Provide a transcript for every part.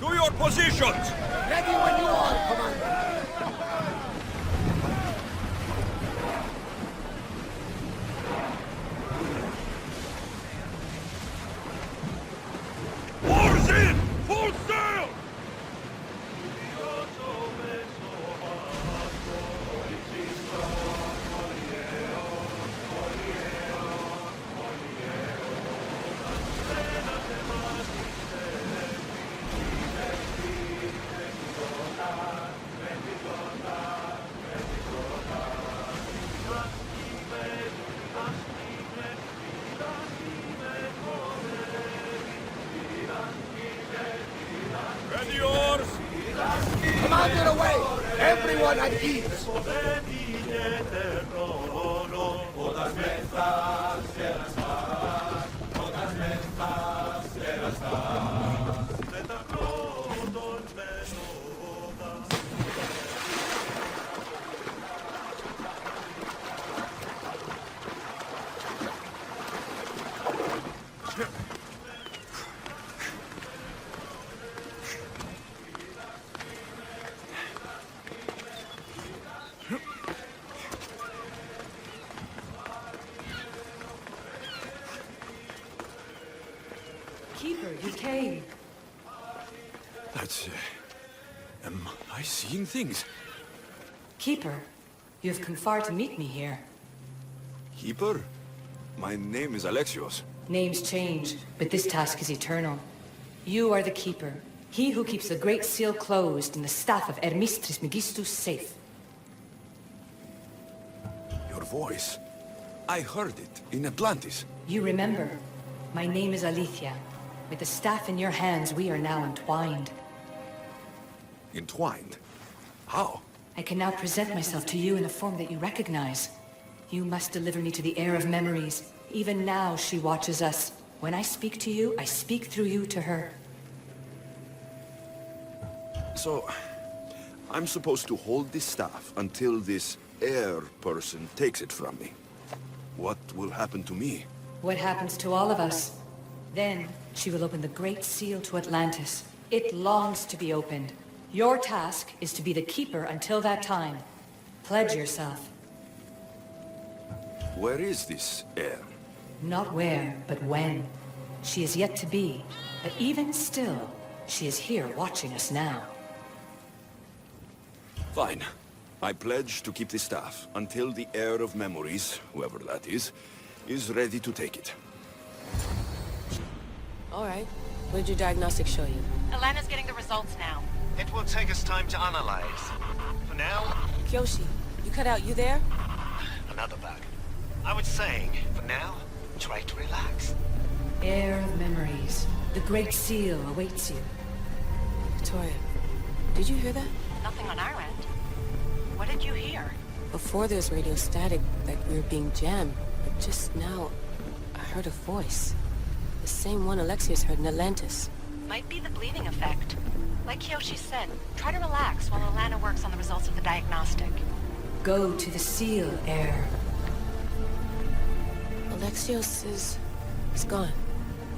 To your positions! Ready when you are, Commander! Oars in! Full sail! Ready oars! Commander away! Everyone at ease! Keeper, you came. That's... am I seeing things? Keeper, you have come far to meet me here. Keeper? My name is Alexios. Names change, but this task is eternal. You are the Keeper, he who keeps the Great Seal closed and the staff of Hermes Trismegistus safe. Your voice. I heard it in Atlantis. You remember. My name is Alethea. With the staff in your hands, we are now entwined. Entwined? How? I can now present myself to you in a form that you recognize. You must deliver me to the Heir of Memories. Even now, she watches us. When I speak to you, I speak through you to her. So, I'm supposed to hold this staff until this heir person takes it from me. What will happen to me? What happens to all of us? Then, she will open the Great Seal to Atlantis. It longs to be opened. Your task is to be the Keeper until that time. Pledge yourself. Where is this heir? Not where, but when. She is yet to be, but even still, she is here watching us now. Fine. I pledge to keep the staff until the Heir of Memories, whoever that is ready to take it. All right. What did your diagnostic show you? Alana's getting the results now. It will take us time to analyze. For now, Kyoshi, you cut out. You there? another bug. I was saying, for now, try to relax. Heir of Memories. The Great Seal awaits you. Victoria, did you hear that? Nothing on our end. What did you hear? Before there was radio static, like we were being jammed. But just now, I heard a voice. The same one Alexios heard in Atlantis. Might be the bleeding effect. Like Kyoshi said, try to relax while Alana works on the results of the diagnostic. Go to the seal, Heir. Alexios is gone.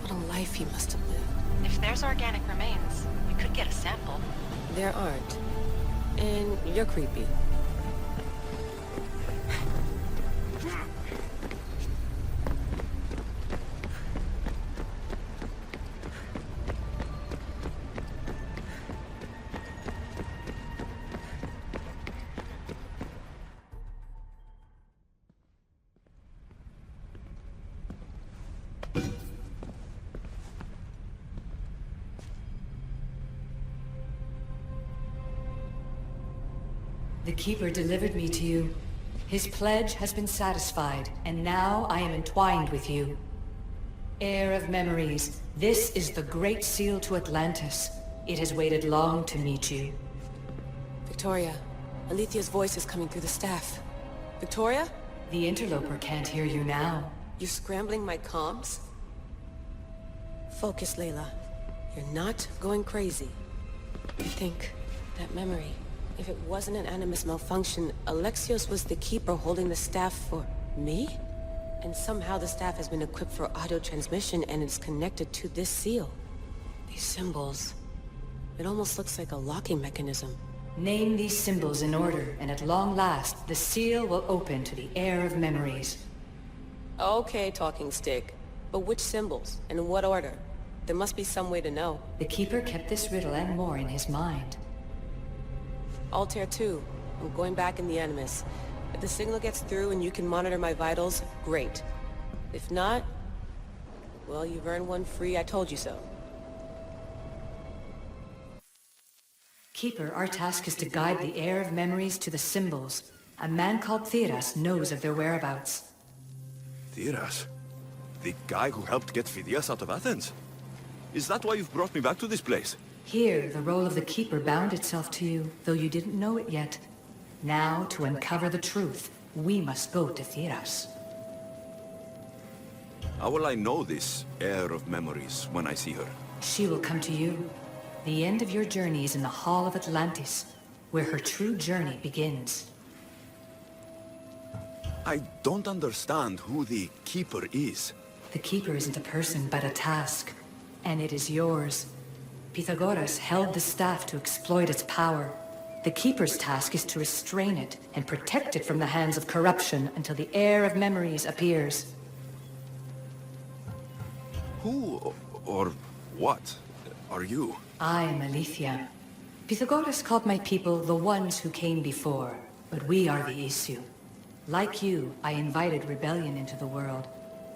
What a life he must have lived. If there's organic remains, we could get a sample. There aren't. And you're creepy. The Keeper delivered me to you. His pledge has been satisfied, and now I am entwined with you. Heir of Memories, this is the Great Seal to Atlantis. It has waited long to meet you. Victoria, Alethea's voice is coming through the staff. Victoria? The interloper can't hear you now. You're scrambling my comms? Focus, Lyla. You're not going crazy. I think that memory, if it wasn't an Animus malfunction, Alexios was the Keeper holding the staff for me? And somehow the staff has been equipped for audio transmission and it's connected to this seal. These symbols. It almost looks like a locking mechanism. Name these symbols in order, and at long last, the seal will open to the Heir of Memories. Okay, talking stick. But which symbols? And in what order? There must be some way to know. The Keeper kept this riddle and more in his mind. Altair 2. I'm going back in the Animus. If the signal gets through and you can monitor my vitals, great. If not, well, you've earned one free I told you so. Keeper, our task is to guide the Heir of Memories to the symbols. A man called Theras knows of their whereabouts. Theras? The guy who helped get Phidias out of Athens? Is that why you've brought me back to this place? Here, the role of the Keeper bound itself to you, though you didn't know it yet. Now, to uncover the truth, we must go to Theras. How will I know this Heir of Memories when I see her? She will come to you. The end of your journey is in the Hall of Atlantis, where her true journey begins. I don't understand who the Keeper is. The Keeper isn't a person, but a task. And it is yours. Pythagoras held the staff to exploit its power. The Keeper's task is to restrain it and protect it from the hands of corruption until the Heir of Memories appears. Who or what are you? I am Elysium. Pythagoras called my people the ones who came before, but we are the issue. Like you, I invited rebellion into the world,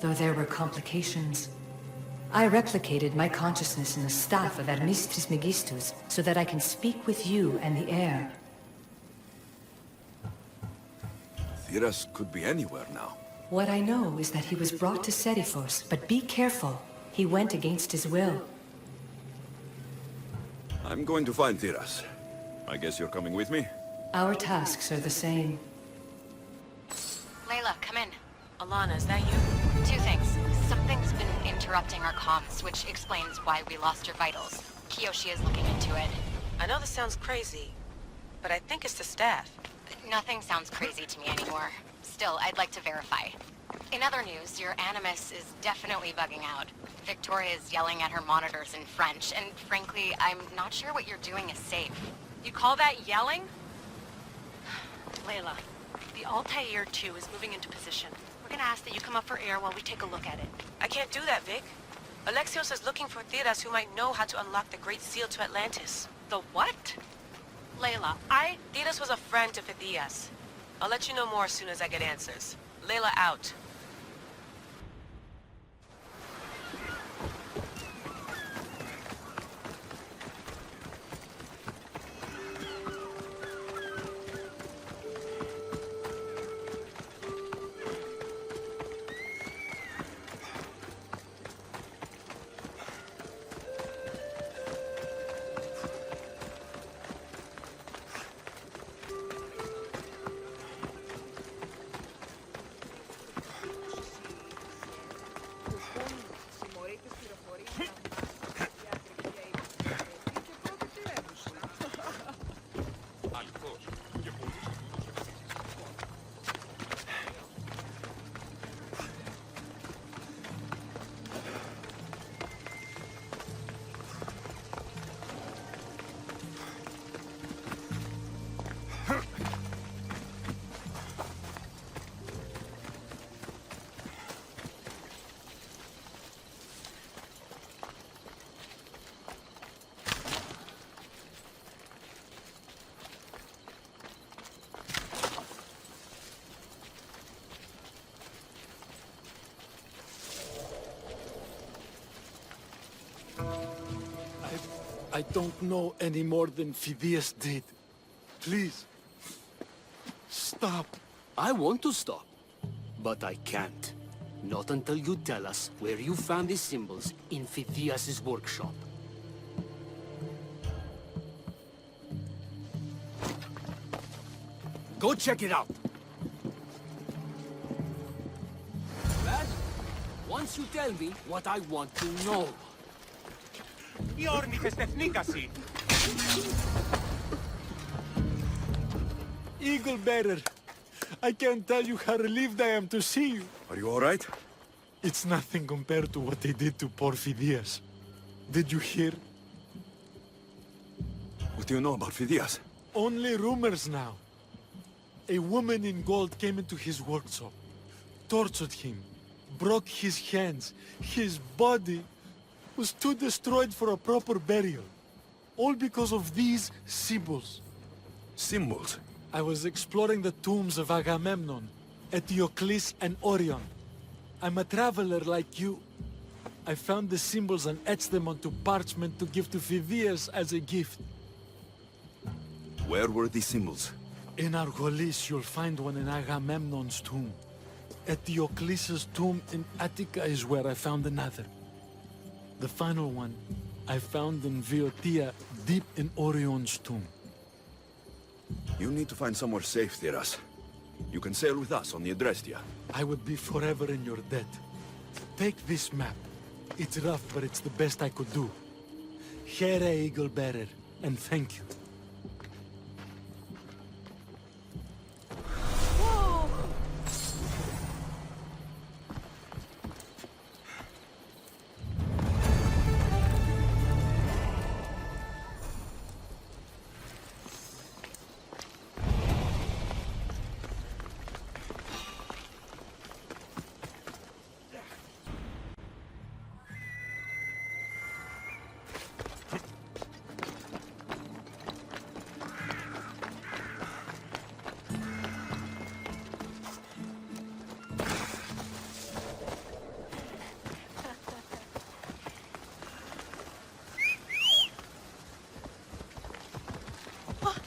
though there were complications. I replicated my consciousness in the staff of Hermes Trismegistus so that I can speak with you and the heir. Theras could be anywhere now. What I know is that he was brought to Seriphos, but be careful. He went against his will. I'm going to find Theras. I guess you're coming with me? Our tasks are the same. Layla, come in. Alana, is that you? Two things. Something's been interrupting our comms, which explains why we lost your vitals. Kiyoshi is looking into it. I know this sounds crazy, but I think it's the staff. Nothing sounds crazy to me anymore. Still, I'd like to verify. In other news, your Animus is definitely bugging out. Victoria is yelling at her monitors in French, and frankly, I'm not sure what you're doing is safe. You call that yelling? Layla, the Altair 2 is moving into position. We're gonna ask that you come up for air while we take a look at it. I can't do that, Vic. Alexios is looking for Theras who might know how to unlock the Great Seal to Atlantis. The what? Layla, Theras was a friend to Phidias. I'll let you know more as soon as I get answers. Layla out. I don't know any more than Phidias did. Please, stop. I want to stop, but I can't. Not until you tell us where you found these symbols in Phidias' workshop. Go check it out! Lad, once you tell me what I want to know. Eagle Bearer, I can't tell you how relieved I am to see you. Are you all right? It's nothing compared to what they did to poor Phidias. Did you hear? do you know about Phidias? Only rumors now. A woman in gold came into his workshop, tortured him, broke his hands. His body was too destroyed for a proper burial. All because of these symbols. Symbols? I was exploring the tombs of Agamemnon, Eteokles, and Orion. I'm a traveler like you. I found the symbols and etched them onto parchment to give to Phidias as a gift. Where were these symbols? In Argolis, you'll find one in Agamemnon's tomb. Eteokles' tomb in Attica is where I found another. The final one I found in Viotia, deep in Orion's tomb. You need to find somewhere safe, Theras. You can sail with us on the Adrestia. I would be forever in your debt. Take this map. It's rough, but it's the best I could do. Here, Eagle Bearer, and thank you.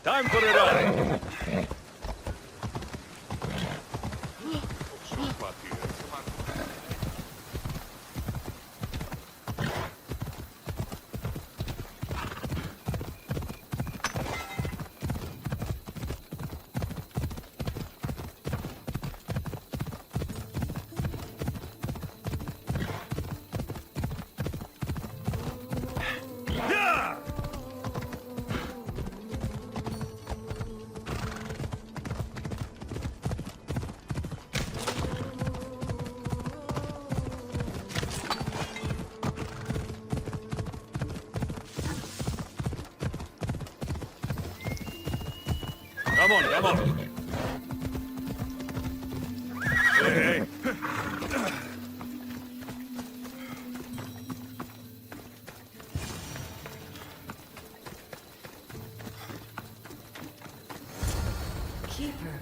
Time for a ride! Come on, come on. Hey, hey. Keeper,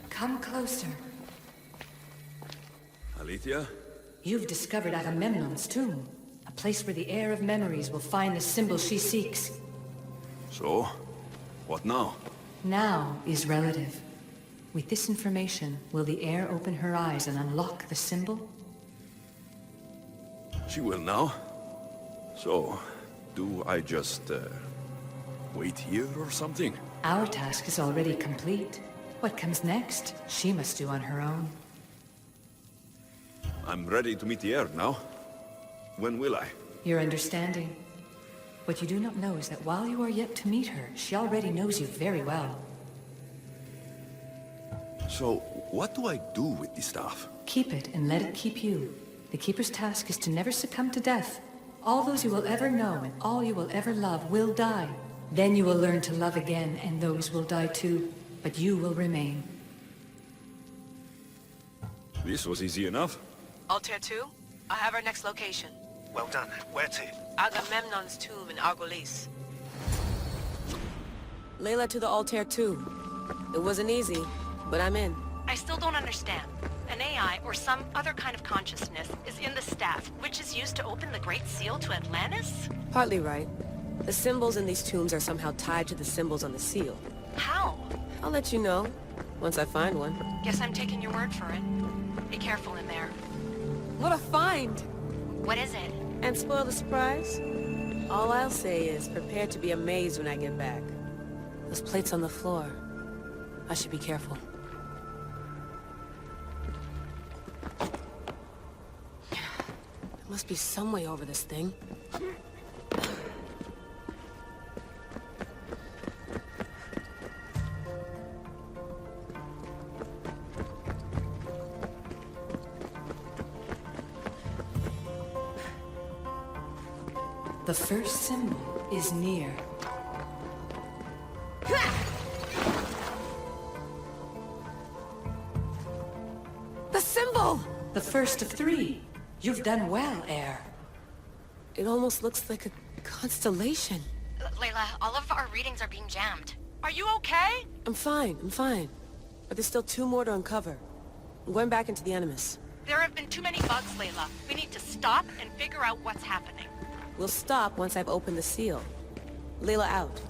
come closer. Alethea? You've discovered Agamemnon's tomb, a place where the Heir of Memories will find the symbol she seeks. So? What now? Now is relative. With this information, will the heir open her eyes and unlock the symbol? She will now. So, do I just, wait here or something? Our task is already complete. What comes next, she must do on her own. I'm ready to meet the heir now. When will I? Your understanding. What you do not know is that while you are yet to meet her, she already knows you very well. So, what do I do with the staff? Keep it and let it keep you. The Keeper's task is to never succumb to death. All those you will ever know and all you will ever love will die. Then you will learn to love again, and those will die too. But you will remain. This was easy enough. Altair 2, I have our next location. Well done. Where to? Agamemnon's tomb in Argolis. Lyla to the Altair 2. It wasn't easy, but I'm in. I still don't understand. An AI or some other kind of consciousness is in the staff, which is used to open the Great Seal to Atlantis? Partly right. The symbols in these tombs are somehow tied to the symbols on the seal. How? I'll let you know, once I find one. Guess I'm taking your word for it. Be careful in there. What a find! What is it? And spoil the surprise? All I'll say is, prepare to be amazed when I get back. Those plates on the floor. I should be careful. There must be some way over this thing. The first symbol is near. The symbol! The first of 3. You've done well, Heir. It almost looks like a constellation. Layla, all of our readings are being jammed. Are you okay? I'm fine. But there's still 2 more to uncover. I'm going back into the Animus. There have been too many bugs, Layla. We need to stop and figure out what's happening. We'll stop once I've opened the seal. Lyla out.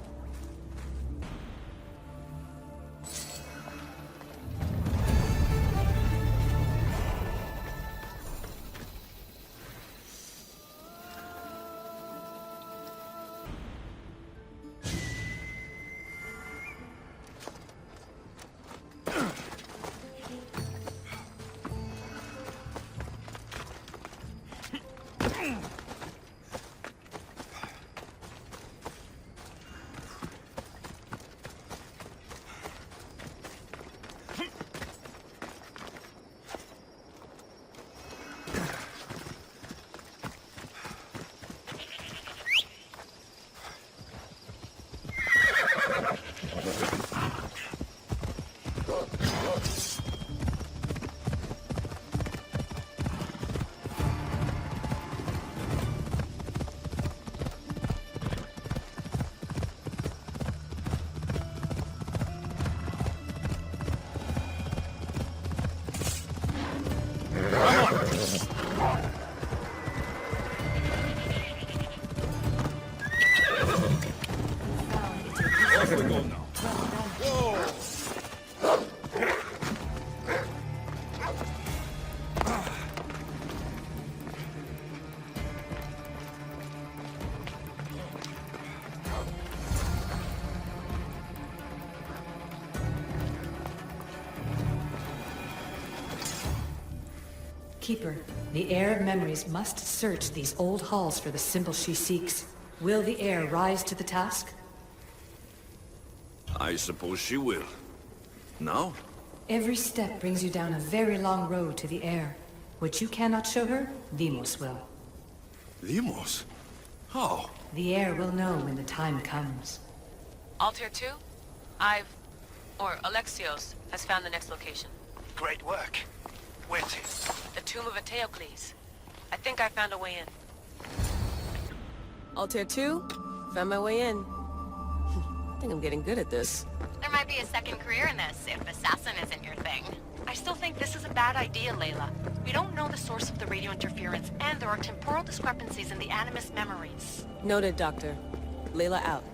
Keeper, the Heir of Memories must search these old halls for the symbol she seeks. Will the Heir rise to the task? I suppose she will. Now? Every step brings you down a very long road to the Heir. What you cannot show her, Deimos will. Deimos? How? The Heir will know when the time comes. Altair 2? Alexios has found the next location. Great work. Where to? The tomb of Eteokles. I think I found a way in. Altair 2? Found my way in. I think I'm getting good at this. There might be a second career in this, if assassin isn't your thing. I still think this is a bad idea, Layla. We don't know the source of the radio interference, and there are temporal discrepancies in the Animus memories. Noted, Doctor. Lyla out.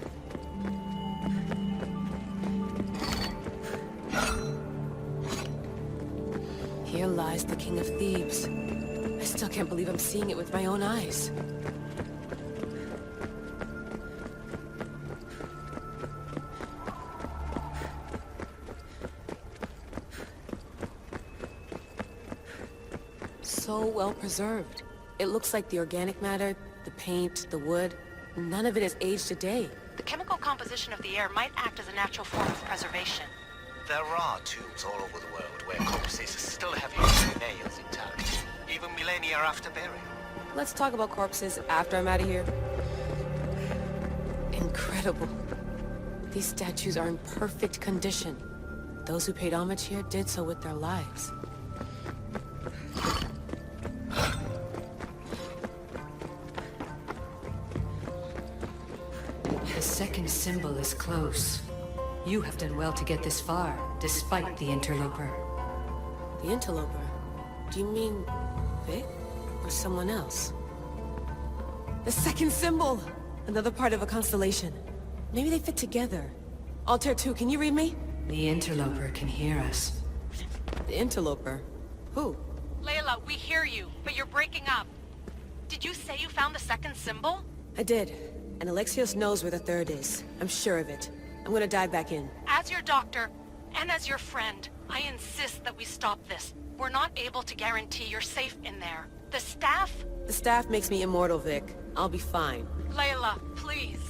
Here lies the King of Thebes. I still can't believe I'm seeing it with my own eyes. So well preserved. It looks like the organic matter, the paint, the wood, none of it has aged a day. The chemical composition of the air might act as a natural form of preservation. There are tombs all over the world where corpses still have human nails intact, even millennia after burial. Let's talk about corpses after I'm out of here. Incredible. These statues are in perfect condition. Those who paid homage here did so with their lives. The second symbol is close. You have done well to get this far, despite the interloper. The interloper? Do you mean Vic? Or someone else? The second symbol! Another part of a constellation. Maybe they fit together. Altair 2, can you read me? The interloper can hear us. The interloper? Who? Layla, we hear you, but you're breaking up. Did you say you found the second symbol? I did. And Alexios knows where the third is. I'm sure of it. I'm gonna dive back in. As your doctor, and as your friend, I insist that we stop this. We're not able to guarantee you're safe in there. The staff? The staff makes me immortal, Vic. I'll be fine. Layla, please.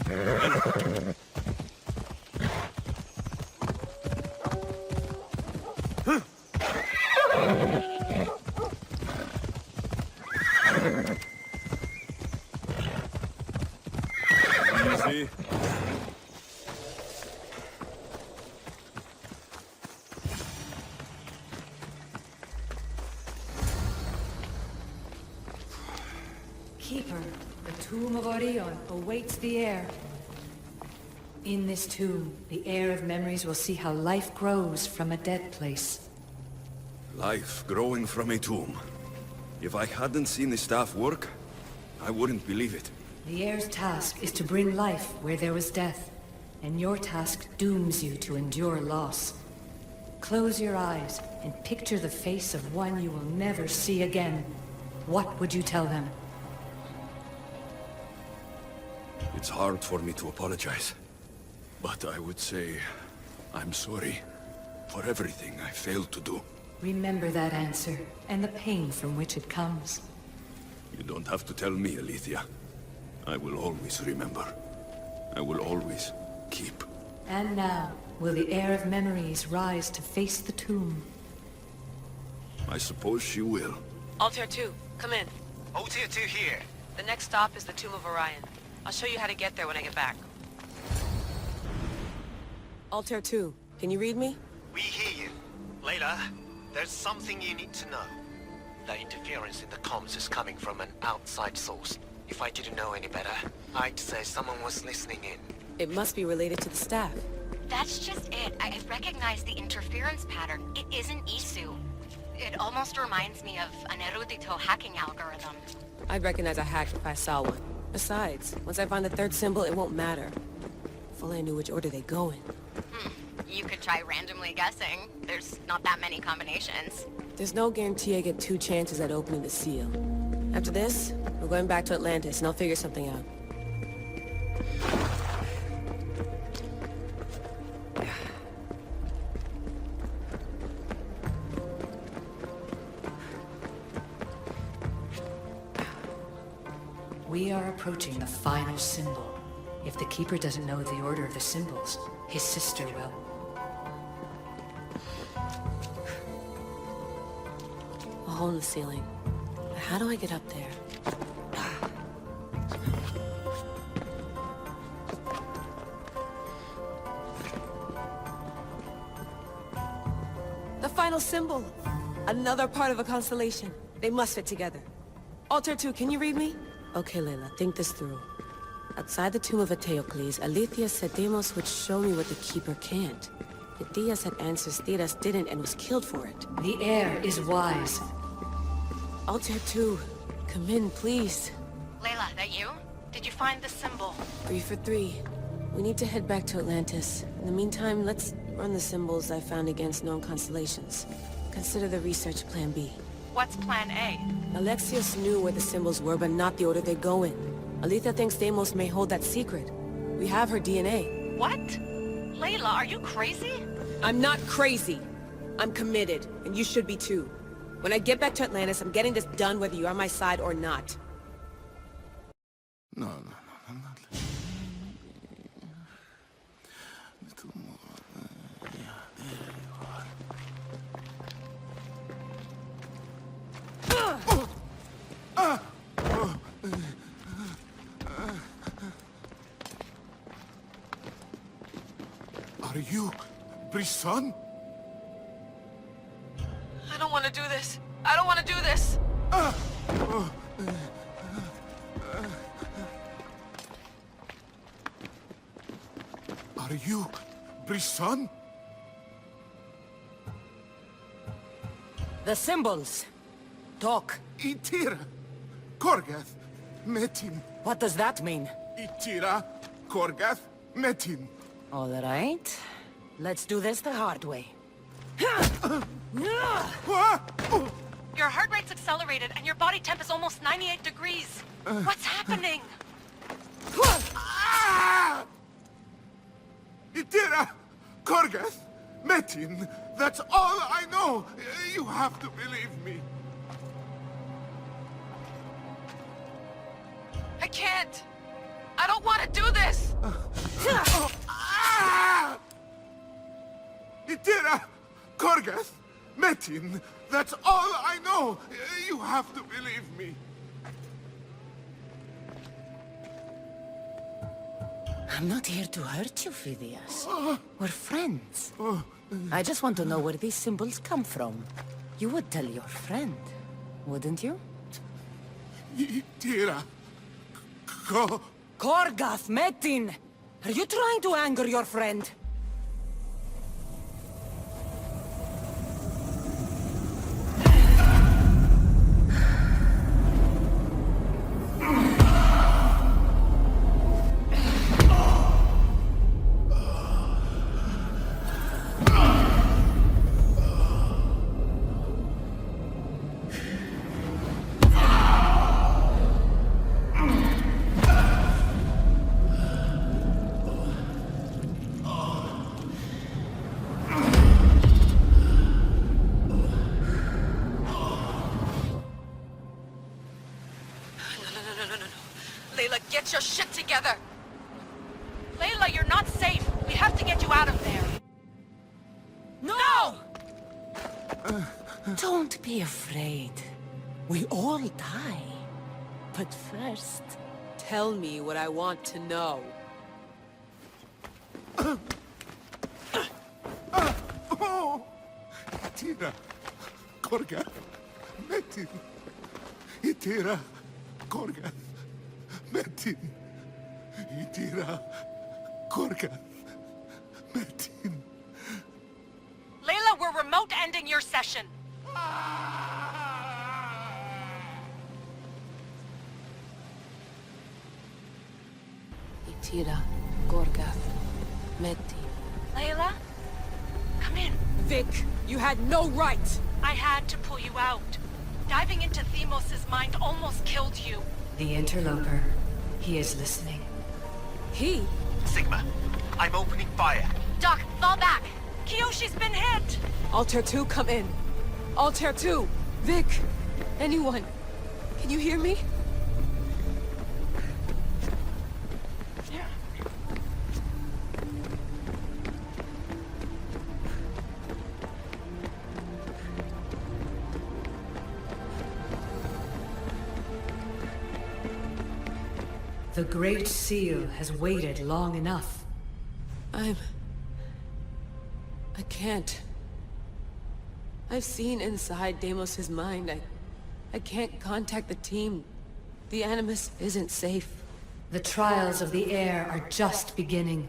Easy. Keeper, the tomb of Orion awaits the heir. In this tomb, the Heir of Memories will see how life grows from a dead place. Life growing from a tomb. If I hadn't seen the staff work, I wouldn't believe it. The heir's task is to bring life where there was death, and your task dooms you to endure loss. Close your eyes and picture the face of one you will never see again. What would you tell them? It's hard for me to apologize, but I would say I'm sorry for everything I failed to do. Remember that answer, and the pain from which it comes. You don't have to tell me, Alethea. I will always remember. I will always keep. And now, will the Heir of Memories rise to face the tomb? I suppose she will. Altair 2, come in. Altair 2 here. The next stop is the Tomb of Orion. I'll show you how to get there when I get back. Altair 2, can you read me? We hear you. Lyla, there's something you need to know. The interference in the comms is coming from an outside source. If I didn't know any better, I'd say someone was listening in. It must be related to the staff. That's just it. I recognize the interference pattern. It isn't Isu. It almost reminds me of an erudito hacking algorithm. I'd recognize a hack if I saw one. Besides, once I find the third symbol, it won't matter. If only I knew which order they go in. You could try randomly guessing. There's not that many combinations. There's no guarantee I get 2 chances at opening the seal. After this, we're going back to Atlantis, and I'll figure something out. We are approaching the final symbol. If the Keeper doesn't know the order of the symbols, his sister will. A hole in the ceiling. But how do I get up there? The final symbol! Another part of a constellation. They must fit together. Altair 2, can you read me? Okay, Lyla, think this through. Outside the tomb of Eteokles, Aletheia said Deimos would show me what the Keeper can't. If Diaz had answers, Theras didn't and was killed for it. The heir is wise. Altair 2, come in, please. Layla, that you? Did you find the symbol? 3 for 3. We need to head back to Atlantis. In the meantime, let's run the symbols I found against known constellations. Consider the research plan B. What's plan A? Alexios knew where the symbols were, but not the order they go in. Aletha thinks Deimos may hold that secret. We have her DNA. What? Layla, are you crazy? I'm not crazy. I'm committed, and you should be too. When I get back to Atlantis, I'm getting this done whether you're on my side or not. No, not. Little more. Yeah, there you are. Are you Brisson? I don't want to do this. I don't want to do this. Are you Brisson? The symbols. Talk. Itira, Korgath, Metin. What does that mean? Itira, Korgath, Metin. All right. Let's do this the hard way. Your heart rate's accelerated and your body temp is almost 98 degrees. What's happening? Itira, Korgath, Metin. That's all I know. You have to believe me. I can't. I don't want to do this. Korgath, Metin, that's all I know. You have to believe me. I'm not here to hurt you, Phidias. We're friends. I just want to know where these symbols come from. You would tell your friend, wouldn't you? Tira. Korgath, Metin! Are you trying to anger your friend? Layla, get your shit together! Layla, you're not safe! We have to get you out of there! No! Don't be afraid. We all die. But first... Tell me what I want to know. Tira. Korgath, Metin. Tira. Korgath, Metin. Tira. Korgath, Metin. Layla, we're remote ending your session. Tira, Korgath, Metin. Layla? Come in. Vic, you had no right! I had to pull you out. Diving into Themos' mind almost killed you. The interloper. He is listening. He? Sigma, I'm opening fire. Doc, fall back! Kiyoshi's been hit! Altair 2, come in. Altair 2! Vic! Anyone? Can you hear me? The Great Seal has waited long enough. I can't. I've seen inside Deimos' mind. I can't contact the team. The Animus isn't safe. The trials of the air are just beginning.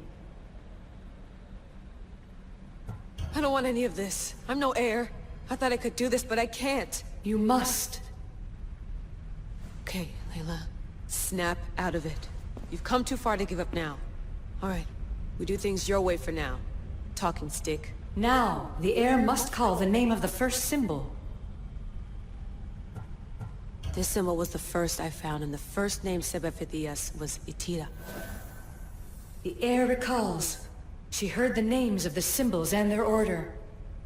I don't want any of this. I'm no heir. I thought I could do this, but I can't. You must. Okay, Layla. Snap out of it. You've come too far to give up now. All right. We do things your way for now. Talking stick. Now, the heir must call the name of the first symbol. This symbol was the first I found, and the first name said by Phidias was Itira. The heir recalls. She heard the names of the symbols and their order.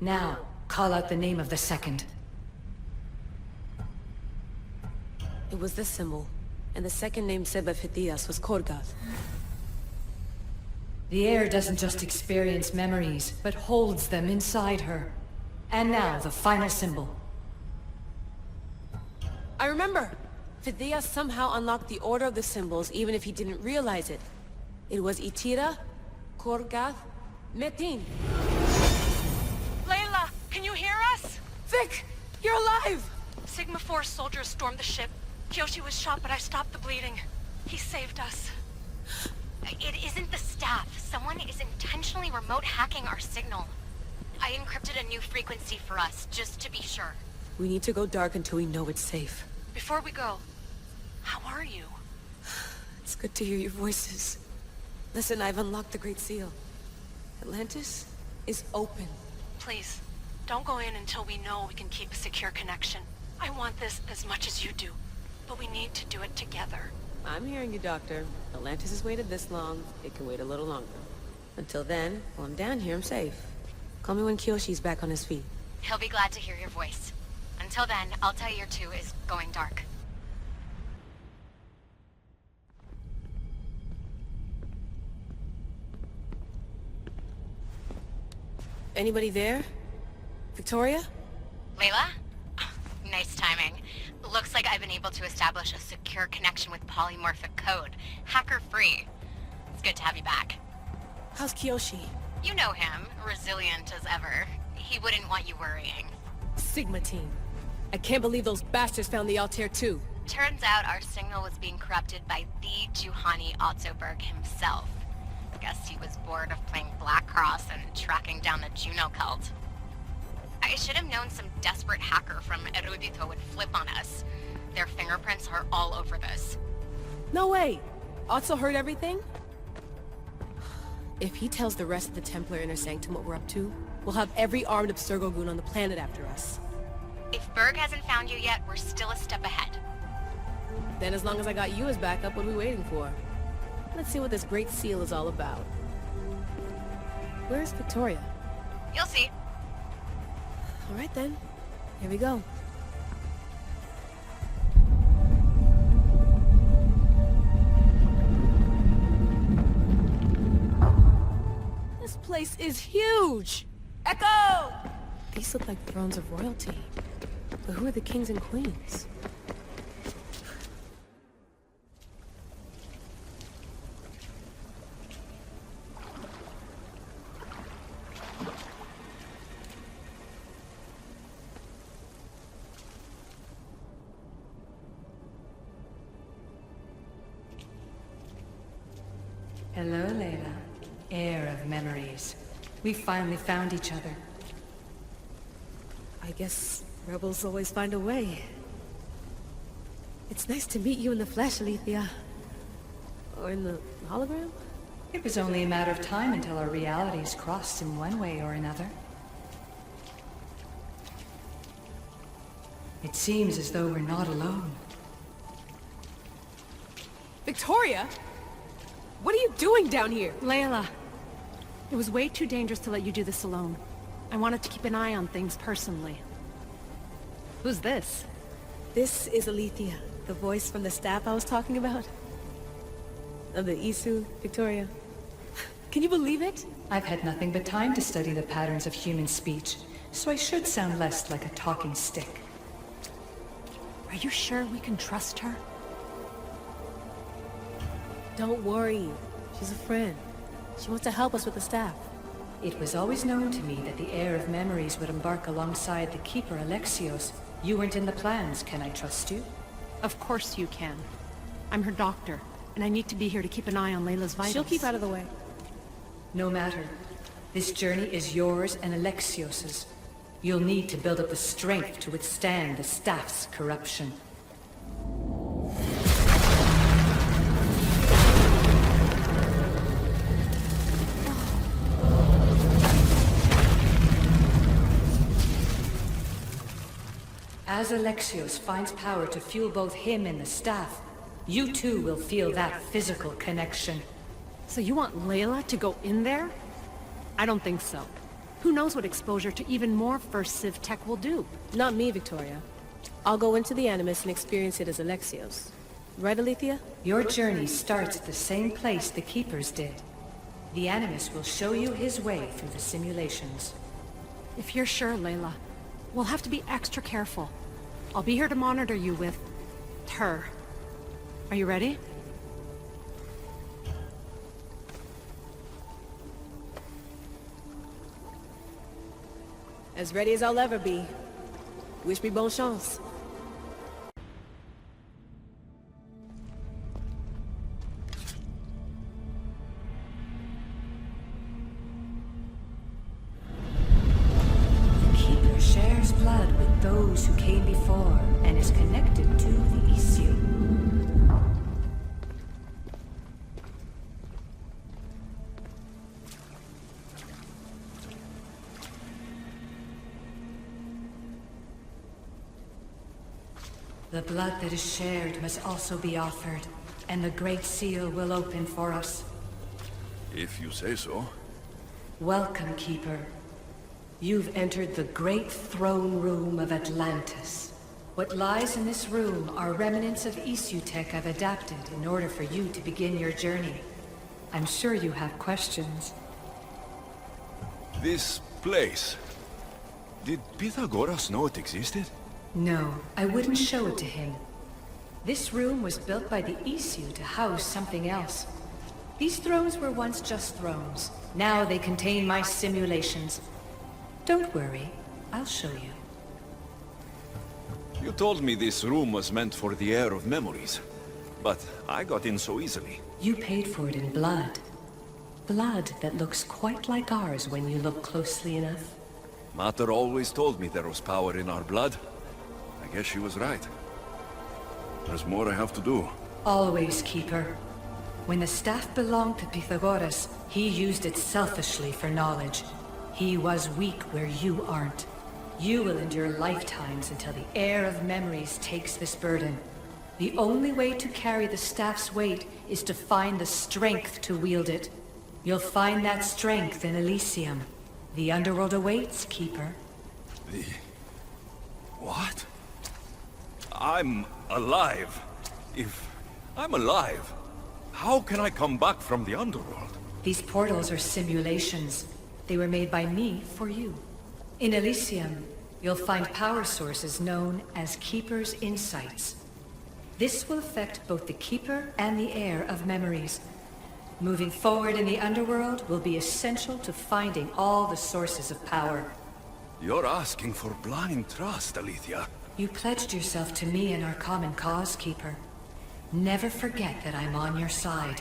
Now, call out the name of the second. It was this symbol, and the second name said by Phidias was Korgath. The heir doesn't just experience memories, but holds them inside her. And now, the final symbol. I remember! Phidias somehow unlocked the order of the symbols, even if he didn't realize it. It was Itira, Korgath, Metin. Layla, can you hear us? Vic! You're alive! Sigma 4 soldiers stormed the ship. Kyoshi was shot, but I stopped the bleeding. He saved us. It isn't the staff. Someone is intentionally remote hacking our signal. I encrypted a new frequency for us, just to be sure. We need to go dark until we know it's safe. Before we go, how are you? It's good to hear your voices. Listen, I've unlocked the Great Seal. Atlantis is open. Please, don't go in until we know we can keep a secure connection. I want this as much as you do, but we need to do it together. I'm hearing you, Doctor. Atlantis has waited this long. It can wait a little longer. Until then, while I'm down here, I'm safe. Call me when Kyoshi's back on his feet. He'll be glad to hear your voice. Until then, Altair 2 is going dark. Anybody there? Victoria? Layla? Nice timing. Looks like I've been able to establish a secure connection with polymorphic code. Hacker-free. It's good to have you back. How's Kiyoshi? You know him. Resilient as ever. He wouldn't want you worrying. Sigma team. I can't believe those bastards found the Altair too. Turns out our signal was being corrupted by the Juhani Otzoberg himself. Guess he was bored of playing Black Cross and tracking down the Juno cult. I should have known some desperate hacker from Erudito would flip on us. Their fingerprints are all over this. No way! Otso heard everything? If he tells the rest of the Templar Inner Sanctum what we're up to, we'll have every armed Abstergo goon on the planet after us. If Berg hasn't found you yet, we're still a step ahead. Then as long as I got you as backup, what are we waiting for? Let's see what this Great Seal is all about. Where's Victoria? You'll see. Alright then. Here we go. This place is huge! Echo! These look like thrones of royalty. But who are the kings and queens? Hello, Lyla. Heir of Memories. We finally found each other. I guess rebels always find a way. It's nice to meet you in the flesh, Alethea. Or in the hologram? It was only a matter of time until our realities crossed in one way or another. It seems as though we're not alone. Victoria? What are you doing down here? Layla, it was way too dangerous to let you do this alone. I wanted to keep an eye on things personally. Who's this? This is Alethea, the voice from the staff I was talking about. Of the Isu, Victoria. Can you believe it? I've had nothing but time to study the patterns of human speech, so I should sound less like a talking stick. Are you sure we can trust her? Don't worry. She's a friend. She wants to help us with the staff. It was always known to me that the Heir of Memories would embark alongside the Keeper Alexios. You weren't in the plans. Can I trust you? Of course you can. I'm her doctor, and I need to be here to keep an eye on Layla's vitals. She'll keep out of the way. No matter. This journey is yours and Alexios's. You'll need to build up the strength to withstand the staff's corruption. As Alexios finds power to fuel both him and the staff, you too will feel that physical connection. So you want Layla to go in there? I don't think so. Who knows what exposure to even more First Civ tech will do? Not me, Victoria. I'll go into the Animus and experience it as Alexios. Right, Alethea? Your journey starts at the same place the Keepers did. The Animus will show you his way through the simulations. If you're sure, Layla, we'll have to be extra careful. I'll be here to monitor you with... her. Are you ready? As ready as I'll ever be. Wish me bonne chance. The Keeper shares blood with those who came before and is connected to the Elysium. The blood that is shared must also be offered, and the Great Seal will open for us. If you say so. Welcome, Keeper. You've entered the great throne room of Atlantis. What lies in this room are remnants of Isu tech I've adapted in order for you to begin your journey. I'm sure you have questions. This place. Did Pythagoras know it existed? No, I wouldn't show it to him. This room was built by the Issue to house something else. These thrones were once just thrones. Now they contain my simulations. Don't worry, I'll show you. You told me this room was meant for the Heir of Memories, but I got in so easily. You paid for it in blood. Blood that looks quite like ours when you look closely enough. Mater always told me there was power in our blood. I guess she was right. There's more I have to do. Always, Keeper. When the staff belonged to Pythagoras, he used it selfishly for knowledge. He was weak where you aren't. You will endure lifetimes until the Heir of Memories takes this burden. The only way to carry the staff's weight is to find the strength to wield it. You'll find that strength in Elysium. The underworld awaits, Keeper. What? I'm alive. If I'm alive, how can I come back from the underworld? These portals are simulations. They were made by me for you. In Elysium, you'll find power sources known as Keeper's Insights. This will affect both the Keeper and the Heir of Memories. Moving forward in the underworld will be essential to finding all the sources of power. You're asking for blind trust, Alethea. You pledged yourself to me and our common cause, Keeper. Never forget that I'm on your side.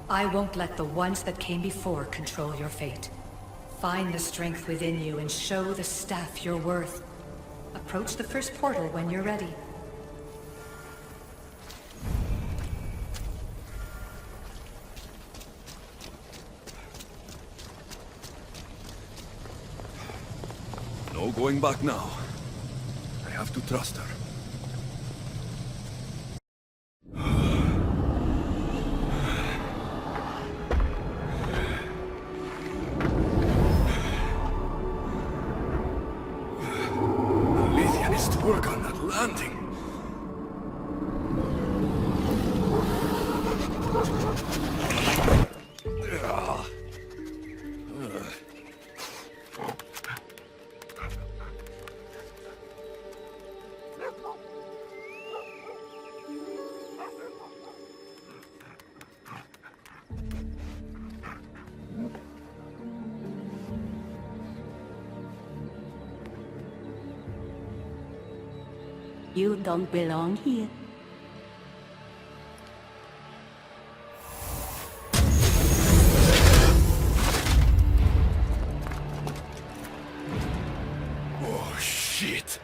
I won't let the ones that came before control your fate. Find the strength within you and show the staff your worth. Approach the first portal when you're ready. No going back now. I have to trust her. Lydia needs to work on that landing. You don't belong here. Oh, shit.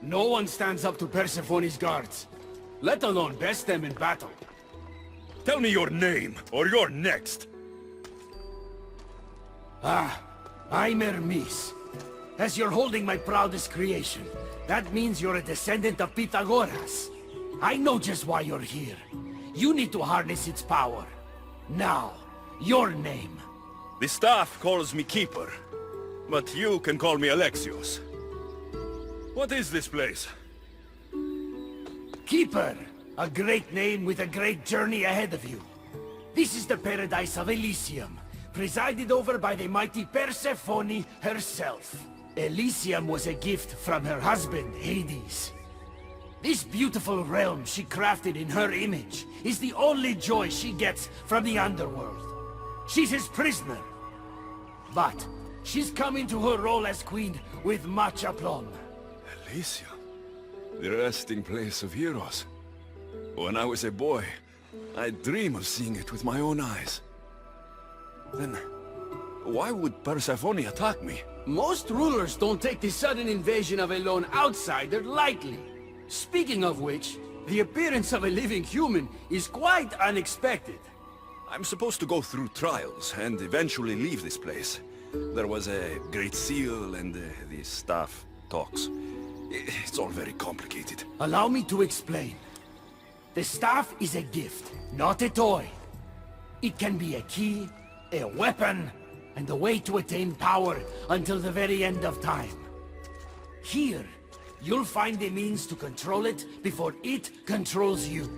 No one stands up to Persephone's guards, let alone best them in battle. Tell me your name, or you're next. I'm Hermes. As you're holding my proudest creation, that means you're a descendant of Pythagoras. I know just why you're here. You need to harness its power. Now, your name. The staff calls me Keeper, but you can call me Alexios. What is this place? Keeper, a great name with a great journey ahead of you. This is the paradise of Elysium, presided over by the mighty Persephone herself. Elysium was a gift from her husband, Hades. This beautiful realm she crafted in her image is the only joy she gets from the underworld. She's his prisoner. But she's come into her role as queen with much aplomb. Elysium, the resting place of heroes. When I was a boy, I'd dream of seeing it with my own eyes. Then, why would Persephone attack me? Most rulers don't take the sudden invasion of a lone outsider lightly. Speaking of which, the appearance of a living human is quite unexpected. I'm supposed to go through trials and eventually leave this place. There was a great seal and the staff talks. It's all very complicated. Allow me to explain. The staff is a gift, not a toy. It can be a key, a weapon, and a way to attain power until the very end of time. Here, you'll find the means to control it before it controls you.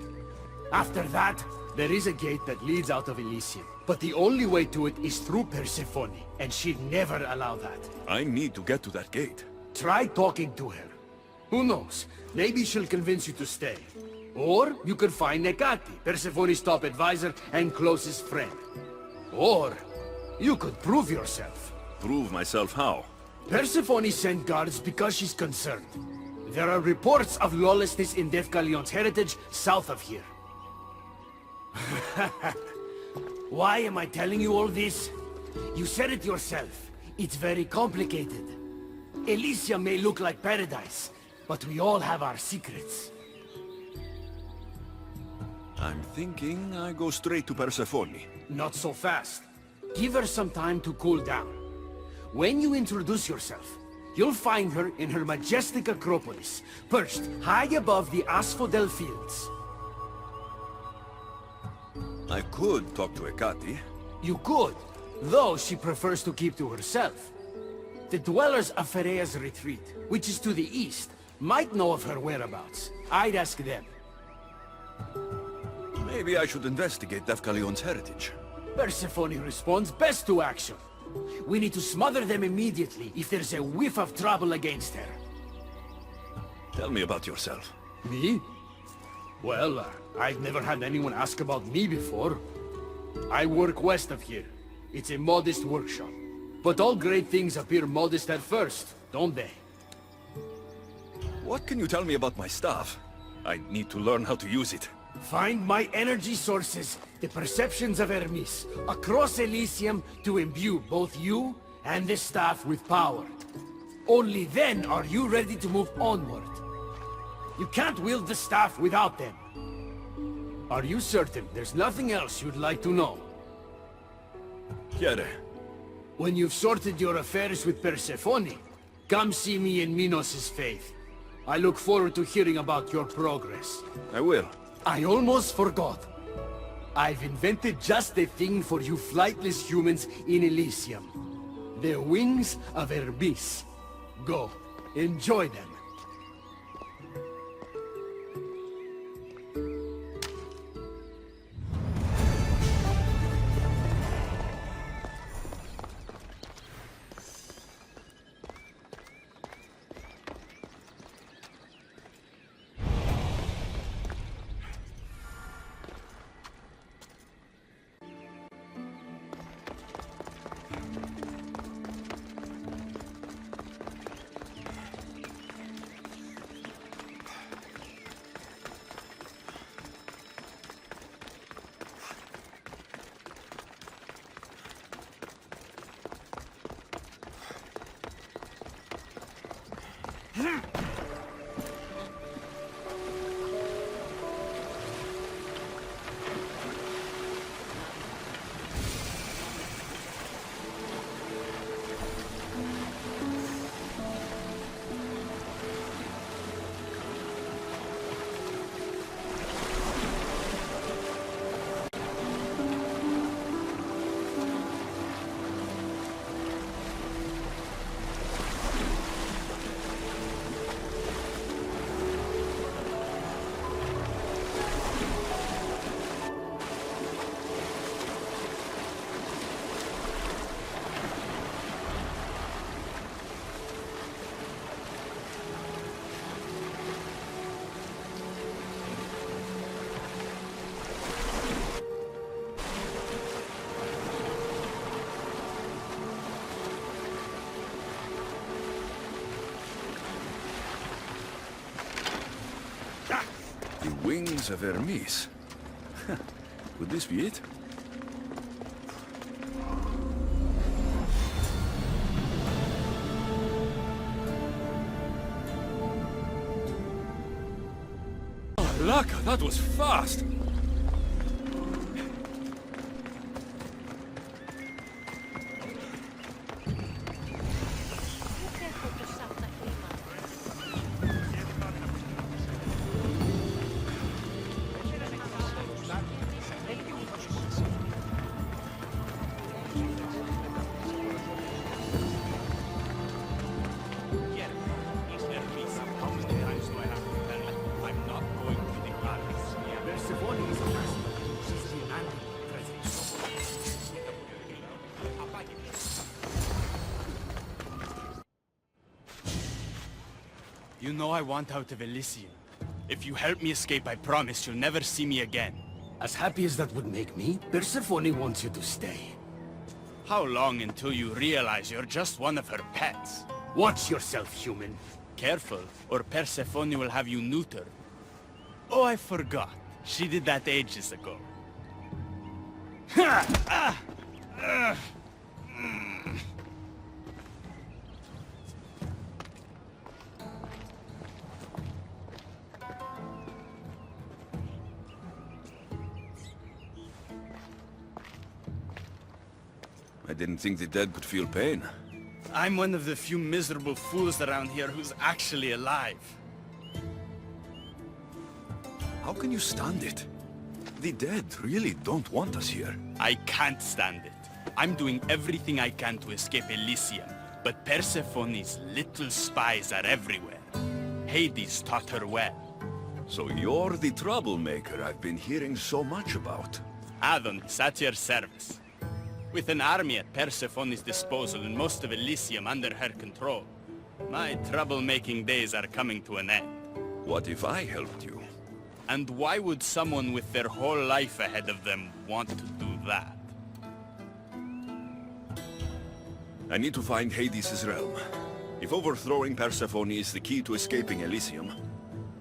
After that, there is a gate that leads out of Elysium. But the only way to it is through Persephone, and she'd never allow that. I need to get to that gate. Try talking to her. Who knows? Maybe she'll convince you to stay. Or you could find Nekati, Persephone's top advisor and closest friend. Or you could prove yourself. Prove myself how? Persephone sent guards because she's concerned. There are reports of lawlessness in Deucalion's heritage south of here. Why am I telling you all this? You said it yourself. It's very complicated. Elysium may look like paradise, but we all have our secrets. I'm thinking I go straight to Persephone. Not so fast. Give her some time to cool down. When you introduce yourself, you'll find her in her majestic acropolis, perched high above the asphodel fields. I could talk to Hecate. You could, though she prefers to keep to herself. The dwellers of Pherea's retreat, which is to the east, might know of her whereabouts. I'd ask them. Maybe I should investigate Deucalion's heritage. Persephone responds best to action. We need to smother them immediately if there's a whiff of trouble against her. Tell me about yourself. Me? Well, I've never had anyone ask about me before. I work west of here. It's a modest workshop. But all great things appear modest at first, don't they? What can you tell me about my staff? I need to learn how to use it. Find my energy sources, the perceptions of Hermes, across Elysium to imbue both you and the staff with power. Only then are you ready to move onward. You can't wield the staff without them. Are you certain there's nothing else you'd like to know? Chiede. When you've sorted your affairs with Persephone, come see me in Minos' faith. I look forward to hearing about your progress. I will. I almost forgot. I've invented just the thing for you flightless humans in Elysium. The wings of Hermes. Go, enjoy them. Wings of Hermes. Could this be it? Oh, Laka, that was fast! You know I want out of Elysium. If you help me escape, I promise you'll never see me again. As happy as that would make me, Persephone wants you to stay. How long until you realize you're just one of her pets? Watch yourself, human. Careful, or Persephone will have you neutered. Oh, I forgot. She did that ages ago. I didn't think the dead could feel pain. I'm one of the few miserable fools around here who's actually alive. How can you stand it? The dead really don't want us here. I can't stand it. I'm doing everything I can to escape Elysium, but Persephone's little spies are everywhere. Hades taught her well. So you're the troublemaker I've been hearing so much about. Adonis, at your service. With an army at Persephone's disposal and most of Elysium under her control, my troublemaking days are coming to an end. What if I helped you? And why would someone with their whole life ahead of them want to do that? I need to find Hades' realm. If overthrowing Persephone is the key to escaping Elysium,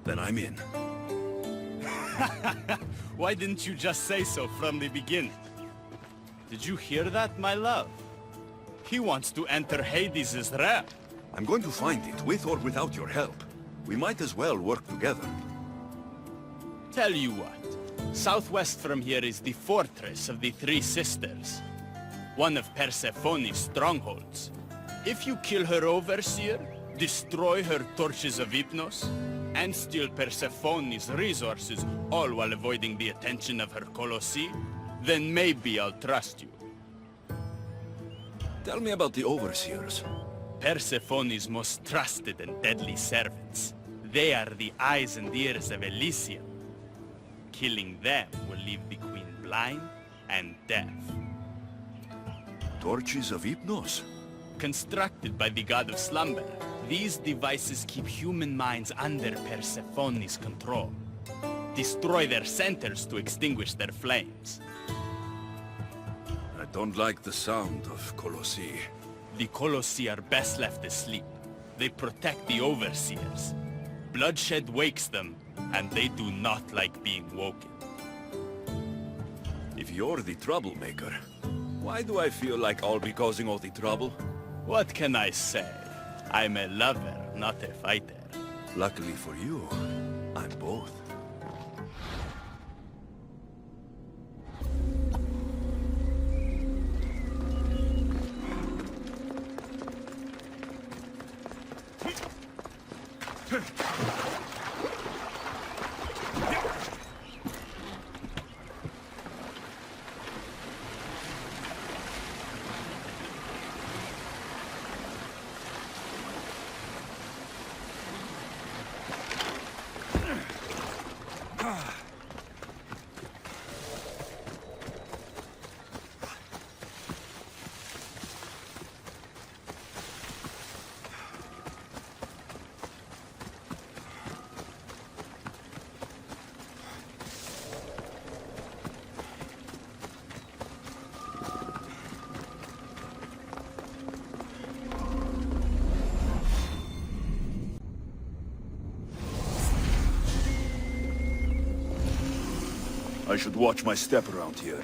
then I'm in. Why didn't you just say so from the beginning? Did you hear that, my love? He wants to enter Hades' realm. I'm going to find it, with or without your help. We might as well work together. Tell you what, southwest from here is the fortress of the Three Sisters, one of Persephone's strongholds. If you kill her overseer, destroy her torches of Hypnos, and steal Persephone's resources, all while avoiding the attention of her Colossi, then maybe I'll trust you. Tell me about the overseers. Persephone's most trusted and deadly servants. They are the eyes and ears of Elysium. Killing them will leave the queen blind and deaf. Torches of Hypnos? Constructed by the god of slumber, these devices keep human minds under Persephone's control. Destroy their centers to extinguish their flames. I don't like the sound of Colossi. The Colossi are best left asleep. They protect the overseers. Bloodshed wakes them, and they do not like being woken. If you're the troublemaker, why do I feel like I'll be causing all the trouble? What can I say? I'm a lover, not a fighter. Luckily for you, I'm both. I should watch my step around here.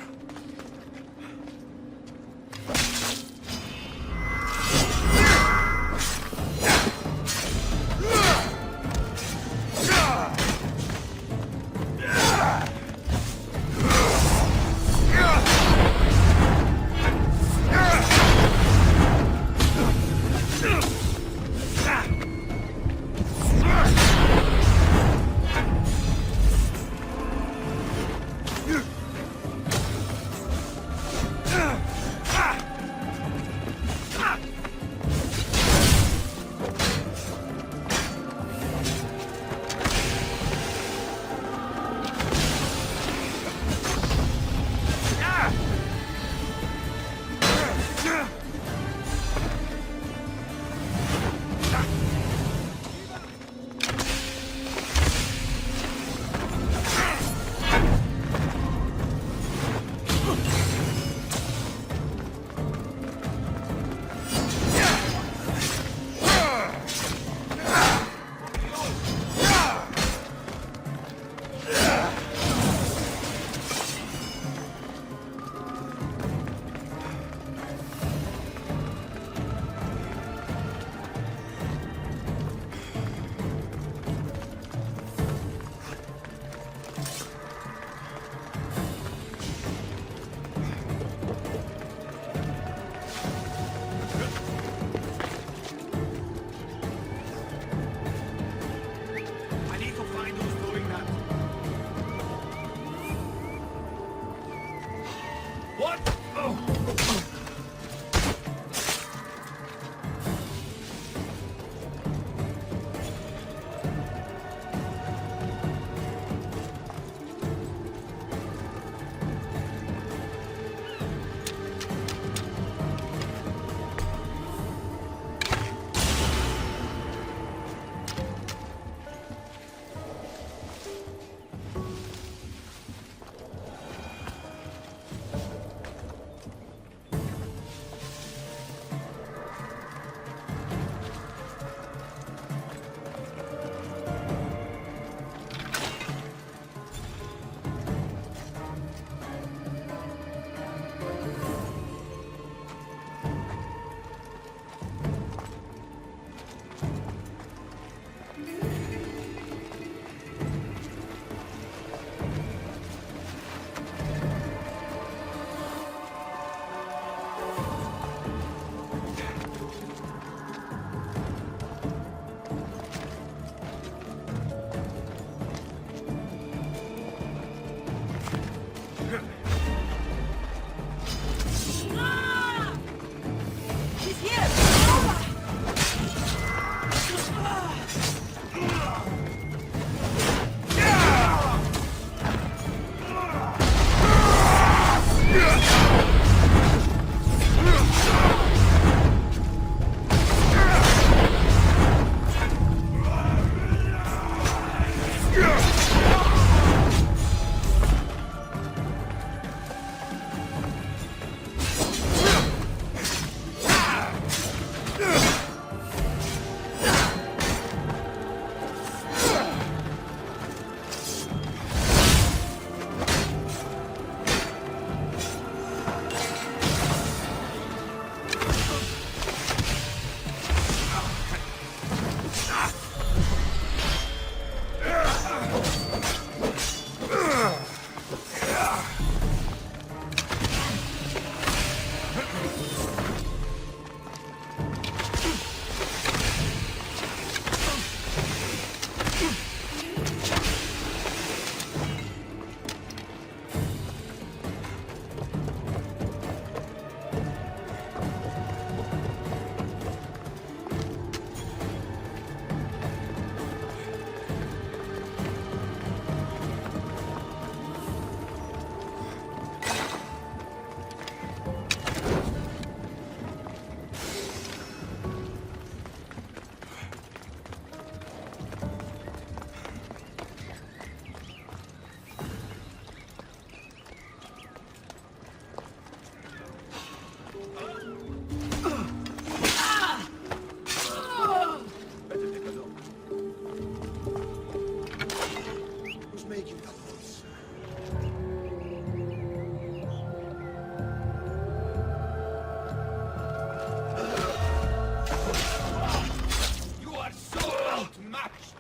unmatched!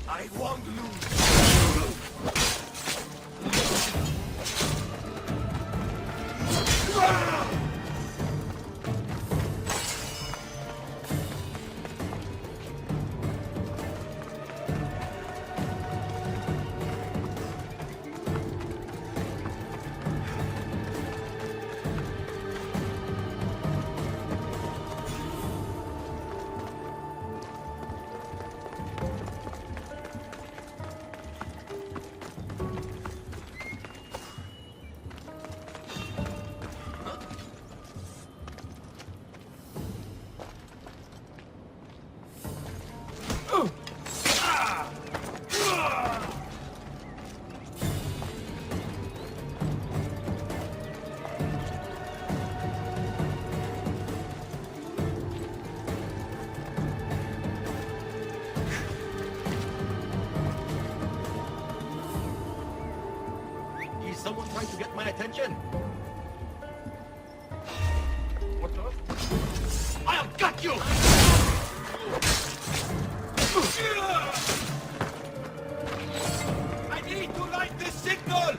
I won't lose! Is someone trying to get my attention? What the? I'll cut you! I need to light this signal!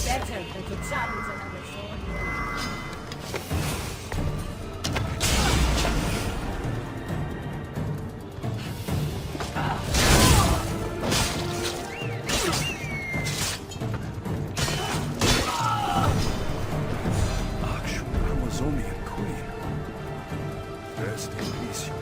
better than to challenge another sword. Actual Amazonian queen. Rest in peace, you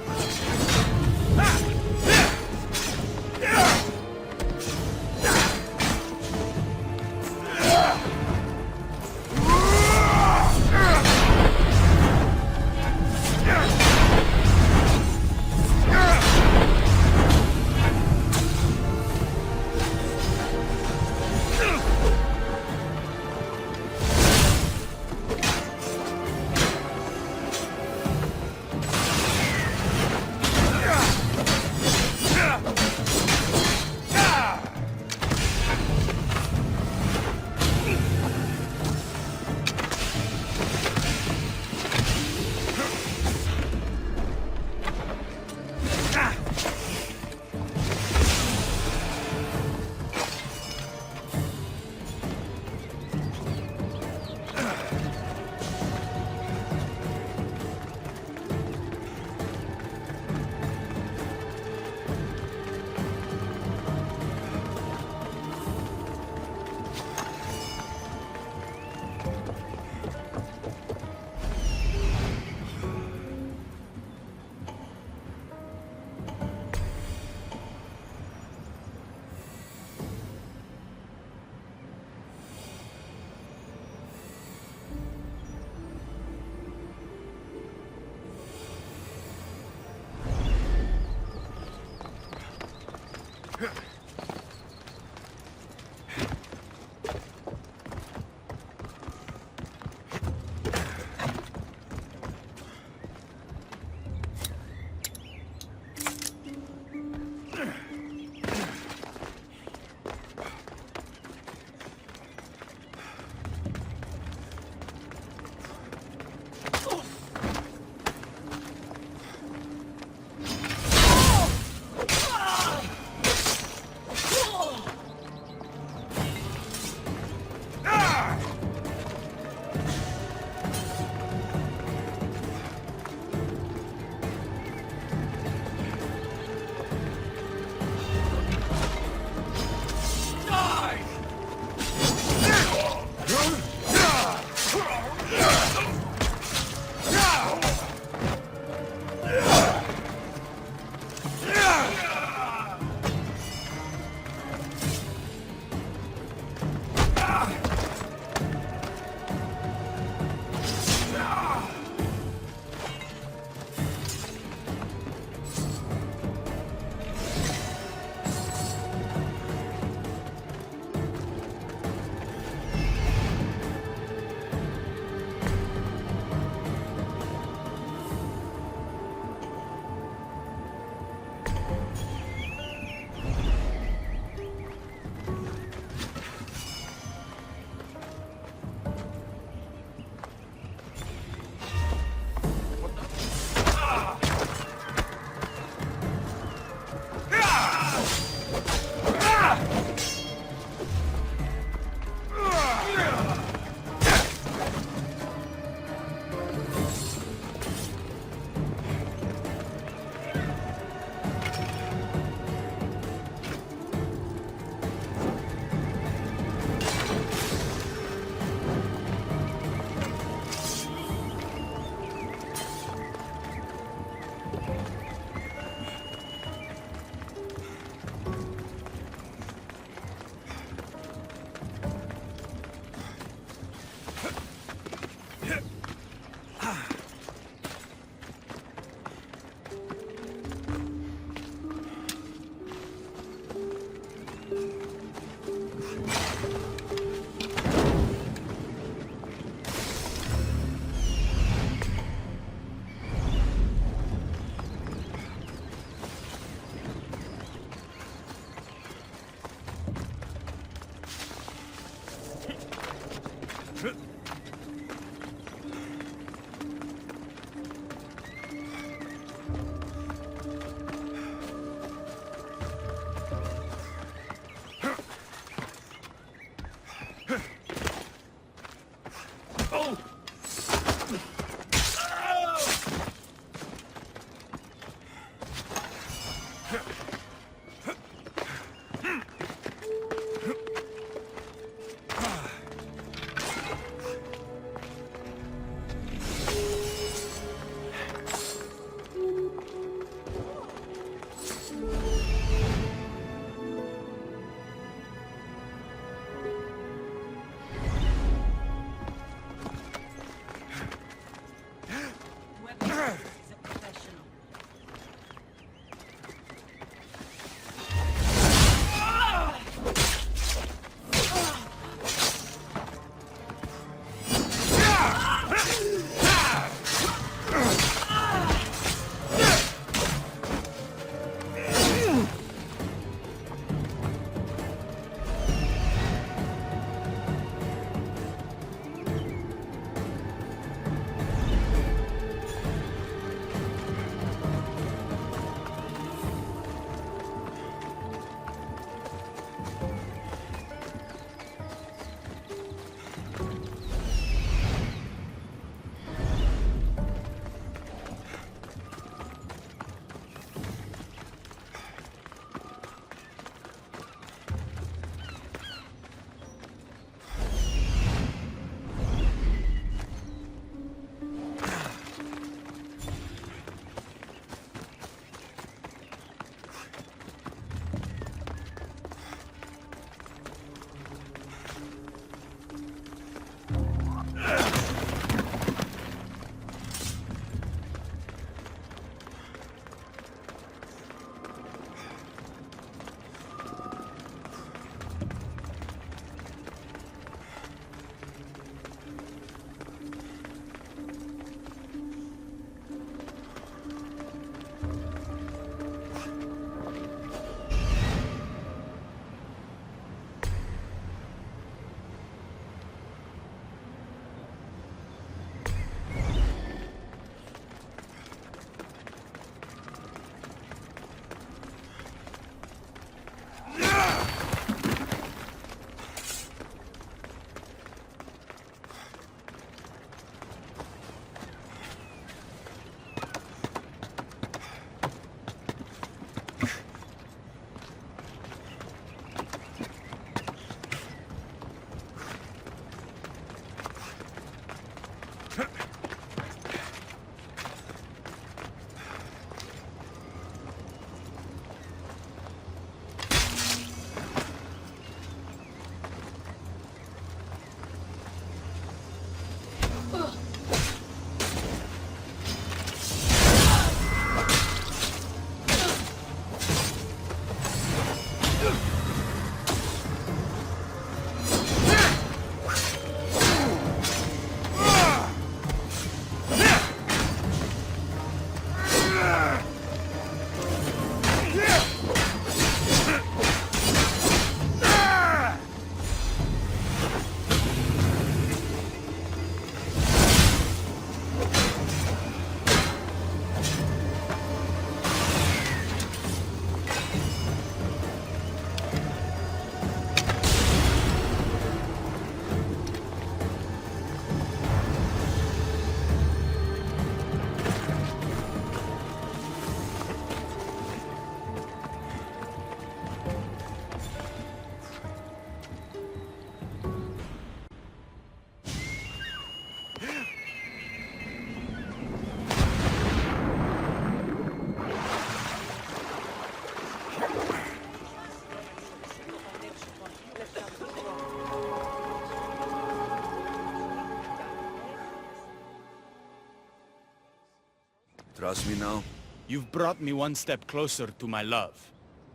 Trust me now? You've brought me one step closer to my love.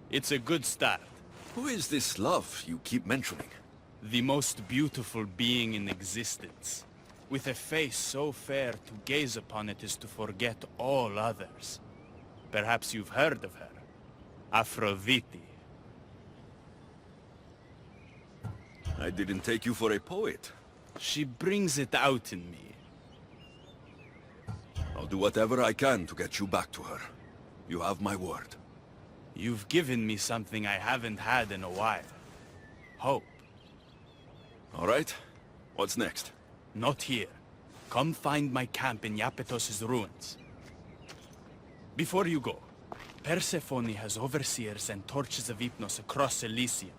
It's a good start. Who is this love you keep mentioning? The most beautiful being in existence. With a face so fair, to gaze upon it is to forget all others. Perhaps you've heard of her. Aphrodite. I didn't take you for a poet. She brings it out in me. I'll do whatever I can to get you back to her. You have my word. You've given me something I haven't had in a while. Hope. All right. What's next? Not here. Come find my camp in Iapetos' ruins. Before you go, Persephone has overseers and torches of Hypnos across Elysium.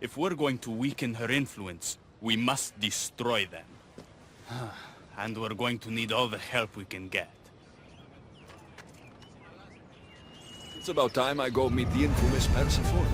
If we're going to weaken her influence, we must destroy them. And we're going to need all the help we can get. It's about time I go meet the infamous Persephone.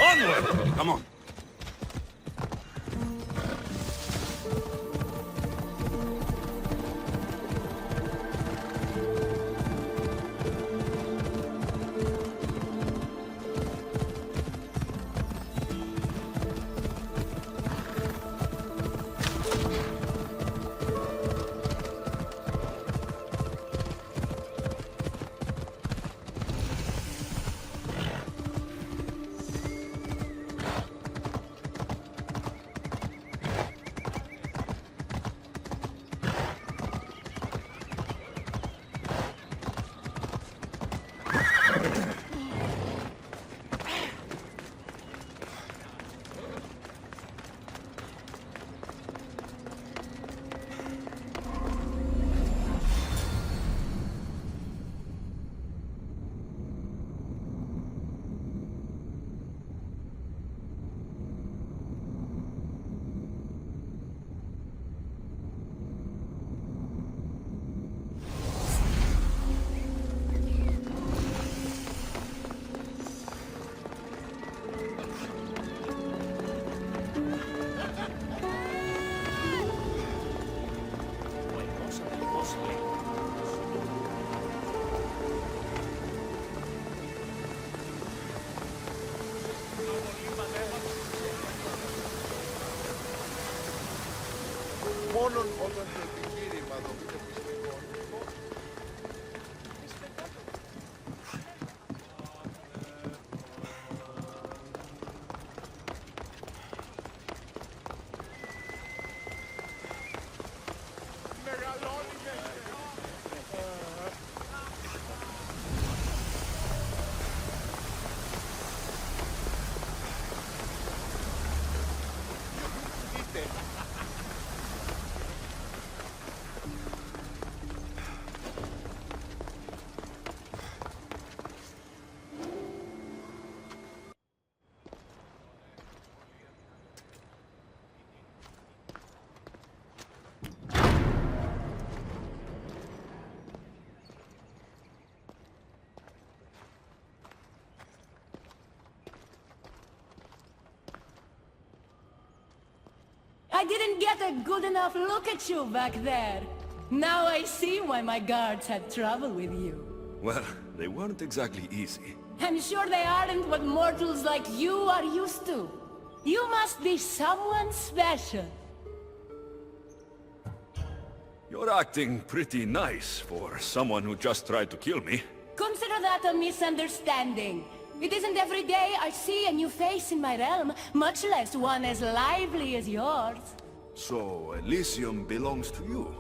Onward! Come on. I didn't get a good enough look at you back there. Now I see why my guards had trouble with you. Well, they weren't exactly easy. I'm sure they aren't what mortals like you are used to. You must be someone special. You're acting pretty nice for someone who just tried to kill me. Consider that a misunderstanding. It isn't every day I see a new face in my realm, much less one as lively as yours. So, Elysium belongs to you?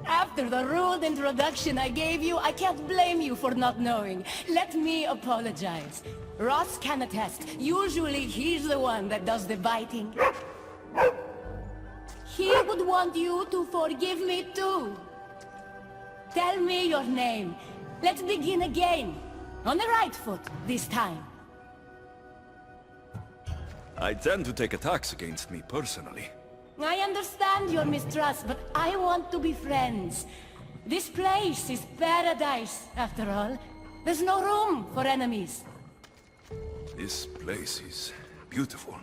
After the rude introduction I gave you, I can't blame you for not knowing. Let me apologize. Ross can attest. Usually he's the one that does the biting. He would want you to forgive me too. Tell me your name. Let's begin again. On the right foot, this time. I tend to take attacks against me personally. I understand your mistrust, but I want to be friends. This place is paradise, after all. There's no room for enemies. This place is beautiful.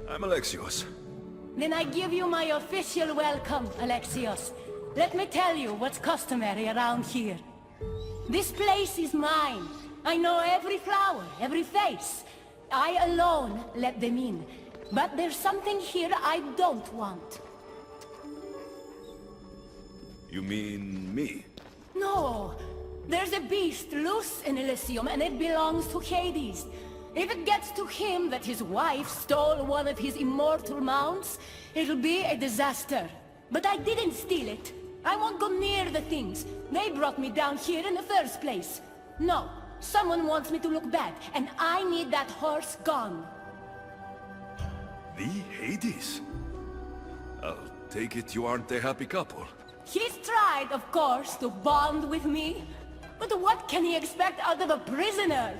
I'm Alexios. Then I give you my official welcome, Alexios. Let me tell you what's customary around here. This place is mine. I know every flower, every face. I alone let them in. But there's something here I don't want. You mean me? No. There's a beast loose in Elysium and it belongs to Hades. If it gets to him that his wife stole one of his immortal mounts, it'll be a disaster. But I didn't steal it. I won't go near the things. They brought me down here in the first place. No, someone wants me to look bad, and I need that horse gone. The Hades? I'll take it you aren't a happy couple. He's tried, of course, to bond with me. But what can he expect out of a prisoner?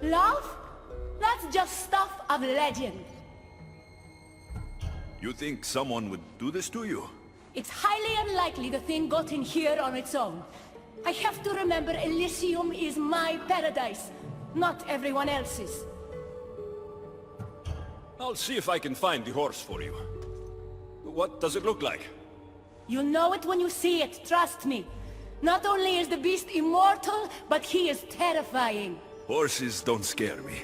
Love? That's just stuff of legend. You think someone would do this to you? It's highly unlikely the thing got in here on its own. I have to remember Elysium is my paradise, not everyone else's. I'll see if I can find the horse for you. What does it look like? You'll know it when you see it, trust me. Not only is the beast immortal, but he is terrifying. Horses don't scare me.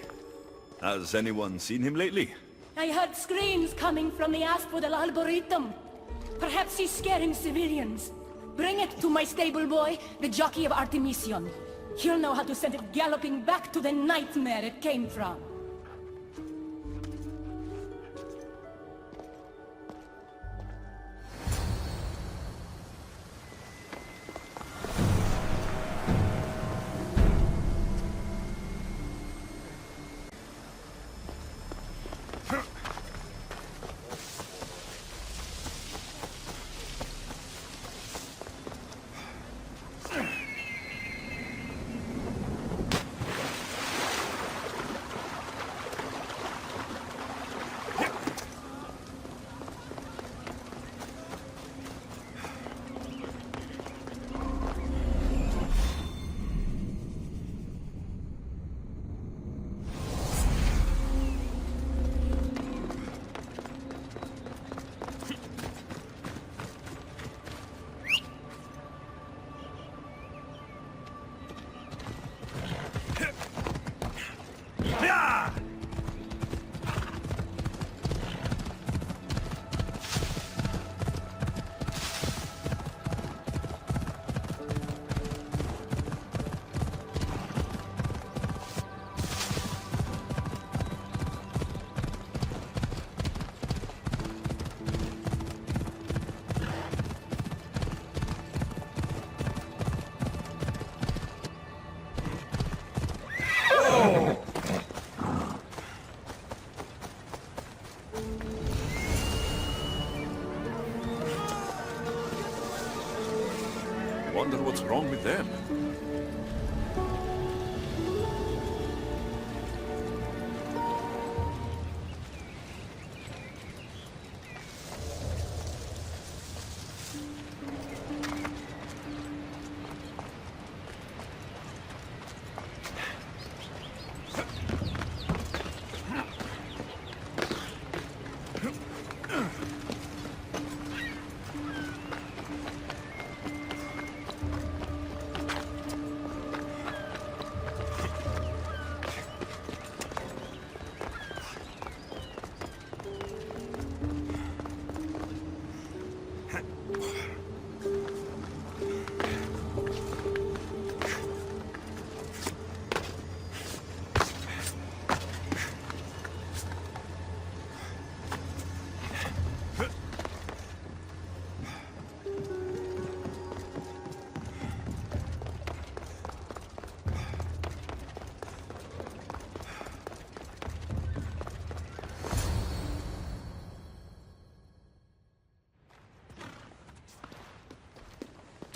Has anyone seen him lately? I heard screams coming from the Asphodel Arboretum. Perhaps he's scaring civilians. Bring it to my stable boy, the jockey of Artemision. He'll know how to send it galloping back to the nightmare it came from. Wonder what's wrong with them.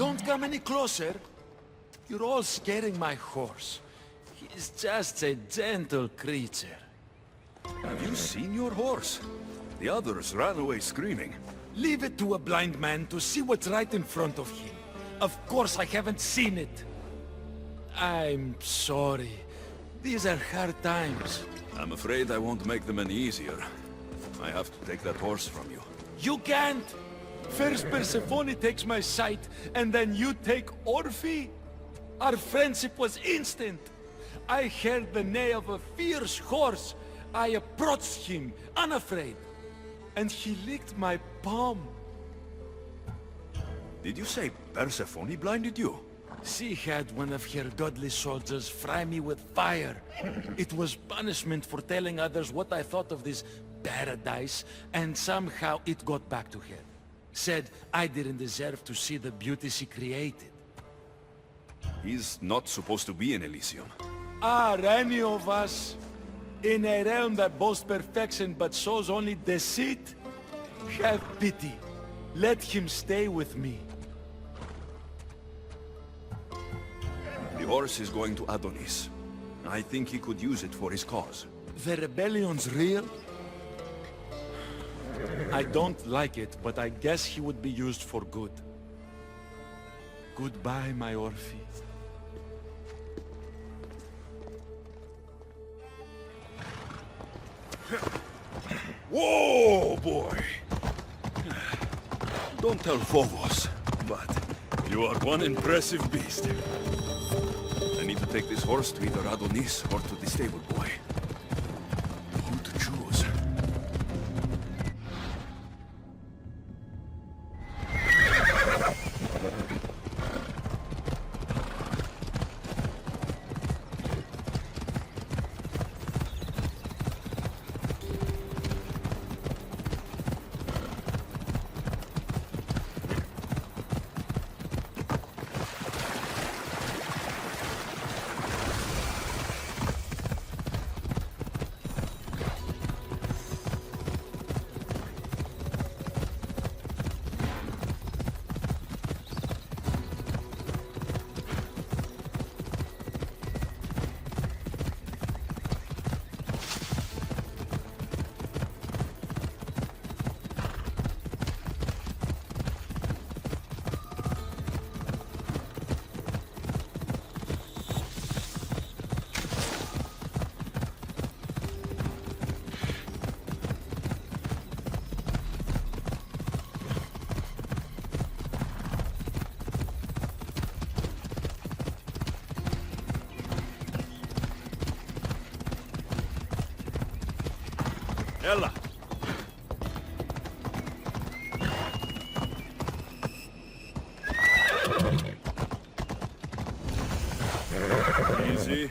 Don't come any closer. You're all scaring my horse. He's just a gentle creature. Have you seen your horse? The others ran away screaming. Leave it to a blind man to see what's right in front of him. Of course I haven't seen it. I'm sorry. These are hard times. I'm afraid I won't make them any easier. I have to take that horse from you. You can't! First Persephone takes my sight, and then you take Orphe? Our friendship was instant. I heard the neigh of a fierce horse. I approached him, unafraid. And he licked my palm. Did you say Persephone blinded you? She had one of her godly soldiers fry me with fire. It was punishment for telling others what I thought of this paradise, and somehow it got back to her. Said I didn't deserve to see the beauty she created. He's not supposed to be in Elysium. Are any of us in a realm that boasts perfection but shows only deceit? Have pity. Let him stay with me. The horse is going to Adonis. I think he could use it for his cause. The rebellion's real? I don't like it, but I guess he would be used for good. Goodbye, my Orphe. Whoa, boy! Don't tell Phobos, but you are one impressive beast. I need to take this horse to either Adonis or to the stable boy. Who to choose? Ella! Easy.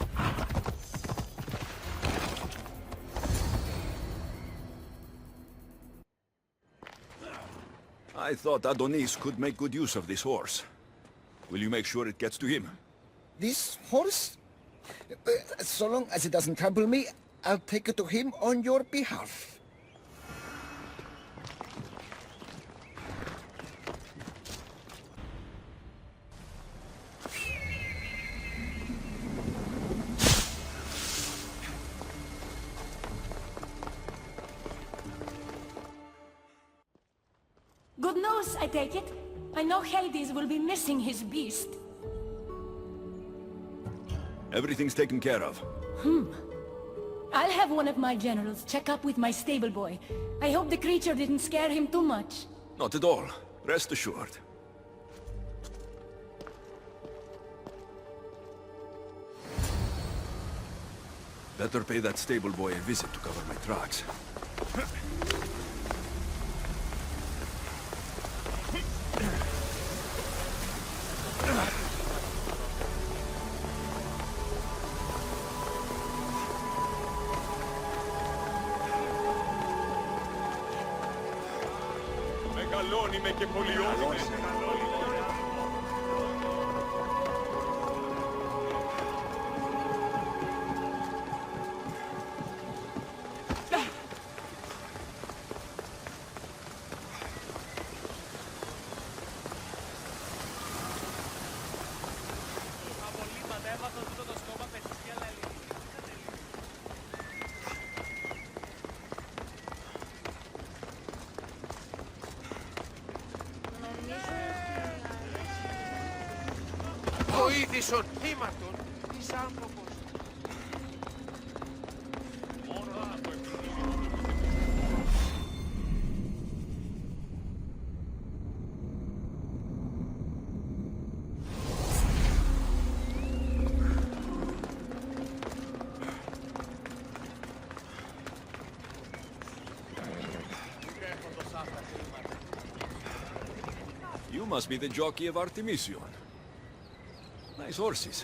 I thought Adonis could make good use of this horse. Will you make sure it gets to him? This horse? So long as it doesn't trample me, I'll take it to him on your behalf. Good news, I take it. I know Hades will be missing his beast. Everything's taken care of. I'll have one of my generals check up with my stable boy. I hope the creature didn't scare him too much. Not at all. Rest assured. Better pay that stable boy a visit to cover my tracks. βοήθησον, ήμαρτον, εις άνθρωπος. You must be the jockey of Artemision. Nice horses.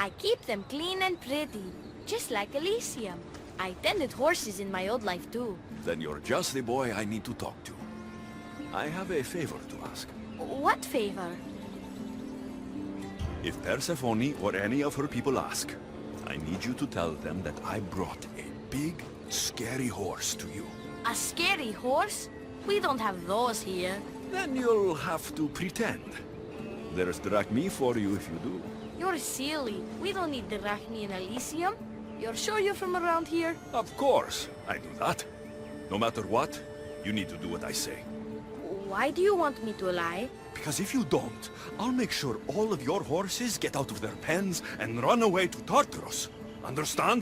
I keep them clean and pretty, just like Elysium. I tended horses in my old life too. Then you're just the boy I need to talk to. I have a favor to ask. What favor? If Persephone or any of her people ask, I need you to tell them that I brought a big, scary horse to you. A scary horse? We don't have those here. Then you'll have to pretend. There's drachmi for you if you do. You're silly. We don't need the Drachmi in Elysium. You're sure you're from around here? Of course, I do that. No matter what, you need to do what I say. Why do you want me to lie? Because if you don't, I'll make sure all of your horses get out of their pens and run away to Tartarus. Understand?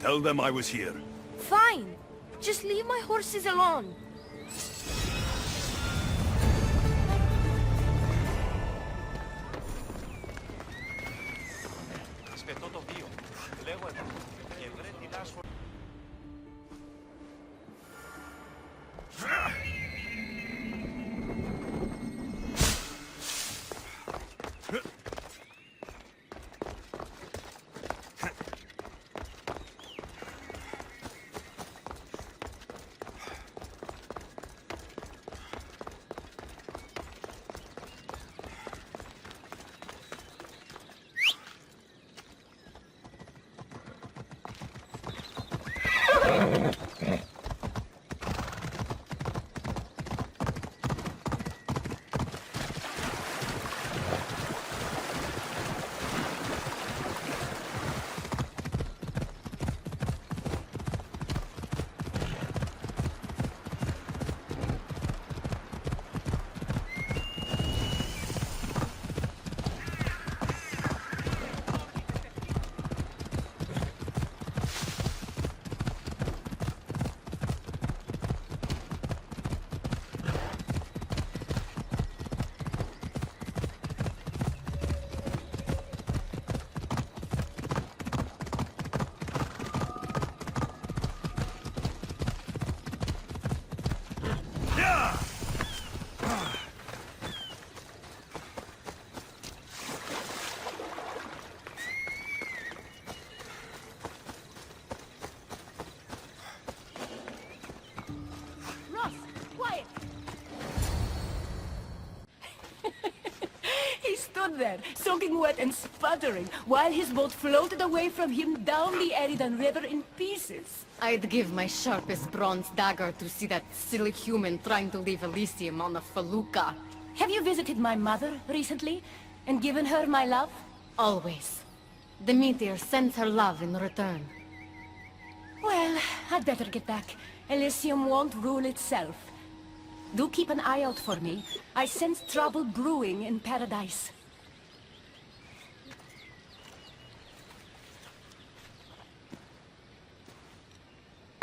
Tell them I was here. Fine. Just leave my horses alone. Σπετώ το βίο. Λέγω εδώ. Και βρε την άσφο... There, soaking wet and sputtering, while his boat floated away from him down the Eridan River in pieces. I'd give my sharpest bronze dagger to see that silly human trying to leave Elysium on a felucca. Have you visited my mother recently, and given her my love? Always. The meteor sends her love in return. Well, I'd better get back. Elysium won't rule itself. Do keep an eye out for me. I sense trouble brewing in paradise.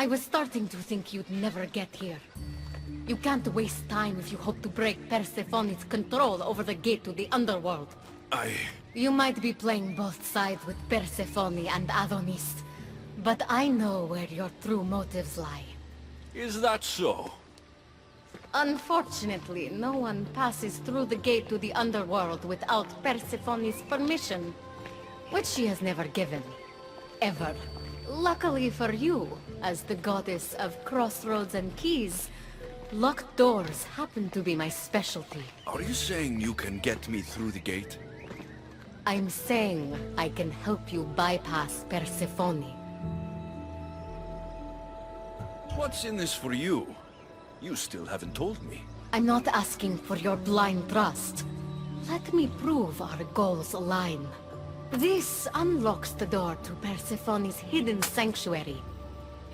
I was starting to think you'd never get here. You can't waste time if you hope to break Persephone's control over the gate to the underworld. You might be playing both sides with Persephone and Adonis, but I know where your true motives lie. Is that so? Unfortunately, no one passes through the gate to the underworld without Persephone's permission, which she has never given. Ever. Luckily for you, as the goddess of crossroads and keys, locked doors happen to be my specialty. Are you saying you can get me through the gate? I'm saying I can help you bypass Persephone. What's in this for you? You still haven't told me. I'm not asking for your blind trust. Let me prove our goals align. This unlocks the door to Persephone's hidden sanctuary.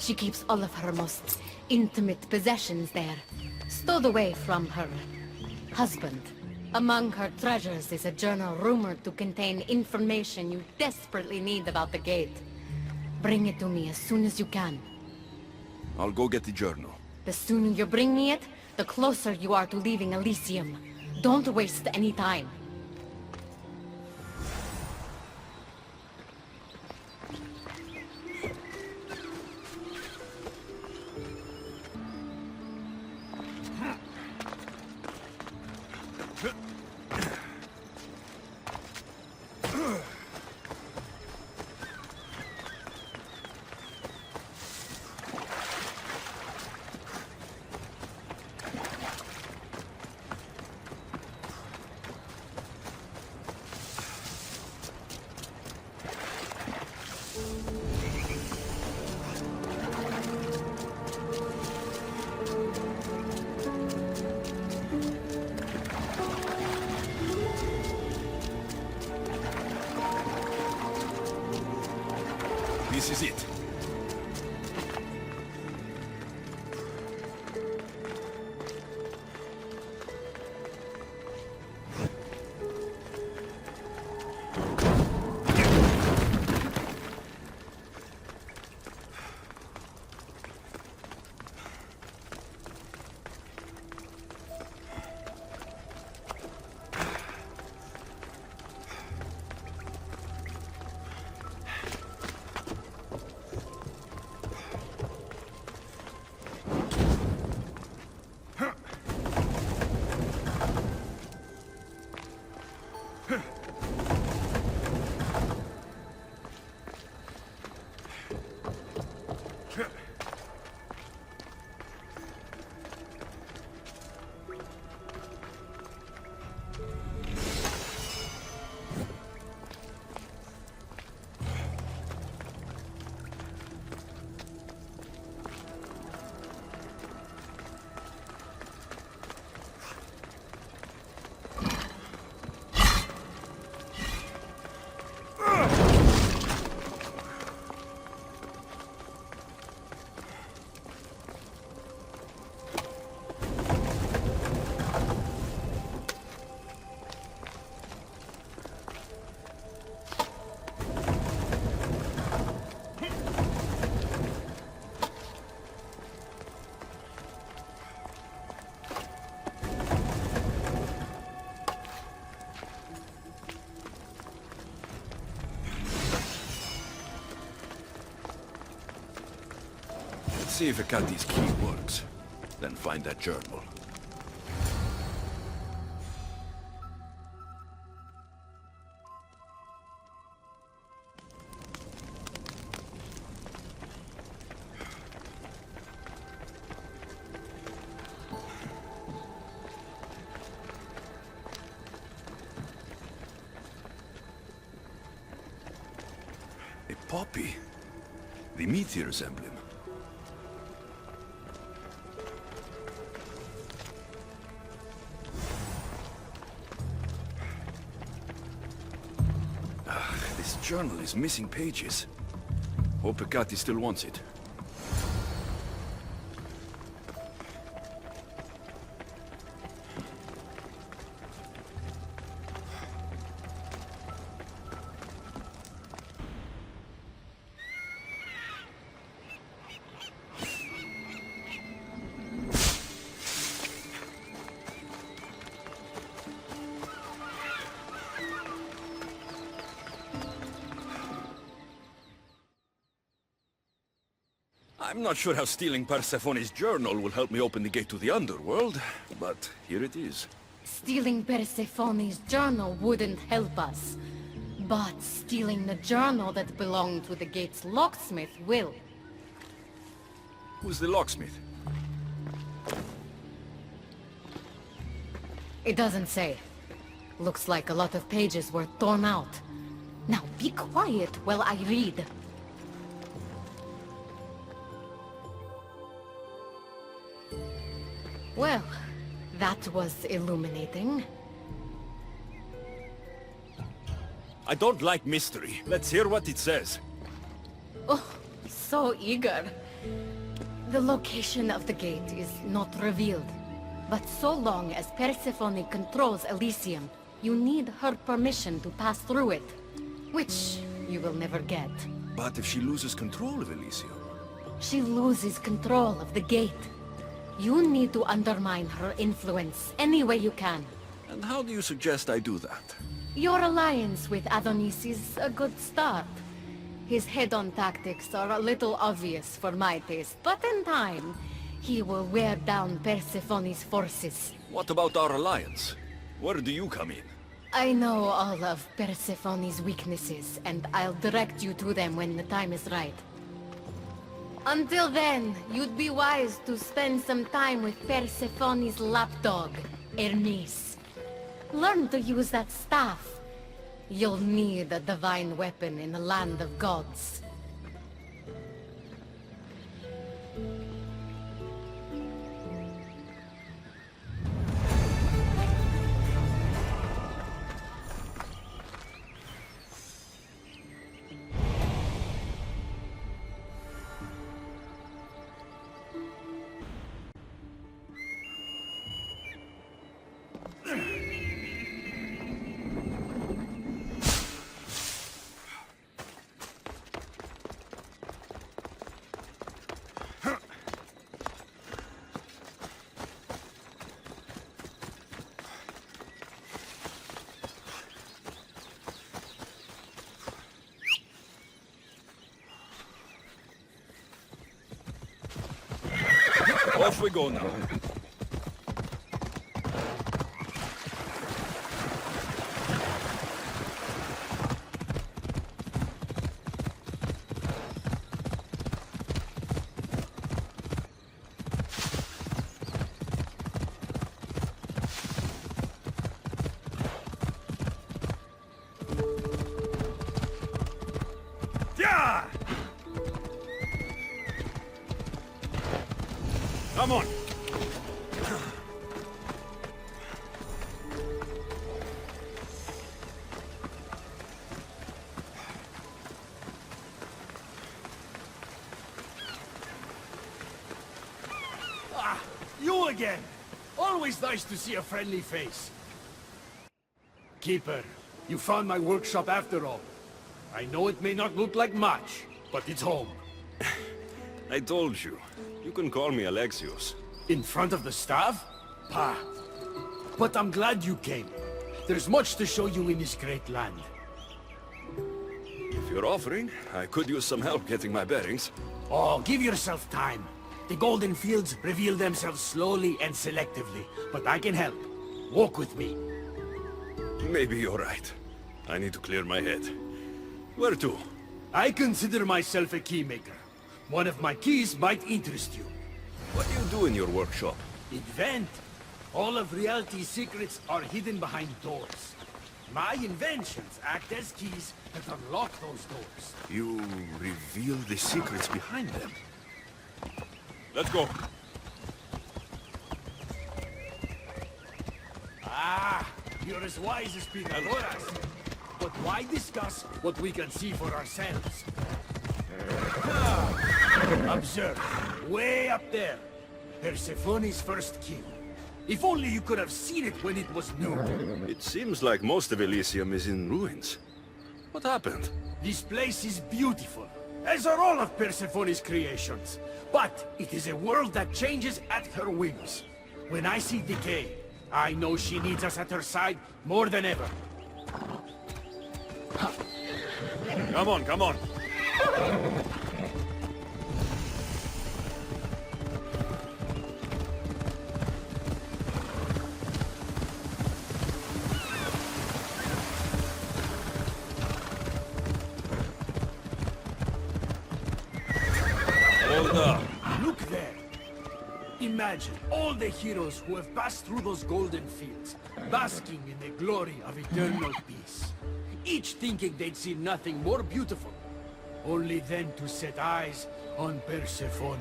She keeps all of her most intimate possessions there, stowed away from her husband. Among her treasures is a journal rumored to contain information you desperately need about the gate. Bring it to me as soon as you can. I'll go get the journal. The sooner you bring me it, the closer you are to leaving Elysium. Don't waste any time. This is it. See if Akati's key works. Then find that journal. A poppy. The meteor's emblem. This journal is missing pages. Hope Akati still wants it. I'm not sure how stealing Persephone's journal will help me open the gate to the underworld, but here it is. Stealing Persephone's journal wouldn't help us. But stealing the journal that belonged to the gate's locksmith will. Who's the locksmith? It doesn't say. Looks like a lot of pages were torn out. Now be quiet while I read. Well, that was illuminating. I don't like mystery. Let's hear what it says. Oh, so eager. The location of the gate is not revealed, But so long as Persephone controls Elysium, you need her permission to pass through it. Which you will never get. But if she loses control of Elysium? She loses control of the gate. You need to undermine her influence any way you can. And how do you suggest I do that? Your alliance with Adonis is a good start. His head-on tactics are a little obvious for my taste, but in time, he will wear down Persephone's forces. What about our alliance? Where do you come in? I know all of Persephone's weaknesses, and I'll direct you to them when the time is right. Until then, you'd be wise to spend some time with Persephone's lapdog, Hermes. Learn to use that staff. You'll need a divine weapon in the land of gods. Off we go now. Yeah! Come on. Ah, you again. Always nice to see a friendly face. Keeper, you found my workshop after all. I know it may not look like much, but it's home. I told you. You can call me Alexios. In front of the staff? Pah. But I'm glad you came. There's much to show you in this great land. If you're offering, I could use some help getting my bearings. Oh, give yourself time. The golden fields reveal themselves slowly and selectively, but I can help. Walk with me. Maybe you're right. I need to clear my head. Where to? I consider myself a keymaker. One of my keys might interest you. What do you do in your workshop? Invent. All of reality's secrets are hidden behind doors. My inventions act as keys that unlock those doors. You reveal the secrets behind them. Let's go. Ah, you're as wise as Pythagoras. But why discuss what we can see for ourselves? Observe, way up there, Persephone's first kill. If only you could have seen it when it was new. It seems like most of Elysium is in ruins. What happened? This place is beautiful, as are all of Persephone's creations. But it is a world that changes at her whims. When I see decay, I know she needs us at her side more than ever. Come on, come on. Hold up. Look there. Imagine all the heroes who have passed through those golden fields, basking in the glory of eternal peace. Each thinking they'd see nothing more beautiful, only then to set eyes on Persephone.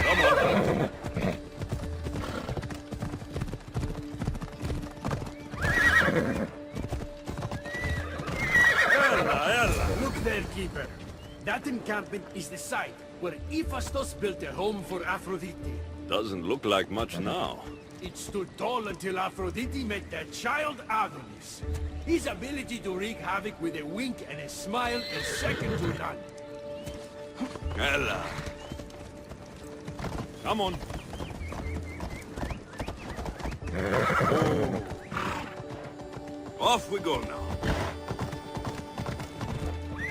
Come on. there, Keeper. That encampment is the site where Hephaestus built a home for Aphrodite. Doesn't look like much now. It stood tall until Aphrodite met their child Adonis. His ability to wreak havoc with a wink and a smile is second to none. Ella. Come on. Off we go now.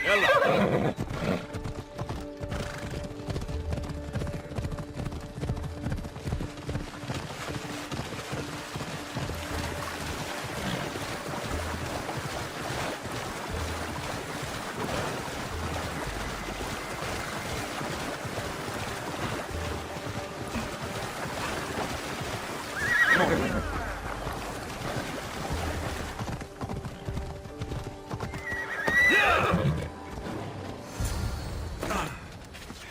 Ella.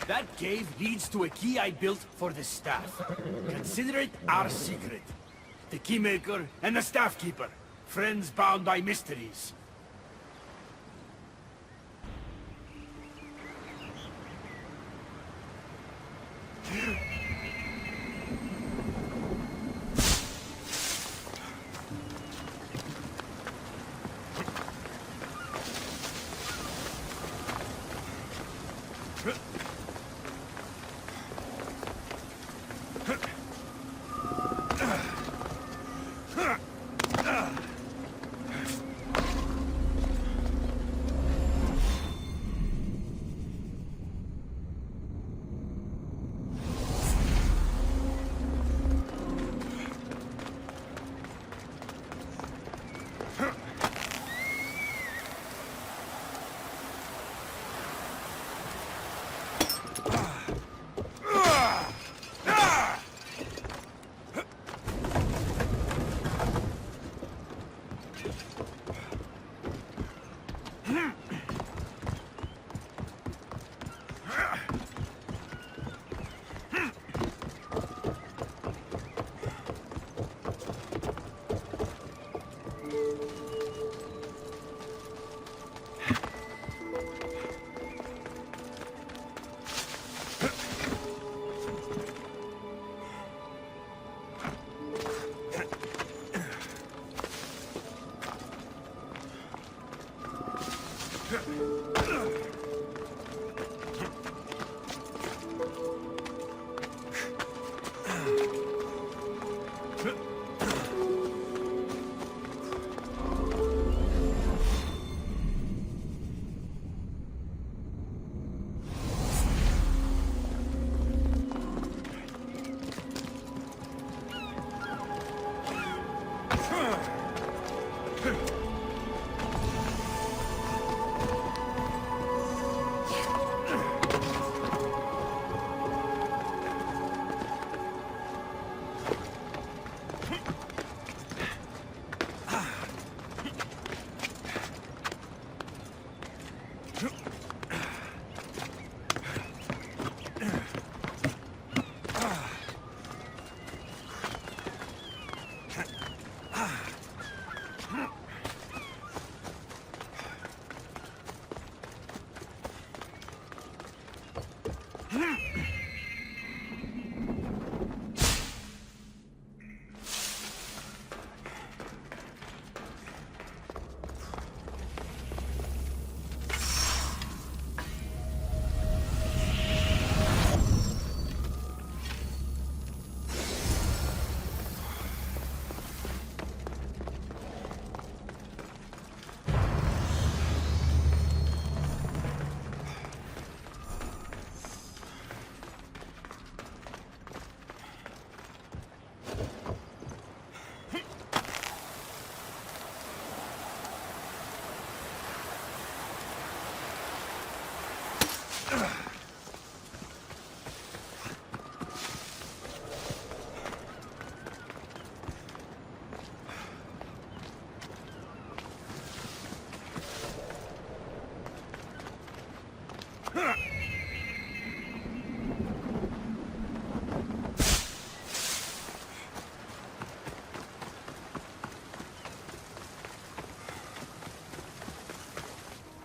That cave leads to a key I built for the staff. Consider it our secret. The keymaker and the staff keeper. Friends bound by mysteries.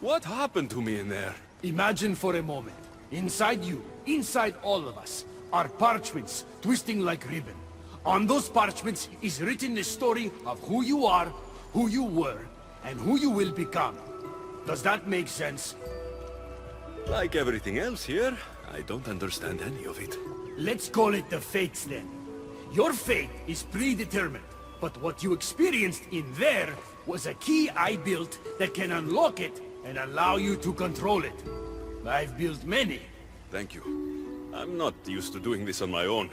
What happened to me in there? Imagine for a moment, inside you, inside all of us, are parchments twisting like ribbon. On those parchments is written the story of who you are, who you were, and who you will become. Does that make sense? Like everything else here, I don't understand any of it. Let's call it the fates then. Your fate is predetermined, but what you experienced in there was a key I built that can unlock it and allow you to control it. I've built many. Thank you. I'm not used to doing this on my own.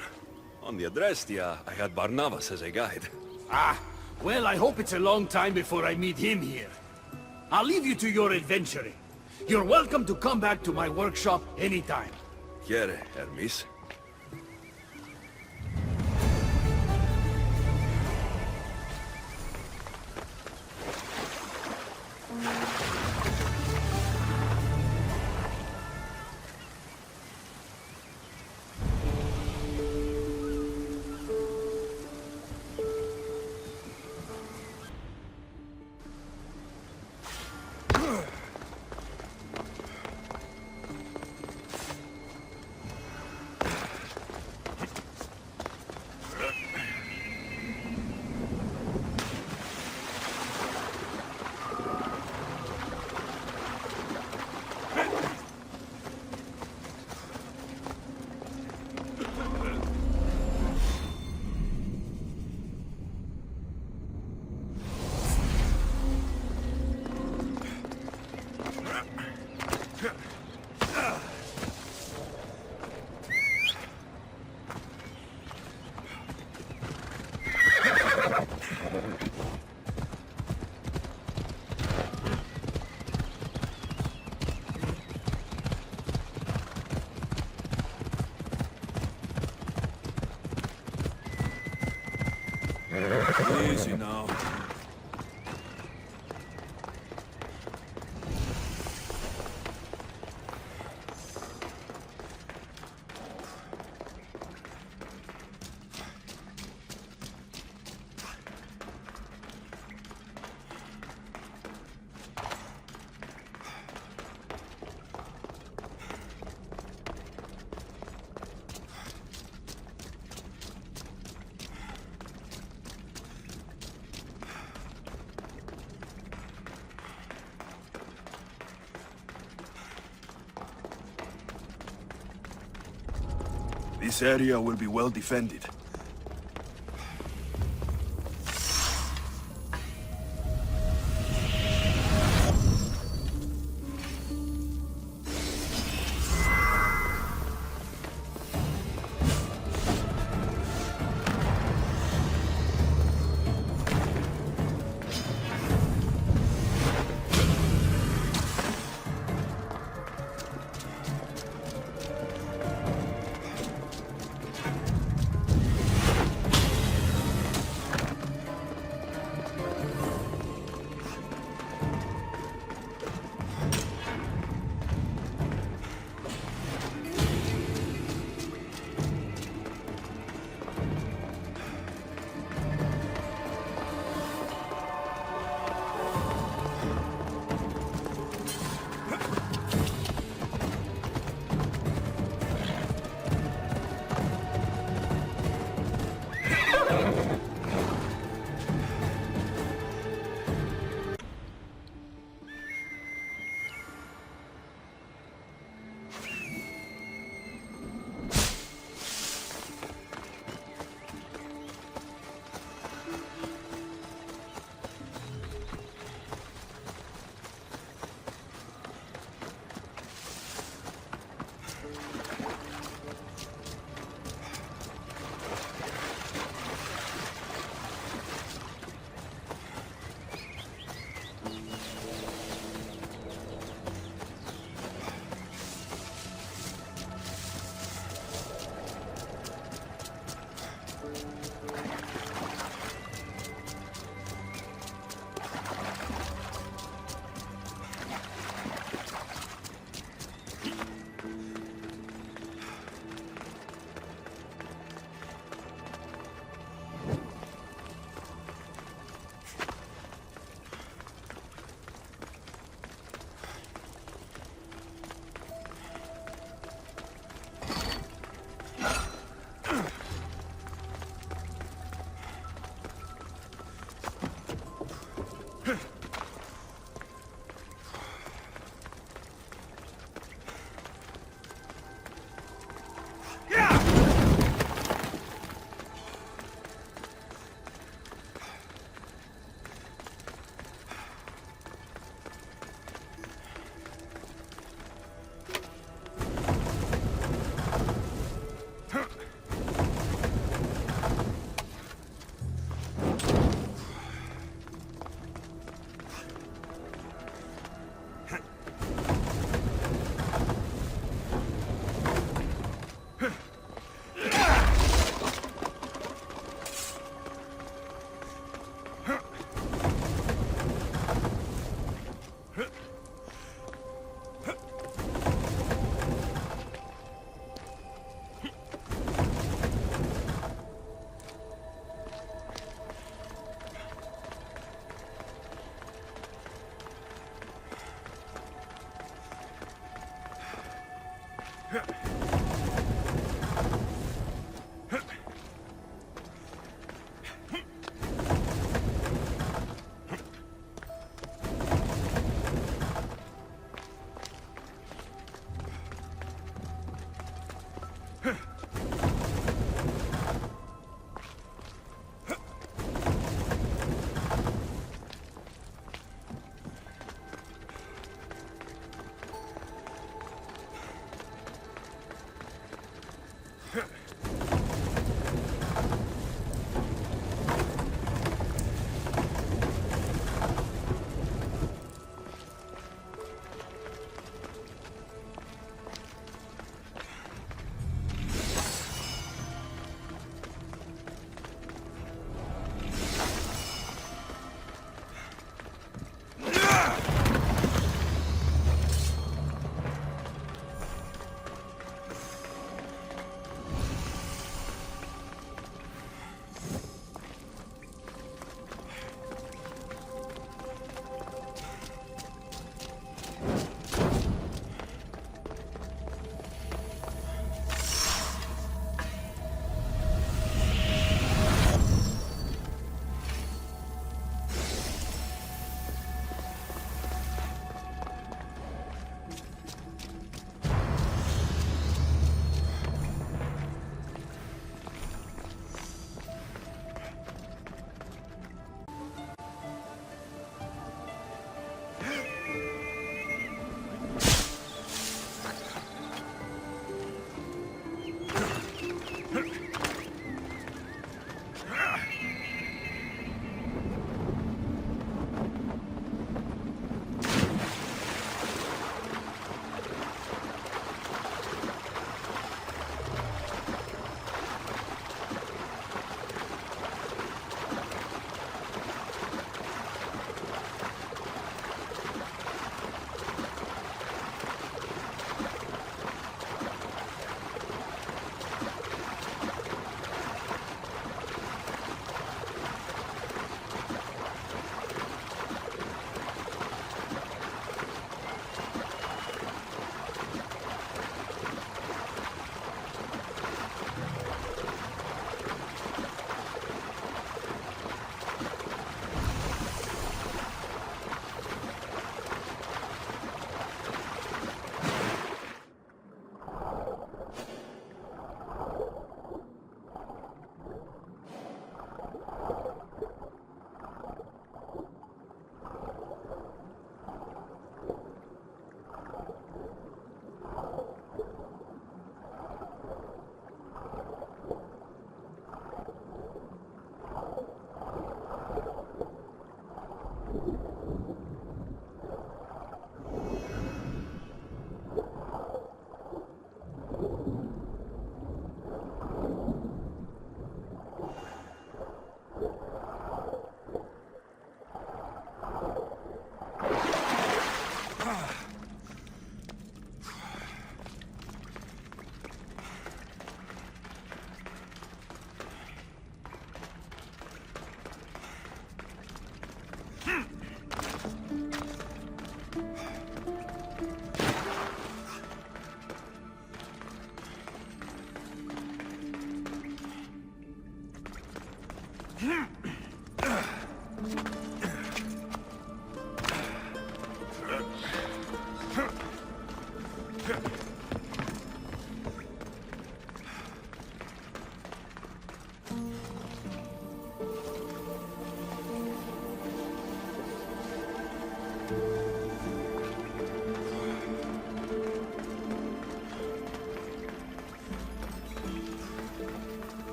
On the Adrestia, I had Barnabas as a guide. Ah, well, I hope it's a long time before I meet him here. I'll leave you to your adventuring. You're welcome to come back to my workshop anytime. Here, Hermes. Easy now. This area will be well defended.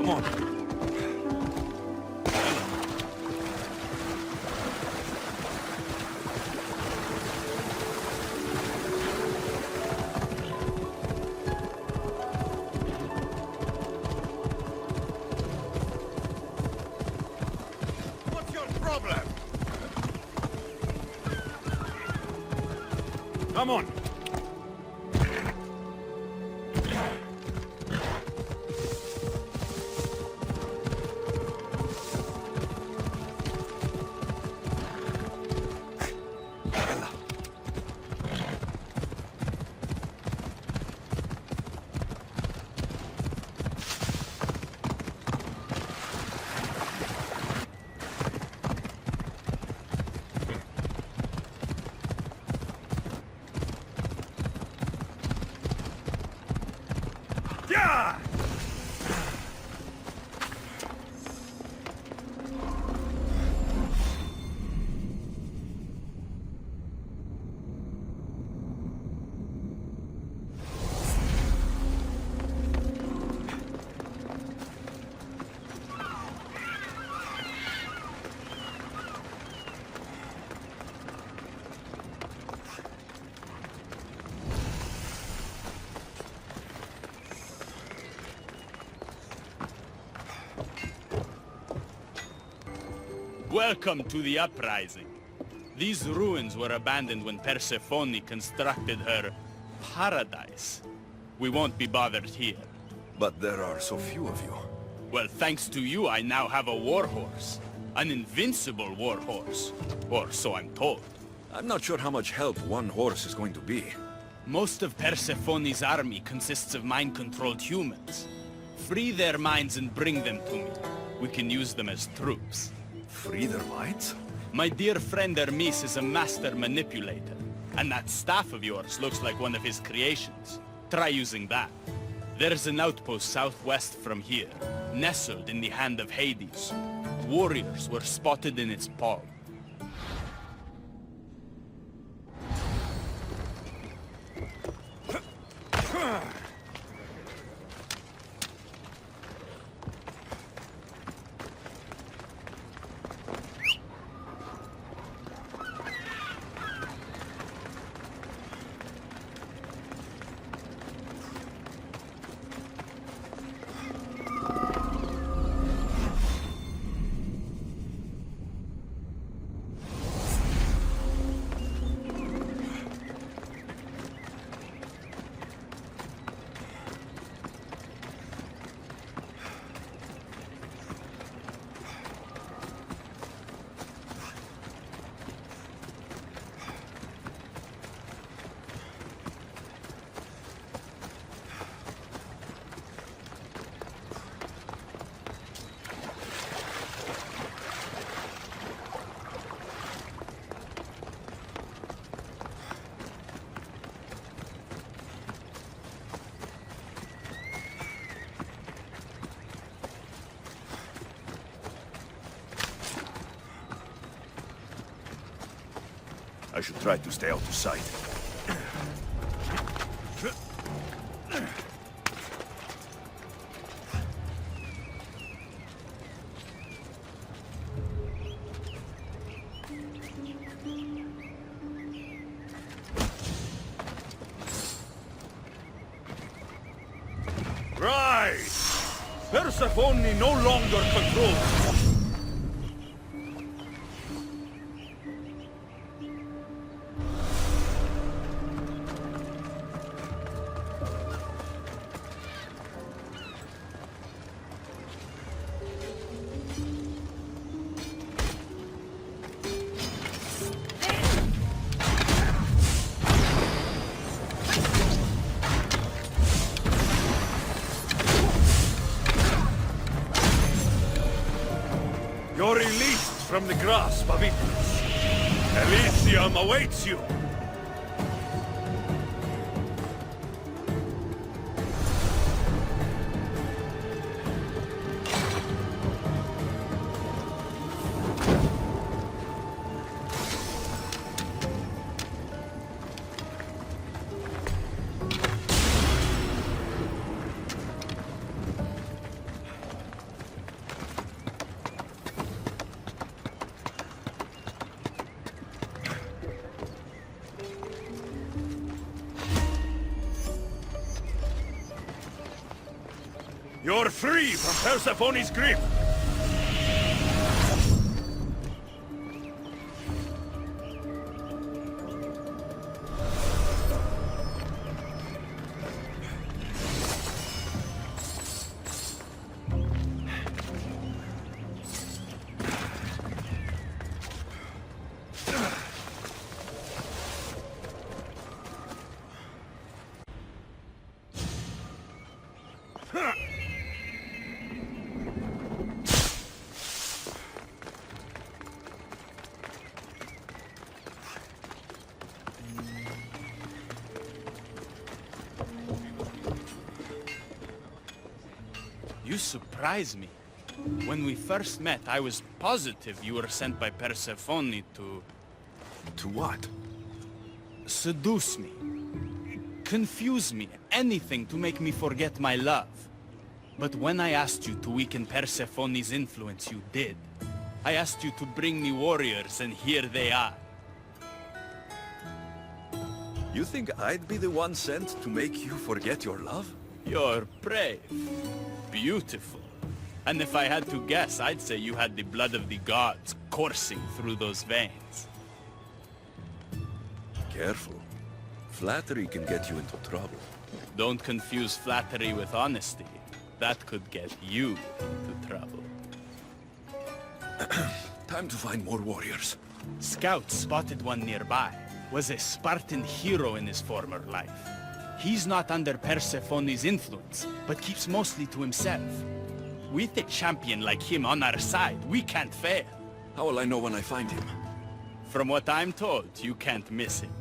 Come on. What's your problem? Come on. Welcome to the uprising. These ruins were abandoned when Persephone constructed her paradise. We won't be bothered here. But there are so few of you. Well, thanks to you, I now have a warhorse. An invincible warhorse. Or so I'm told. I'm not sure how much help one horse is going to be. Most of Persephone's army consists of mind-controlled humans. Free their minds and bring them to me. We can use them as troops. Free their minds? My dear friend Hermes is a master manipulator. And that staff of yours looks like one of his creations. Try using that. There's an outpost southwest from here, nestled in the hand of Hades. Warriors were spotted in its palm. I should try to stay out of sight. Rise! Persephone no longer controls. You're released from the grasp of Eteokles. Elysium awaits you! You're free from Persephone's grip! You surprise me. When we first met, I was positive you were sent by Persephone to... To what? seduce me. Confuse me. Anything to make me forget my love. But when I asked you to weaken Persephone's influence, you did. I asked you to bring me warriors, and here they are. You think I'd be the one sent to make you forget your love? You're brave. Beautiful. And if I had to guess, I'd say you had the blood of the gods coursing through those veins. Careful. Flattery can get you into trouble. Don't confuse flattery with honesty. That could get you into trouble. Time to find more warriors. Scouts spotted one nearby. Was a Spartan hero in his former life. He's not under Persephone's influence, but keeps mostly to himself. With a champion like him on our side, we can't fail. How will I know when I find him? From what I'm told, you can't miss him.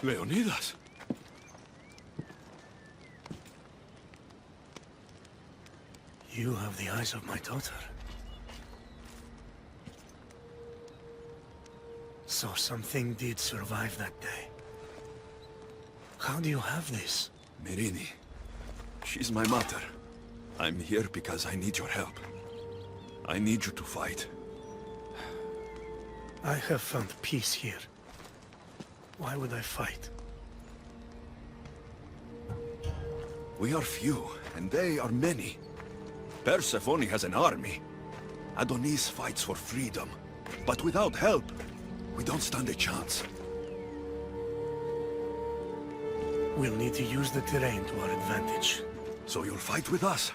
Leonidas! You have the eyes of my daughter. So something did survive that day. How do you have this? Myrini. She's my mother. I'm here because I need your help. I need you to fight. I have found peace here. Why would I fight? We are few, and they are many. Persephone has an army. Adonis fights for freedom. But without help, we don't stand a chance. We'll need to use the terrain to our advantage. So you'll fight with us?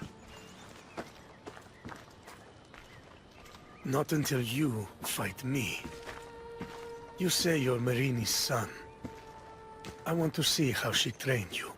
Not until you fight me. You say you're Marini's son. I want to see how she trained you.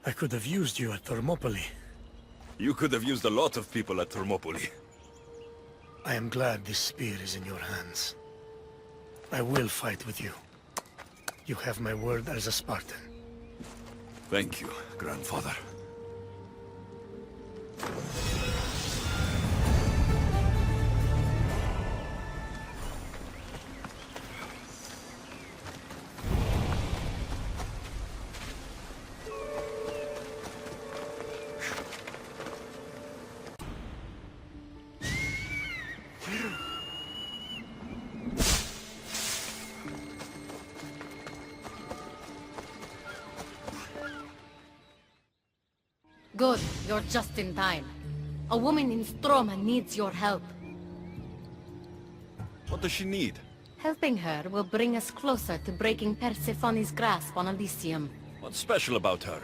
I could have used you at Thermopylae. You could have used a lot of people at Thermopylae. I am glad this spear is in your hands. I will fight with you. You have my word as a Spartan. Thank you, grandfather. Good, you're just in time. A woman in Stroma needs your help. What does she need? Helping her will bring us closer to breaking Persephone's grasp on Elysium. What's special about her?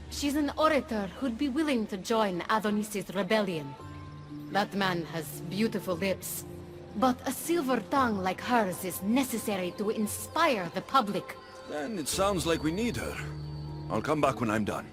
She's an orator who'd be willing to join Adonis's rebellion. That man has beautiful lips, but a silver tongue like hers is necessary to inspire the public. Then it sounds like we need her. I'll come back when I'm done.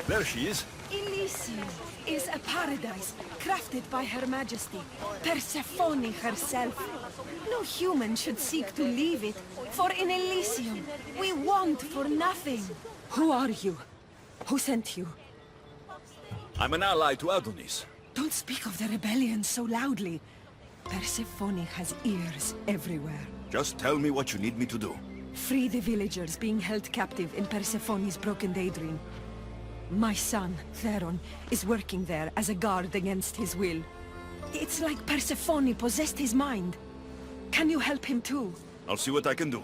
There she is. Elysium is a paradise crafted by Her Majesty, Persephone herself. No human should seek to leave it, for in Elysium we want for nothing. Who are you? Who sent you? I'm an ally to Adonis. Don't speak of the rebellion so loudly. Persephone has ears everywhere. Just tell me what you need me to do. Free the villagers being held captive in Persephone's broken daydream. My son, Theron, is working there as a guard against his will. It's like Persephone possessed his mind. Can you help him too? I'll see what I can do.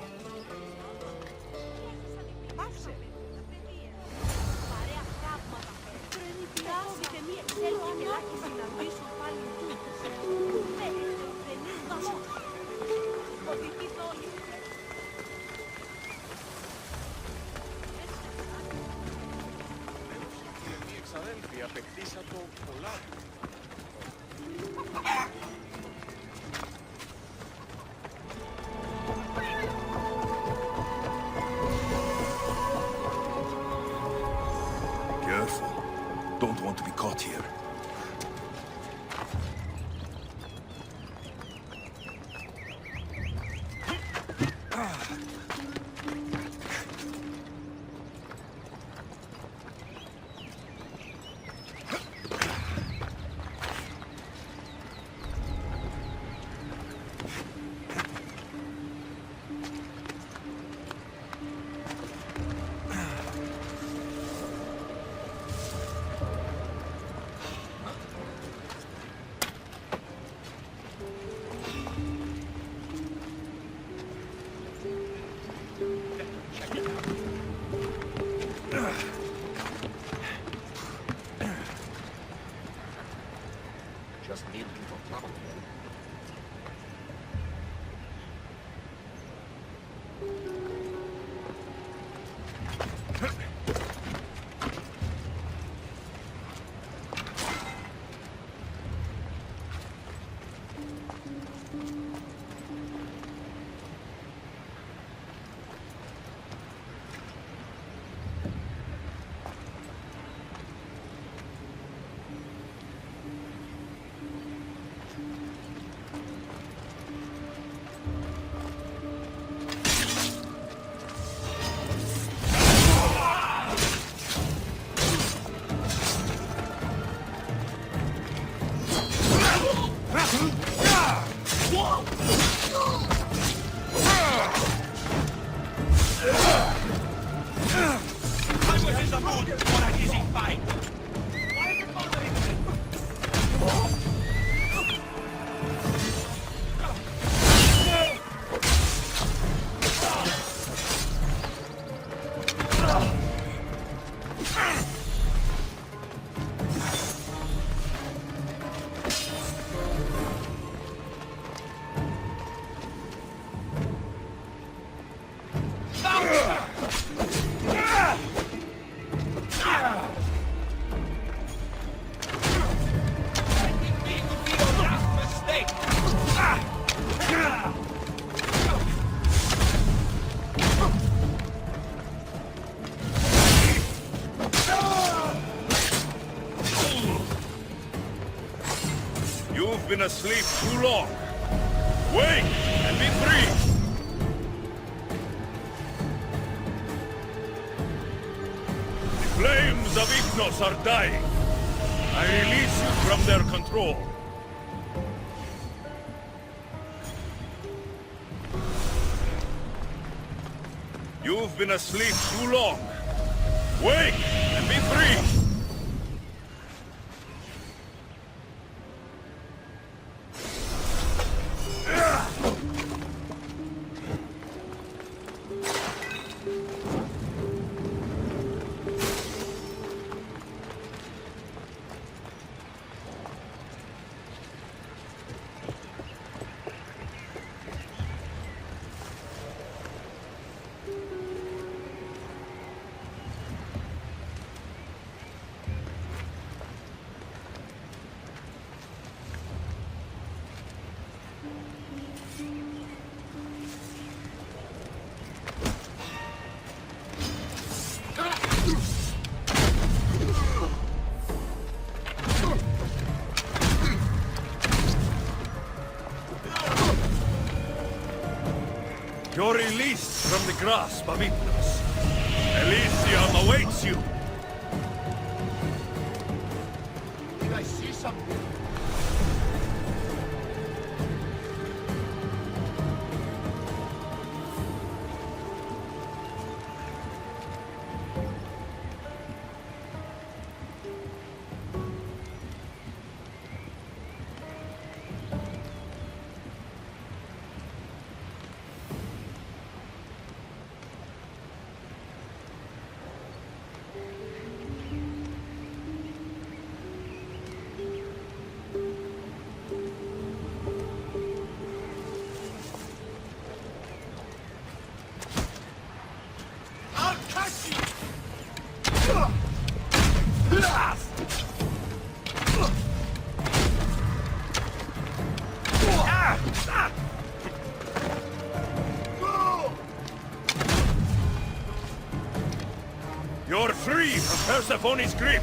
Careful. Don't want to be caught here. Just need a little trouble. You've been asleep too long. Wake and be free! The flames of Hypnos are dying. I release you from their control. You've been asleep too long. Wake and be free! You're released from the grasp of Hypnos. Elysium awaits you! Did I see something? You're free from Persephone's grip!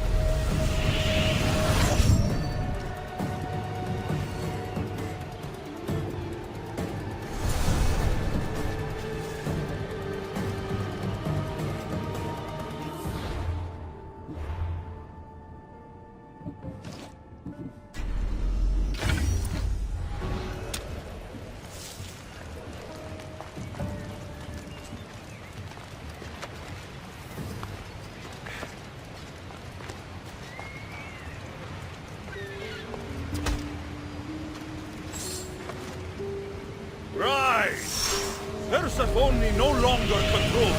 Persephone no longer controls.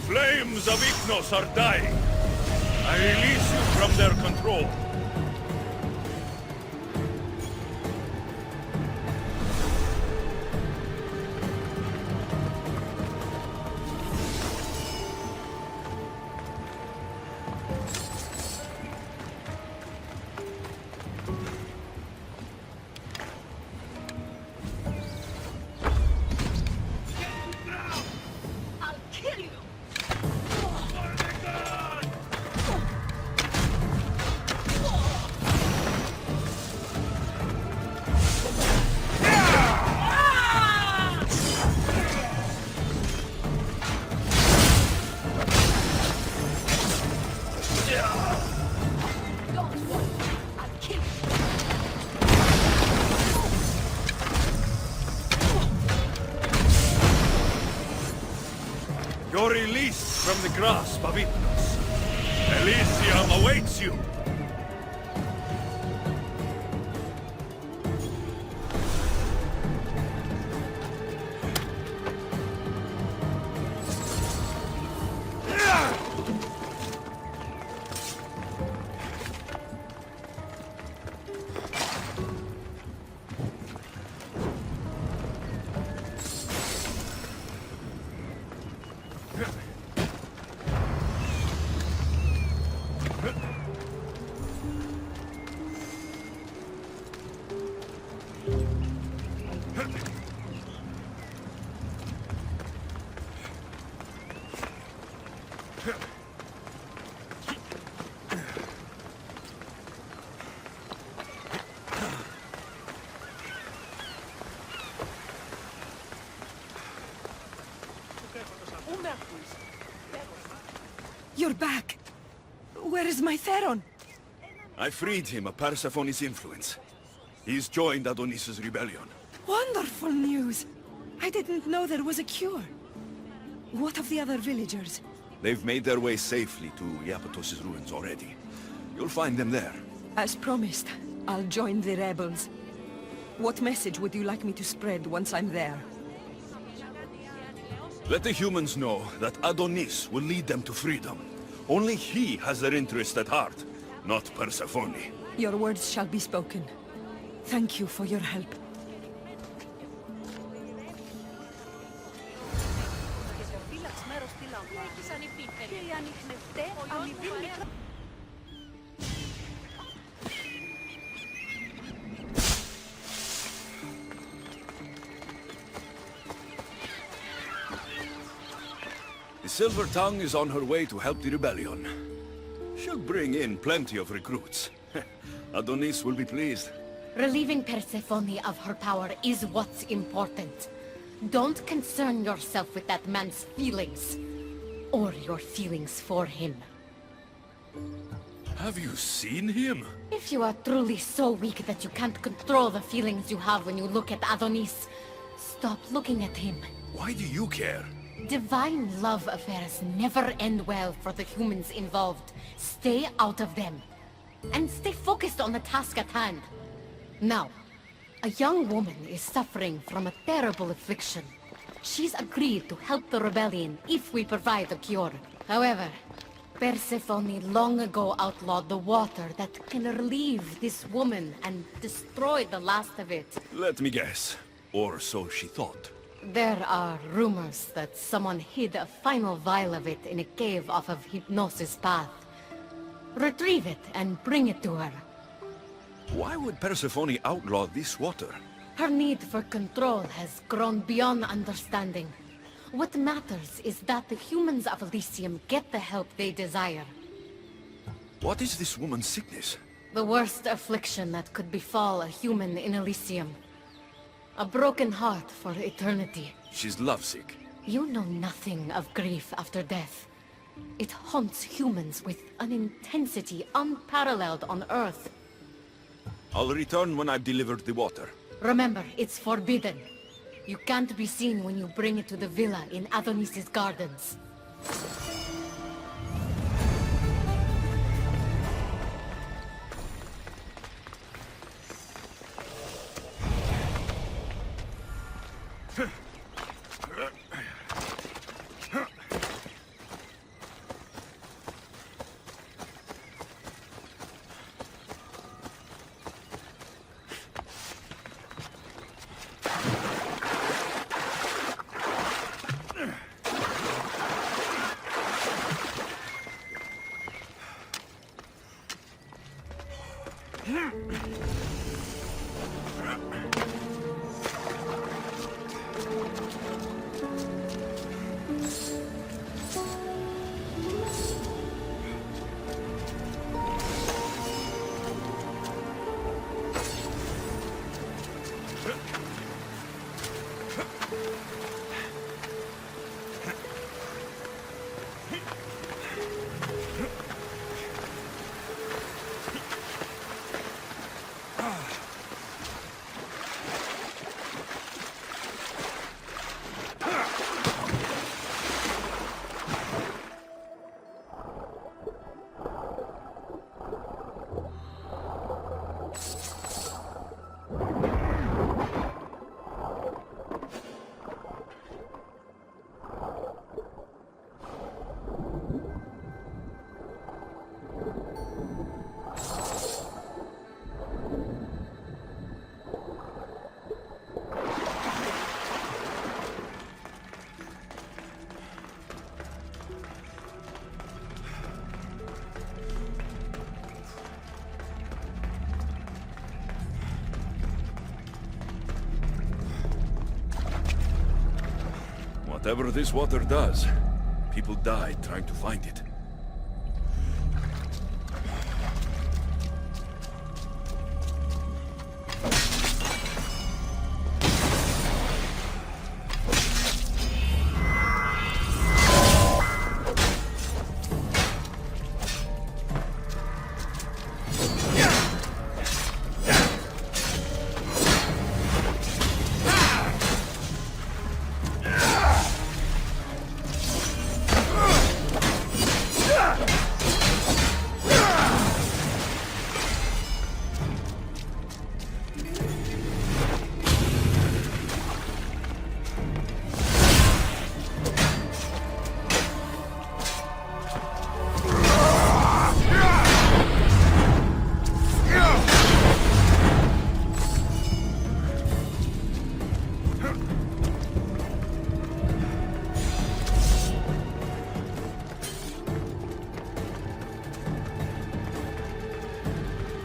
Flames of Ignos are dying. I release you from their control. You're released from the grasp of Ignos. Elysium awaits you! You're back. Where is my Theron? I freed him of Persephone's influence. He's joined Adonis's rebellion. Wonderful news. I didn't know there was a cure. What of the other villagers? They've made their way safely to Iapetos' ruins already. You'll find them there. As promised, I'll join the rebels. What message would you like me to spread once I'm there? Let the humans know that Adonis will lead them to freedom. Only he has their interest at heart, not Persephone. Your words shall be spoken. Thank you for your help. The Silver Tongue is on her way to help the rebellion. She'll bring in plenty of recruits. Adonis will be pleased. Relieving Persephone of her power is what's important. Don't concern yourself with that man's feelings. Or your feelings for him. Have you seen him? If you are truly so weak that you can't control the feelings you have when you look at Adonis, stop looking at him. Why do you care? Divine love affairs never end well for the humans involved. Stay out of them. And stay focused on the task at hand. Now, a young woman is suffering from a terrible affliction. She's agreed to help the rebellion if we provide a cure. However, Persephone long ago outlawed the water that can relieve this woman and destroy the last of it. Let me guess. Or so she thought. There are rumors that someone hid a final vial of it in a cave off of Hypnosis Path. Retrieve it and bring it to her. Why would Persephone outlaw this water? Her need for control has grown beyond understanding. What matters is that the humans of Elysium get the help they desire. What is this woman's sickness? The worst affliction that could befall a human in Elysium. A broken heart for eternity. She's lovesick. You know nothing of grief after death. It haunts humans with an intensity unparalleled on Earth. I'll return when I've delivered the water. Remember, it's forbidden. You can't be seen when you bring it to the villa in Adonis's gardens. Whatever this water does, people die trying to find it.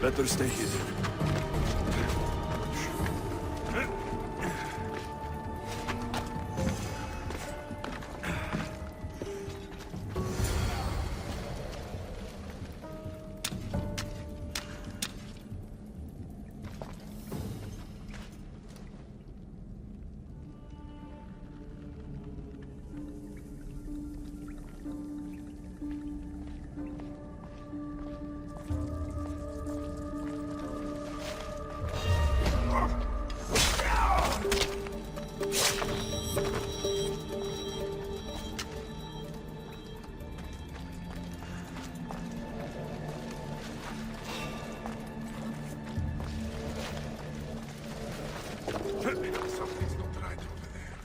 Better stay hidden. Something's not right over there.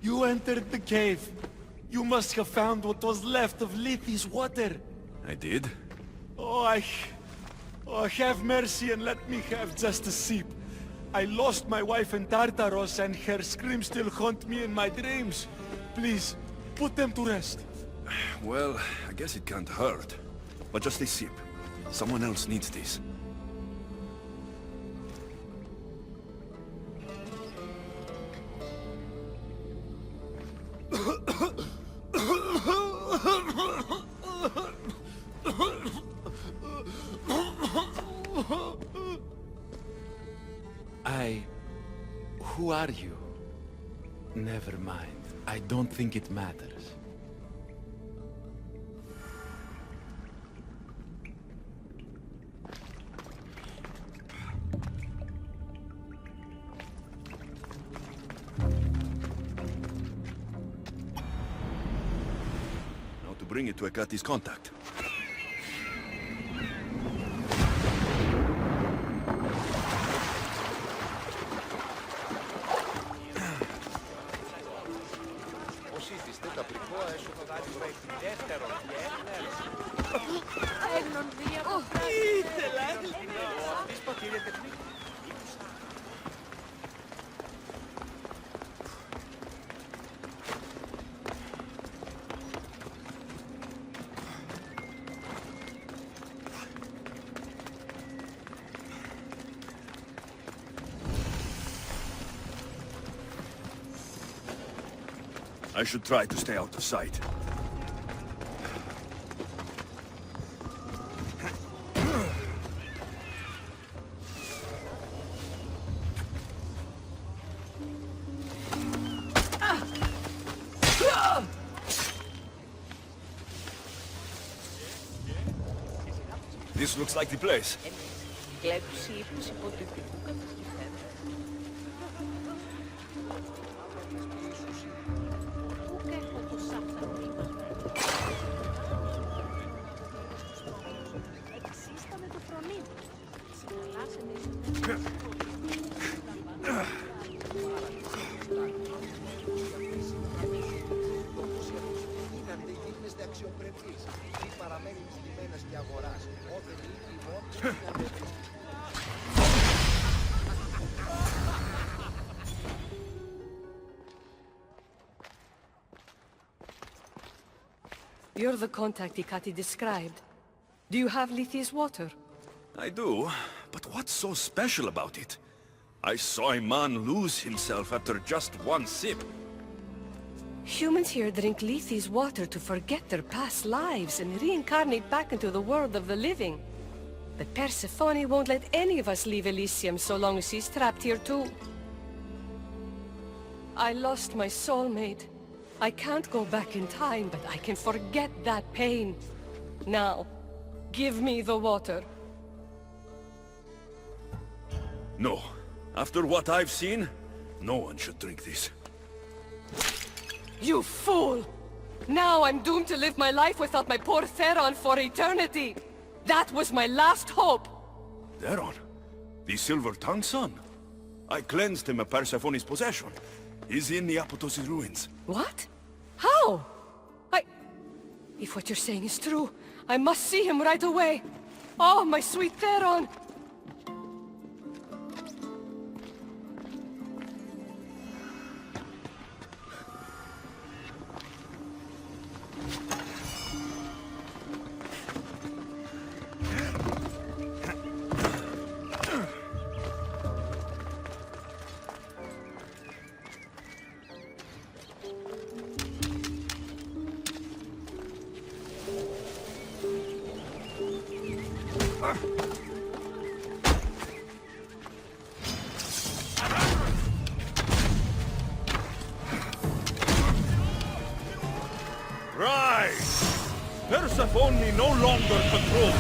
You entered the cave. You must have found what was left of Lethe's water. I did? Oh, have mercy and let me have just a sip. I lost my wife in Tartaros and her screams still haunt me in my dreams. Please, put them to rest. Well, I guess it can't hurt. But just a sip. Someone else needs this. Who are you? Never mind. I don't think it matters. Now to bring it to Hekate's contact. I should try to stay out of sight. This looks like the place. You're the contact Hekate described. Do you have Lethe's water? I do, but what's so special about it? I saw a man lose himself after just one sip. Humans here drink Lethe's water to forget their past lives and reincarnate back into the world of the living. But Persephone won't let any of us leave Elysium so long as she's trapped here too. I lost my soulmate. I can't go back in time, but I can forget that pain. Now, give me the water. No. After what I've seen, no one should drink this. You fool! Now I'm doomed to live my life without my poor Theron for eternity! That was my last hope! Theron? The Silver-Tongued Son? I cleansed him of Persephone's possession. He's in the Apotos' ruins. What? How? If what you're saying is true, I must see him right away! Oh, my sweet Theron! Persephone no longer controls.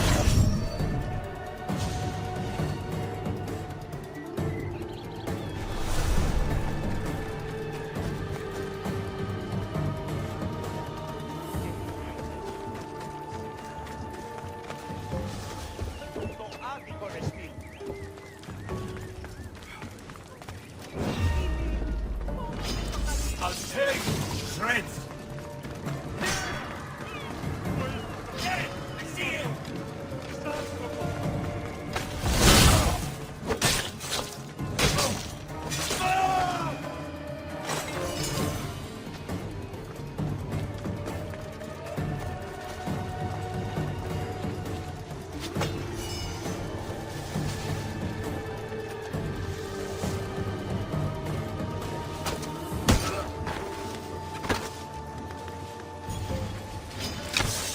I'll tear you to shreds!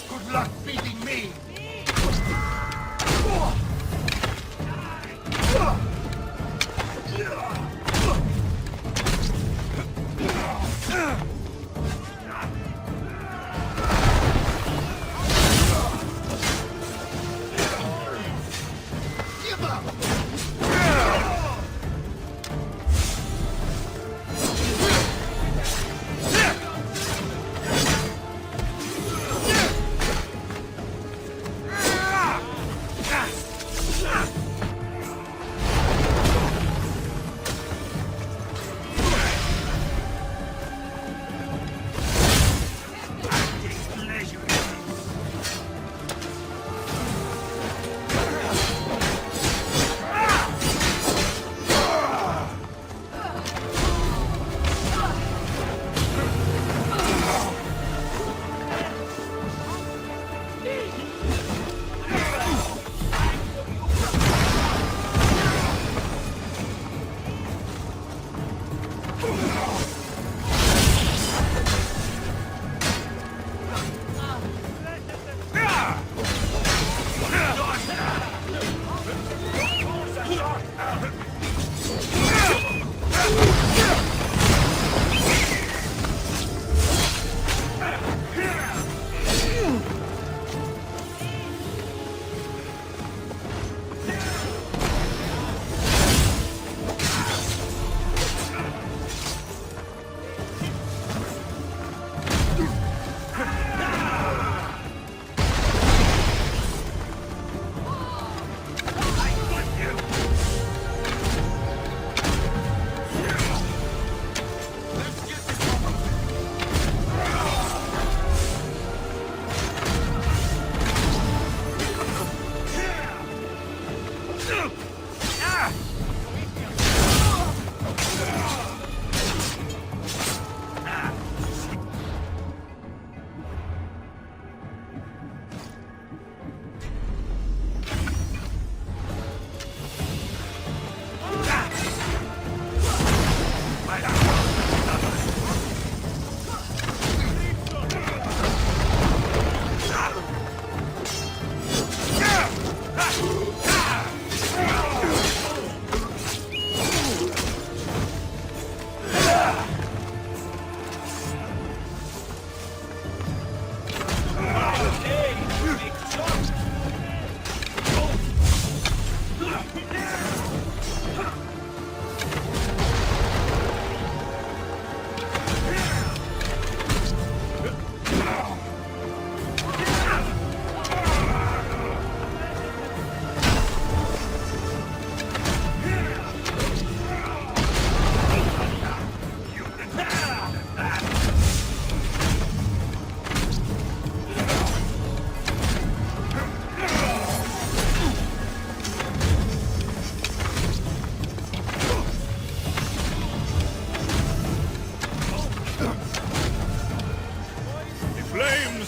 Good luck beating me!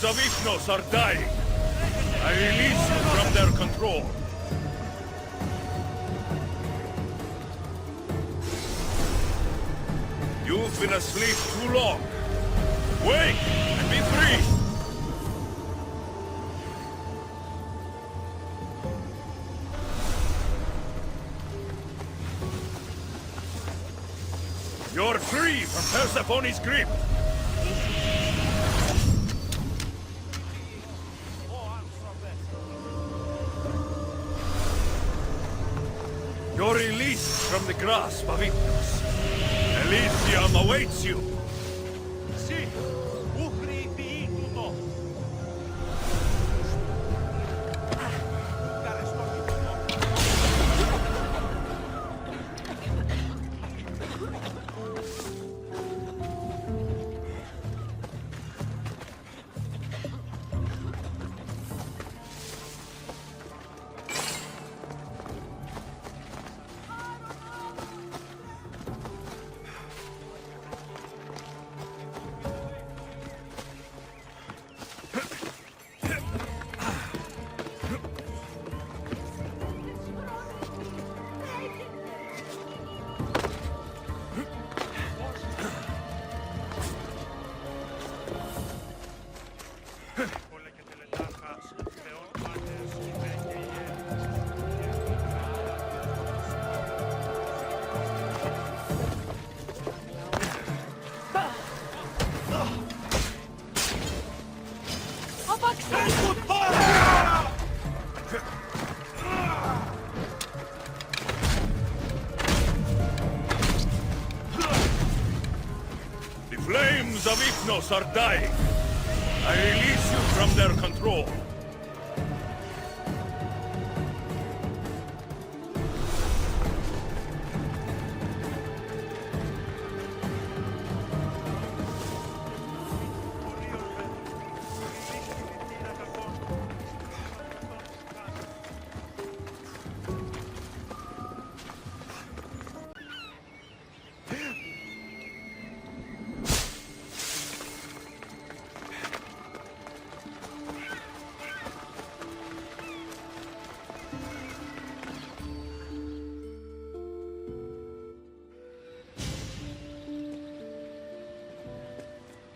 Of Ethnos are dying. I release you from their control. You've been asleep too long. Wake and be free. You're free from Persephone's grip. from the grasp of Hypnos. Elysium awaits you! Sí, Ukri Piituto. The flames of Hypnos are dying. I release you from their control.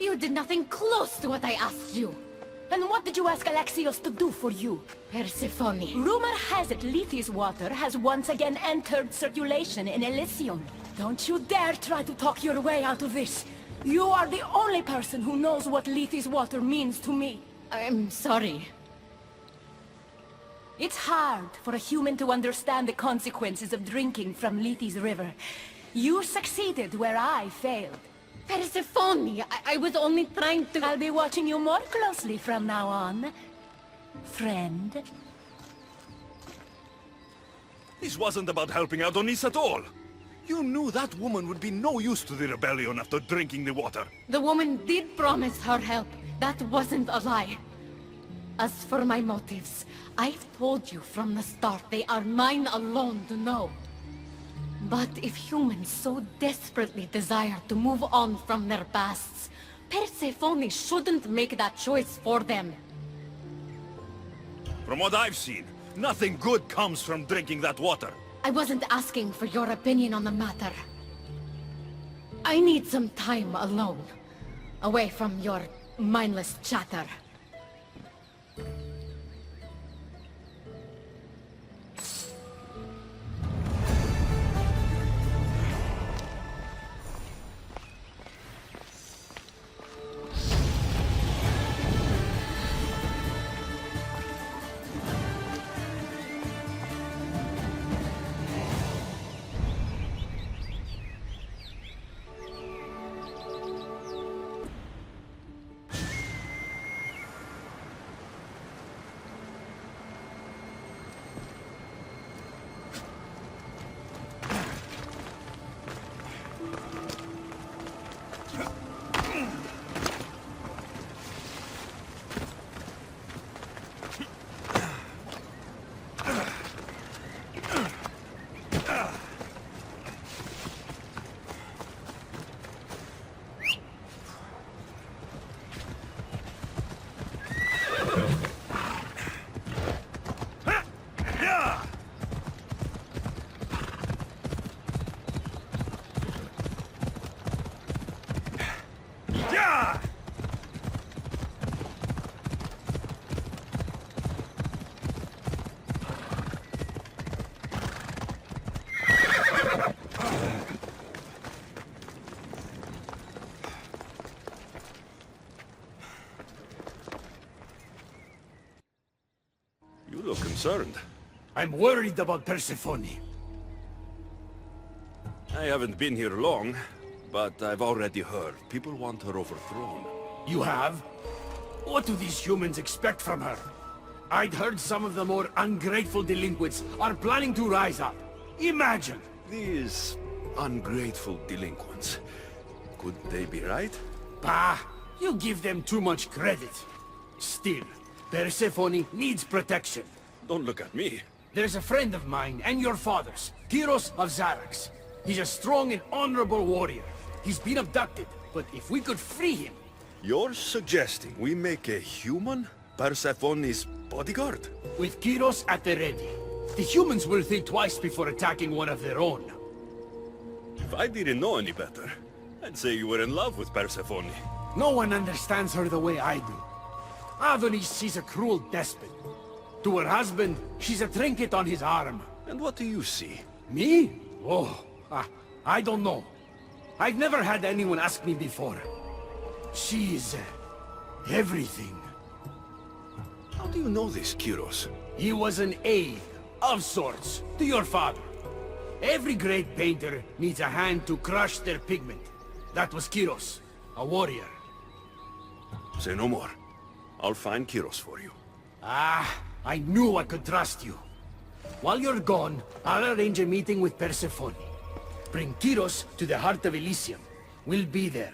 You did nothing close to what I asked you. And what did you ask Alexios to do for you? Persephone. Rumor has it Lethes water has once again entered circulation in Elysium. Don't you dare try to talk your way out of this. You are the only person who knows what Lethes water means to me. I'm sorry. It's hard for a human to understand the consequences of drinking from Lethes River. You succeeded where I failed. Persephone, I was only trying to... I'll be watching you more closely from now on, friend. This wasn't about helping out Onis at all. You knew that woman would be no use to the rebellion after drinking the water. The woman did promise her help. That wasn't a lie. As for my motives, I've told you from the start they are mine alone to know. But if humans so desperately desire to move on from their pasts, Persephone shouldn't make that choice for them. From what I've seen, nothing good comes from drinking that water. I wasn't asking for your opinion on the matter. I need some time alone, away from your mindless chatter. You look concerned. I'm worried about Persephone. I haven't been here long, but I've already heard people want her overthrown. You have? What do these humans expect from her? I'd heard some of the more ungrateful delinquents are planning to rise up. Imagine! These ungrateful delinquents. Could they be right? Bah! You give them too much credit. Still, Persephone needs protection. Don't look at me. There's a friend of mine and your father's, Heir of Memories. He's a strong and honorable warrior. He's been abducted, but if we could free him... You're suggesting we make a human Persephone's bodyguard? With Kyros at the ready. The humans will think twice before attacking one of their own. If I didn't know any better, I'd say you were in love with Persephone. No one understands her the way I do. Adonis, she's a cruel despot. To her husband, she's a trinket on his arm. And what do you see? Me? Oh, I don't know. I've never had anyone ask me before. She's... everything. How do you know this, Kyros? He was an aide, of sorts, to your father. Every great painter needs a hand to crush their pigment. That was Kyros, a warrior. Say no more. I'll find Kyros for you. I knew I could trust you. While you're gone, I'll arrange a meeting with Persephone. Bring Kyros to the heart of Elysium. We'll be there.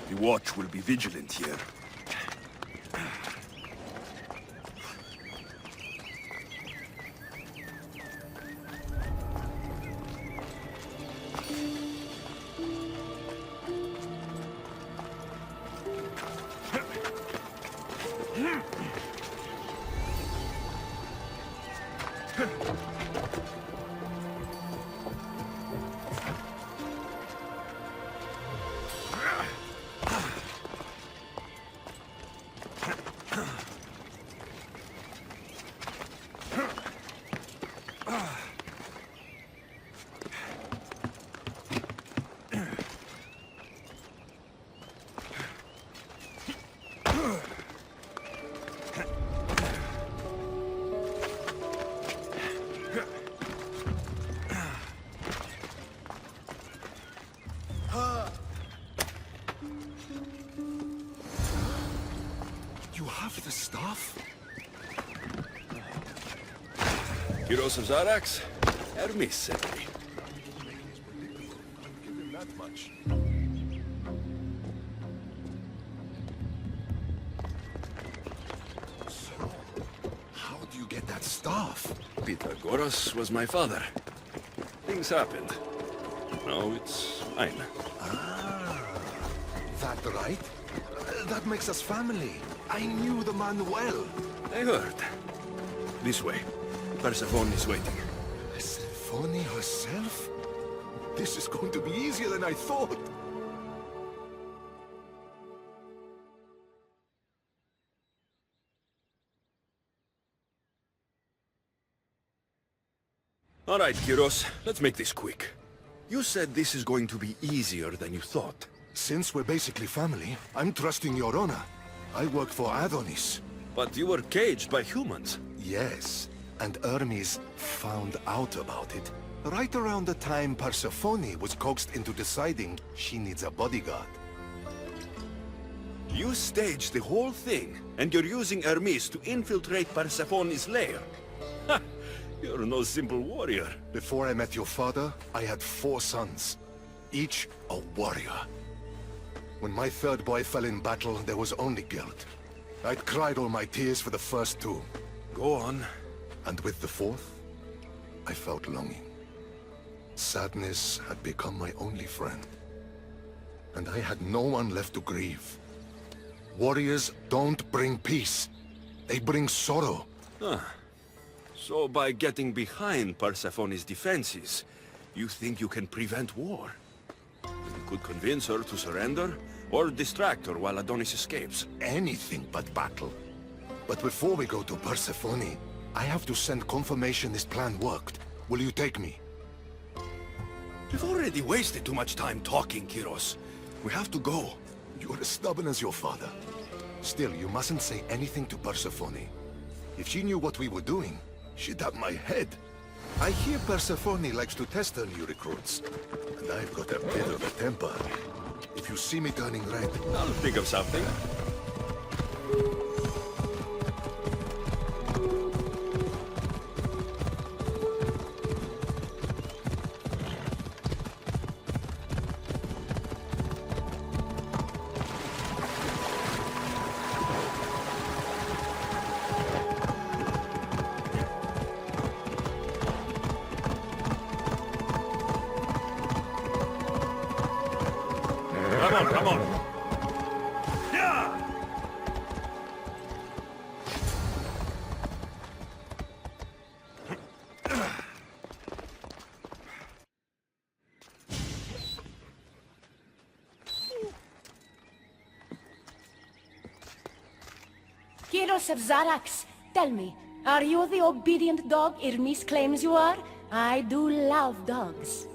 The watch will be vigilant here. You have the staff? Heroes of Zarax? Hermes sent me. Give him that much. So, how do you get that staff? Pythagoras was my father. Things happened. Now it's mine. That right? That makes us family. I knew the man well. I heard. This way. Persephone is waiting. Persephone herself? This is going to be easier than I thought. All right, Kyros. Let's make this quick. You said this is going to be easier than you thought. Since we're basically family, I'm trusting your honor. I work for Adonis. But you were caged by humans. Yes, and Hermes found out about it. Right around the time Persephone was coaxed into deciding she needs a bodyguard. You staged the whole thing, and you're using Hermes to infiltrate Persephone's lair. Ha! You're no simple warrior. Before I met your father, I had 4 sons. Each a warrior. When my third boy fell in battle, there was only guilt. I'd cried all my tears for the first two. Go on. And with the fourth, I felt longing. Sadness had become my only friend. And I had no one left to grieve. Warriors don't bring peace. They bring sorrow. So by getting behind Persephone's defenses, you think you can prevent war? You could convince her to surrender, or distract her while Adonis escapes. Anything but battle. But before we go to Persephone, I have to send confirmation this plan worked. Will you take me? We've already wasted too much time talking, Kyros. We have to go. You're as stubborn as your father. Still, you mustn't say anything to Persephone. If she knew what we were doing, she'd have my head. I hear Persephone likes to test her new recruits. And I've got a bit of a temper. If you see me turning red... I'll think of something. Come on! Yeah! Kyros of Zarax, tell me, are you the obedient dog Hermes claims you are? I do love dogs.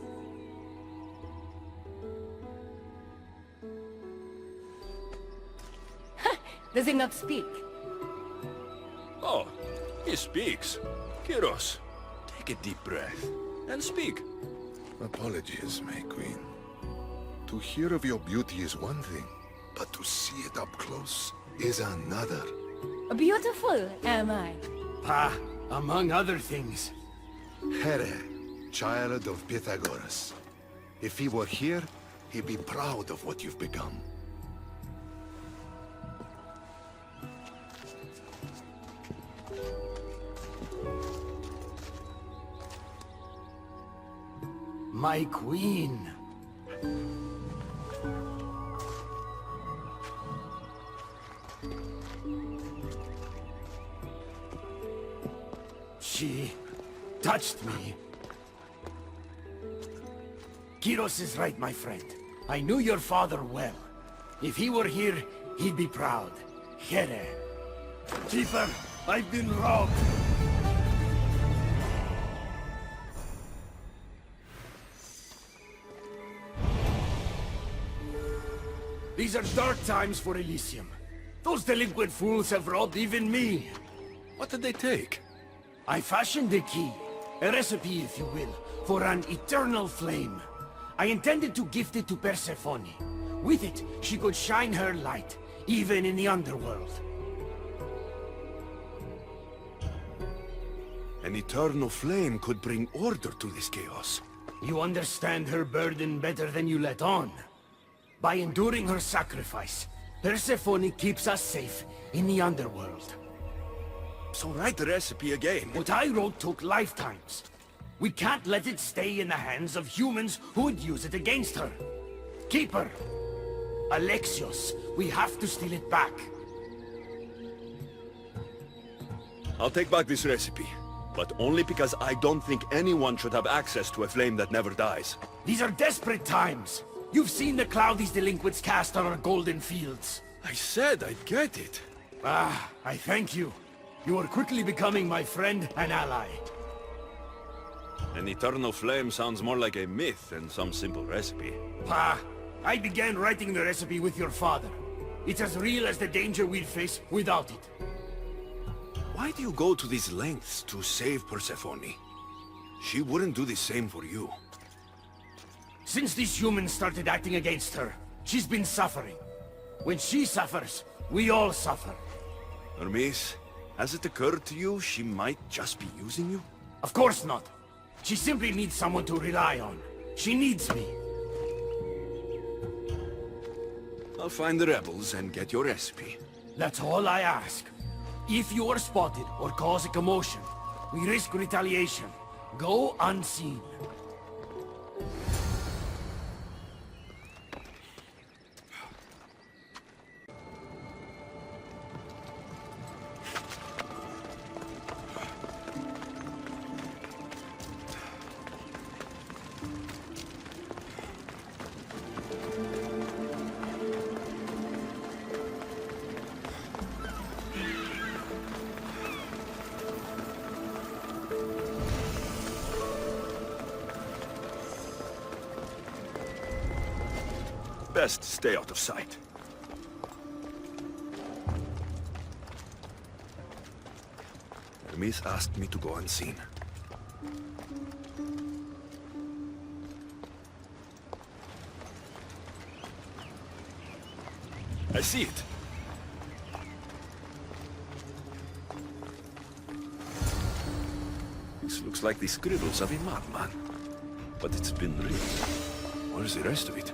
Does he not speak? Oh, he speaks. Kyros, take a deep breath and speak. Apologies, my queen. To hear of your beauty is one thing, but to see it up close is another. Beautiful, am I? Among other things. Here, child of Pythagoras. If he were here, he'd be proud of what you've become. My queen. She touched me. Kyros is right, my friend. I knew your father well. If he were here, he'd be proud. Here. Keeper, I've been robbed. These are dark times for Elysium. Those delinquent fools have robbed even me. What did they take? I fashioned a key, a recipe if you will, for an eternal flame. I intended to gift it to Persephone. With it, she could shine her light, even in the underworld. An eternal flame could bring order to this chaos. You understand her burden better than you let on. By enduring her sacrifice, Persephone keeps us safe in the underworld. So write the recipe again. What I wrote took lifetimes. We can't let it stay in the hands of humans who would use it against her. Keeper! Alexios, we have to steal it back. I'll take back this recipe, but only because I don't think anyone should have access to a flame that never dies. These are desperate times. You've seen the cloud these delinquents cast on our golden fields. I said I'd get it. I thank you. You are quickly becoming my friend and ally. An eternal flame sounds more like a myth than some simple recipe. I began writing the recipe with your father. It's as real as the danger we'd face without it. Why do you go to these lengths to save Persephone? She wouldn't do the same for you. Since these humans started acting against her, she's been suffering. When she suffers, we all suffer. Hermes, has it occurred to you she might just be using you? Of course not. She simply needs someone to rely on. She needs me. I'll I'll find the rebels and get your recipe. That's all I ask. If you are spotted or cause a commotion, we risk retaliation. Go unseen. Best stay out of sight. Hermes asked me to go unseen. I see it. This looks like the scribbles of a madman. But it's been written. Where's the rest of it?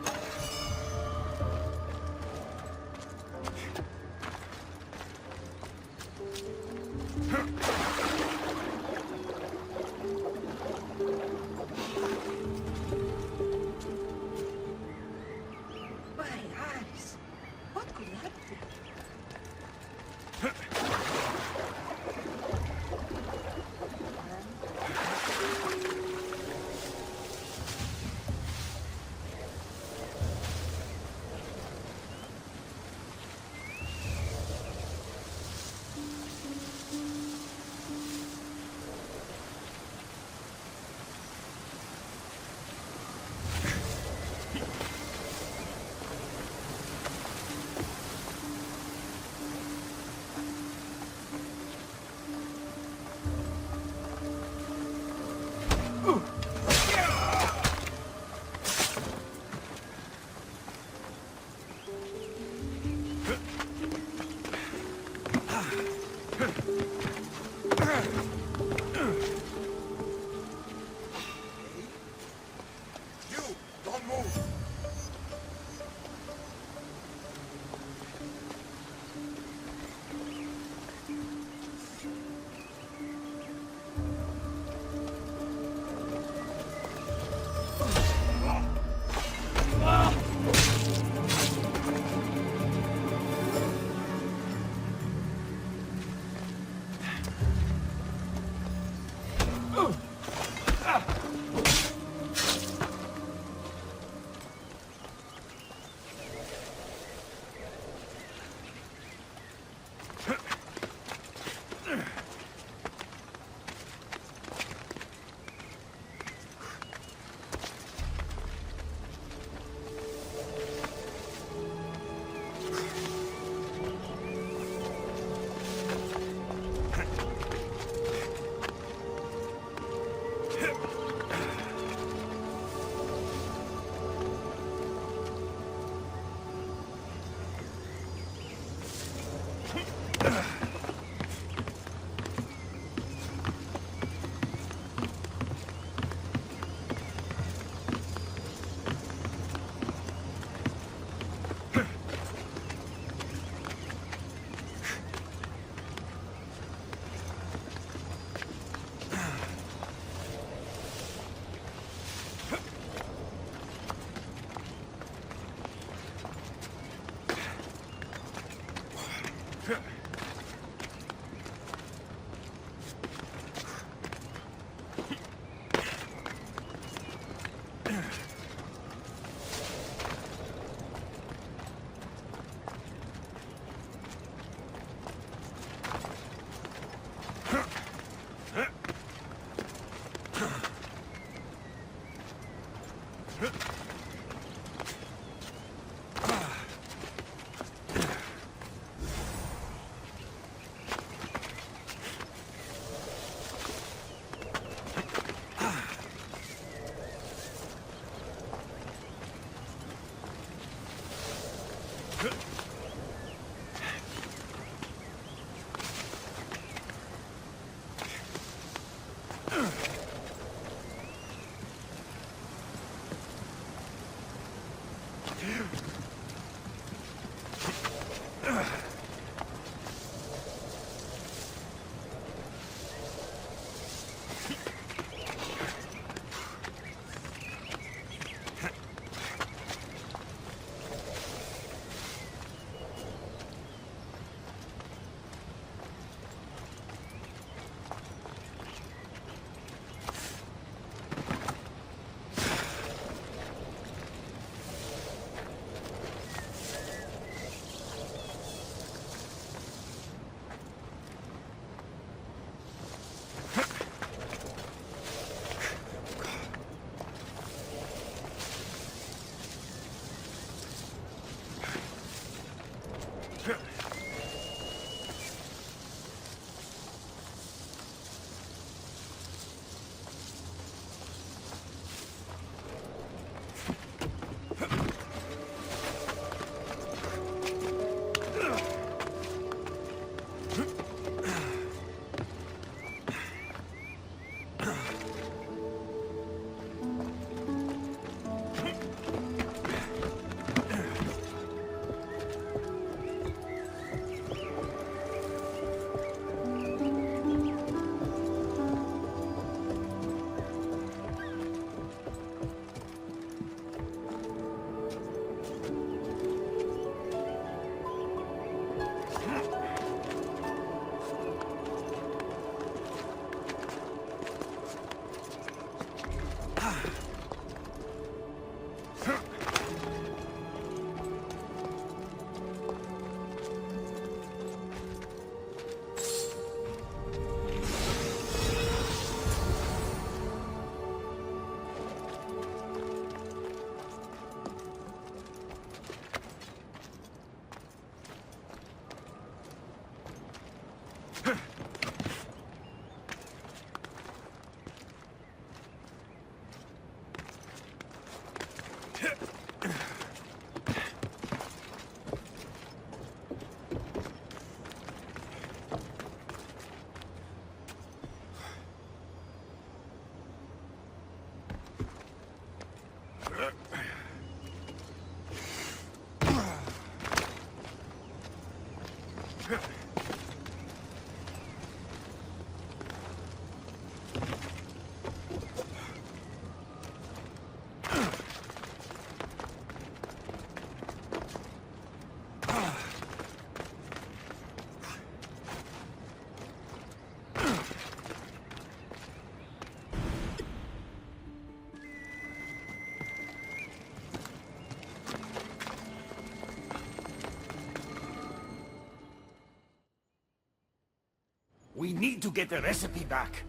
We need to get the recipe back.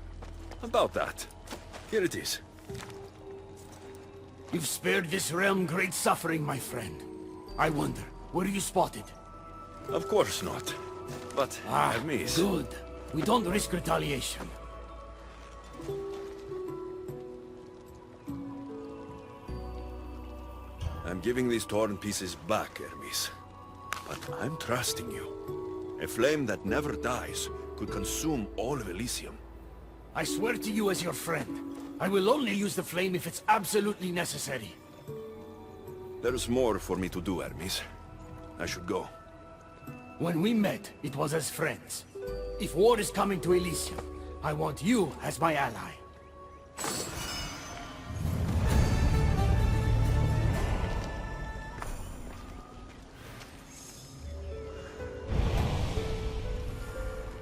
About that. Here it is. You've spared this realm great suffering, my friend. I wonder, were you spotted? Of course not. But, Hermes... Good. We don't risk retaliation. I'm giving these torn pieces back, Hermes. But I'm trusting you. A flame that never dies could consume all of Elysium. I swear to you as your friend, I will only use the flame if it's absolutely necessary. There's more for me to do, Hermes. I should go. When we met, it was as friends. If war is coming to Elysium, I want you as my ally.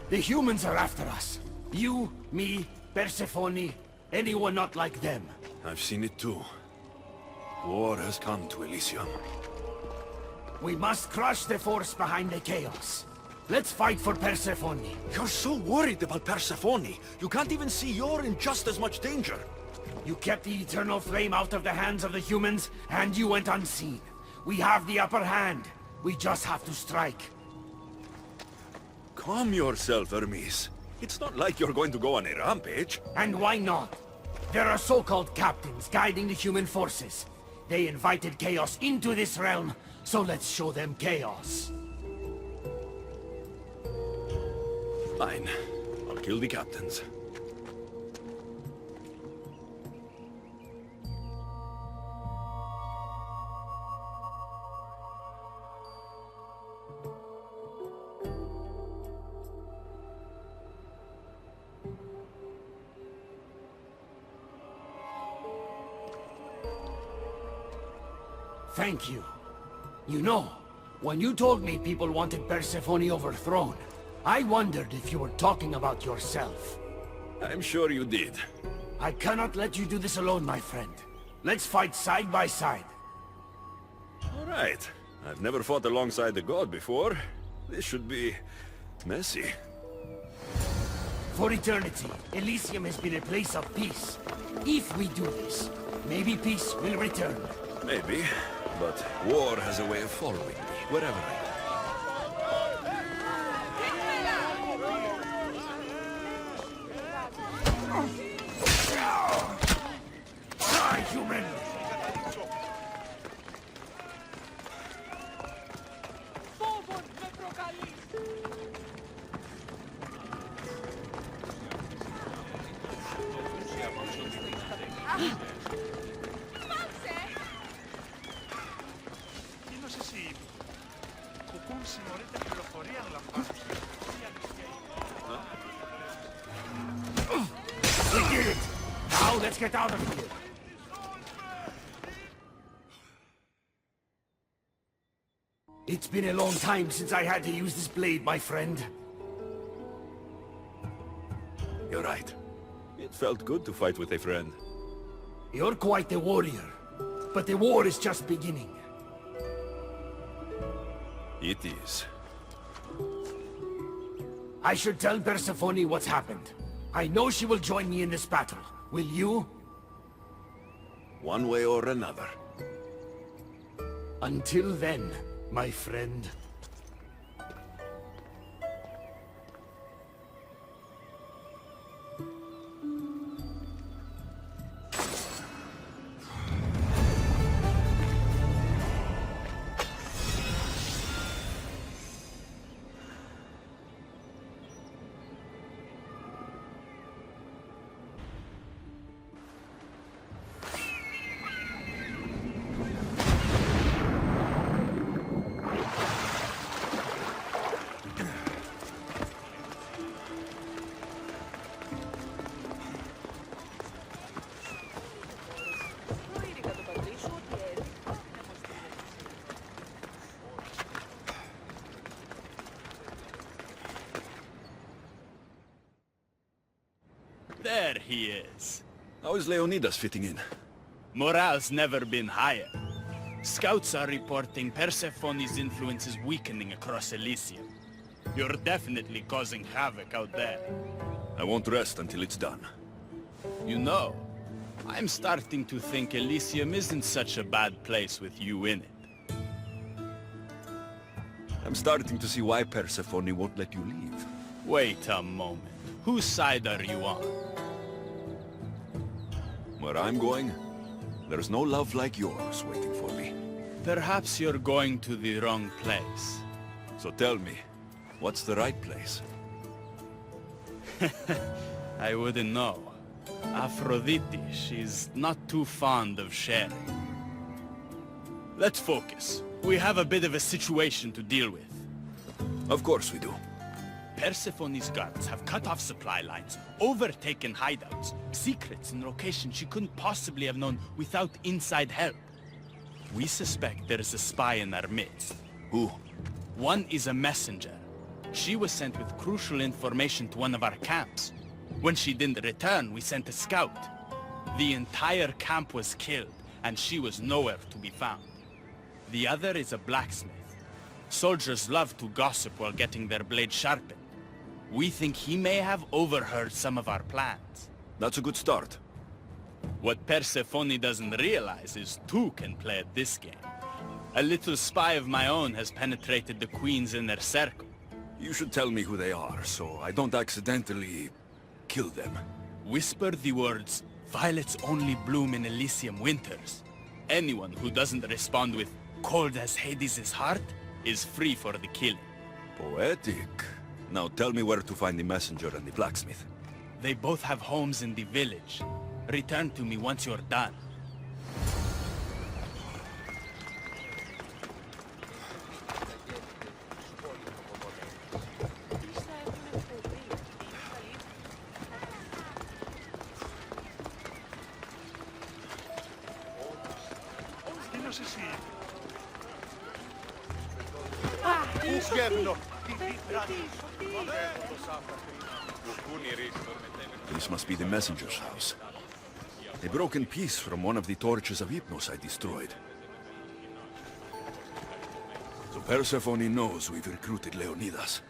The humans are after us. You, me, Persephone, anyone not like them. I've seen it too. War has come to Elysium. We must crush the force behind the chaos. Let's fight for Persephone. You're so worried about Persephone. You can't even see you're in just as much danger. You kept the eternal flame out of the hands of the humans, and you went unseen. We have the upper hand. We just have to strike. Calm yourself, Hermes. It's not like you're going to go on a rampage. And why not? There are so-called captains guiding the human forces. They invited chaos into this realm, so let's show them chaos. Fine. I'll kill the captains. Thank you. You know, when you told me people wanted Persephone overthrown, I wondered if you were talking about yourself. I'm sure you did. I cannot let you do this alone, my friend. Let's fight side by side. All right. I've never fought alongside the god before. This should be... messy. For eternity, Elysium has been a place of peace. If we do this, maybe peace will return. Maybe. But war has a way of following me, wherever I go. Die, human! We did it! Now let's get out of here! It's been a long time since I had to use this blade, my friend. You're right. It felt good to fight with a friend. You're quite the warrior, but the war is just beginning. It is. I should tell Persephone what's happened. I know she will join me in this battle. Will you? One way or another. Until then, my friend. There he is. How is Leonidas fitting in? Morale's never been higher. Scouts are reporting Persephone's influence is weakening across Elysium. You're definitely causing havoc out there. I won't rest until it's done. You know, I'm starting to think Elysium isn't such a bad place with you in it. I'm starting to see why Persephone won't let you leave. Wait a moment. Whose side are you on? Where I'm going, there's no love like yours waiting for me. Perhaps you're going to the wrong place. So tell me, what's the right place? I wouldn't know. Aphrodite, she's not too fond of sharing. Let's focus. We have a bit of a situation to deal with. Of course we do. Persephone's guards have cut off supply lines, overtaken hideouts, secrets and locations she couldn't possibly have known without inside help. We suspect there's a spy in our midst. Who? One is a messenger. She was sent with crucial information to one of our camps. When she didn't return, we sent a scout. The entire camp was killed, and she was nowhere to be found. The other is a blacksmith. Soldiers love to gossip while getting their blades sharpened. We think he may have overheard some of our plans. That's a good start. What Persephone doesn't realize is two can play at this game. A little spy of my own has penetrated the queen's inner circle. You should tell me who they are, so I don't accidentally kill them. Whisper the words, "Violets only bloom in Elysium winters." Anyone who doesn't respond with, "Cold as Hades' heart," is free for the killing. Poetic. Now tell me where to find the messenger and the blacksmith. They both have homes in the village. Return to me once you're done. This must be the messenger's house. A broken piece from one of the torches of Hypnos I destroyed. So Persephone knows we've recruited Leonidas.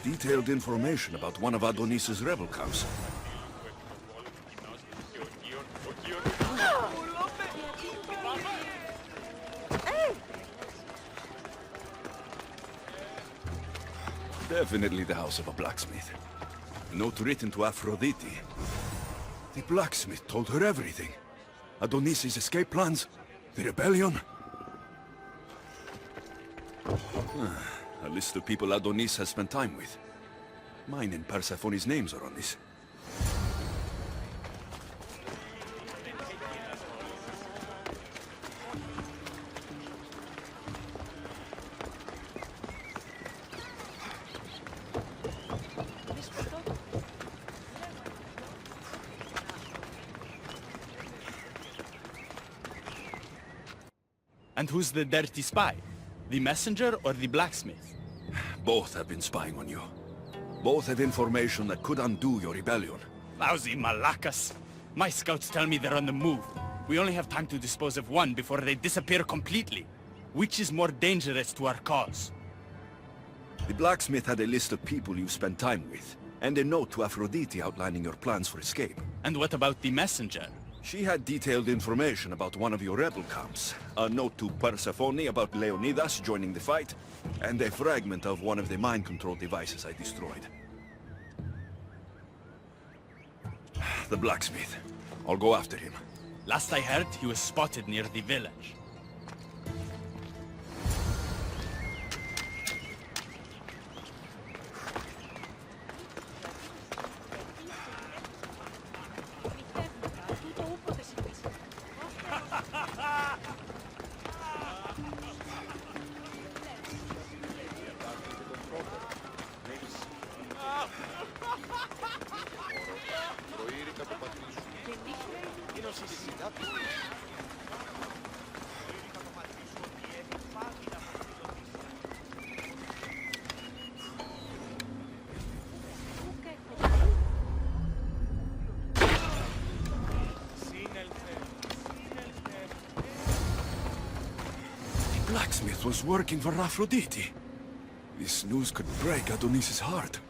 Detailed information about one of Adonis's rebel camps. Definitely the house of a blacksmith. A note written to Aphrodite. The blacksmith told her everything. Adonis's escape plans, the rebellion. A list of people Adonis has spent time with. Mine and Persephone's names are on this. And who's the dirty spy? The messenger or the blacksmith? Both have been spying on you. Both have information that could undo your rebellion. Lousy malacas. My scouts tell me they're on the move. We only have time to dispose of one before they disappear completely. Which is more dangerous to our cause? The blacksmith had a list of people you spent time with, and a note to Aphrodite outlining your plans for escape. And what about the messenger? She had detailed information about one of your rebel camps, a note to Persephone about Leonidas joining the fight, and a fragment of one of the mind control devices I destroyed. The blacksmith. I'll go after him. Last I heard, he was spotted near the village. was working for Aphrodite. This news could break Adonis' heart.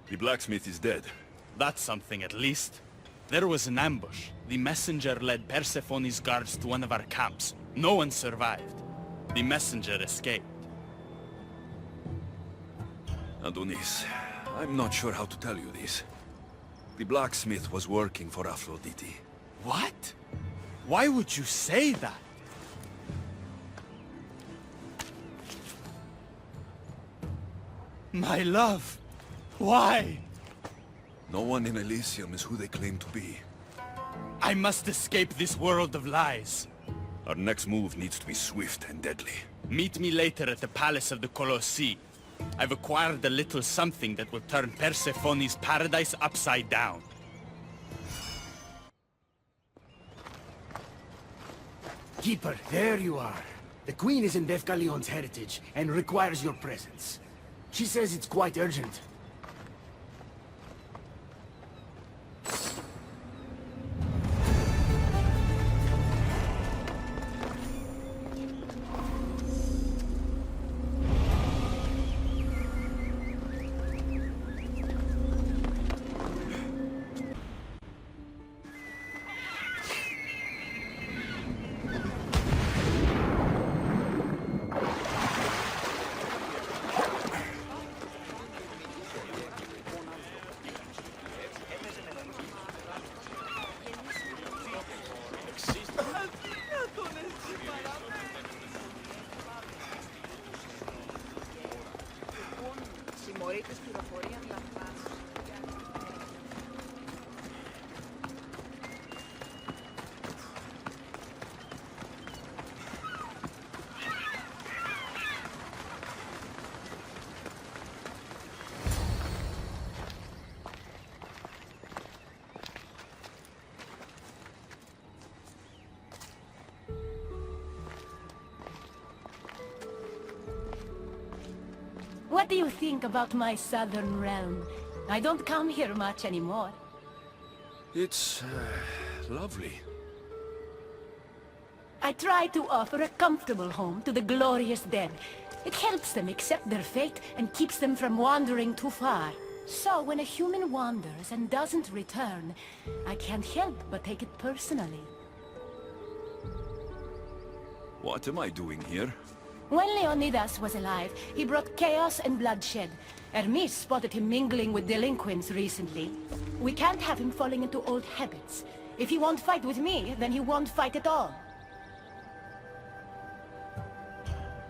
The blacksmith is dead. That's something at least. There was an ambush. The messenger led Persephone's guards to one of our camps. No one survived. The messenger escaped. Adonis, I'm not sure how to tell you this. The blacksmith was working for Aphrodite. What? Why would you say that? My love! Why? No one in Elysium is who they claim to be. I must escape this world of lies. Our next move needs to be swift and deadly. Meet me later at the Palace of the Colossi. I've acquired a little something that will turn Persephone's paradise upside down. Keeper, there you are. The Queen is in Defcalion's heritage and requires your presence. She says it's quite urgent. What do you think about my southern realm? I don't come here much anymore. It's lovely. I try to offer a comfortable home to the glorious dead. It helps them accept their fate and keeps them from wandering too far. So when a human wanders and doesn't return, I can't help but take it personally. What am I doing here? When Leonidas was alive, he brought chaos and bloodshed. Hermes spotted him mingling with delinquents recently. We can't have him falling into old habits. If he won't fight with me, then he won't fight at all.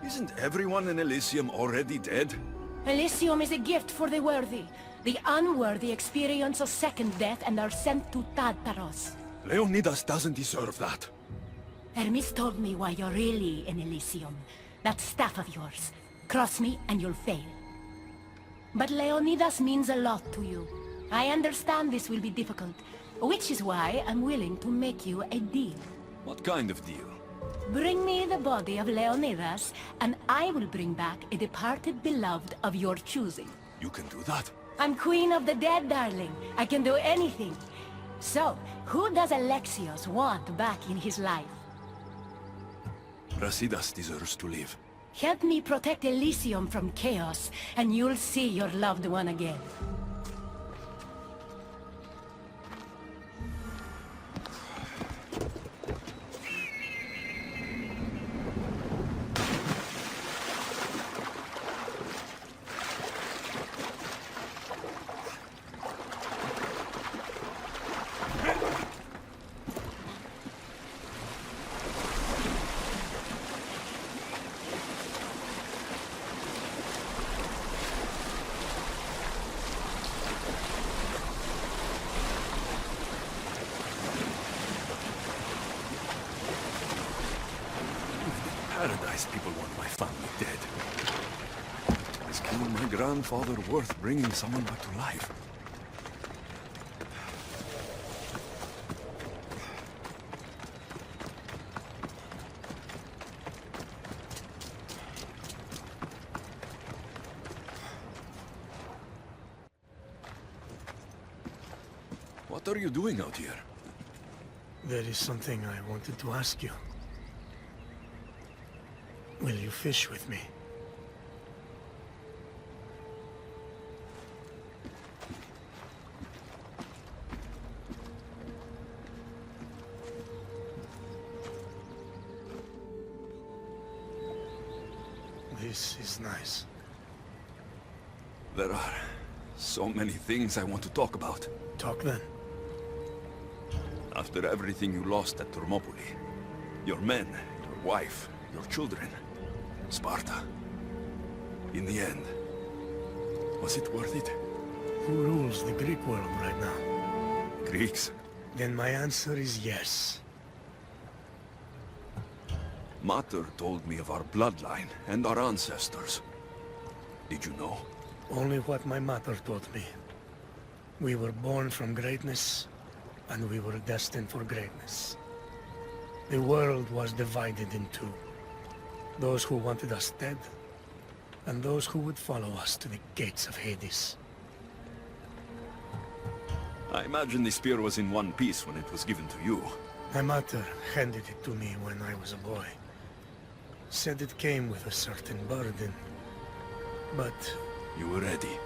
Isn't everyone in Elysium already dead? Elysium is a gift for the worthy. The unworthy experience a second death and are sent to Tartaros. Leonidas doesn't deserve that. Hermes told me why you're really in Elysium. That staff of yours. Cross me and you'll fail. But Leonidas means a lot to you. I understand this will be difficult, which is why I'm willing to make you a deal. What kind of deal? Bring me the body of Leonidas, and I will bring back a departed beloved of your choosing. You can do that? I'm queen of the dead, darling. I can do anything. So, who does Alexios want back in his life? Brasidas deserves to live. Help me protect Elysium from chaos, and you'll see your loved one again. Paradise people want my family dead. Is killing my grandfather worth bringing someone back to life? What are you doing out here? There is something I wanted to ask you. Will you fish with me? This is nice. There are so many things I want to talk about. Talk then. After everything you lost at Thermopylae, your men, your wife, your children, Sparta. In the end, was it worth it? Who rules the Greek world right now? Greeks? Then my answer is yes. Mater told me of our bloodline and our ancestors. Did you know? Only what my mother taught me. We were born from greatness, and we were destined for greatness. The world was divided in two. Those who wanted us dead, and those who would follow us to the gates of Hades. I imagine the spear was in one piece when it was given to you. My mother handed it to me when I was a boy. Said it came with a certain burden, but... You were ready.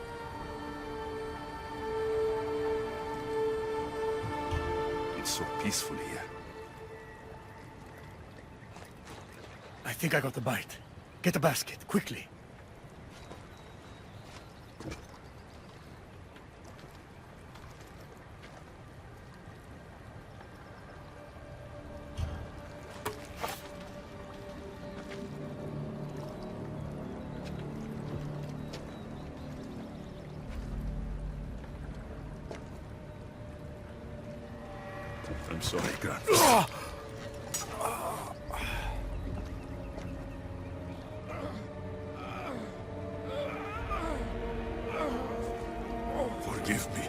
It's so peaceful here. I think I got the bite. Get a basket, quickly. I'm sorry, God. Forgive me.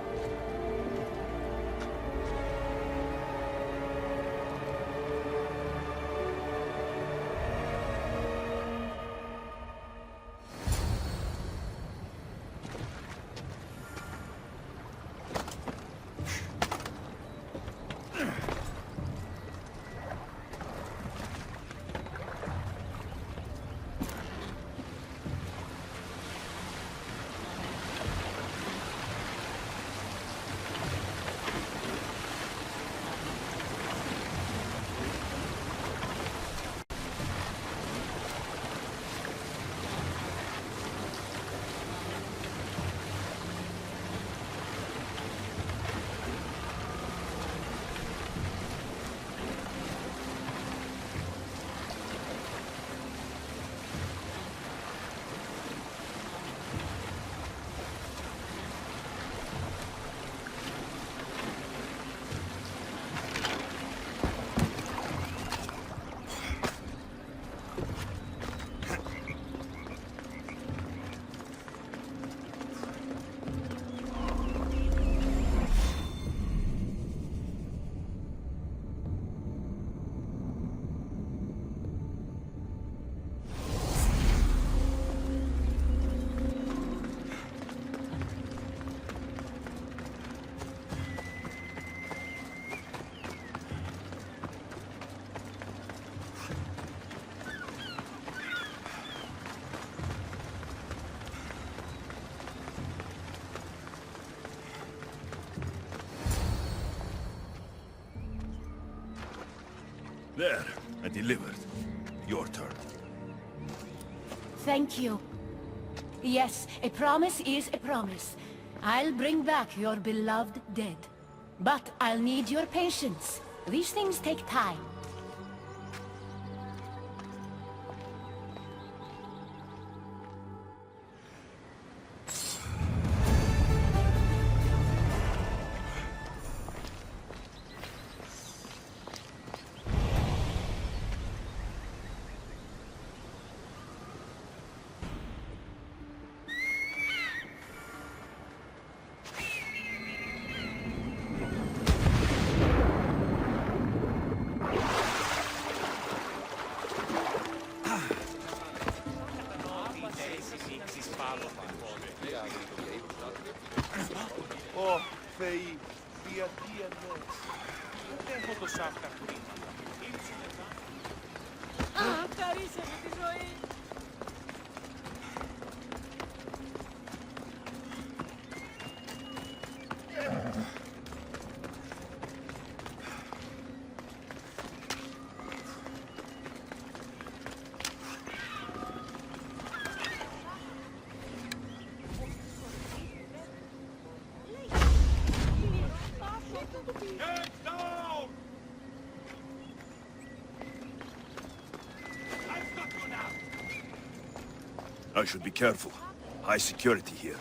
There, I delivered. Your turn. Thank you. Yes, a promise is a promise. I'll bring back your beloved dead. But I'll need your patience. These things take time. Χαρίσαμε τη ζωή. I should be careful. High security here.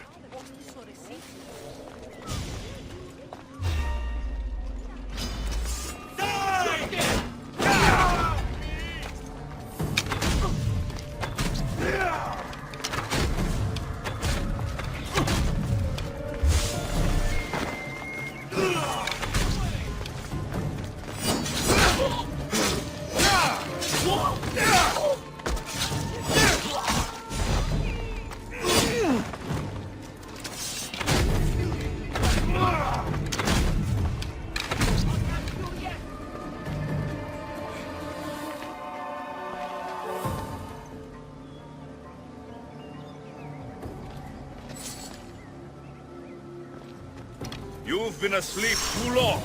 You've been asleep too long.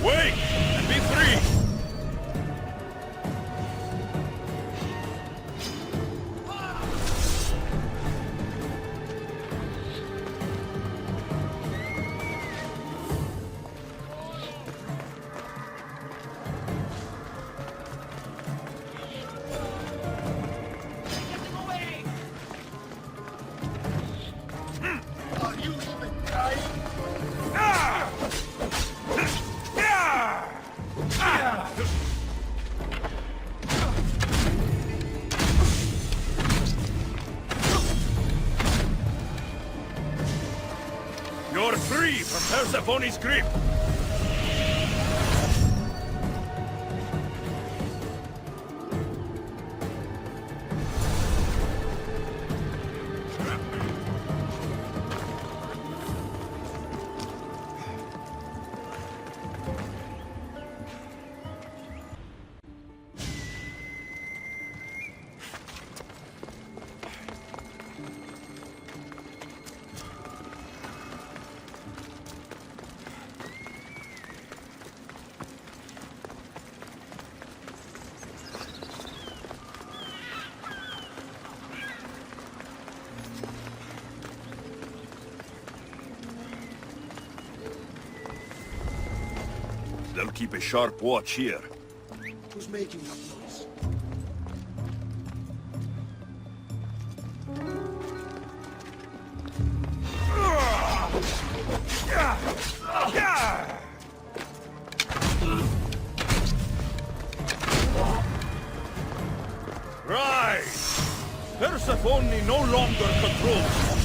Wake and be free! You're free from Persephone's grip! They'll keep a sharp watch here. Who's making that noise? Right! Persephone no longer controls you.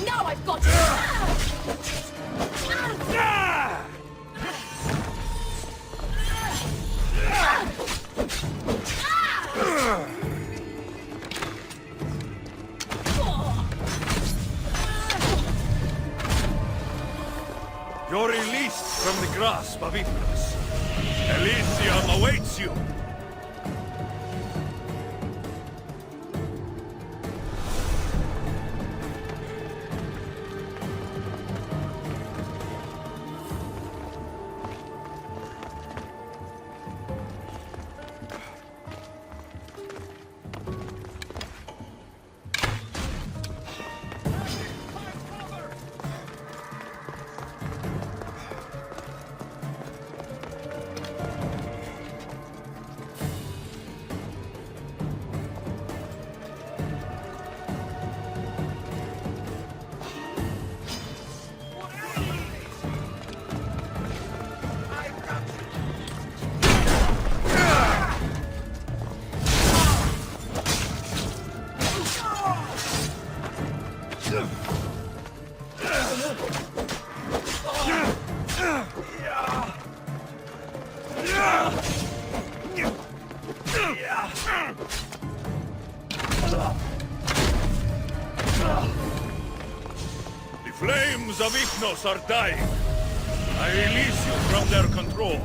Now I've got you! You're released from the grasp of Eteokles. Elysium awaits you! kingdoms of Hypnos are dying. I release you from their control.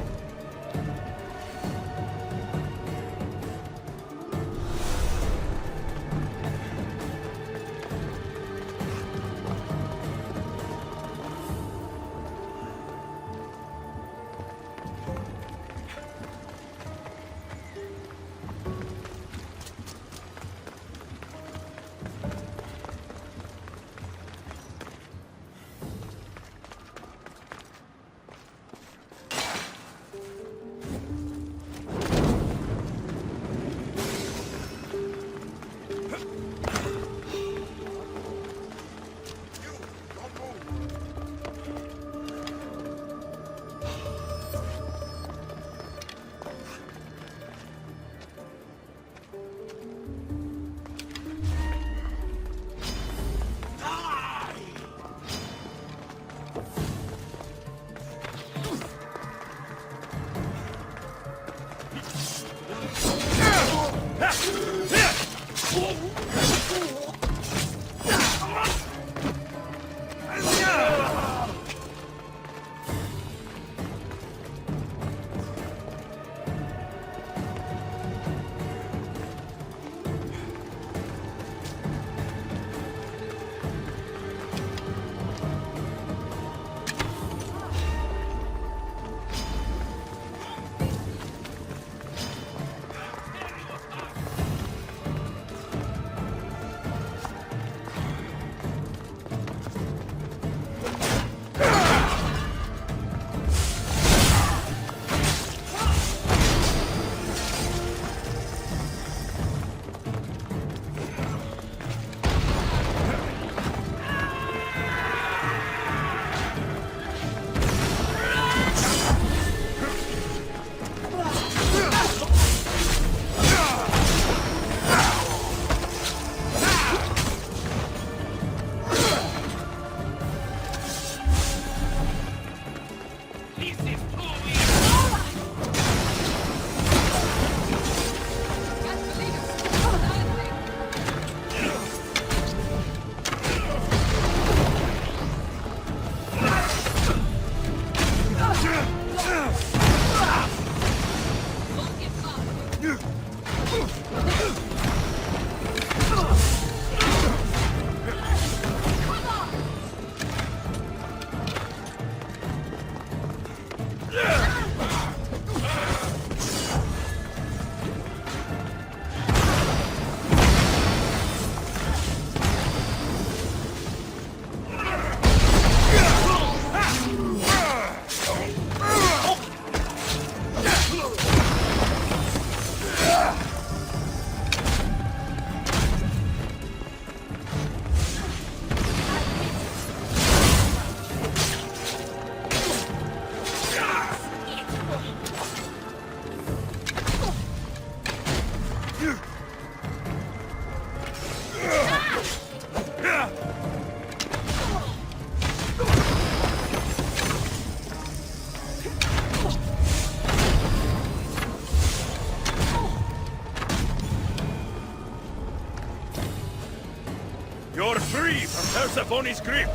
You're free from Persephone's grip!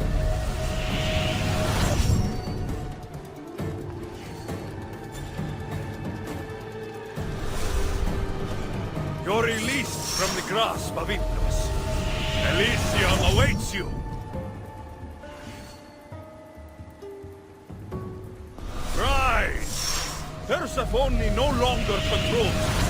You're released from the grasp of Hypnos. Elysium awaits you! Rise! Persephone no longer controls you.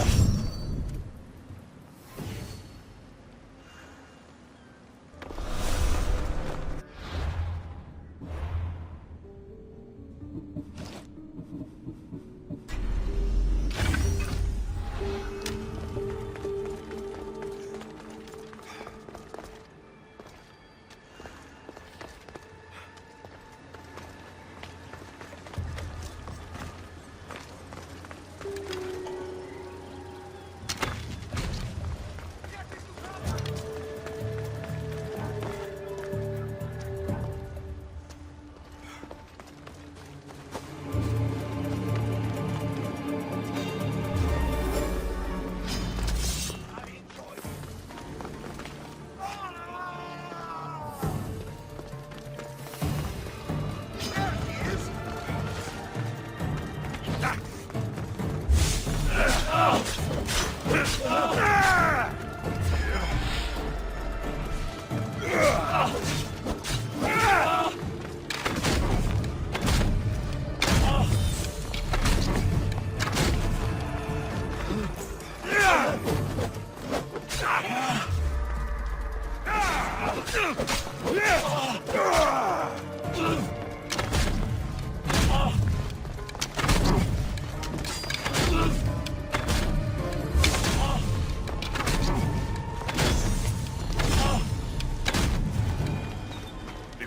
The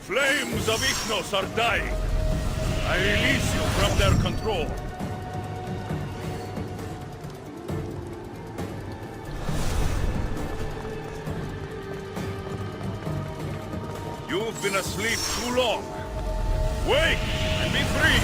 flames of Ignos are dying. I release you from their control. You've been asleep too long. Wake and be free!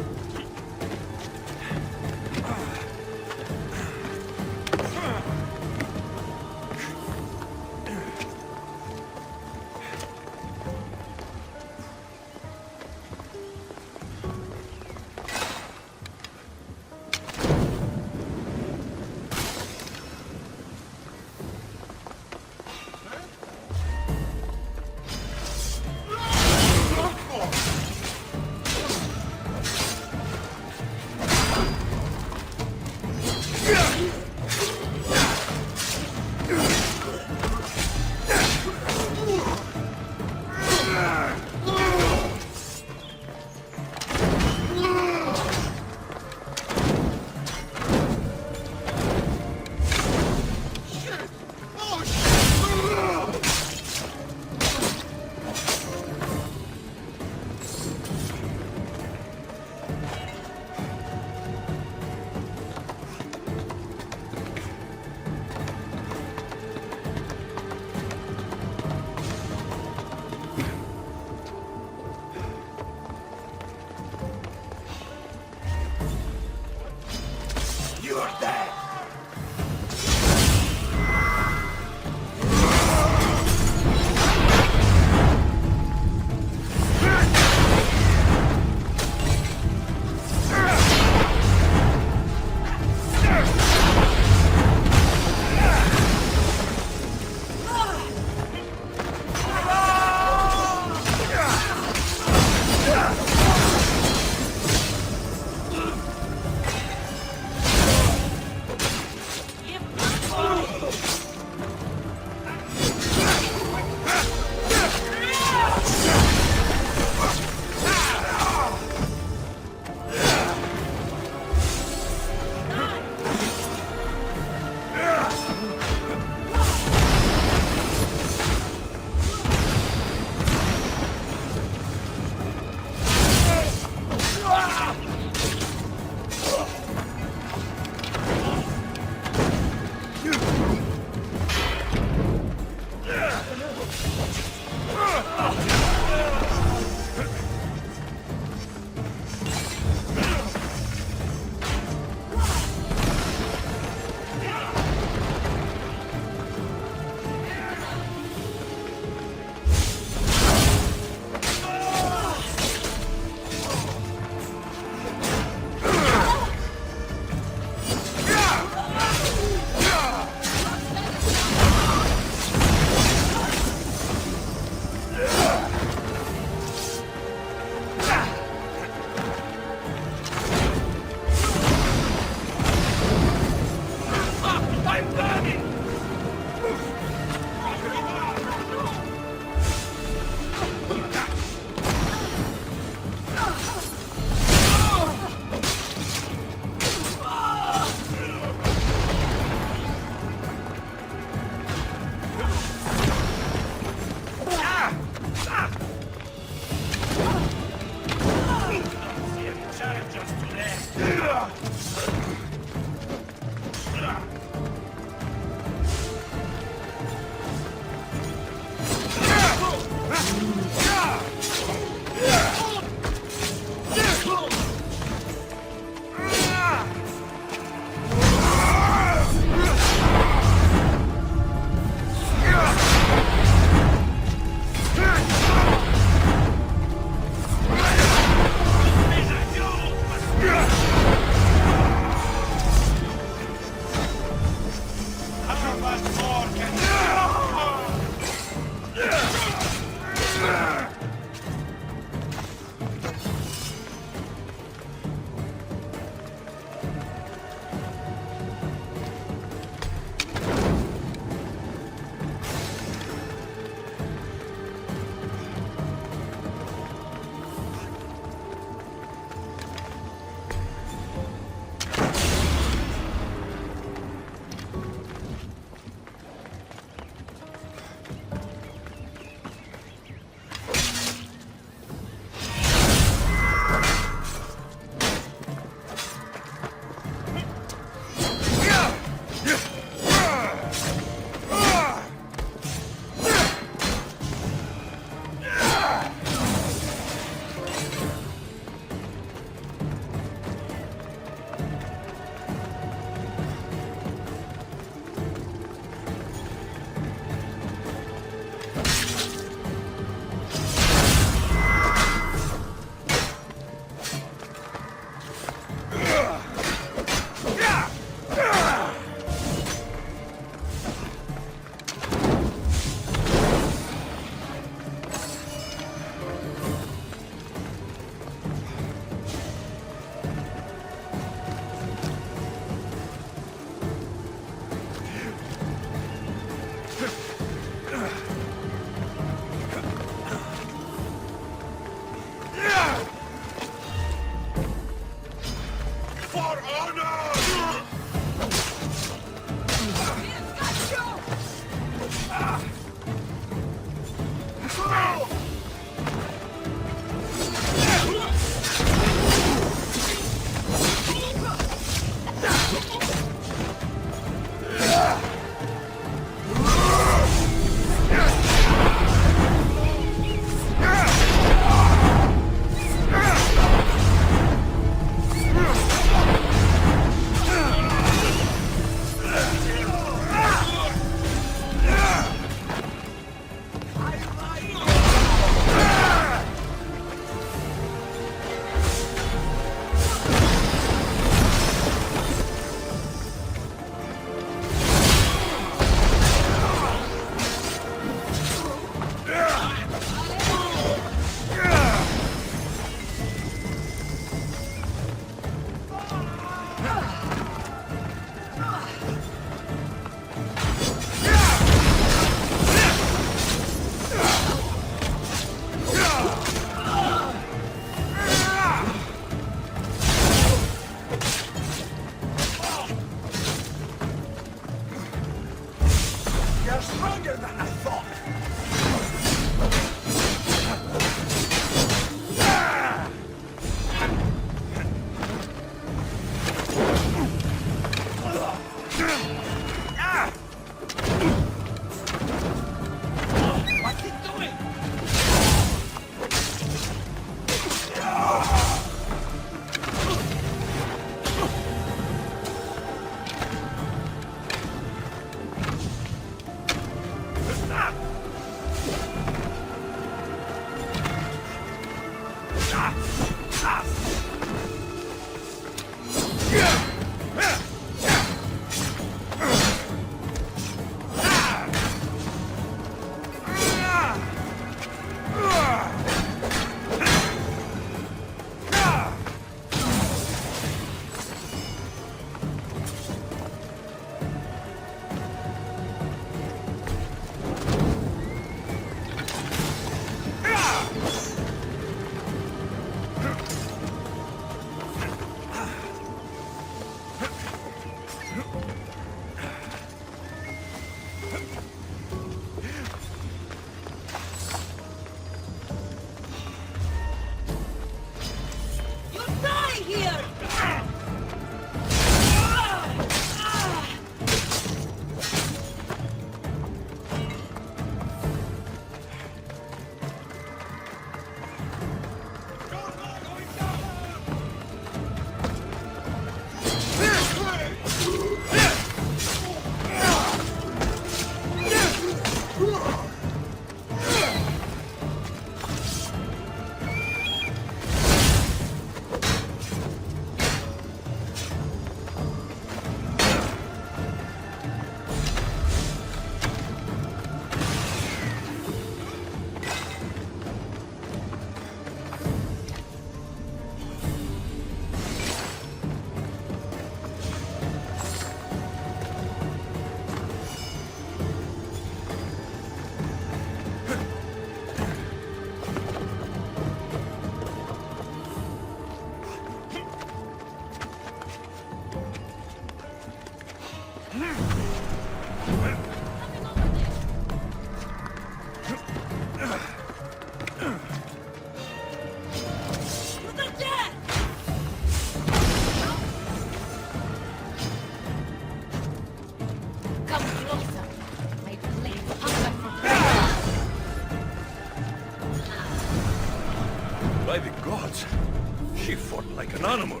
like an animal.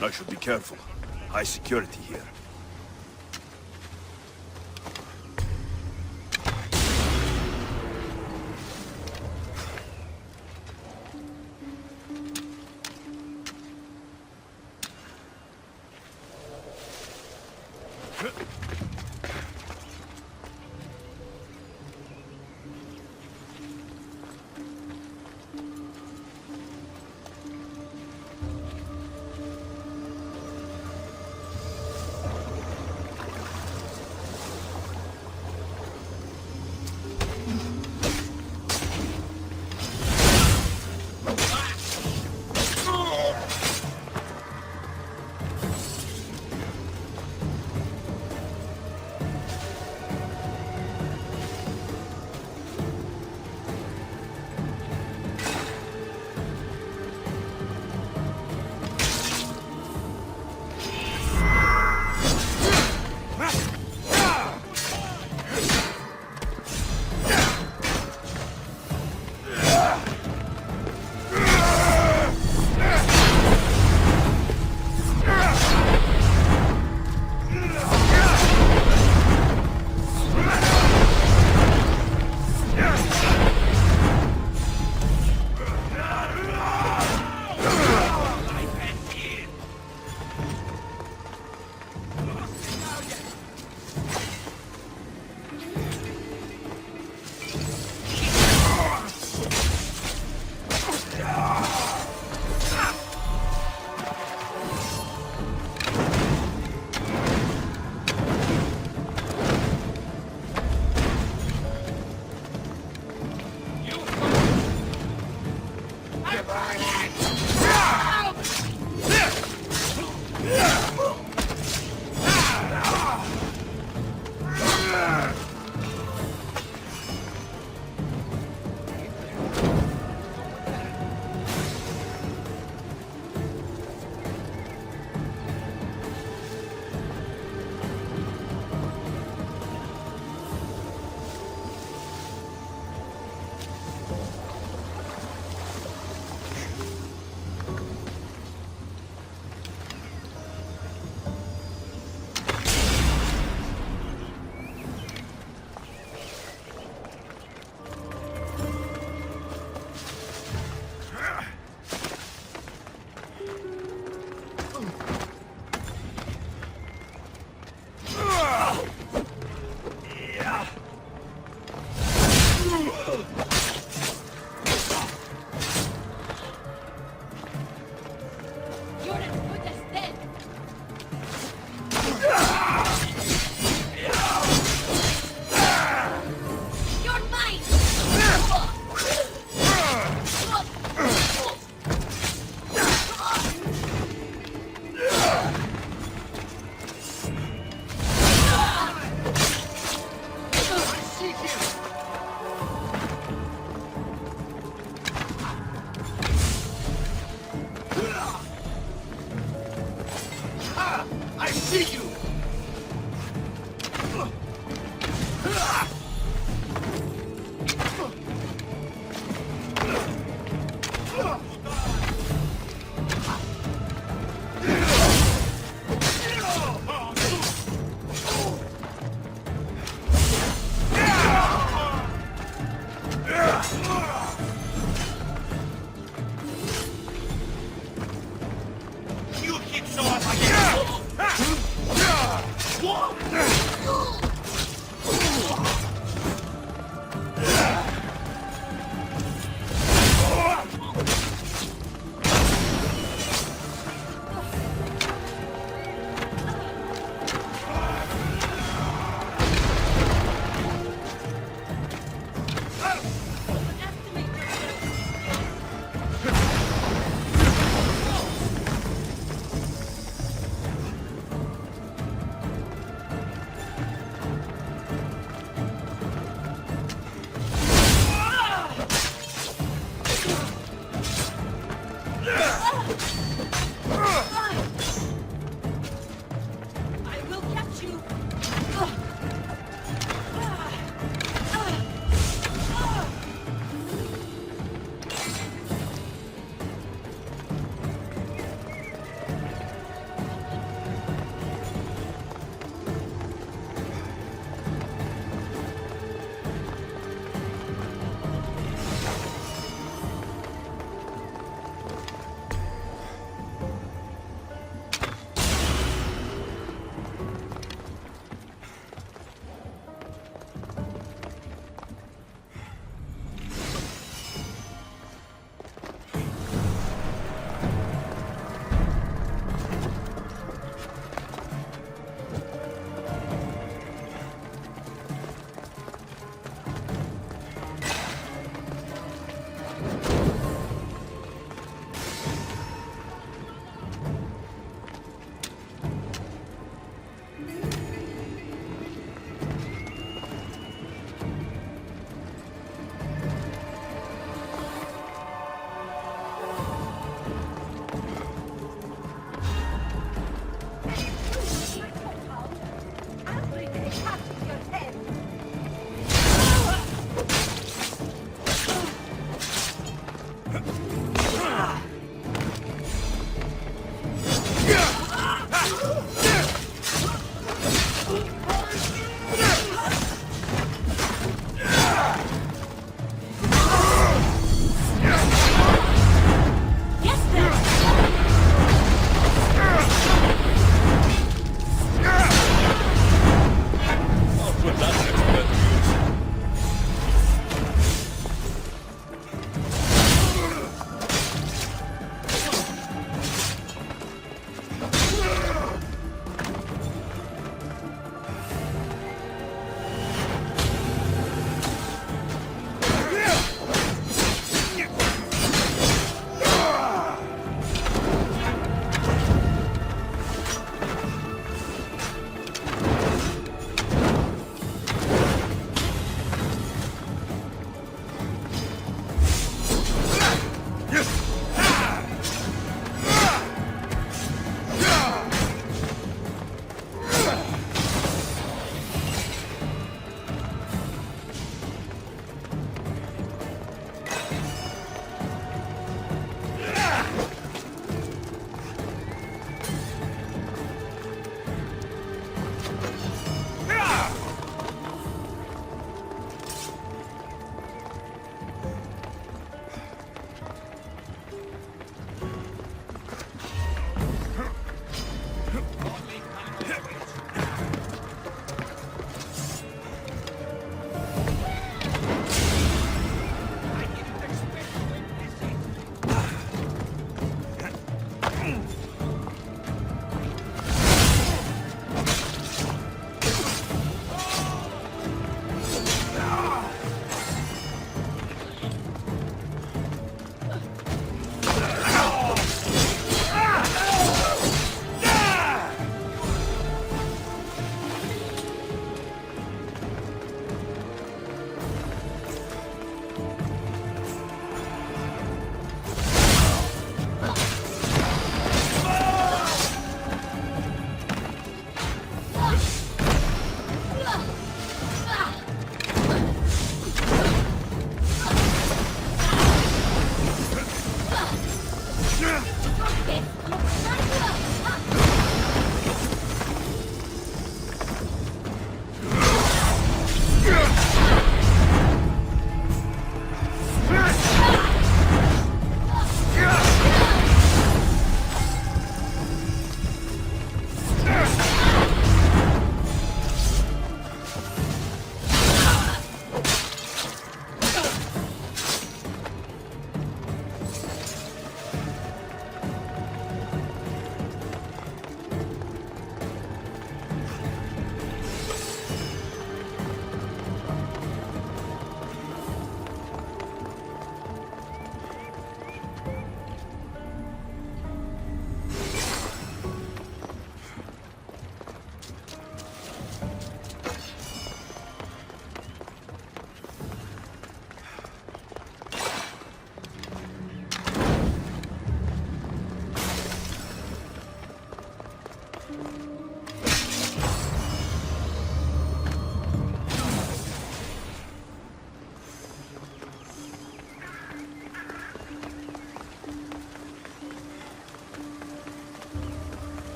I should be careful. High security here.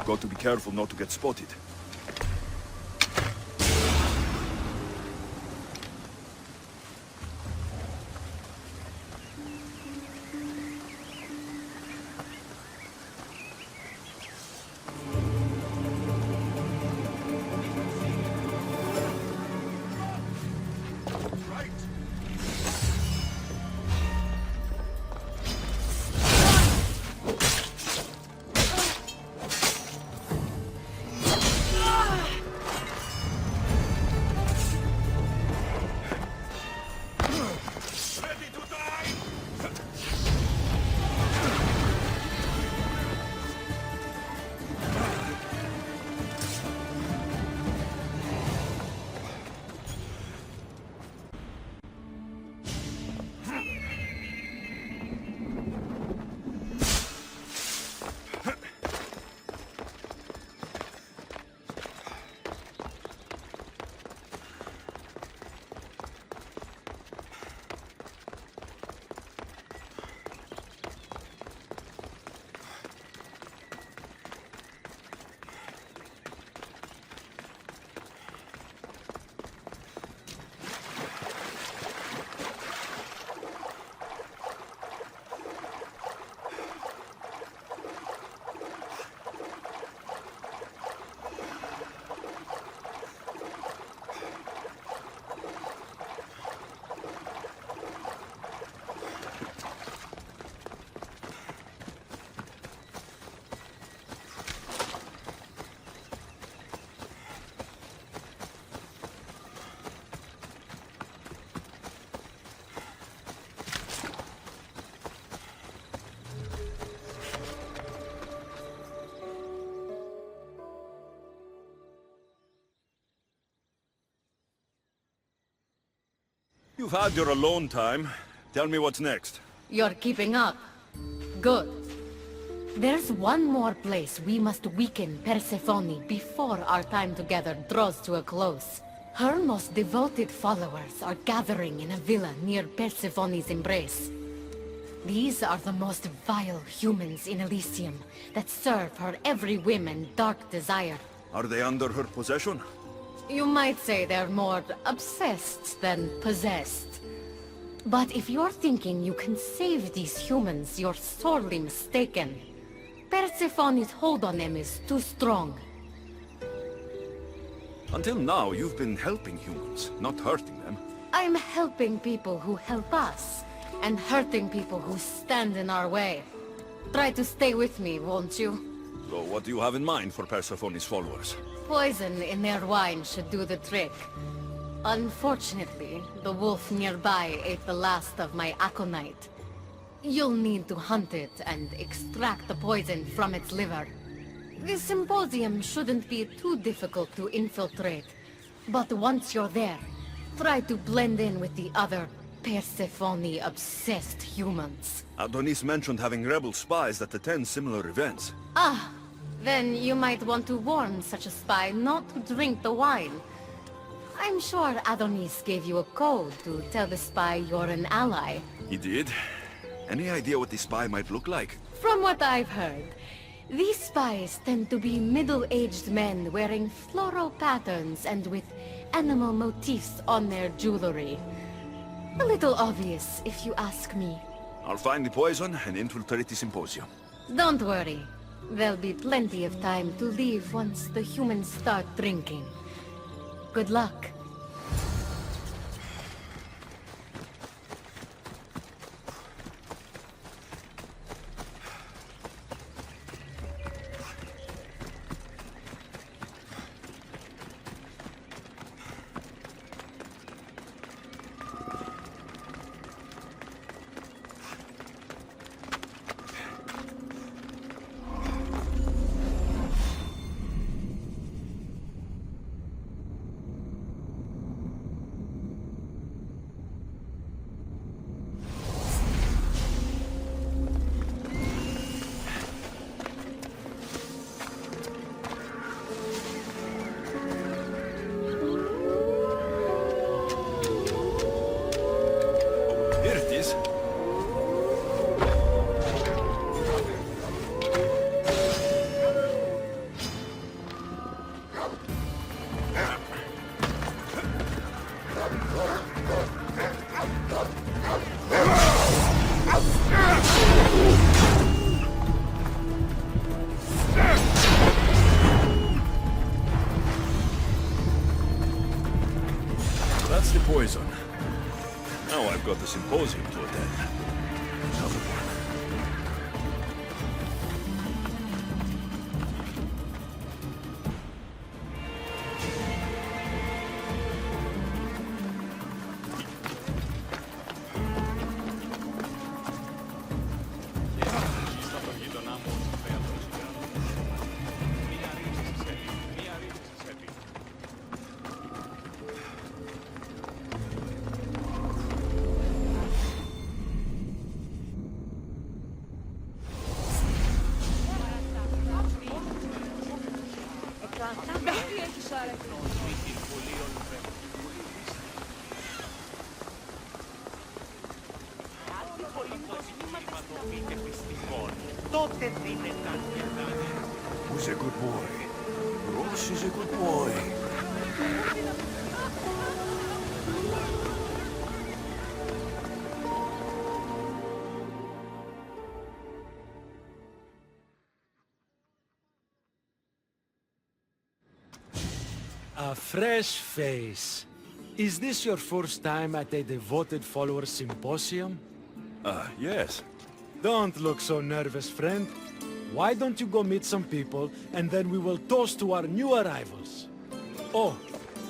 Got to be careful not to get spotted. You've had your alone time. Tell me what's next. You're keeping up. Good. There's one more place we must weaken Persephone before our time together draws to a close. Her most devoted followers are gathering in a villa near Persephone's embrace. These are the most vile humans in Elysium that serve her every whim and dark desire. Are they under her possession? You might say they're more obsessed than possessed. But if you're thinking you can save these humans, you're sorely mistaken. Persephone's hold on them is too strong. Until now, you've been helping humans, not hurting them. I'm helping people who help us, and hurting people who stand in our way. Try to stay with me, won't you? So what do you have in mind for Persephone's followers? Poison in their wine should do the trick. Unfortunately, the wolf nearby ate the last of my aconite. You'll need to hunt it and extract the poison from its liver. The symposium shouldn't be too difficult to infiltrate, but once you're there, try to blend in with the other Persephone-obsessed humans. Adonis mentioned having rebel spies that attend similar events. Ah, then you might want to warn such a spy not to drink the wine. I'm sure Adonis gave you a code to tell the spy you're an ally. He did? Any idea what the spy might look like? From what I've heard, these spies tend to be middle-aged men wearing floral patterns and with animal motifs on their jewelry. A little obvious, if you ask me. I'll find the poison and infiltrate the symposium. Don't worry. There'll be plenty of time to leave once the humans start drinking. Good luck. That's the poison. Now I've got the symposium to attend. Another one. Who's a good boy? Ross is a good boy. A fresh face. Is this your first time at a devoted follower symposium? Yes. Don't look so nervous, friend. Why don't you go meet some people, and then we will toast to our new arrivals. Oh,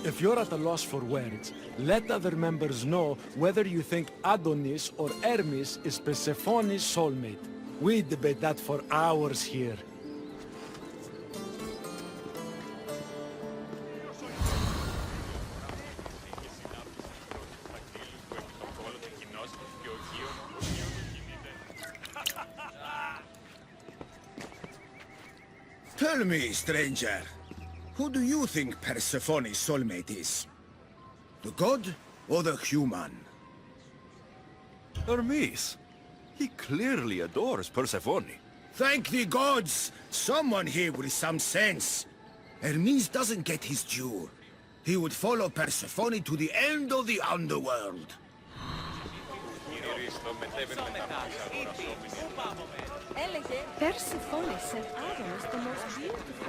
if you're at a loss for words, let other members know whether you think Adonis or Hermes is Persephone's soulmate. We debate that for hours here. Tell me, stranger, who do you think Persephone's soulmate is? The god or the human? Hermes. He clearly adores Persephone. Thank the gods! Someone here with some sense. Hermes doesn't get his due. He would follow Persephone to the end of the underworld. Persephone said Adam is the most beautiful.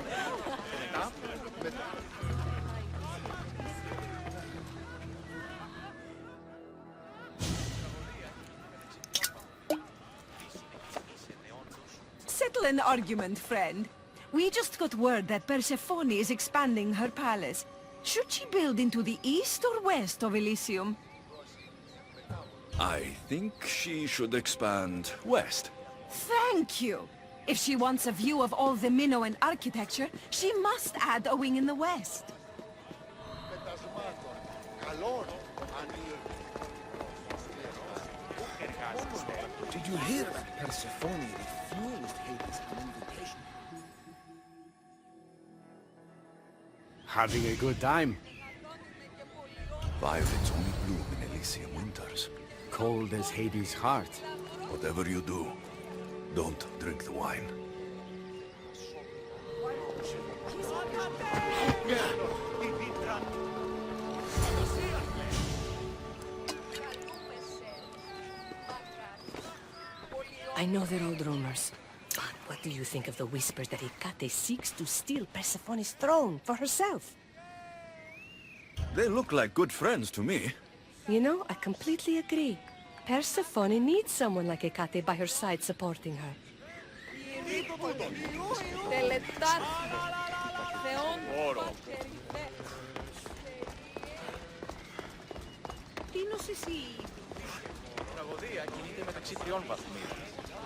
Settle an argument, friend. We just got word that Persephone is expanding her palace. Should she build into the east or west of Elysium? I think she should expand west. Thank you! If she wants a view of all the Minoan architecture, she must add a wing in the west. Did you hear that Persephone refused Hades an invitation? Having a good time. Violets only bloom in Elysium winters. Cold as Hades' heart. Whatever you do, don't drink the wine. I know they're old rumors. But what do you think of the whispers that Hecate seeks to steal Persephone's throne for herself? They look like good friends to me. You know, I completely agree. Persephone needs someone like Hecate by her side supporting her. Τραγωδία κινείται μεταξύ τριών βαθμίδων.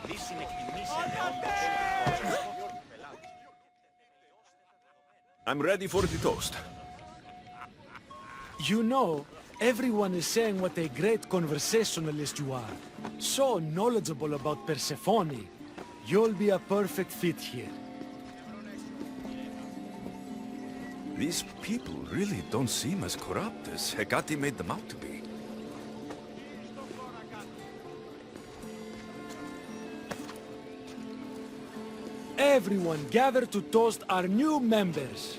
Λύση εκτιμήσει I'm ready for the toast. You know, everyone is saying what a great conversationalist you are. So knowledgeable about Persephone. You'll be a perfect fit here. These people really don't seem as corrupt as Hecate made them out to be. Everyone gather to toast our new members.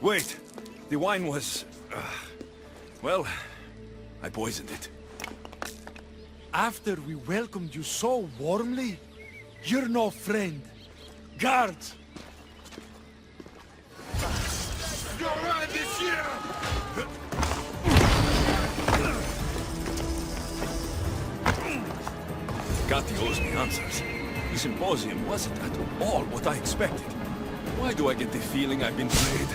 Wait, the wine was... well, I poisoned it. After we welcomed you so warmly, you're no friend. Guards! Hecate owes me answers. The symposium wasn't at all what I expected. Why do I get the feeling I've been played?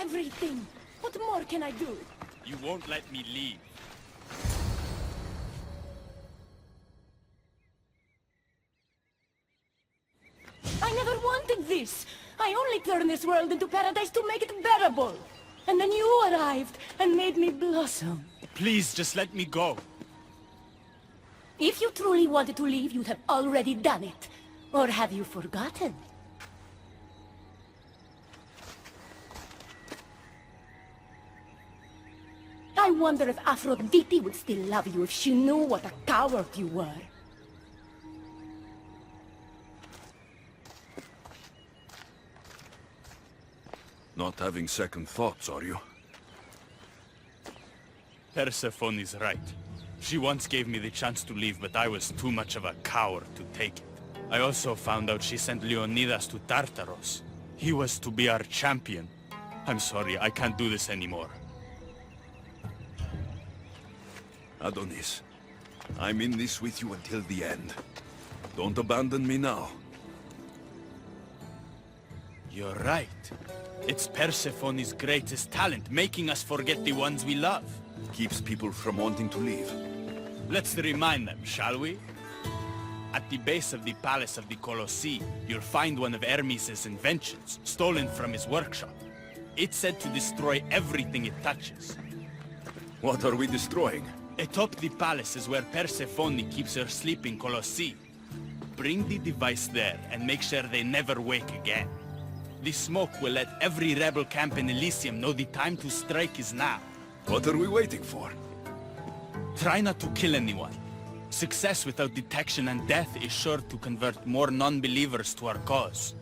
Everything. What more can I do? You won't let me leave. this? I only turned this world into paradise to make it bearable. And then you arrived and made me blossom. Please, just let me go. If you truly wanted to leave, you'd have already done it. Or have you forgotten? I wonder if Aphrodite would still love you if she knew what a coward you were. Not having second thoughts, are you? Persephone's right. She once gave me the chance to leave, but I was too much of a coward to take it. I also found out she sent Leonidas to Tartaros. He was to be our champion. I'm sorry, I can't do this anymore. Adonis, I'm in this with you until the end. Don't abandon me now. You're right. It's Persephone's greatest talent, making us forget the ones we love. Keeps people from wanting to leave. Let's remind them, shall we? At the base of the Palace of the Colossi, you'll find one of Hermes' inventions, stolen from his workshop. It's said to destroy everything it touches. What are we destroying? Atop the palace is where Persephone keeps her sleeping Colossi. Bring the device there and make sure they never wake again. The smoke will let every rebel camp in Elysium know the time to strike is now. What are we waiting for? Try not to kill anyone. Success without detection and death is sure to convert more non-believers to our cause.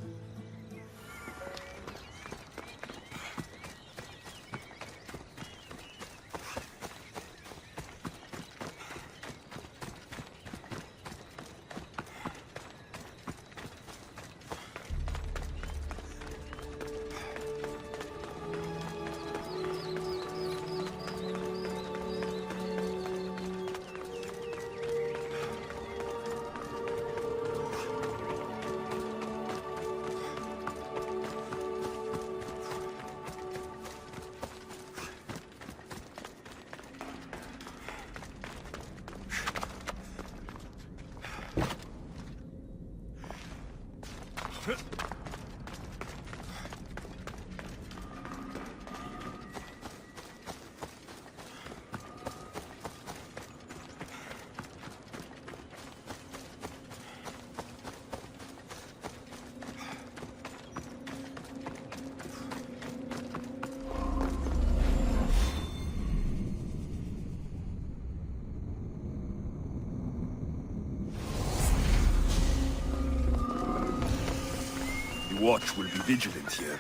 The watch will be vigilant here.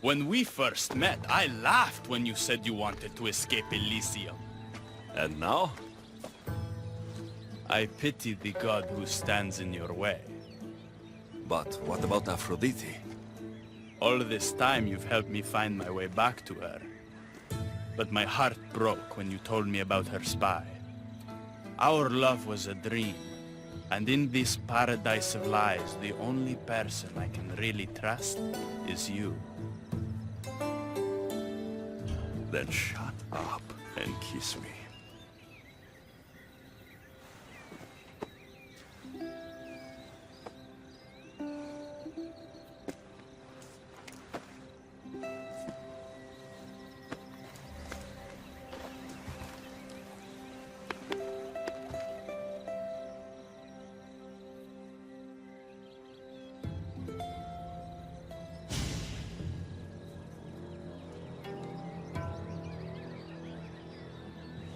When we first met, I laughed when you said you wanted to escape Elysium. And now? I pity the god who stands in your way. But what about Aphrodite? All this time you've helped me find my way back to her. But my heart broke when you told me about her spy. Our love was a dream. And in this paradise of lies, the only person I can really trust is you. Then shut up and kiss me.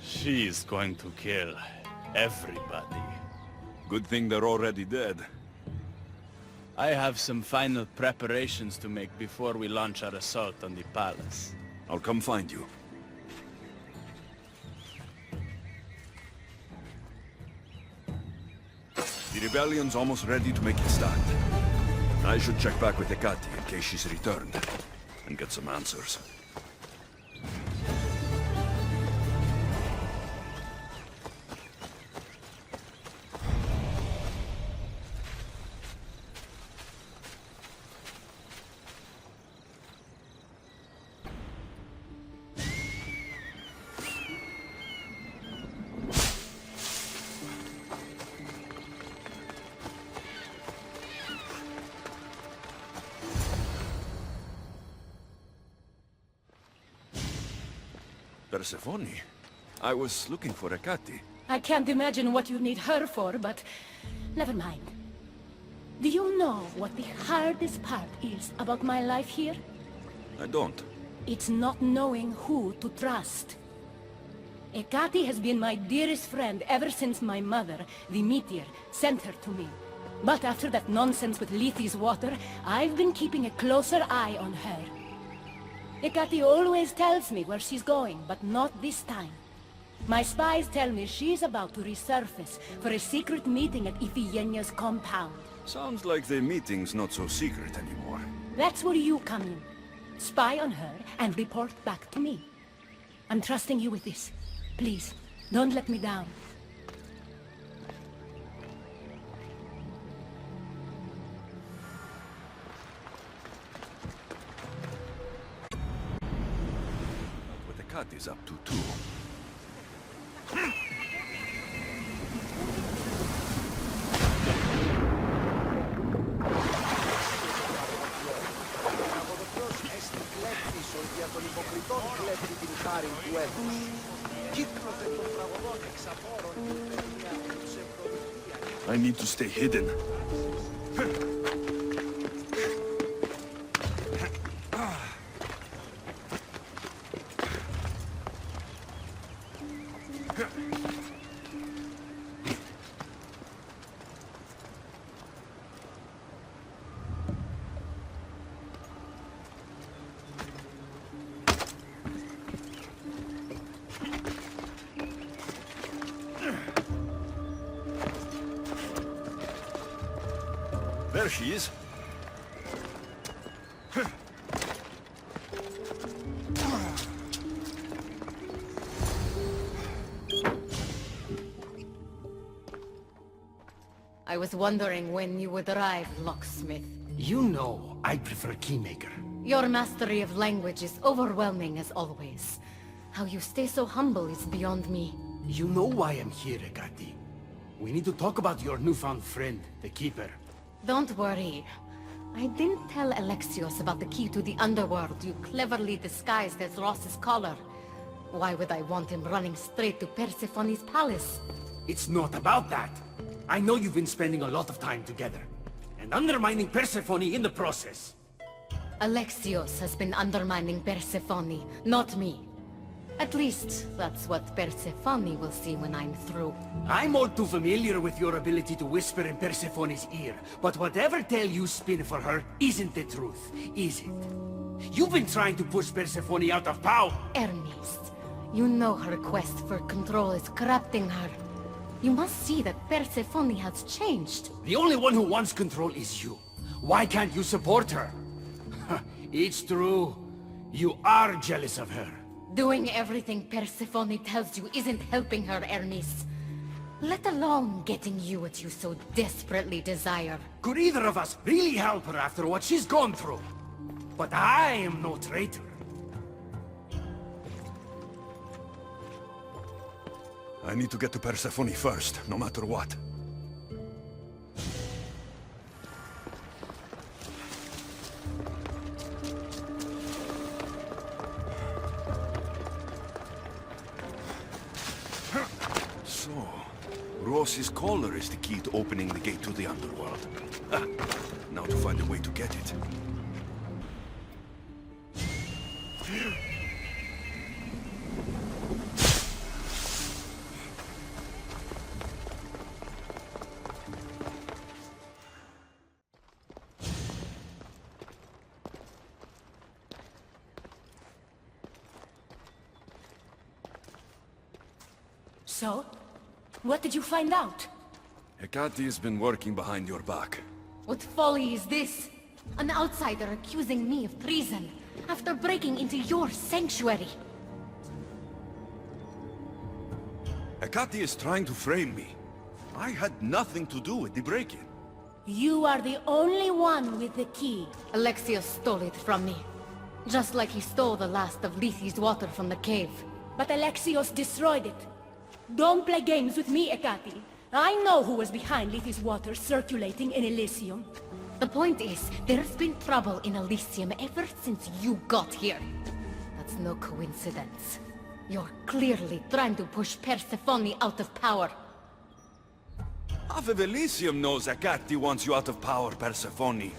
She's going to kill everybody. Good thing they're already dead. I have some final preparations to make before we launch our assault on the palace. I'll come find you. The rebellion's almost ready to make a start. I should check back with Hecate in case she's returned, and get some answers. Persephone? I was looking for Hecate. I can't imagine what you need her for, but never mind. Do you know what the hardest part is about my life here? I don't. It's not knowing who to trust. Hecate has been my dearest friend ever since my mother, the meteor, sent her to me. But after that nonsense with Lethe's water, I've been keeping a closer eye on her. Hecate always tells me where she's going, but not this time. My spies tell me she's about to resurface for a secret meeting at Iphigenia's compound. Sounds like the meeting's not so secret anymore. That's where you come in. Spy on her and report back to me. I'm trusting you with this. Please, don't let me down. What Hecate's up to, too. I need to stay hidden. There she is. I was wondering when you would arrive, locksmith. You know, I prefer Keymaker. Your mastery of language is overwhelming as always. How you stay so humble is beyond me. You know why I'm here, Hecate. We need to talk about your newfound friend, the Keeper. Don't worry. I didn't tell Alexios about the key to the underworld you cleverly disguised as Ross's collar. Why would I want him running straight to Persephone's palace? It's not about that. I know you've been spending a lot of time together, and undermining Persephone in the process. Alexios has been undermining Persephone, not me. At least, that's what Persephone will see when I'm through. I'm all too familiar with your ability to whisper in Persephone's ear, but whatever tale you spin for her isn't the truth, is it? You've been trying to push Persephone out of power! Hermes, you know her quest for control is corrupting her. You must see that Persephone has changed. The only one who wants control is you. Why can't you support her? It's true. You are jealous of her. Doing everything Persephone tells you isn't helping her, Hermes. Let alone getting you what you so desperately desire. Could either of us really help her after what she's gone through? But I am no traitor. I need to get to Persephone first, no matter what. So, Ross's collar is the key to opening the gate to the underworld. Ah, now to find a way to get it. So? What did you find out? Hecate has been working behind your back. What folly is this? An outsider accusing me of treason after breaking into your sanctuary. Hecate is trying to frame me. I had nothing to do with the break-in. You are the only one with the key. Alexios stole it from me. Just like he stole the last of Lethe's water from the cave. But Alexios destroyed it. Don't play games with me, Hecate. I know who was behind Lethe's water circulating in Elysium. The point is, there's been trouble in Elysium ever since you got here. That's no coincidence. You're clearly trying to push Persephone out of power. Half of Elysium knows Hecate wants you out of power, Persephone.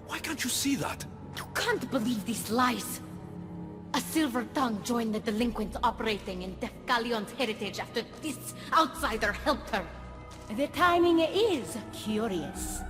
Why can't you see that? You can't believe these lies. A silver tongue joined the delinquents operating in Deucalion's heritage after this outsider helped her. The timing is curious.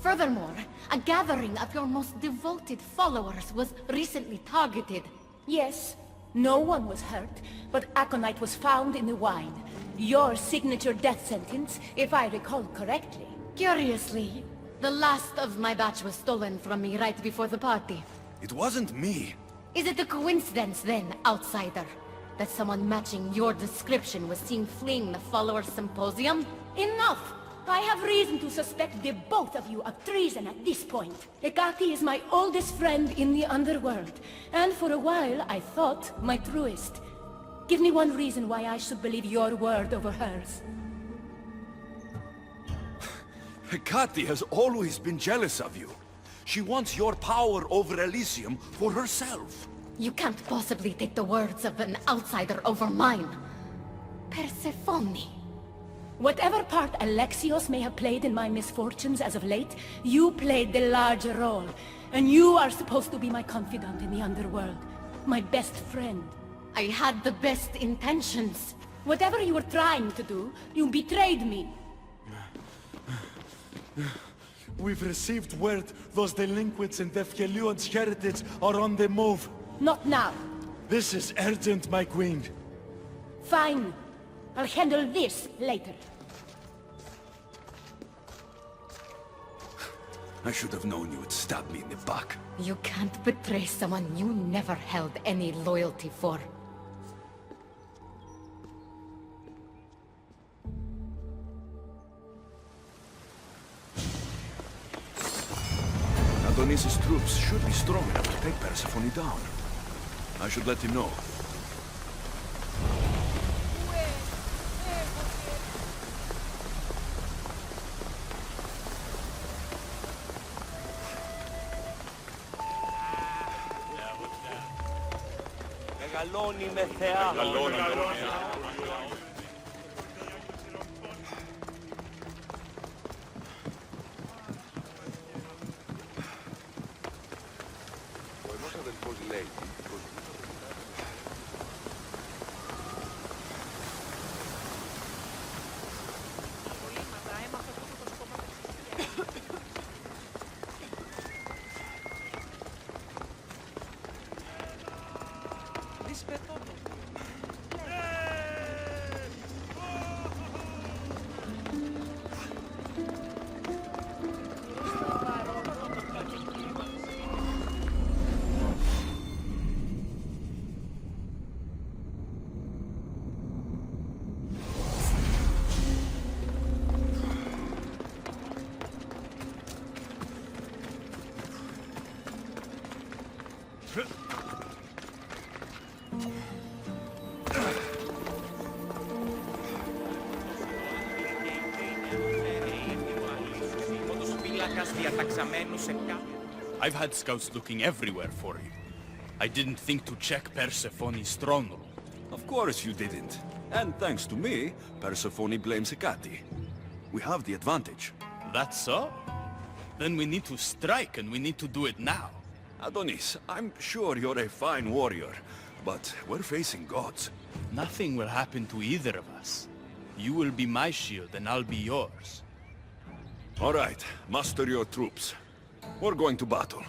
Furthermore, a gathering of your most devoted followers was recently targeted. Yes, no one was hurt, but aconite was found in the wine. Your signature death sentence, if I recall correctly. Curiously, the last of my batch was stolen from me right before the party. It wasn't me. Is it a coincidence then, outsider, that someone matching your description was seen fleeing the followers' symposium? Enough! I have reason to suspect the both of you of treason at this point. Hecate is my oldest friend in the underworld, and for a while I thought my truest. Give me one reason why I should believe your word over hers. Hecate has always been jealous of you. She wants your power over Elysium for herself. You can't possibly take the words of an outsider over mine. Persephone. Whatever part Alexios may have played in my misfortunes as of late, you played the larger role. And you are supposed to be my confidant in the underworld. My best friend. I had the best intentions. Whatever you were trying to do, you betrayed me. We've received word those delinquents in Deucalion's heritage are on the move. Not now. This is urgent, my queen. Fine. I'll handle this later. I should have known you would stab me in the back. You can't betray someone you never held any loyalty for. Adonis's troops should be strong enough to take Persephone down. I should let him know. Μεγαλώνει με θεά. Ο ενός αδελφός λέει πως... I've had scouts looking everywhere for you. I didn't think to check Persephone's throne room. Of course you didn't. And thanks to me, Persephone blames Hecate. We have the advantage. That's so? Then we need to strike, and we need to do it now. Adonis, I'm sure you're a fine warrior, but we're facing gods. Nothing will happen to either of us. You will be my shield, and I'll be yours. All right, muster your troops. We're going to battle.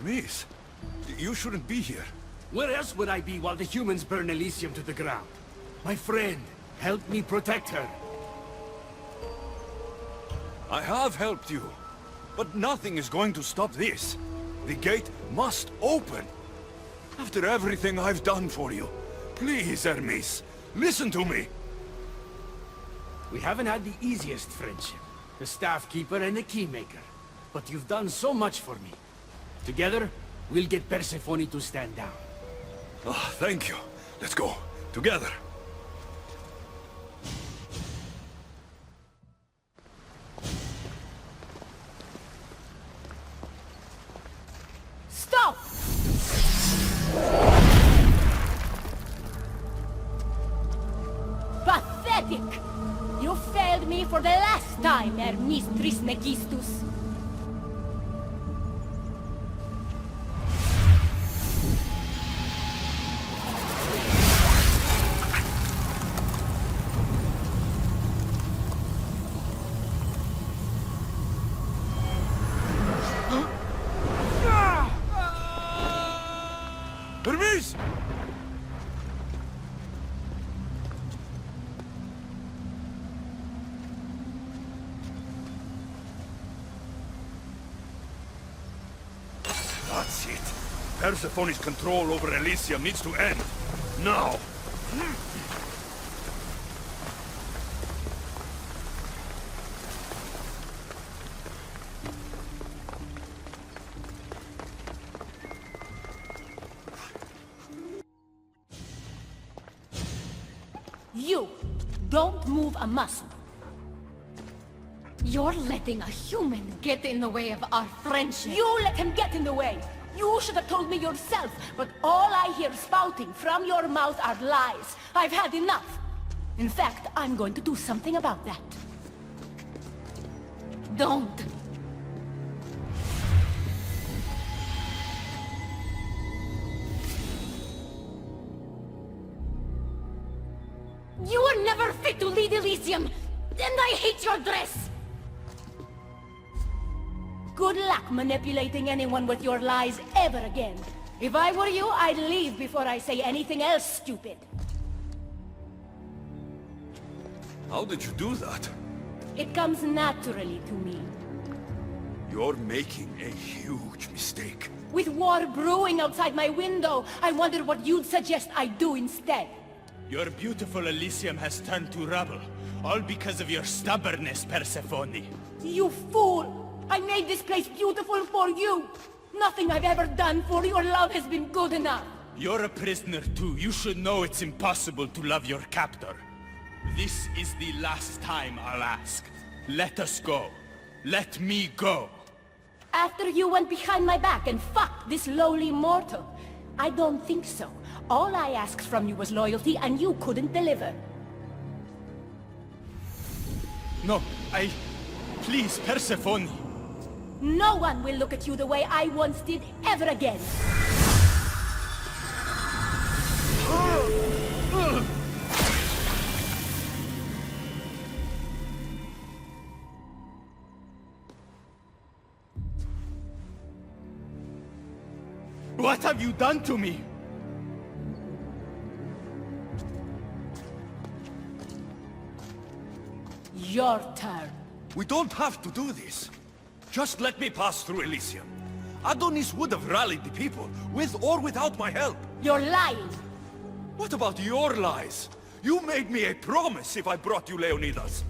Hermes, you shouldn't be here. Where else would I be while the humans burn Elysium to the ground? My friend, help me protect her. I have helped you, but nothing is going to stop this. The gate must open. After everything I've done for you, please, Hermes, listen to me. We haven't had the easiest friendship. The staff keeper and the keymaker. But you've done so much for me. Together, we'll get Persephone to stand down. Oh, thank you. Let's go. Together. Stop! Pathetic! You failed me for the last time, Hermes Trismegistus. Hermes! That's it. Persephone's control over Elysium needs to end. Now! You don't move a muscle. You're letting a human get in the way of our friendship. You let him get in the way. You should have told me yourself, but all I hear spouting from your mouth are lies. I've had enough. In fact, I'm going to do something about that. Don't. You were never fit to lead Elysium, and I hate your dress! Good luck manipulating anyone with your lies ever again. If I were you, I'd leave before I say anything else stupid. How did you do that? It comes naturally to me. You're making a huge mistake. With war brewing outside my window, I wonder what you'd suggest I do instead. Your beautiful Elysium has turned to rubble, all because of your stubbornness, Persephone. You fool! I made this place beautiful for you! Nothing I've ever done for your love has been good enough! You're a prisoner too. You should know it's impossible to love your captor. This is the last time I'll ask. Let us go. Let me go. After you went behind my back and fucked this lowly mortal? I don't think so. All I asked from you was loyalty, and you couldn't deliver. No, Please, Persephone. No one will look at you the way I once did ever again. What have you done to me? Your turn. We don't have to do this. Just let me pass through Elysium. Adonis would have rallied the people, with or without my help. You're lying. What about your lies? You made me a promise if I brought you Leonidas.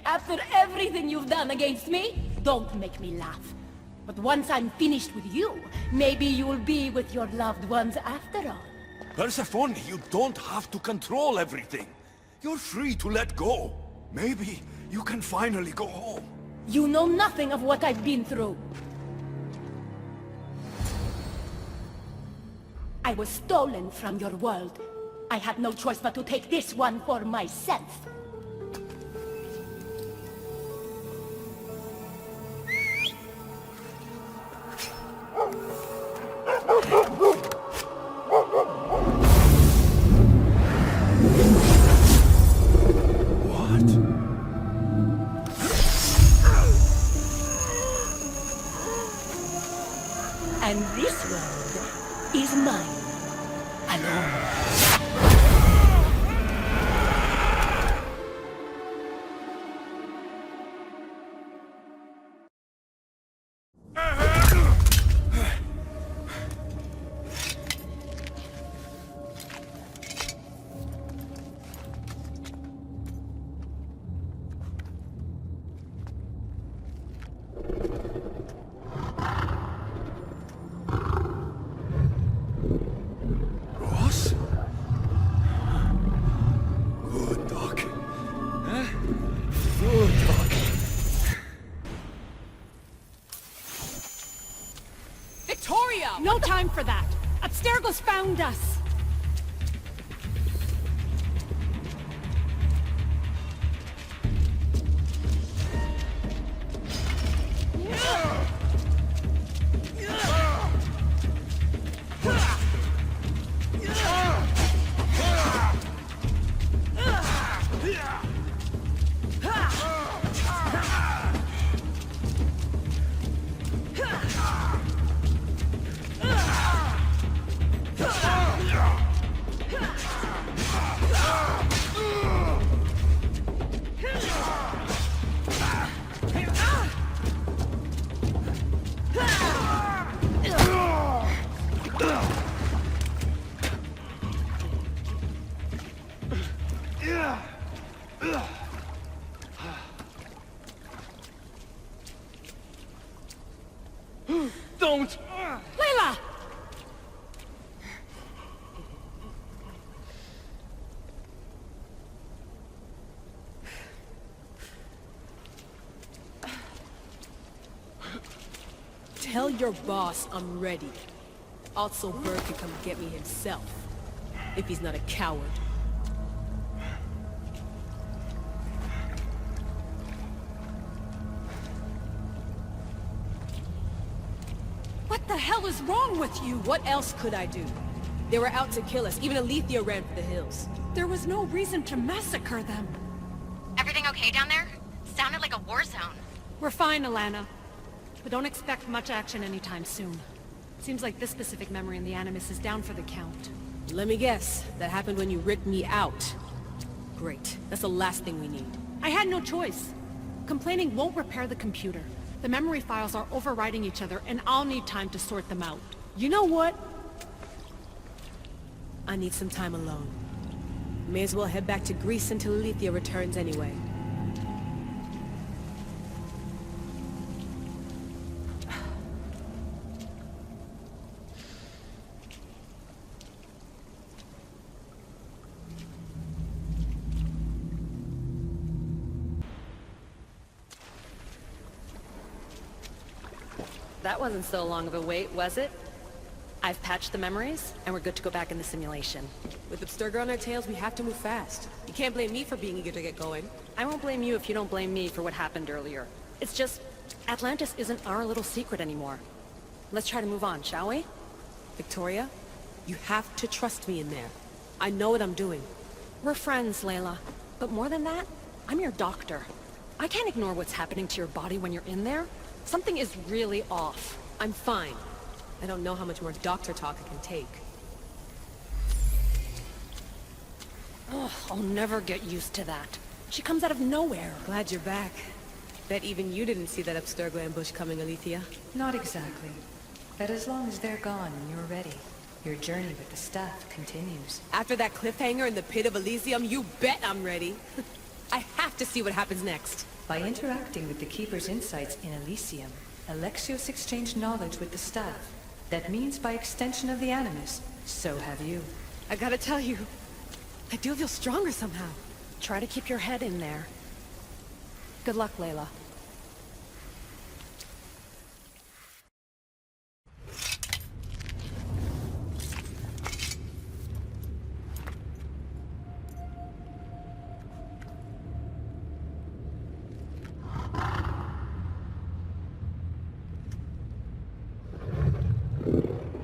After everything you've done against me, don't make me laugh. But once I'm finished with you, maybe you'll be with your loved ones after all. Persephone, you don't have to control everything. You're free to let go. Maybe you can finally go home. You know nothing of what I've been through. I was stolen from your world. I had no choice but to take this one for myself. And this world is mine. Alone. No time for that! Abstergo's found us! Don't! Lyla! Tell your boss I'm ready. Also, Bird can come get me himself. If he's not a coward. What the hell is wrong with you? What else could I do? They were out to kill us. Even Elysium ran for the hills. There was no reason to massacre them. Everything okay down there? Sounded like a war zone. We're fine, Alana. But don't expect much action anytime soon. Seems like this specific memory in the Animus is down for the count. Let me guess. That happened when you ripped me out. Great. That's the last thing we need. I had no choice. Complaining won't repair the computer. The memory files are overriding each other, and I'll need time to sort them out. You know what? I need some time alone. May as well head back to Greece until Elysium returns anyway. That wasn't so long of a wait, was it? I've patched the memories, and we're good to go back in the simulation. With Abstergo on our tails, we have to move fast. You can't blame me for being eager to get going. I won't blame you if you don't blame me for what happened earlier. It's just, Atlantis isn't our little secret anymore. Let's try to move on, shall we? Victoria, you have to trust me in there. I know what I'm doing. We're friends, Layla. But more than that, I'm your doctor. I can't ignore what's happening to your body when you're in there. Something is really off. I'm fine. I don't know how much more doctor talk I can take. Ugh, I'll never get used to that. She comes out of nowhere. Glad you're back. Bet even you didn't see that Abstergo ambush coming, Elysia. Not exactly. But as long as they're gone and you're ready, your journey with the staff continues. After that cliffhanger in the pit of Elysium, you bet I'm ready. I have to see what happens next. By interacting with the Keeper's insights in Elysium, Alexios exchanged knowledge with the staff. That means by extension of the Animus, so have you. I gotta tell you, I do feel stronger somehow. Try to keep your head in there. Good luck, Layla.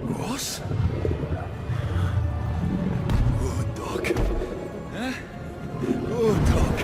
Ross? Good dog. Huh? Good dog.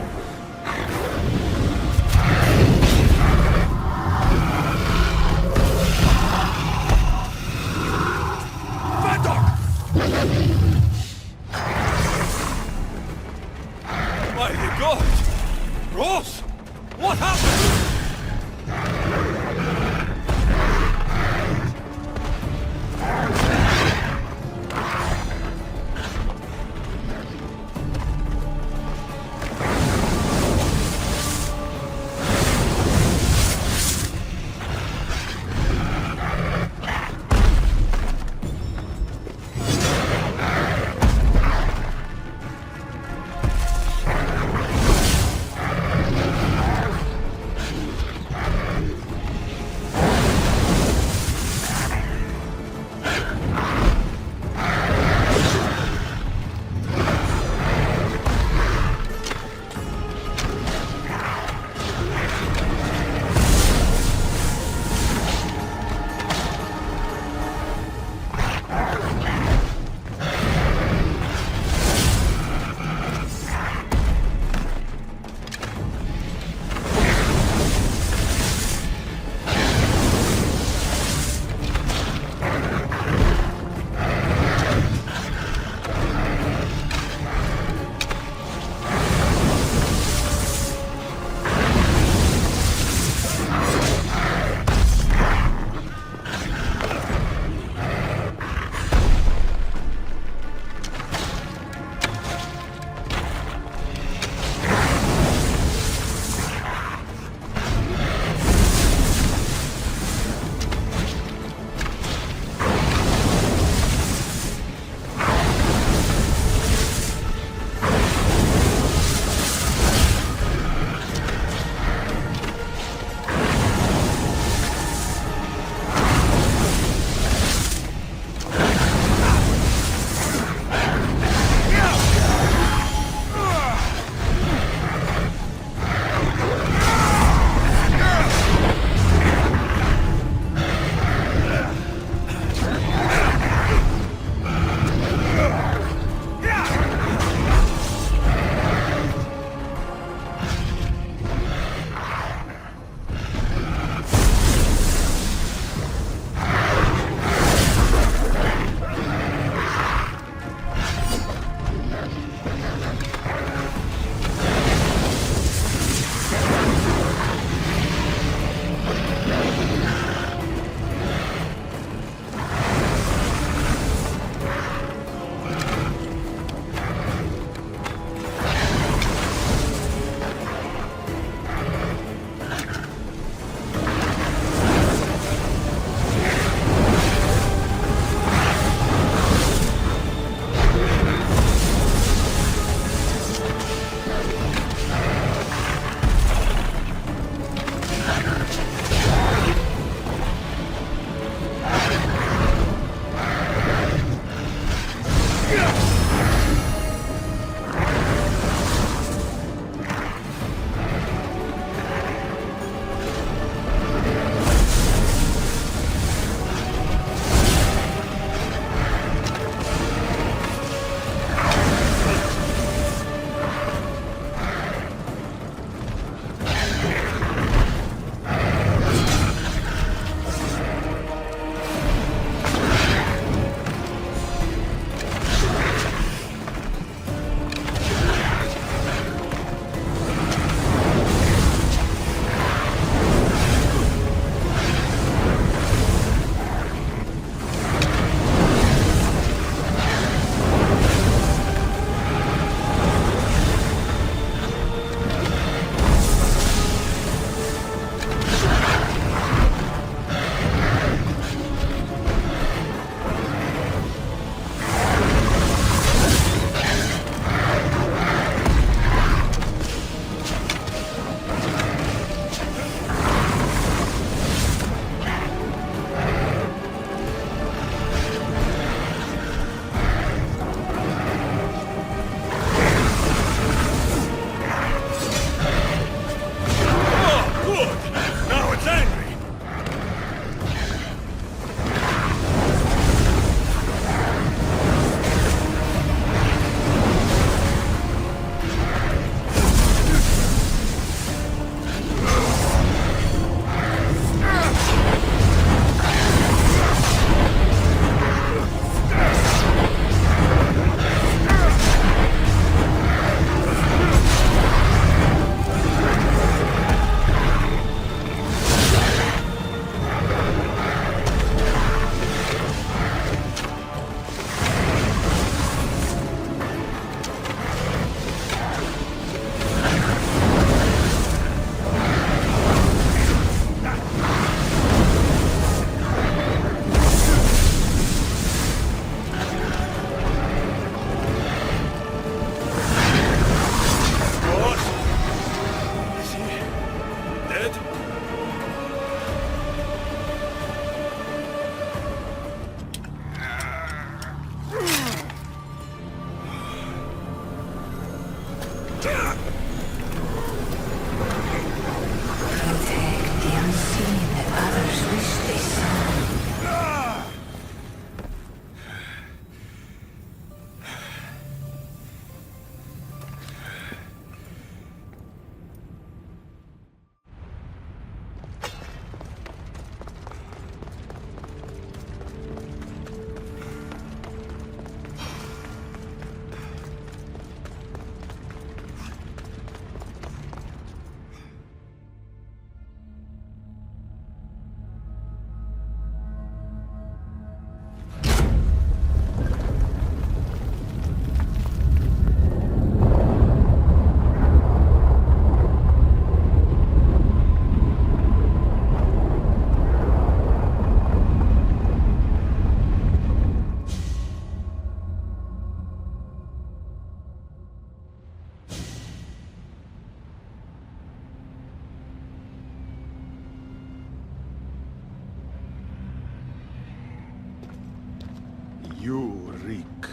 You reek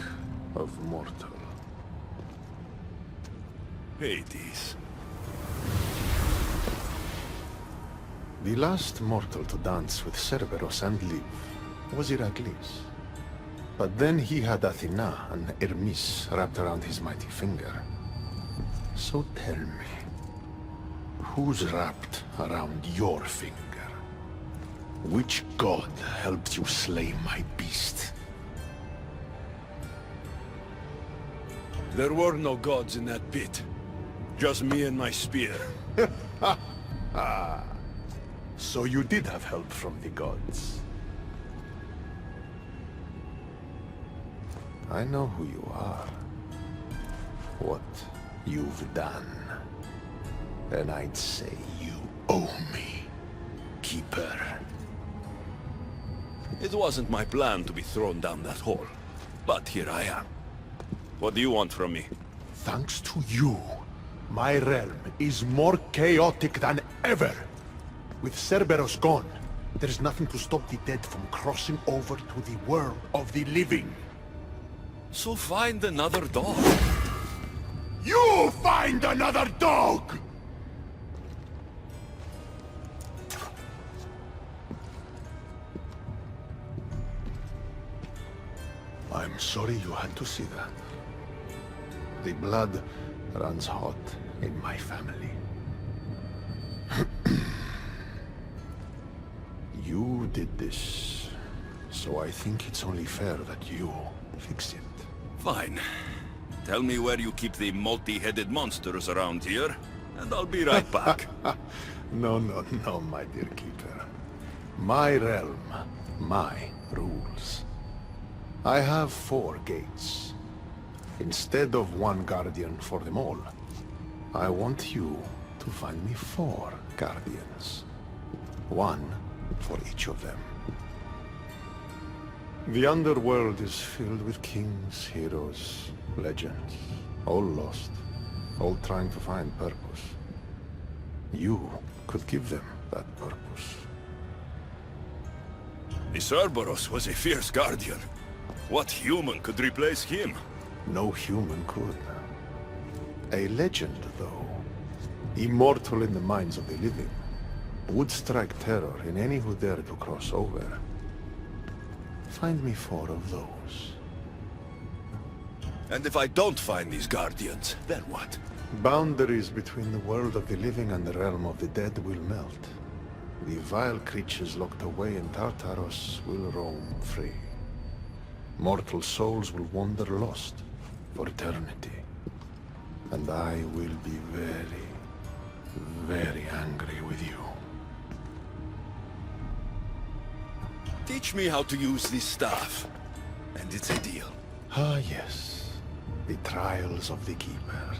of mortal. Hades. The last mortal to dance with Cerberus and live was Heracles. But then he had Athena and Hermes wrapped around his mighty finger. So tell me, who's wrapped around your finger? Which god helped you slay my beast? There were no gods in that pit. Just me and my spear. So you did have help from the gods. I know who you are. What you've done. And I'd say you owe me, Keeper. It wasn't my plan to be thrown down that hole. But here I am. What do you want from me? Thanks to you, my realm is more chaotic than ever. With Cerberus gone, there's nothing to stop the dead from crossing over to the world of the living. So find another dog. You find another dog! I'm sorry you had to see that. The blood runs hot in my family. You did this, so I think it's only fair that you fix it. Fine. Tell me where you keep the multi-headed monsters around here, and I'll be right back. No, my dear Keeper. My realm, my rules. I have 4 gates. Instead of 1 guardian for them all, I want you to find me 4 guardians. 1 for each of them. The underworld is filled with kings, heroes, legends, all lost, all trying to find purpose. You could give them that purpose. The Cerberus was a fierce guardian. What human could replace him? No human could. A legend, though, immortal in the minds of the living, would strike terror in any who dare to cross over. Find me 4 of those. And if I don't find these guardians, then what? Boundaries between the world of the living and the realm of the dead will melt. The vile creatures locked away in Tartaros will roam free. Mortal souls will wander lost for eternity. And I will be very, very angry with you. Teach me how to use this staff, and it's a deal. Ah, yes. The trials of the Keeper.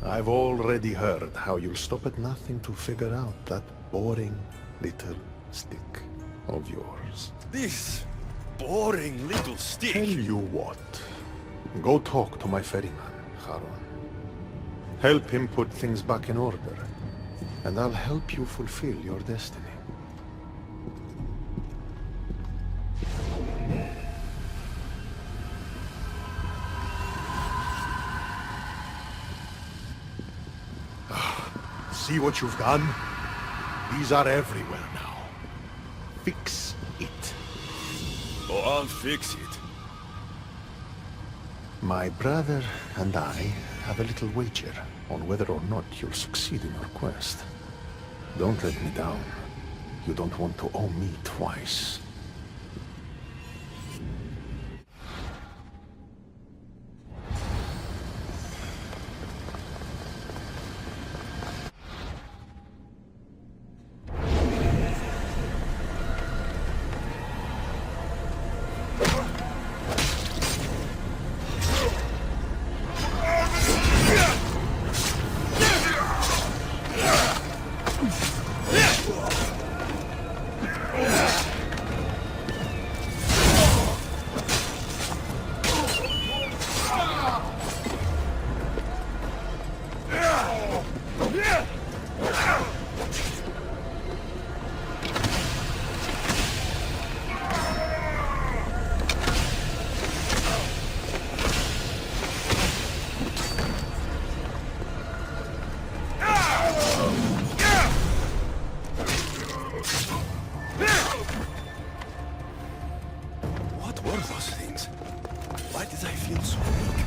I've already heard how you'll stop at nothing to figure out that boring little stick of yours. This boring little stick? Tell you what. Go talk to my ferryman, Charon. Help him put things back in order, and I'll help you fulfill your destiny. See what you've done? These are everywhere now. Fix it. Oh, I'll fix it. My brother and I have a little wager on whether or not you'll succeed in your quest. Don't let me down. You don't want to owe me twice. What were those things? Why did I feel so weak?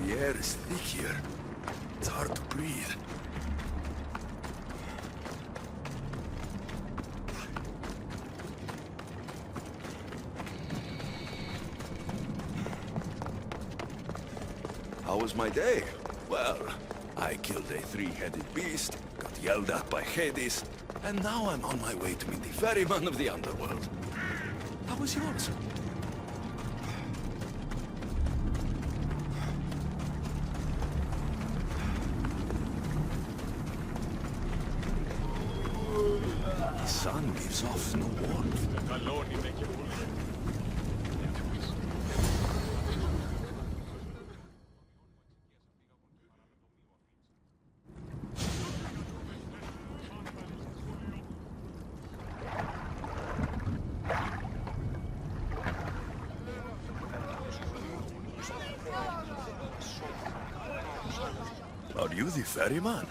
The air is thick here. It's hard to breathe. How was my day? Well, I killed a three-headed beast, got yelled at by Hades, and now I'm on my way to meet the ferryman of the underworld. How was yours? The sun gives off no warmth. Are you the ferryman?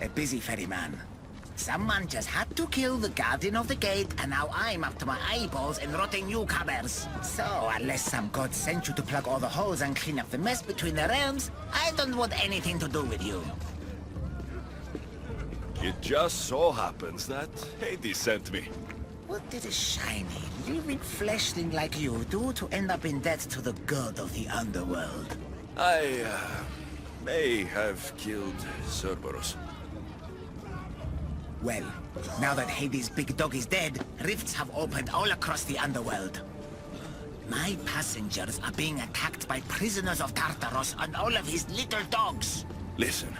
A busy ferryman. Someone just had to kill the guardian of the gate, and now I'm up to my eyeballs in rotting newcomers. So, unless some god sent you to plug all the holes and clean up the mess between the realms, I don't want anything to do with you. It just so happens that Hades sent me. What did a shiny, living fleshling like you do to end up in debt to the god of the underworld? I may have killed Cerberus. Well, now that Hades' big dog is dead, rifts have opened all across the underworld. My passengers are being attacked by prisoners of Tartaros and all of his little dogs. Listen,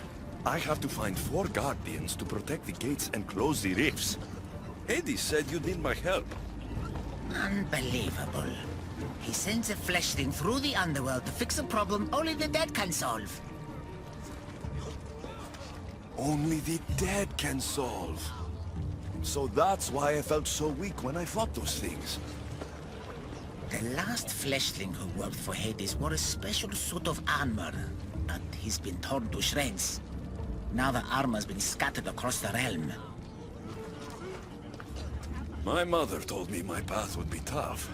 I have to find 4 guardians to protect the gates and close the rifts. Hades said you'd need my help. Unbelievable. He sends a fleshling through the underworld to fix a problem only the dead can solve. Only the dead can solve. So that's why I felt so weak when I fought those things. The last fleshling who worked for Hades wore a special suit of armor, but he's been torn to shreds. Now the armor's been scattered across the realm. My mother told me my path would be tough,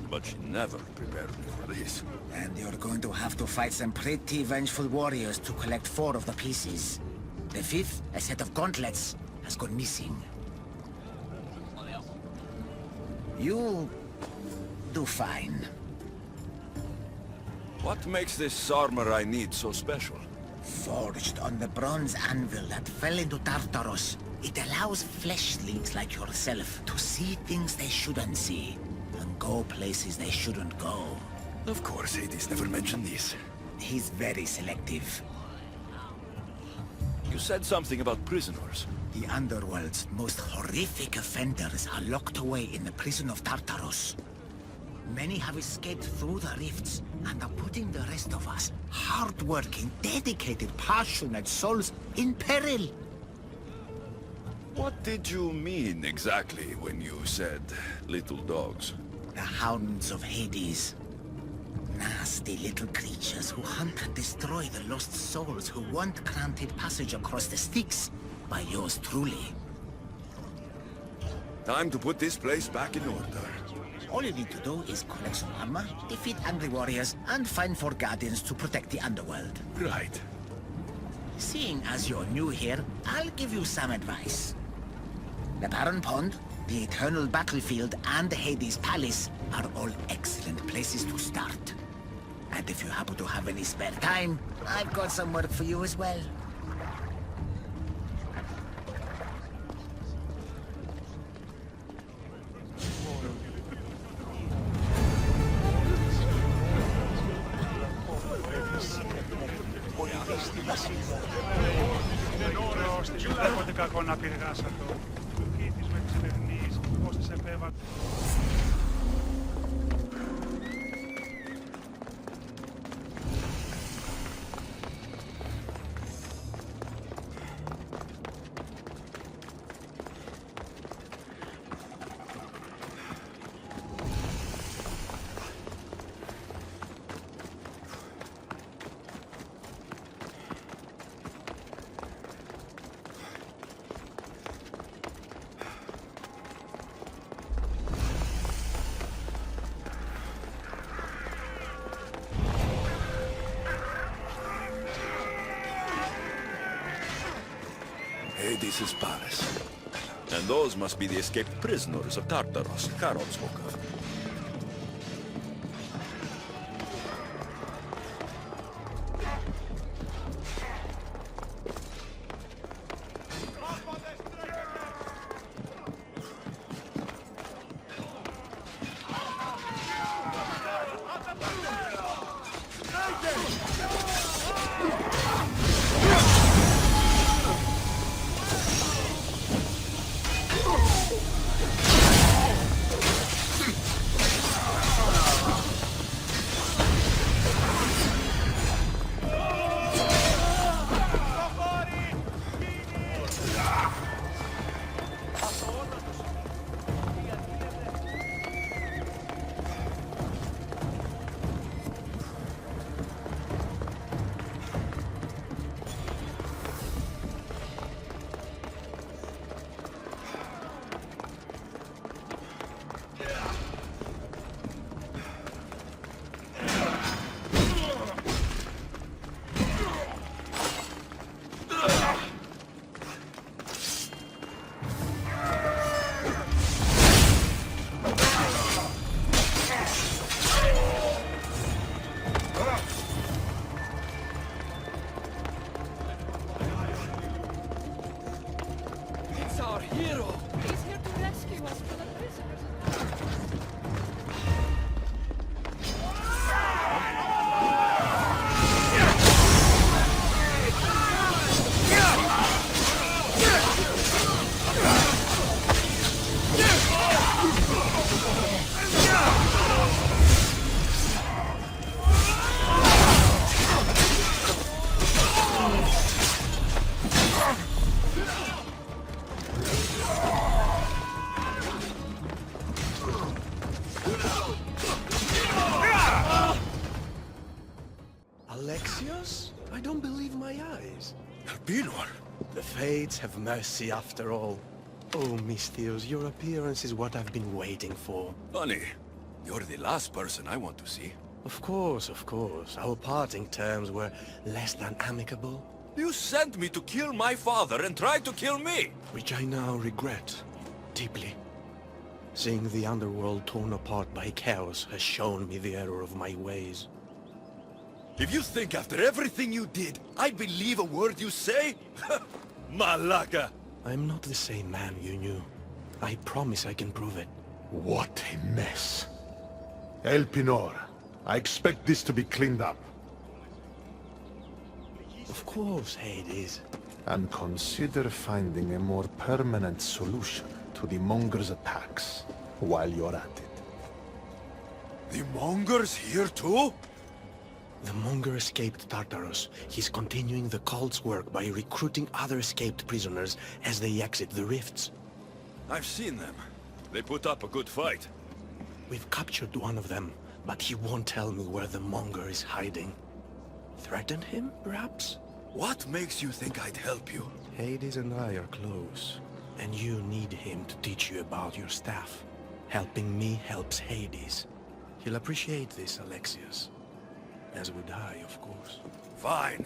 but she never prepared me for this. And you're going to have to fight some pretty vengeful warriors to collect 4 of the pieces. The 5th, a set of gauntlets, has gone missing. You'll do fine. What makes this armor I need so special? Forged on the bronze anvil that fell into Tartaros, it allows fleshlings like yourself to see things they shouldn't see, and go places they shouldn't go. Of course, Hades never mentioned this. He's very selective. You said something about prisoners. The underworld's most horrific offenders are locked away in the prison of Tartaros. Many have escaped through the rifts and are putting the rest of us, hard-working, dedicated, passionate souls, in peril. What did you mean exactly when you said little dogs? The hounds of Hades. Nasty little creatures who hunt and destroy the lost souls who weren't granted passage across the Styx by yours truly. Time to put this place back in order. All you need to do is collect some armor, defeat angry warriors, and find 4 guardians to protect the underworld. Right. Seeing as you're new here, I'll give you some advice. The Barren Pond, The Eternal Battlefield and the Hades Palace are all excellent places to start. And if you happen to have any spare time, I've got some work for you as well. Hades' palace. And those must be the escaped prisoners of Tartaros Charon spoke of. Alexios? I don't believe my eyes. Elpinor! The Fates have mercy after all. Oh, Misthios, your appearance is what I've been waiting for. Honey, you're the last person I want to see. Of course, of course. Our parting terms were less than amicable. You sent me to kill my father and tried to kill me! Which I now regret, deeply. Seeing the underworld torn apart by chaos has shown me the error of my ways. If you think after everything you did, I'd believe a word you say? Malaka! I'm not the same man you knew. I promise I can prove it. What a mess. Elpinor, I expect this to be cleaned up. Of course, Hades. And consider finding a more permanent solution to the Monger's attacks while you're at it. The Monger's here too? The Monger escaped Tartaros. He's continuing the cult's work by recruiting other escaped prisoners as they exit the rifts. I've seen them. They put up a good fight. We've captured one of them, but he won't tell me where the Monger is hiding. Threaten him, perhaps? What makes you think I'd help you? Hades and I are close, and you need him to teach you about your staff. Helping me helps Hades. He'll appreciate this, Alexios. As would I, of course. Fine.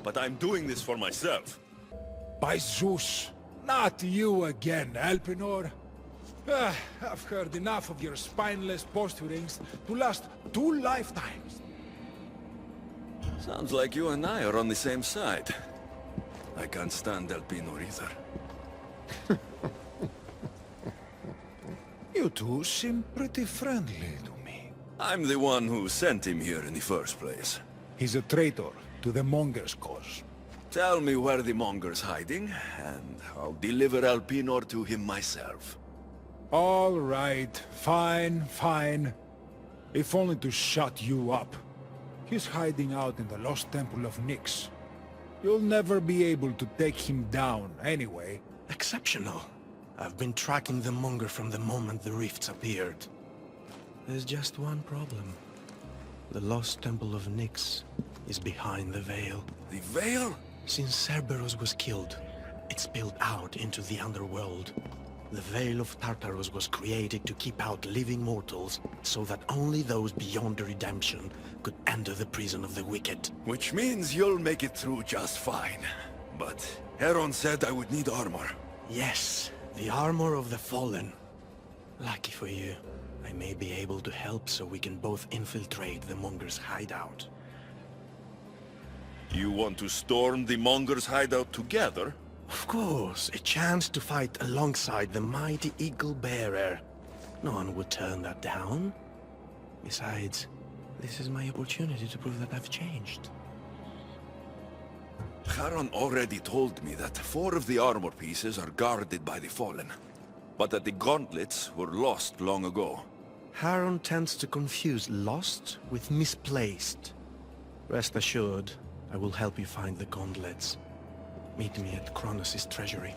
But I'm doing this for myself. By Zeus, not you again, Elpinor. I've heard enough of your spineless posturings to last 2 lifetimes. Sounds like you and I are on the same side. I can't stand Elpinor either. You two seem pretty friendly to me. I'm the one who sent him here in the first place. He's a traitor to the Monger's cause. Tell me where the Monger's hiding, and I'll deliver Elpinor to him myself. All right, fine. If only to shut you up. He's hiding out in the lost temple of Nyx. You'll never be able to take him down, anyway. Exceptional. I've been tracking the Monger from the moment the rifts appeared. There's just one problem. The lost temple of Nyx is behind the Veil. The Veil? Since Cerberus was killed, it spilled out into the underworld. The Veil of Tartarus was created to keep out living mortals, so that only those beyond redemption could enter the prison of the wicked. Which means you'll make it through just fine. But Heron said I would need armor. Yes, the armor of the fallen. Lucky for you, I may be able to help so we can both infiltrate the Monger's hideout. You want to storm the Monger's hideout together? Of course, a chance to fight alongside the mighty Eagle Bearer. No one would turn that down. Besides, this is my opportunity to prove that I've changed. Charon already told me that 4 of the armor pieces are guarded by the Fallen, but that the gauntlets were lost long ago. Charon tends to confuse lost with misplaced. Rest assured, I will help you find the gauntlets. Meet me at Kronos' treasury.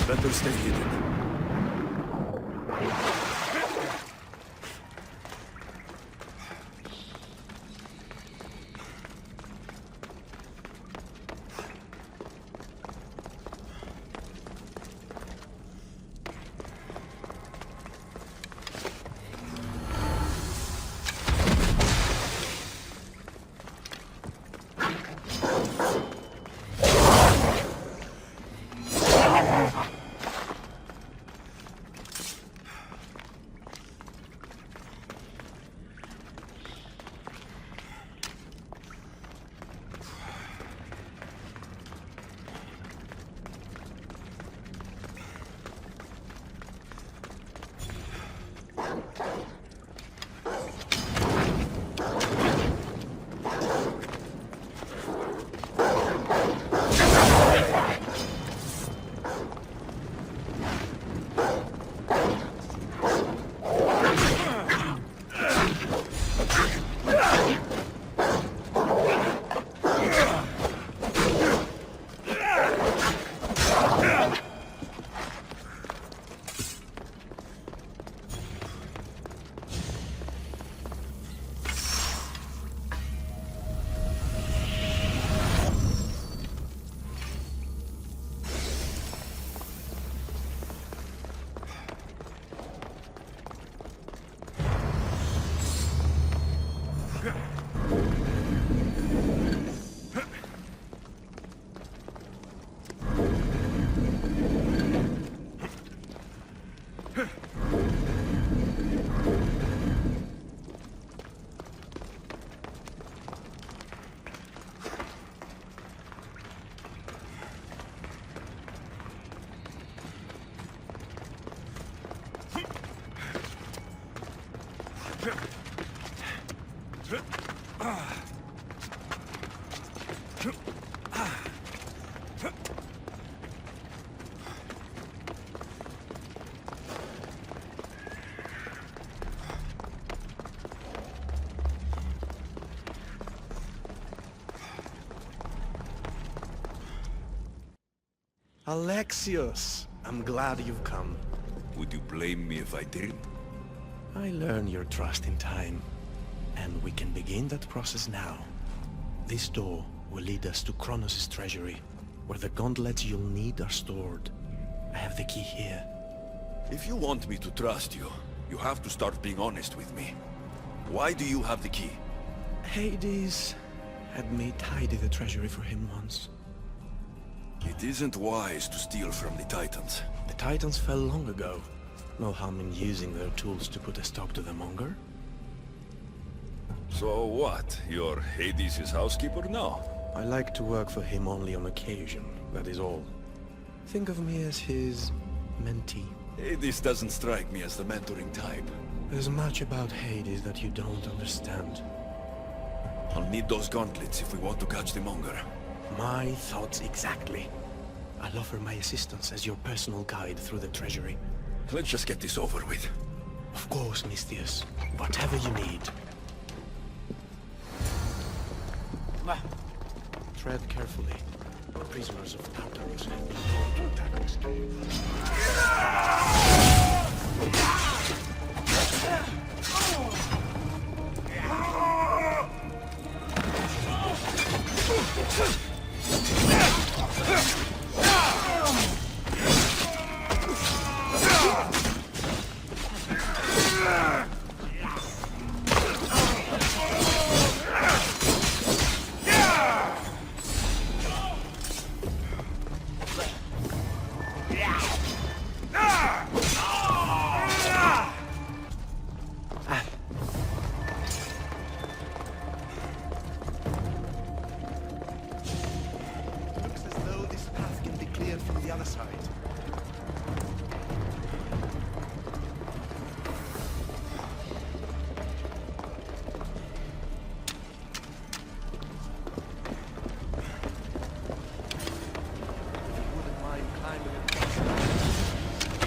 Better stay hidden. Alexios, I'm glad you've come. Would you blame me if I didn't? I learn your trust in time, and we can begin that process now. This door will lead us to Kronos' treasury, where the gauntlets you'll need are stored. I have the key here. If you want me to trust you, you have to start being honest with me. Why do you have the key? Hades had me tidy the treasury for him once. It isn't wise to steal from the Titans. The Titans fell long ago. No harm in using their tools to put a stop to the monger. So what? You're Hades' housekeeper now? I like to work for him only on occasion, that is all. Think of me as his mentee. Hades doesn't strike me as the mentoring type. There's much about Hades that you don't understand. I'll need those gauntlets if we want to catch the monger. My thoughts exactly. I'll offer my assistance as your personal guide through the treasury. Let's just get this over with. Of course, Misthios. Whatever you need. Tread carefully. The prisoners of Tartarus have been told to attack this cave.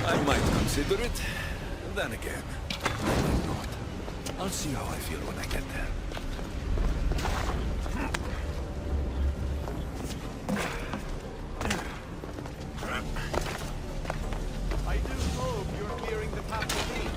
I might consider it. Then again, I might not. I'll see how I feel when I get there. I do hope you're clearing the path for me.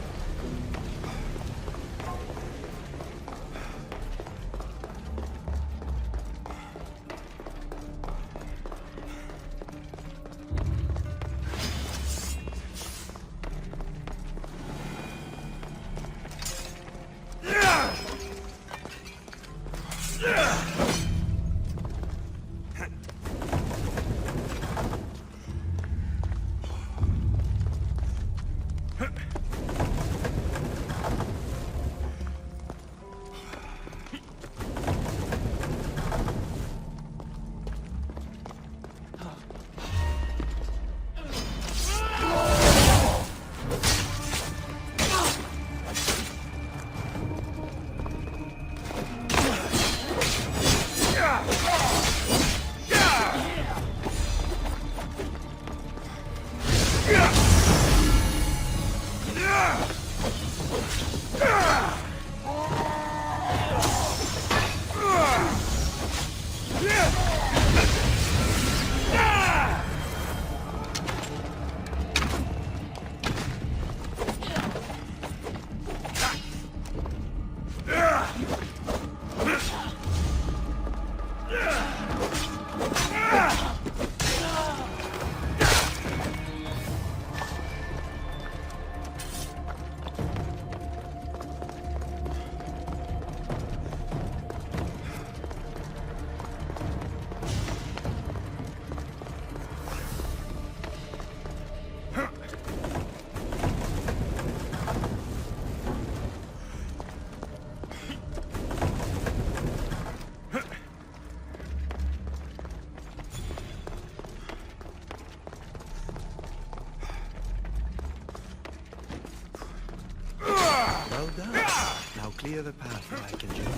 Now clear the path and I can join.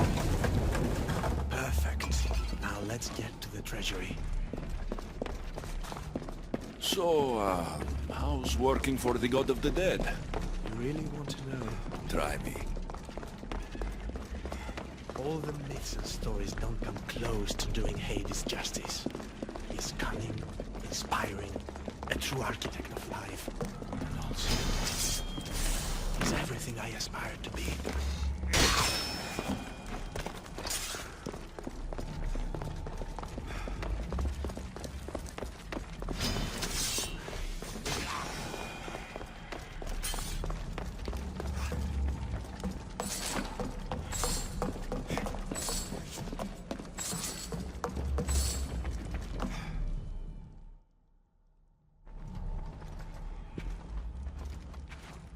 Perfect. Now let's get to the treasury. So, how's working for the God of the Dead? You really want to know? Try me. All the myths and stories don't come close to doing Hades justice. He's cunning, inspiring, a true architect of life. And also, he's everything I aspire to be.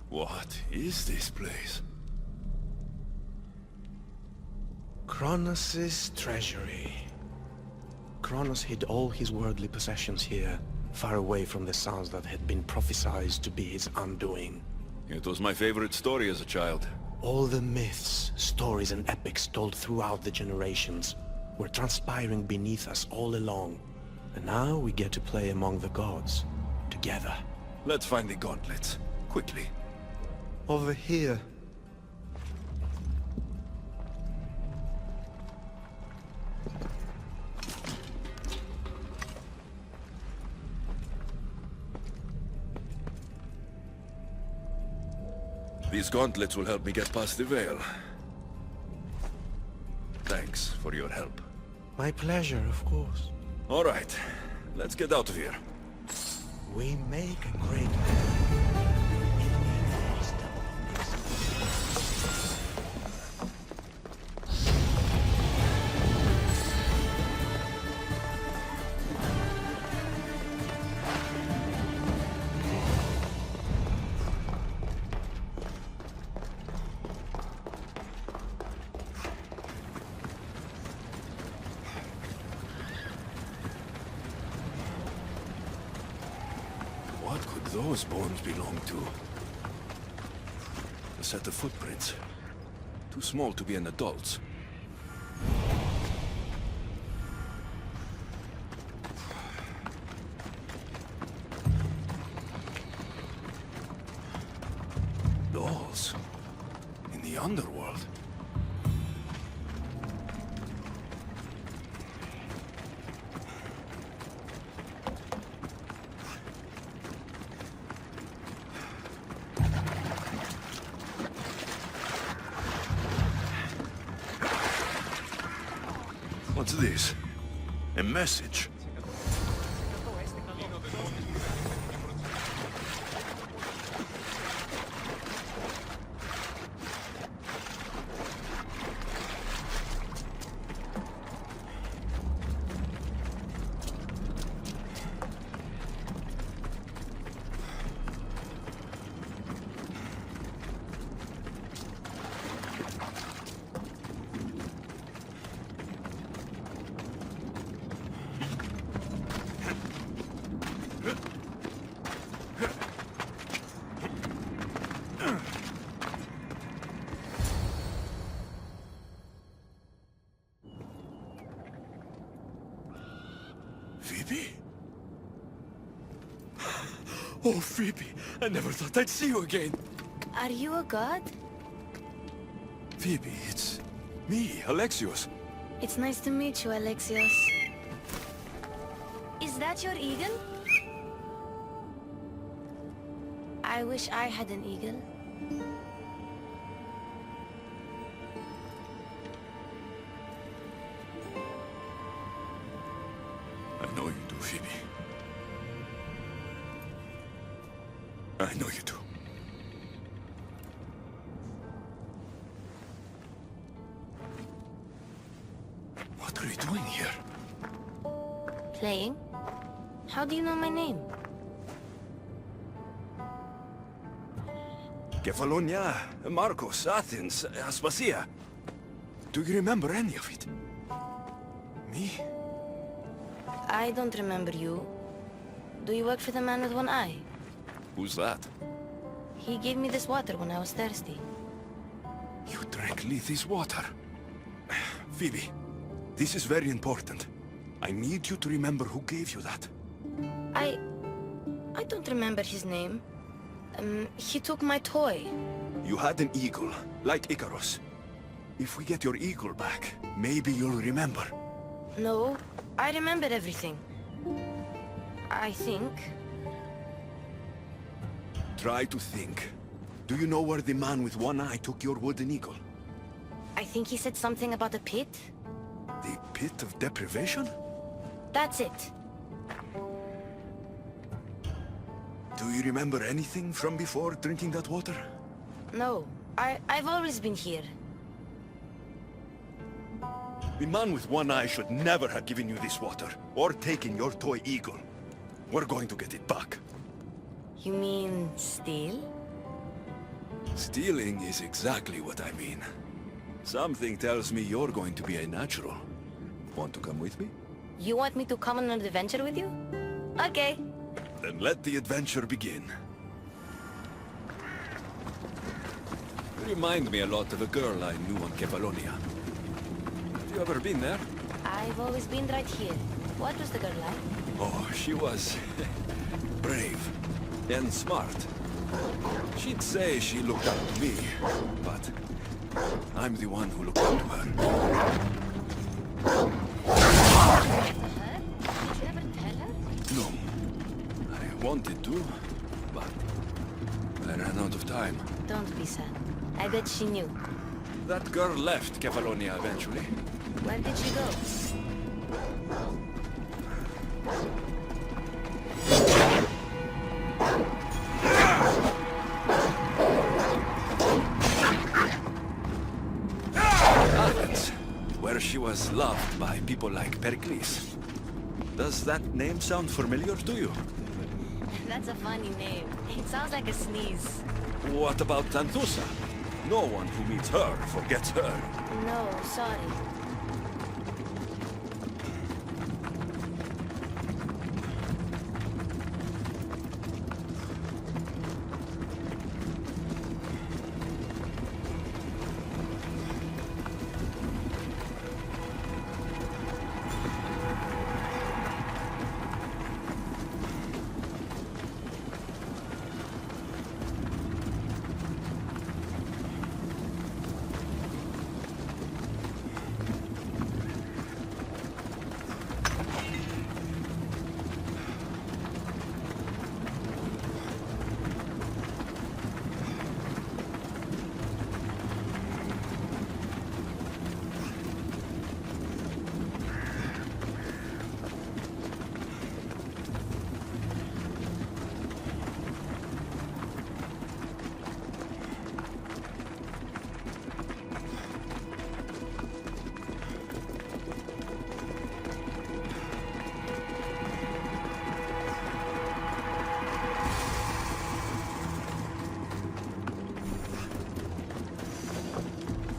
What is this place? Kronos' treasury. Kronos hid all his worldly possessions here, far away from the sons that had been prophesied to be his undoing. It was my favorite story as a child. All the myths, stories and epics told throughout the generations were transpiring beneath us all along. And now we get to play among the gods, together. Let's find the gauntlets, quickly. Over here. These gauntlets will help me get past the veil. Thanks for your help. My pleasure, of course. All right, let's get out of here. We make a great What could those bones belong to? A set of footprints. Too small to be an adult's. Dolls. In the underworld. What's this? A message? Phoebe? Oh, Phoebe, I never thought I'd see you again. Are you a god? Phoebe, it's me, Alexios. It's nice to meet you, Alexios. Is that your eagle? I wish I had an eagle. I know you do, Phoebe. I know you do. What are you doing here? Playing? How do you know my name? Kefalonia, Marcos, Athens, Aspasia. Do you remember any of it? Me? I don't remember you. Do you work for the man with one eye? Who's that? He gave me this water when I was thirsty. You drank Lethe's water. Phoebe, this is very important. I need you to remember who gave you that. I don't remember his name. He took my toy. You had an eagle, like Icarus. If we get your eagle back, maybe you'll remember. No, I remember everything. I think. Try to think. Do you know where the man with one eye took your wooden eagle? I think he said something about a pit. The pit of deprivation? That's it. Do you remember anything from before drinking that water? No, I've always been here. The man with one eye should never have given you this water, or taken your toy eagle. We're going to get it back. You mean steal? Stealing is exactly what I mean. Something tells me you're going to be a natural. Want to come with me? You want me to come on an adventure with you? Okay. Then let the adventure begin. You remind me a lot of a girl I knew on Kefalonia. Have you ever been there? I've always been right here. What was the girl like? Oh, she was brave and smart. She'd say she looked up to me, but I'm the one who looked up to her. Did you ever tell her? No. I wanted to, but I ran out of time. Don't be sad. I bet she knew. That girl left Kefalonia eventually. Where did she go? Athens, where she was loved by people like Pericles. Does that name sound familiar to you? That's a funny name. It sounds like a sneeze. What about Tanthusa? No one who meets her forgets her. No, sorry.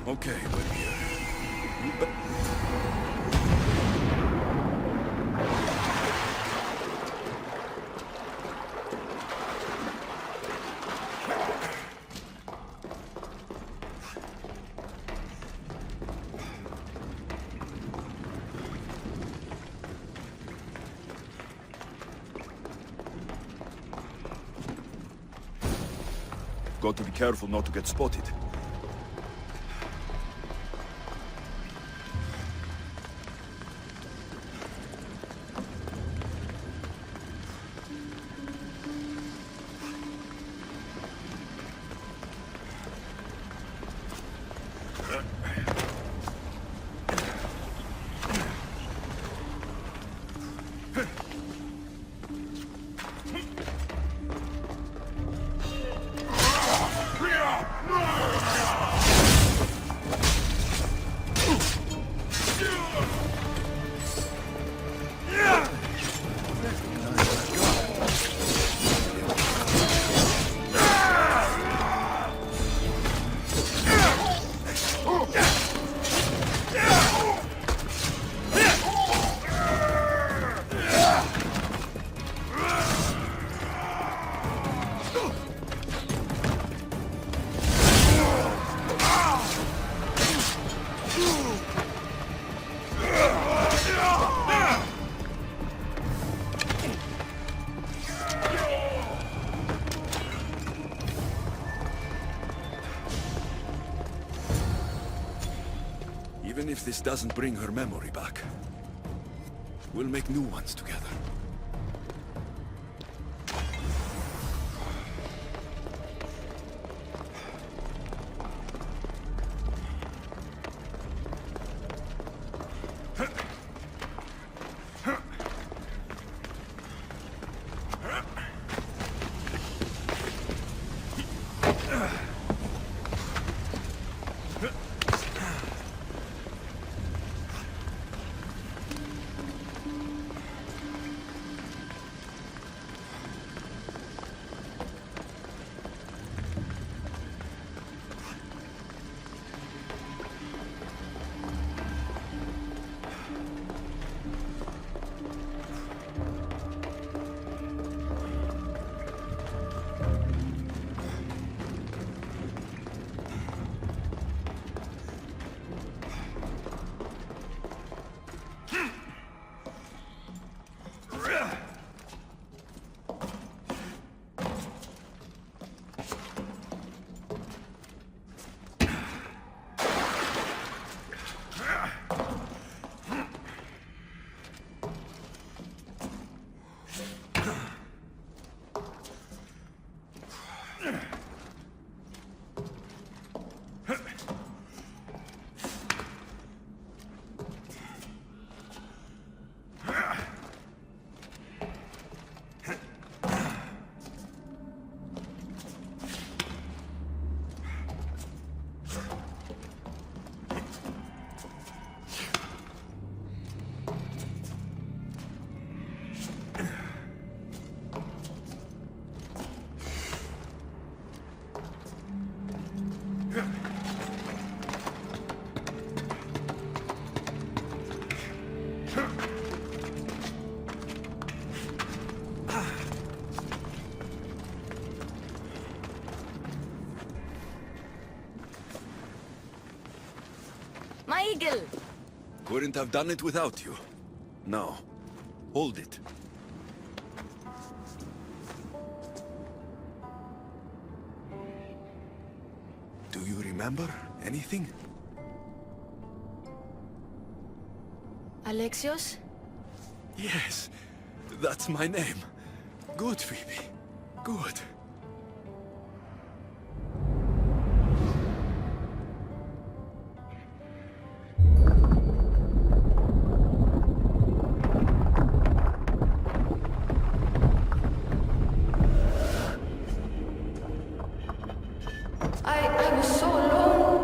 Okay, we're here. Got to be careful not to get spotted. Even if this doesn't bring her memory back, we'll make new ones together. My eagle! Couldn't have done it without you. Now, hold it. Do you remember anything? Alexios? Yes, that's my name. Good, Phoebe. Good. I was so alone.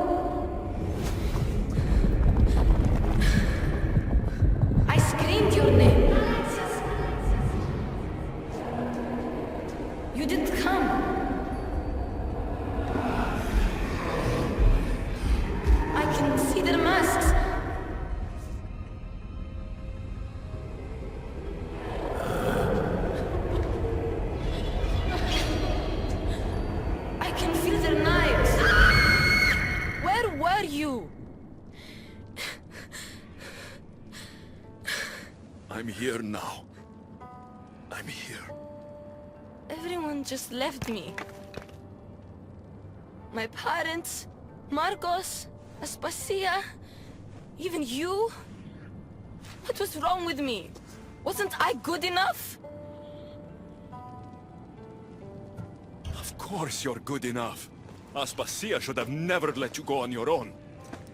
I screamed your name. You didn't come. I can see their masks. I can feel their knives. Where were you? I'm here now. I'm here. Everyone just left me. My parents, Marcos, Aspasia, even you? What was wrong with me? Wasn't I good enough? Of course you're good enough. Aspasia should have never let you go on your own.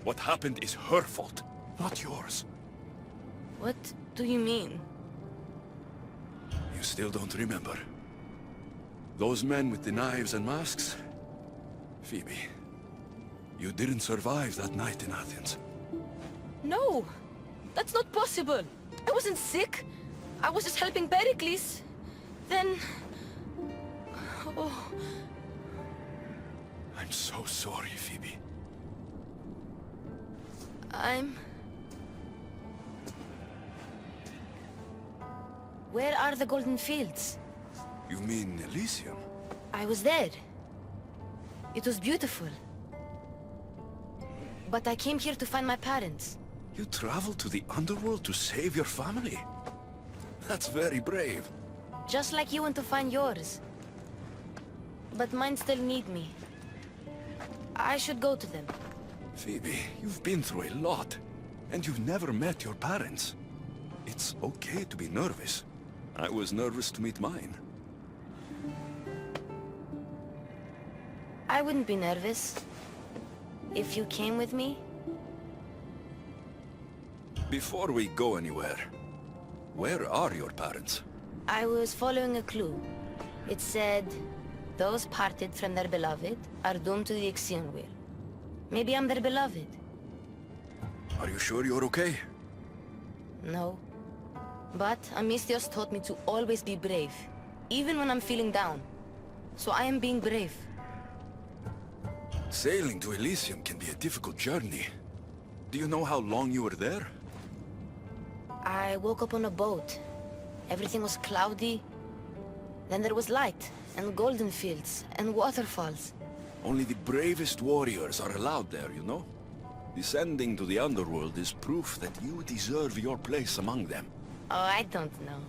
What happened is her fault, not yours. What do you mean? You still don't remember. Those men with the knives and masks? Phoebe, you didn't survive that night in Athens. No! That's not possible! I wasn't sick! I was just helping Pericles. Then... Oh... I'm so sorry, Phoebe. Where are the Golden Fields? You mean Elysium? I was there. It was beautiful. But I came here to find my parents. You traveled to the underworld to save your family? That's very brave. Just like you went to find yours. But mine still need me. I should go to them. Phoebe, you've been through a lot. And you've never met your parents. It's okay to be nervous. I was nervous to meet mine. I wouldn't be nervous. If you came with me. Before we go anywhere, where are your parents? I was following a clue. It said, those parted from their beloved are doomed to the Ixion wheel. Maybe I'm their beloved. Are you sure you're okay? No. But Amistios taught me to always be brave, even when I'm feeling down. So I am being brave. Sailing to Elysium can be a difficult journey. Do you know how long you were there? I woke up on a boat. Everything was cloudy. Then there was light, and golden fields, and waterfalls. Only the bravest warriors are allowed there, you know? Descending to the underworld is proof that you deserve your place among them. Oh, I don't know.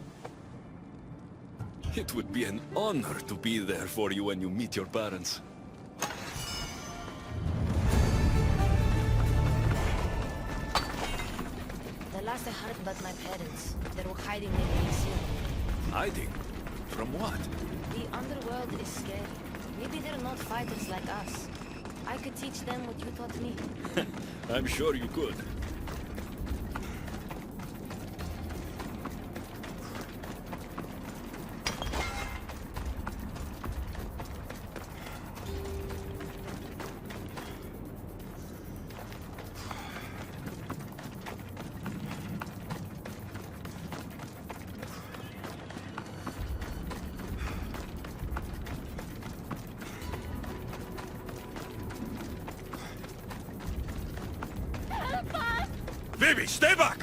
It would be an honor to be there for you when you meet your parents. The last I heard about my parents, they were hiding near Elysium. Hiding? From what? The underworld is scary. Maybe they're not fighters like us. I could teach them what you taught me. I'm sure you could. Phoebe, stay back!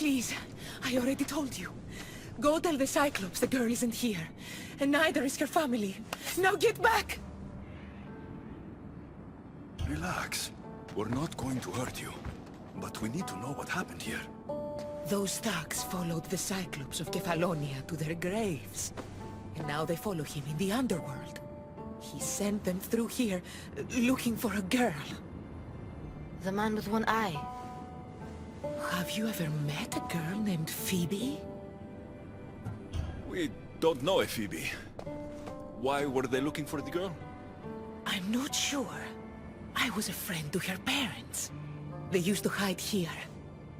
Please, I already told you. Go tell the Cyclops the girl isn't here. And neither is her family. Now get back! Relax. We're not going to hurt you. But we need to know what happened here. Those thugs followed the Cyclops of Kefalonia to their graves. And now they follow him in the underworld. He sent them through here, looking for a girl. The man with one eye. Have you ever met a girl named Phoebe? We don't know a Phoebe. Why were they looking for the girl? I'm not sure. I was a friend to her parents. They used to hide here.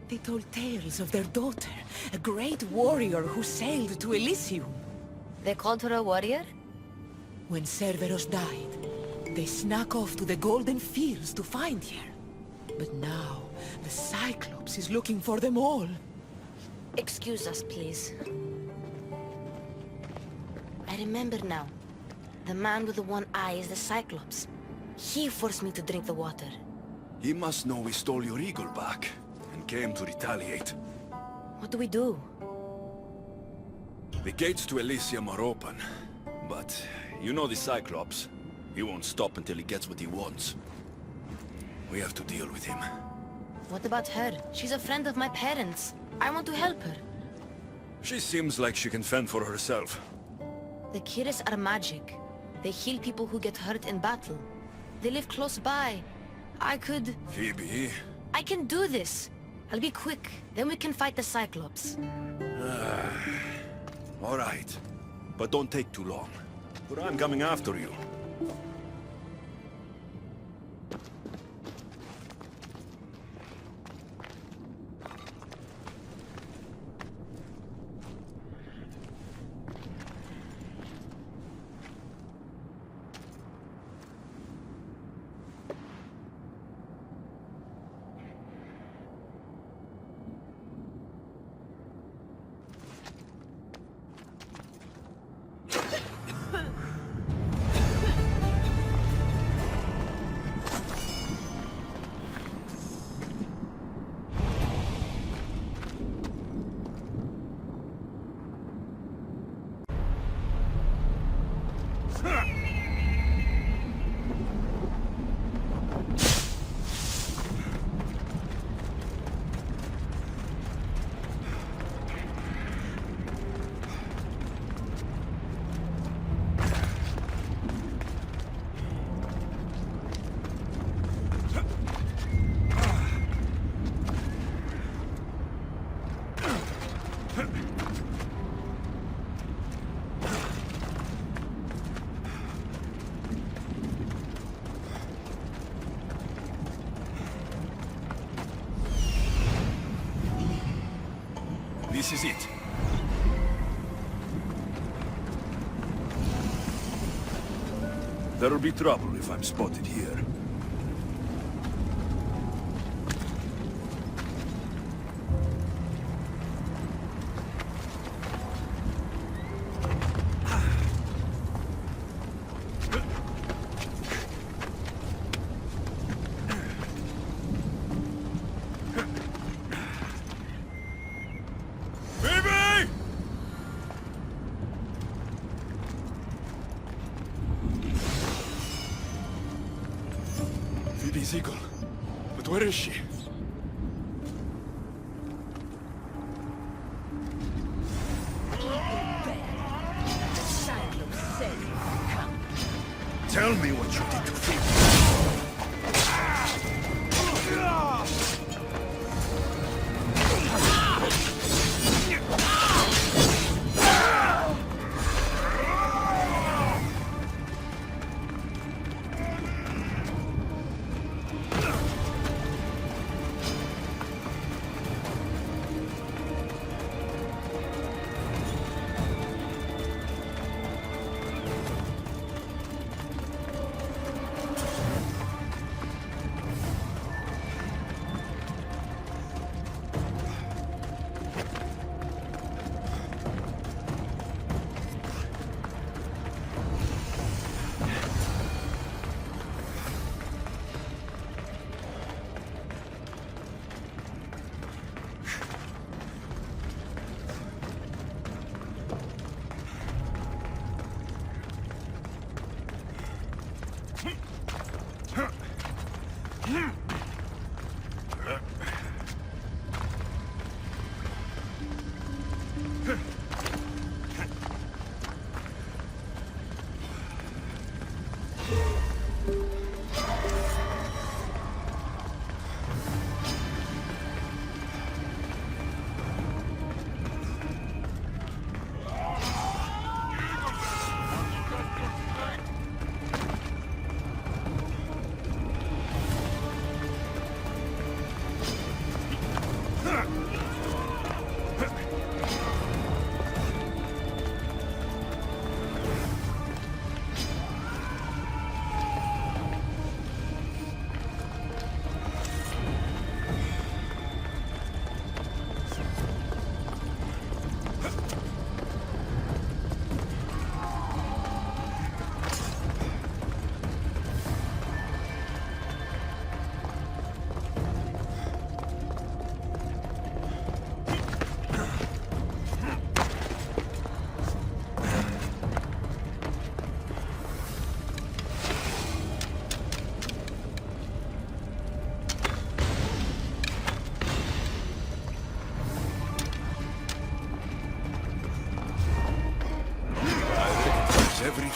They told tales of their daughter, a great warrior who sailed to Elysium. They called her a warrior? When Cerberus died, they snuck off to the Golden Fields to find her. But now, the Cyclops is looking for them all. Excuse us, please. I remember now. The man with the one eye is the Cyclops. He forced me to drink the water. He must know we stole your eagle back, and came to retaliate. What do we do? The gates to Elysium are open, but you know the Cyclops. He won't stop until he gets what he wants. We have to deal with him. What about her? She's a friend of my parents. I want to help her. She seems like she can fend for herself. The Kiris are magic. They heal people who get hurt in battle. They live close by. I could... Phoebe? I can do this. I'll be quick. Then we can fight the Cyclops. All right. But don't take too long. For I'm coming after you. This is it. There'll be trouble if I'm spotted here. Phoebe's eagle. But where is she? Tell me what you did to Phoebe.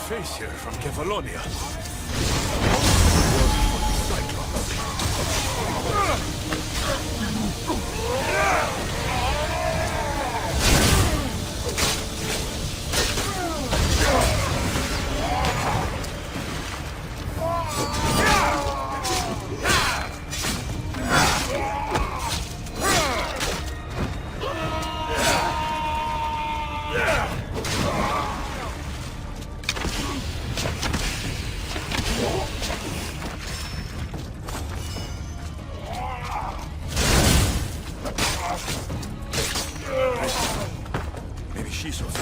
face here from Kefalonia. Maybe she's of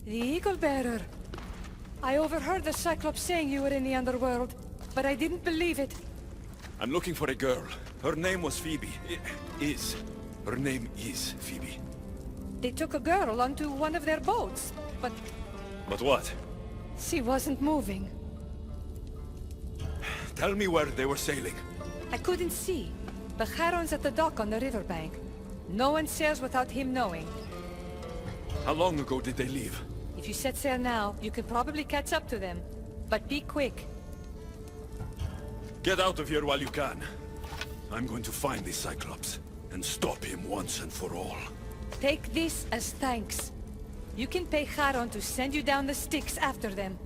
The Eagle Bearer. I overheard the Cyclops saying you were in the underworld, but I didn't believe it. I'm looking for a girl. Her name was Phoebe. Her name is Phoebe. They took a girl onto one of their boats, but But what? she wasn't moving. Tell me where they were sailing. I couldn't see, but Charon's at the dock on the riverbank. No one sails without him knowing. How long ago did they leave? If you set sail now, you can probably catch up to them. But be quick. Get out of here while you can. I'm going to find this Cyclops and stop him once and for all. Take this as thanks. You can pay Charon to send you down the Styx after them.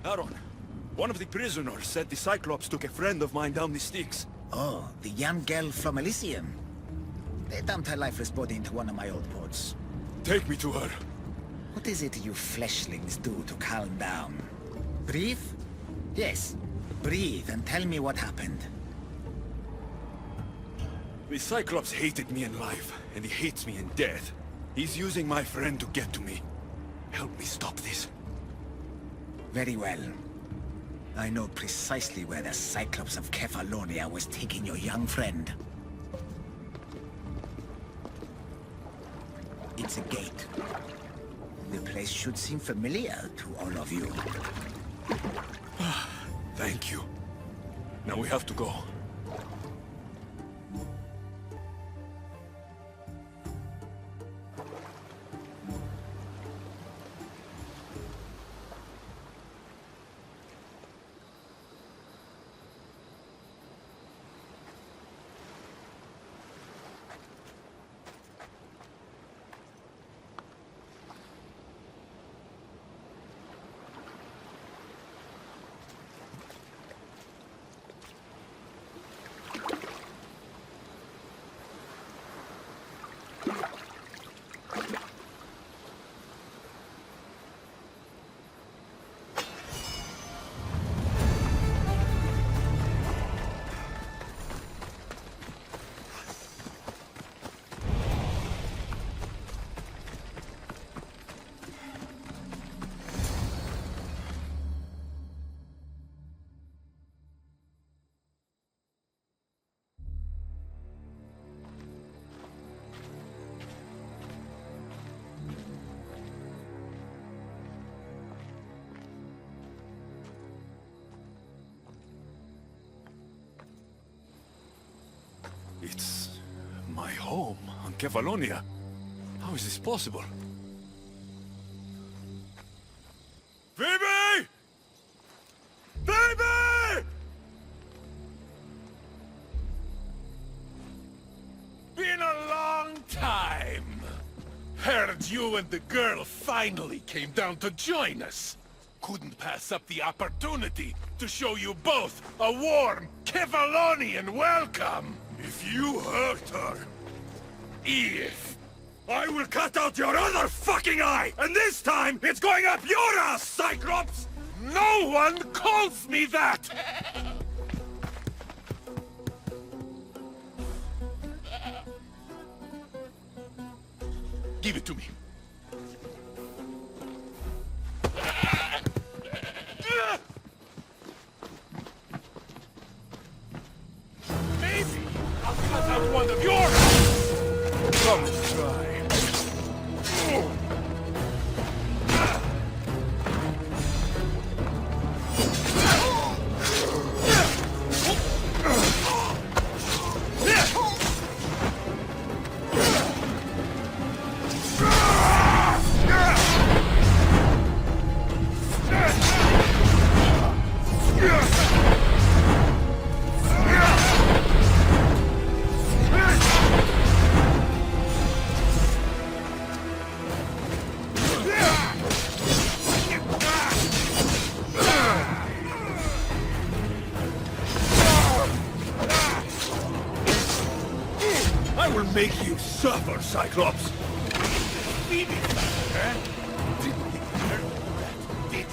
Aaron, one of the prisoners said the Cyclops took a friend of mine down the Styx. Oh, the young girl from Elysium. They dumped her lifeless body into one of my old boats. Take me to her. What is it you fleshlings do to calm down? Breathe? Yes, breathe and tell me what happened. The Cyclops hated me in life, and he hates me in death. He's using my friend to get to me. Help me stop this. Very well. I know precisely where the Cyclops of Kefalonia was taking your young friend. It's a gate. The place should seem familiar to all of you. Thank you. Now we have to go. home on Kefalonia. How is this possible? Phoebe! Phoebe! Been a long time. Heard you and the girl finally came down to join us. Couldn't pass up the opportunity to show you both a warm Kefalonian welcome. If you hurt her... If... I will cut out your other fucking eye! And this time, it's going up your ass, Cyclops! No one calls me that! Give it to me. Maybe I'll cut out one of yours! Come try. I will make you suffer, Cyclops! Leave it, eh? Didn't you hear that, did you?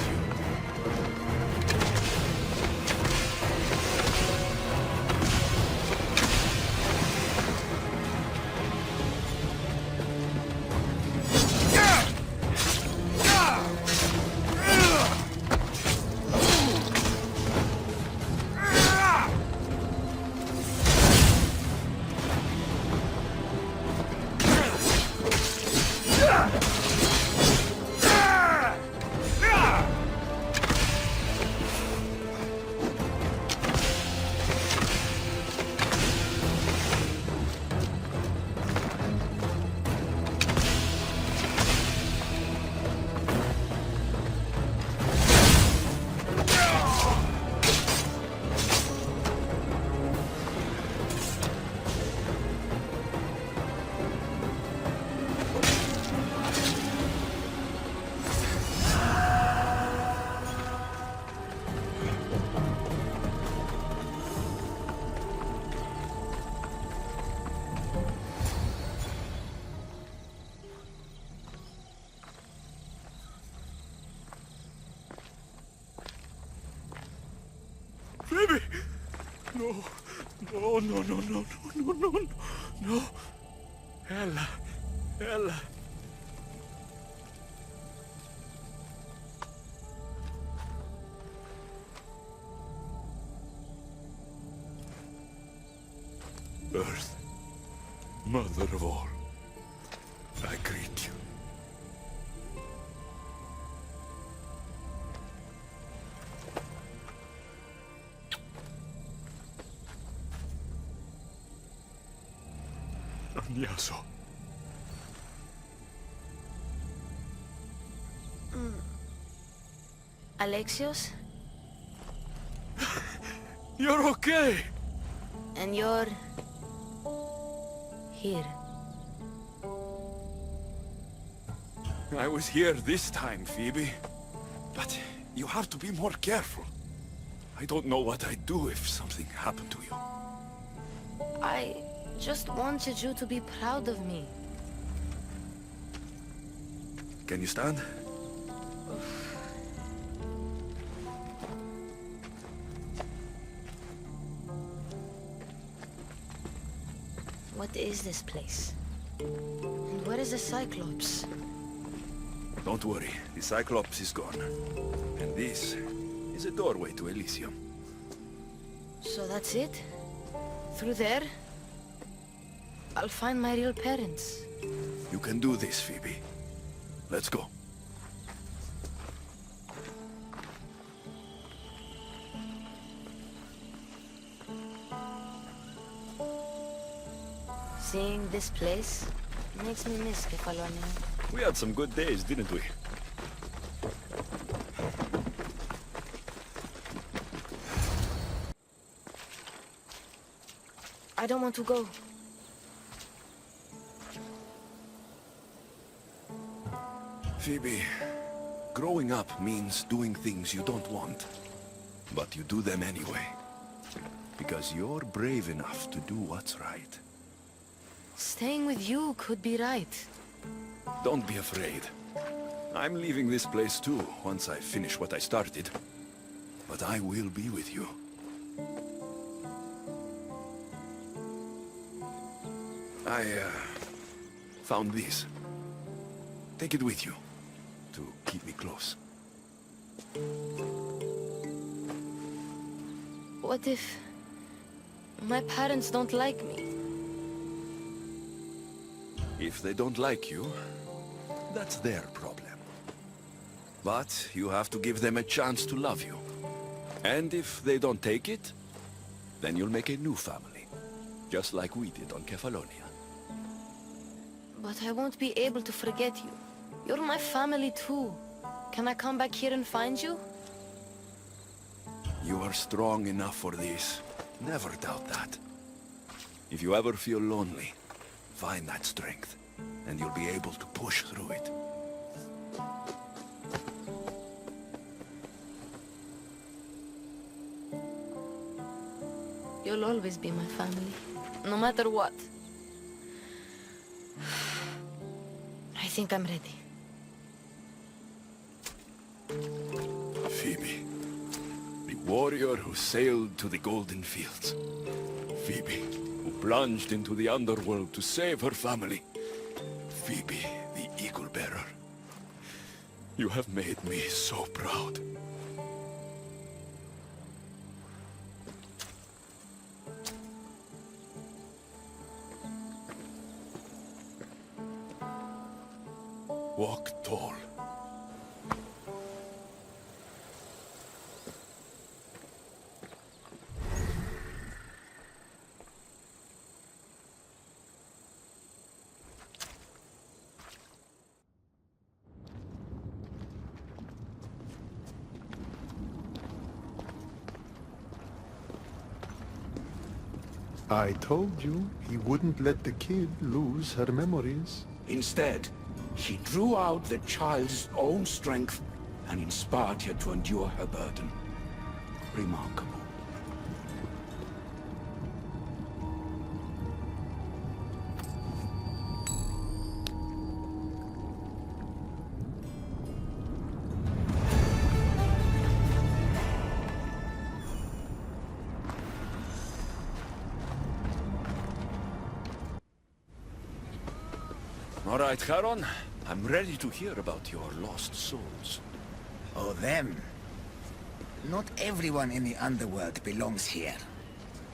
Phoebe! No. No, no, no, no, no, no, no, no. Ella. Ella. Earth, mother of all, I greet you. Agniaso. Alexios? You're okay! And you're... here. I was here this time, Phoebe. But you have to be more careful. I don't know what I'd do if something happened to you. I just wanted you to be proud of me. Can you stand? What is this place? And where is the Cyclops? Don't worry, the Cyclops is gone. And this is a doorway to Elysium. So that's it? Through there? I'll find my real parents. You can do this, Phoebe. Let's go. Seeing this place makes me miss Kefalonia. We had some good days, didn't we? I don't want to go. Phoebe, growing up means doing things you don't want. But you do them anyway. Because you're brave enough to do what's right. Staying with you could be right. Don't be afraid. I'm leaving this place too, once I finish what I started. But I will be with you. I, found this. Take it with you, to keep me close. What if my parents don't like me? If they don't like you, that's their problem. But you have to give them a chance to love you. And if they don't take it, then you'll make a new family. Just like we did on Kefalonia. But I won't be able to forget you. You're my family too. Can I come back here and find you? You are strong enough for this. Never doubt that. If you ever feel lonely, find that strength, and you'll be able to push through it. You'll always be my family, no matter what. I think I'm ready. Phoebe, the warrior who sailed to the Golden Fields. Phoebe, who plunged into the underworld to save her family. Phoebe, the Eagle Bearer. You have made me so proud. Walk tall. I told you he wouldn't let the kid lose her memories. Instead, she drew out the child's own strength and inspired her to endure her burden. Remarkable. All right, Charon. I'm ready to hear about your lost souls. Oh, them. Not everyone in the underworld belongs here.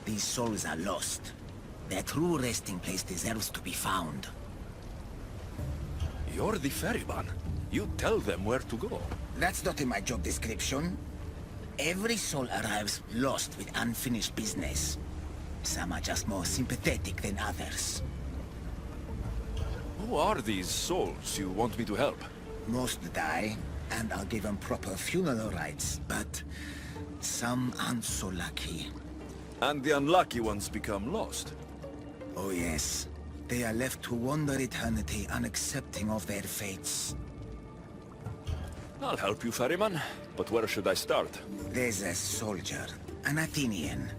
These souls are lost. Their true resting place deserves to be found. You're the ferryman. You tell them where to go. That's not in my job description. Every soul arrives lost with unfinished business. Some are just more sympathetic than others. Who are these souls you want me to help? Most die, and I'll give them proper funeral rites, but some aren't so lucky. And the unlucky ones become lost? Oh yes. They are left to wander eternity unaccepting of their fates. I'll help you, ferryman. But where should I start? There's a soldier, an Athenian.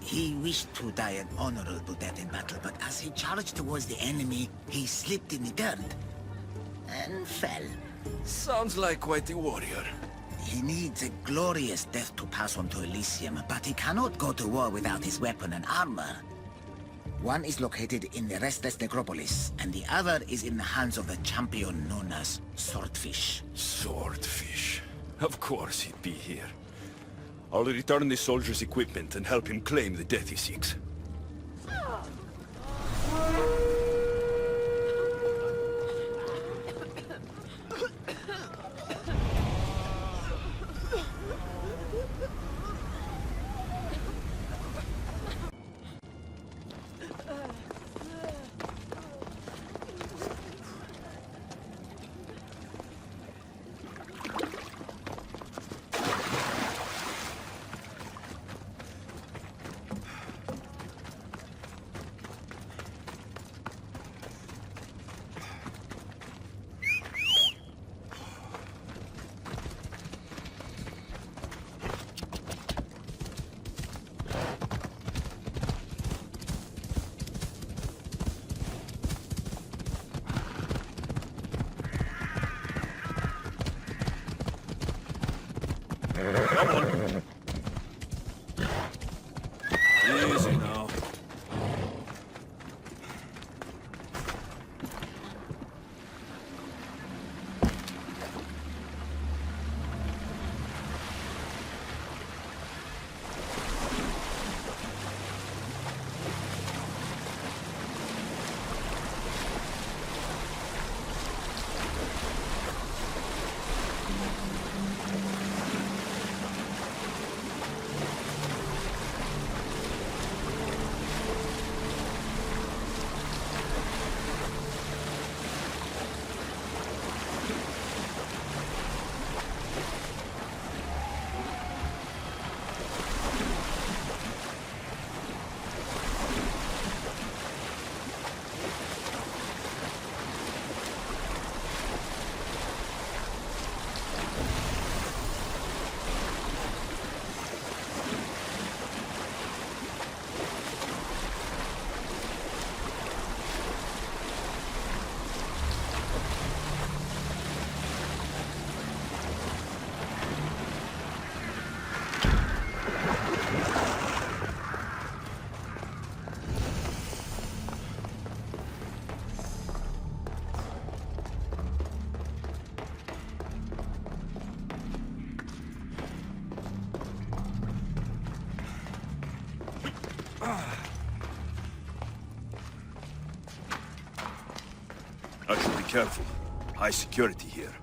He wished to die an honorable death in battle, but as he charged towards the enemy, he slipped in the dirt and fell. Sounds like quite a warrior. He needs a glorious death to pass on to Elysium, but he cannot go to war without his weapon and armor. One is located in the restless necropolis, and the other is in the hands of the champion known as Swordfish. Swordfish. Of course he'd be here. I'll return the soldier's equipment and help him claim the death he seeks. Come on. Easy now. I should be careful. High security here.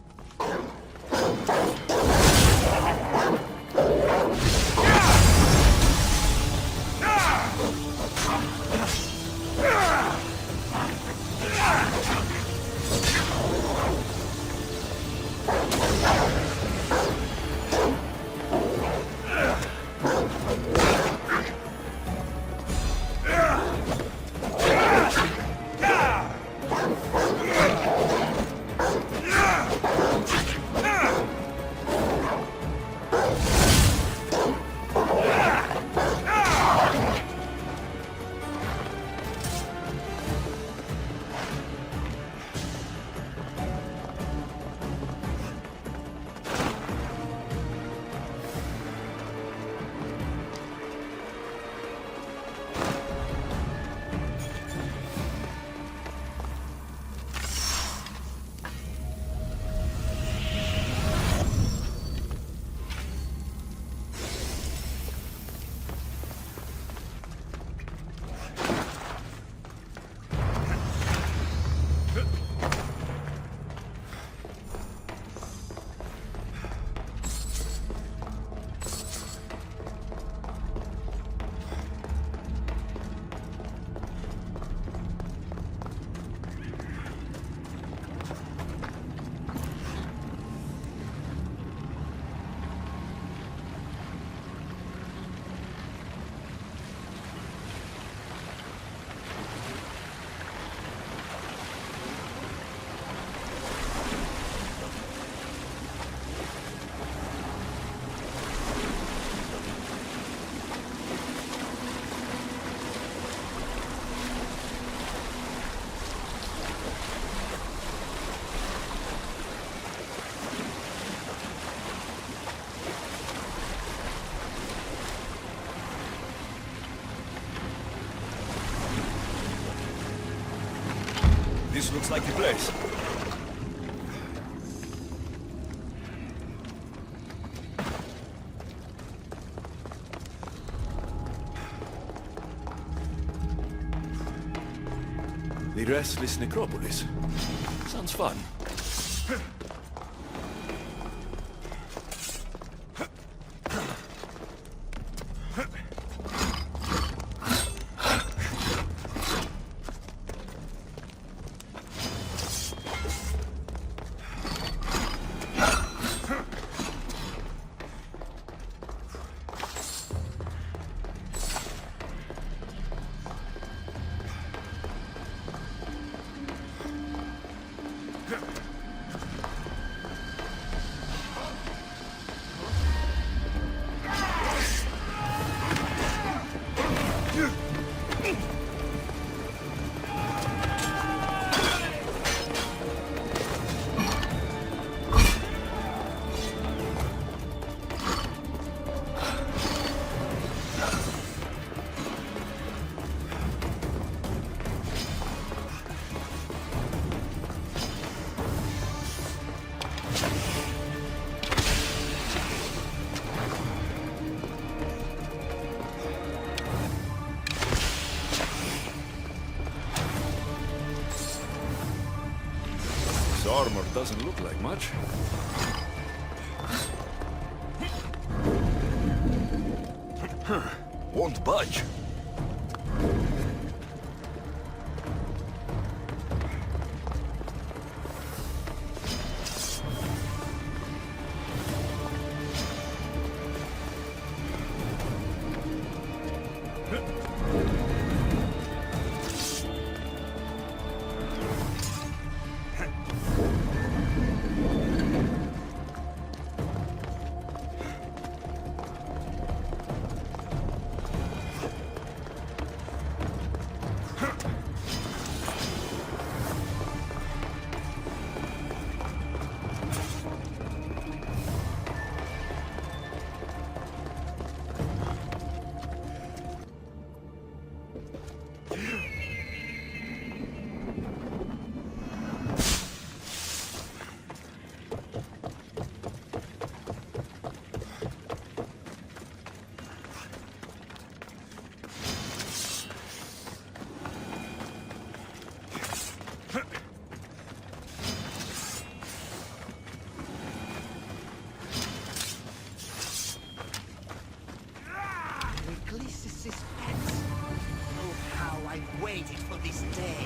This looks like the place. The Restless Necropolis. Sounds fun. doesn't look like much. Won't budge. Waited for this day.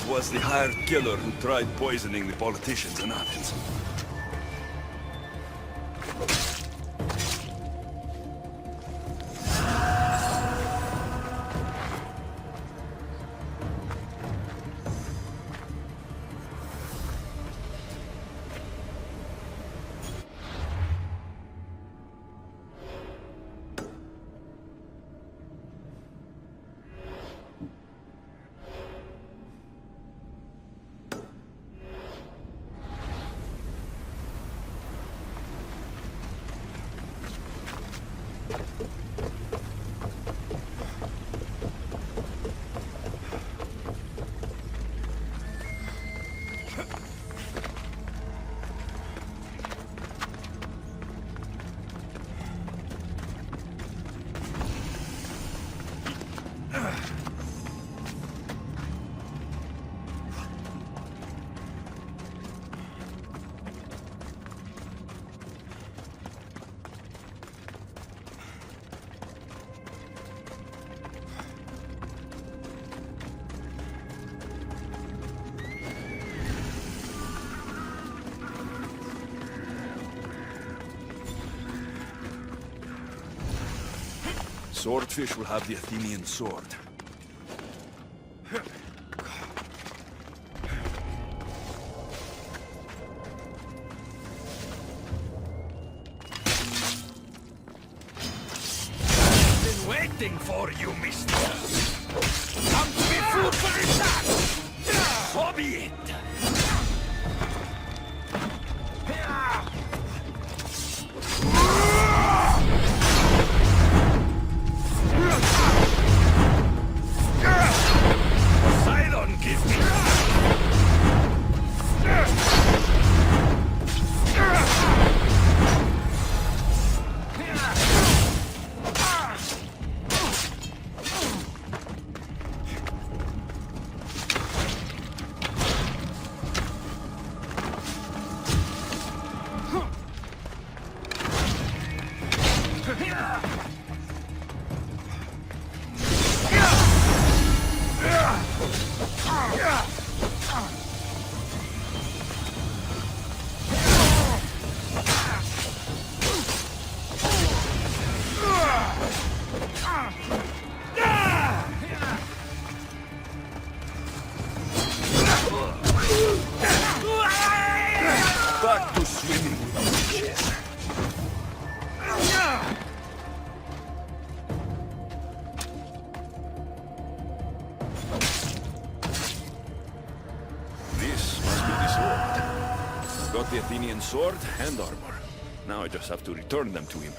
Was the hired killer who tried poisoning the politicians in Athens. Swordfish will have the Athenian sword. Been waiting for you, mister. Come to be food for the attack! So be it! swimming with witches. This must be the sword. I've got the Athenian sword and armor. Now I just have to return them to him.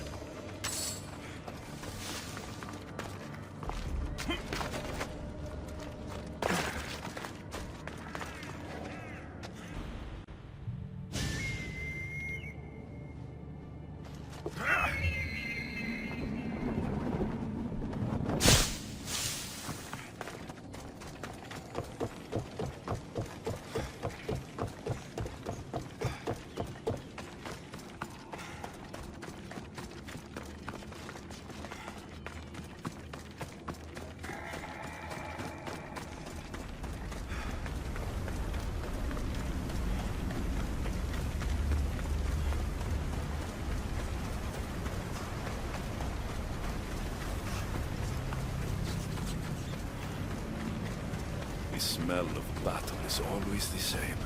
The smell of battle is always the same.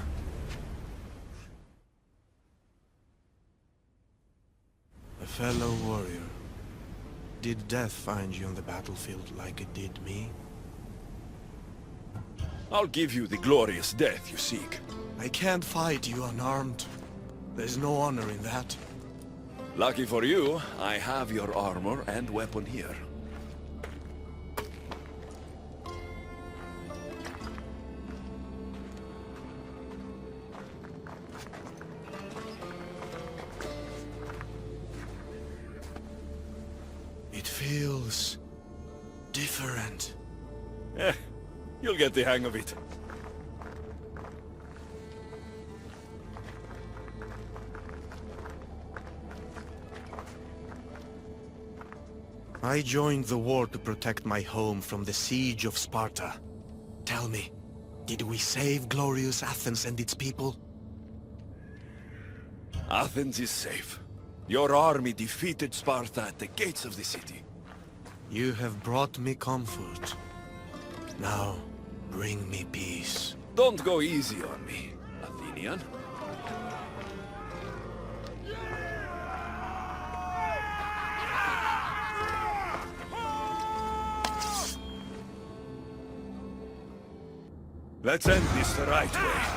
A fellow warrior. Did death find you on the battlefield like it did me? I'll give you the glorious death you seek. I can't fight you unarmed. There's no honor in that. Lucky for you, I have your armor and weapon here. It feels different. You'll get the hang of it. I joined the war to protect my home from the siege of Sparta. Tell me, did we save glorious Athens and its people? Athens is safe. Your army defeated Sparta at the gates of the city. You have brought me comfort. Now, bring me peace. Don't go easy on me, Athenian. Let's end this the right way.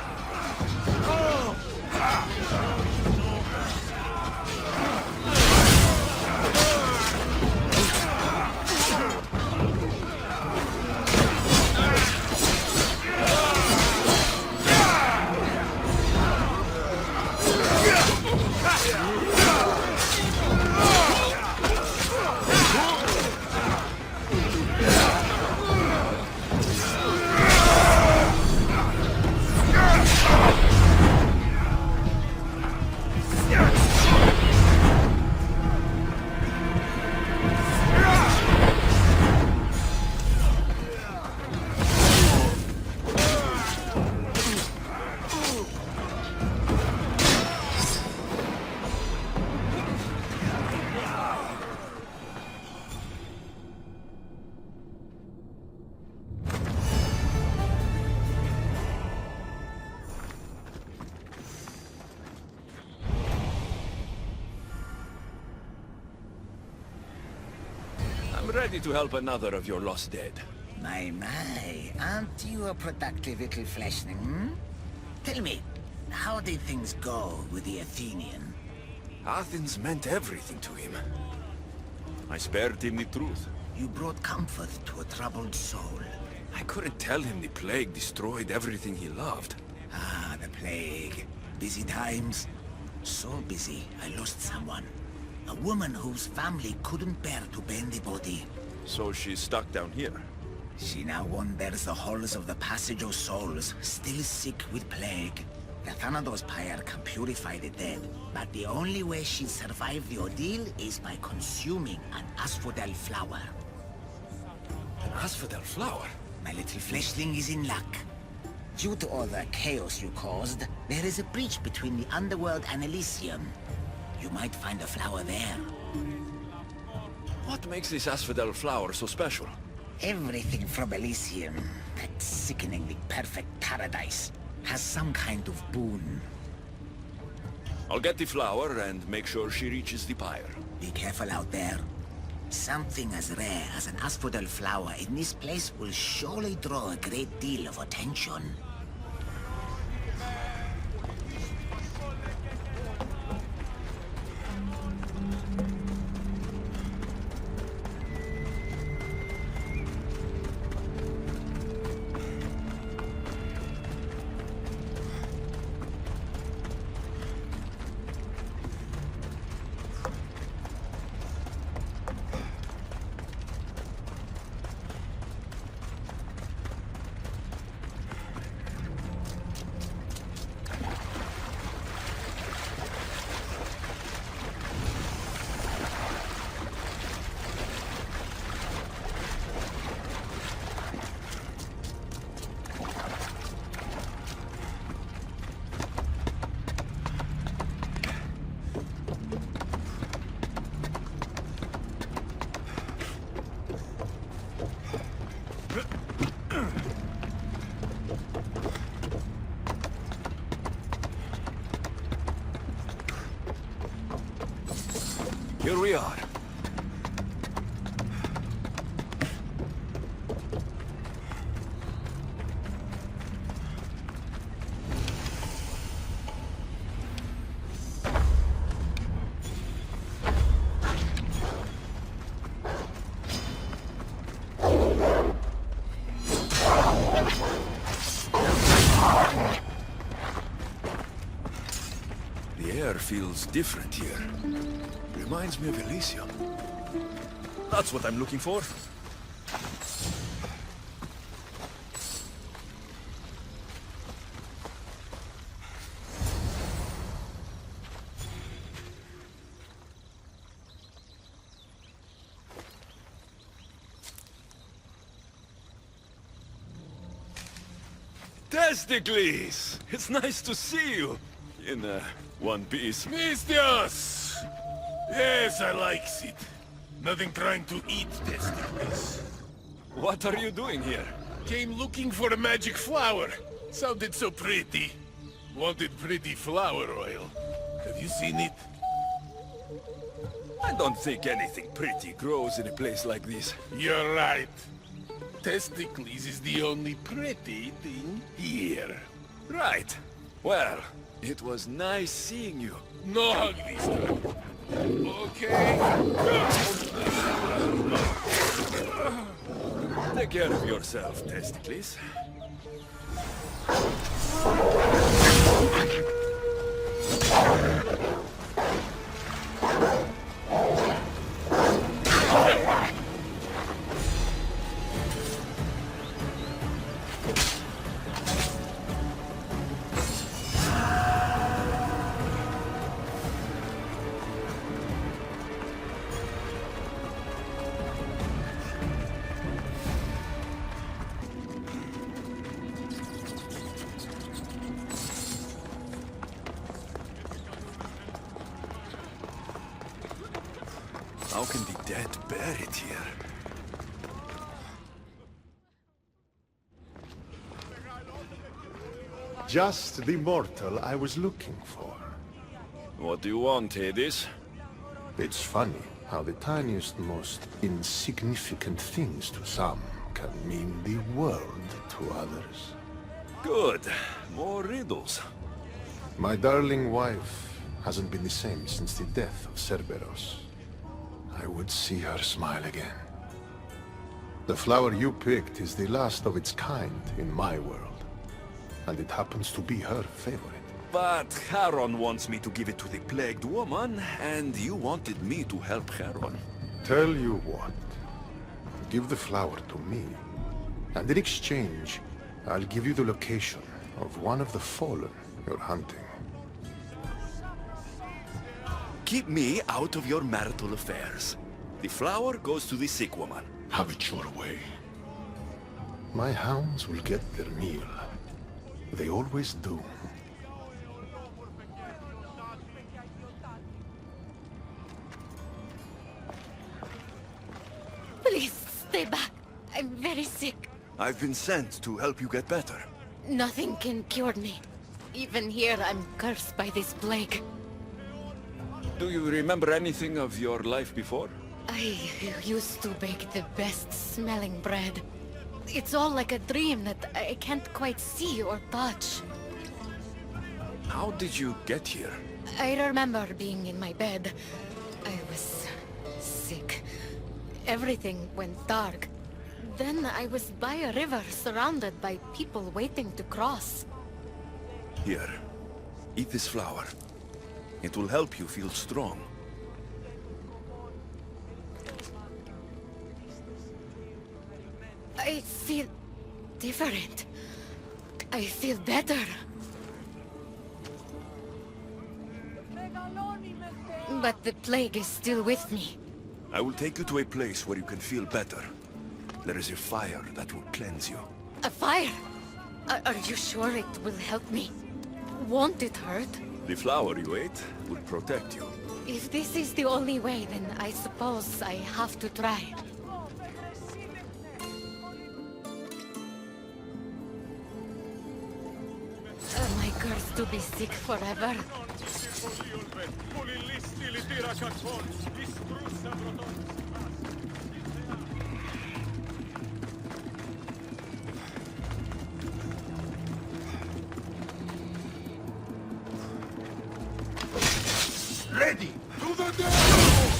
I'm ready to help another of your lost dead. My, aren't you a productive little fleshling, hmm? Tell me, how did things go with the Athenian? Athens meant everything to him. I spared him the truth. You brought comfort to a troubled soul. I couldn't tell him the plague destroyed everything he loved. Ah, the plague. Busy times. So busy, I lost someone. A woman whose family couldn't bear to burn the body. So she's stuck down here? She now wanders the halls of the Passage of Souls, still sick with plague. The Thanatos pyre can purify the dead, but the only way she'll survive the ordeal is by consuming an asphodel flower. An asphodel flower? My little fleshling is in luck. Due to all the chaos you caused, there is a breach between the underworld and Elysium. You might find a flower there. What makes this asphodel flower so special? Everything from Elysium, that sickeningly perfect paradise, has some kind of boon. I'll get the flower and make sure she reaches the pyre. Be careful out there. Something as rare as an asphodel flower in this place will surely draw a great deal of attention. Here we are. The air feels different here. Reminds me of Elysium. That's what I'm looking for. Testicles! It's nice to see you. In one piece. Mistios! Yes, I likes it. Nothing trying to eat testicles. What are you doing here? Came looking for a magic flower. Sounded so pretty. Wanted pretty flower oil. Have you seen it? I don't think anything pretty grows in a place like this. You're right. Testicles is the only pretty thing here. Right. Well, it was nice seeing you. No hug this time. Okay. Take care of yourself, Testicles. How can the dead bear it here? Just the mortal I was looking for. What do you want, Hades? It's funny how the tiniest, most insignificant things to some can mean the world to others. Good. More riddles. My darling wife hasn't been the same since the death of Cerberus. I would see her smile again. The flower you picked is the last of its kind in my world, and it happens to be her favorite. But Charon wants me to give it to the plagued woman, and you wanted me to help Charon. Tell you what, give the flower to me, and in exchange, I'll give you the location of one of the fallen you're hunting. Keep me out of your marital affairs. The flower goes to the sick woman. Have it your way. My hounds will get their meal. They always do. Please, stay back. I'm very sick. I've been sent to help you get better. Nothing can cure me. Even here, I'm cursed by this plague. Do you remember anything of your life before? I used to bake the best smelling bread. It's all like a dream that I can't quite see or touch. How did you get here? I remember being in my bed. I was sick. Everything went dark. Then I was by a river surrounded by people waiting to cross. Here, eat this flower. It will help you feel strong. I feel different. I feel better. But the plague is still with me. I will take you to a place where you can feel better. There is a fire that will cleanse you. A fire? Are you sure it will help me? Won't it hurt? The flower you ate will protect you. If this is the only way, then I suppose I have to try. Am I cursed to be sick forever? Ready! To the devil!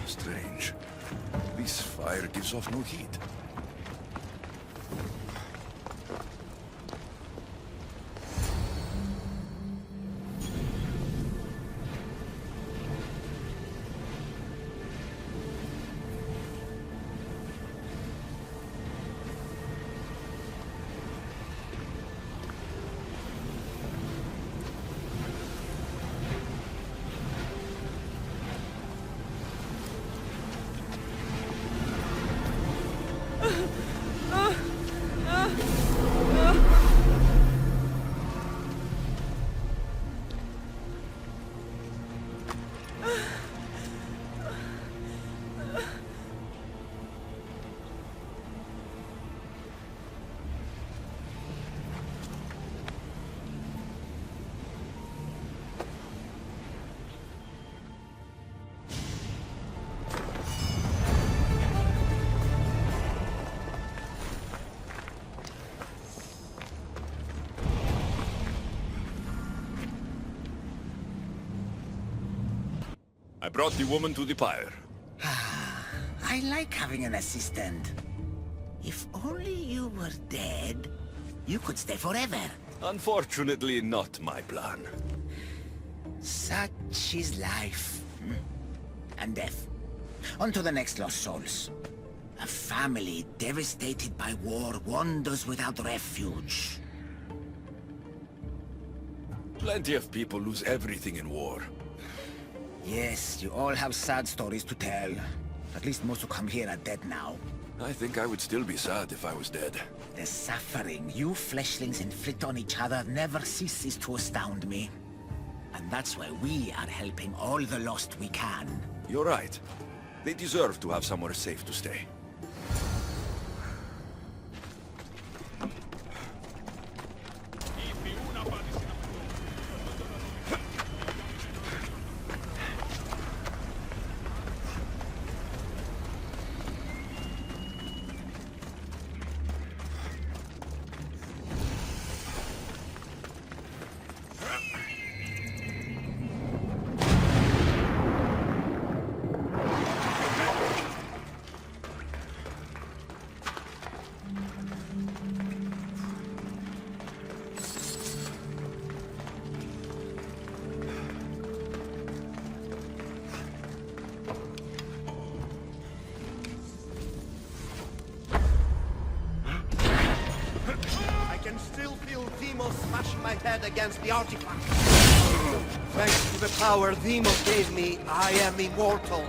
Strange. This fire gives off no heat. I brought the woman to the pyre. I like having an assistant. If only you were dead, you could stay forever. Unfortunately, not my plan. Such is life. And death. On to the next lost souls. A family devastated by war wanders without refuge. Plenty of people lose everything in war. Yes, you all have sad stories to tell. At least most who come here are dead now. I think I would still be sad if I was dead. The suffering you fleshlings inflict on each other never ceases to astound me. And that's why we are helping all the lost we can. You're right. They deserve to have somewhere safe to stay. My head against the artifact. Thanks to the power Demos gave me, I am immortal.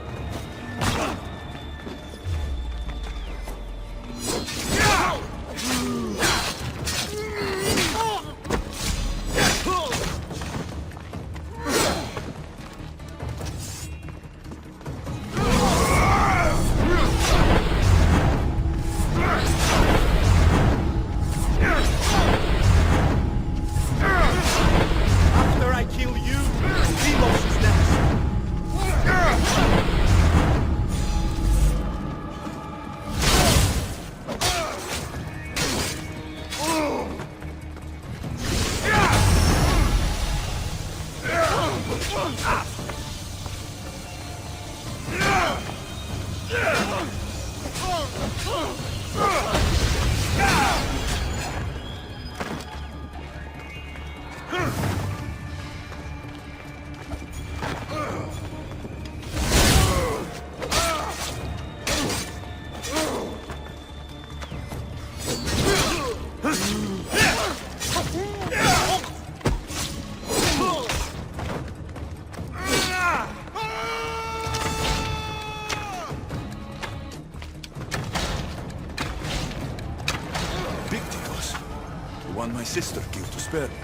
My sister killed to spare me.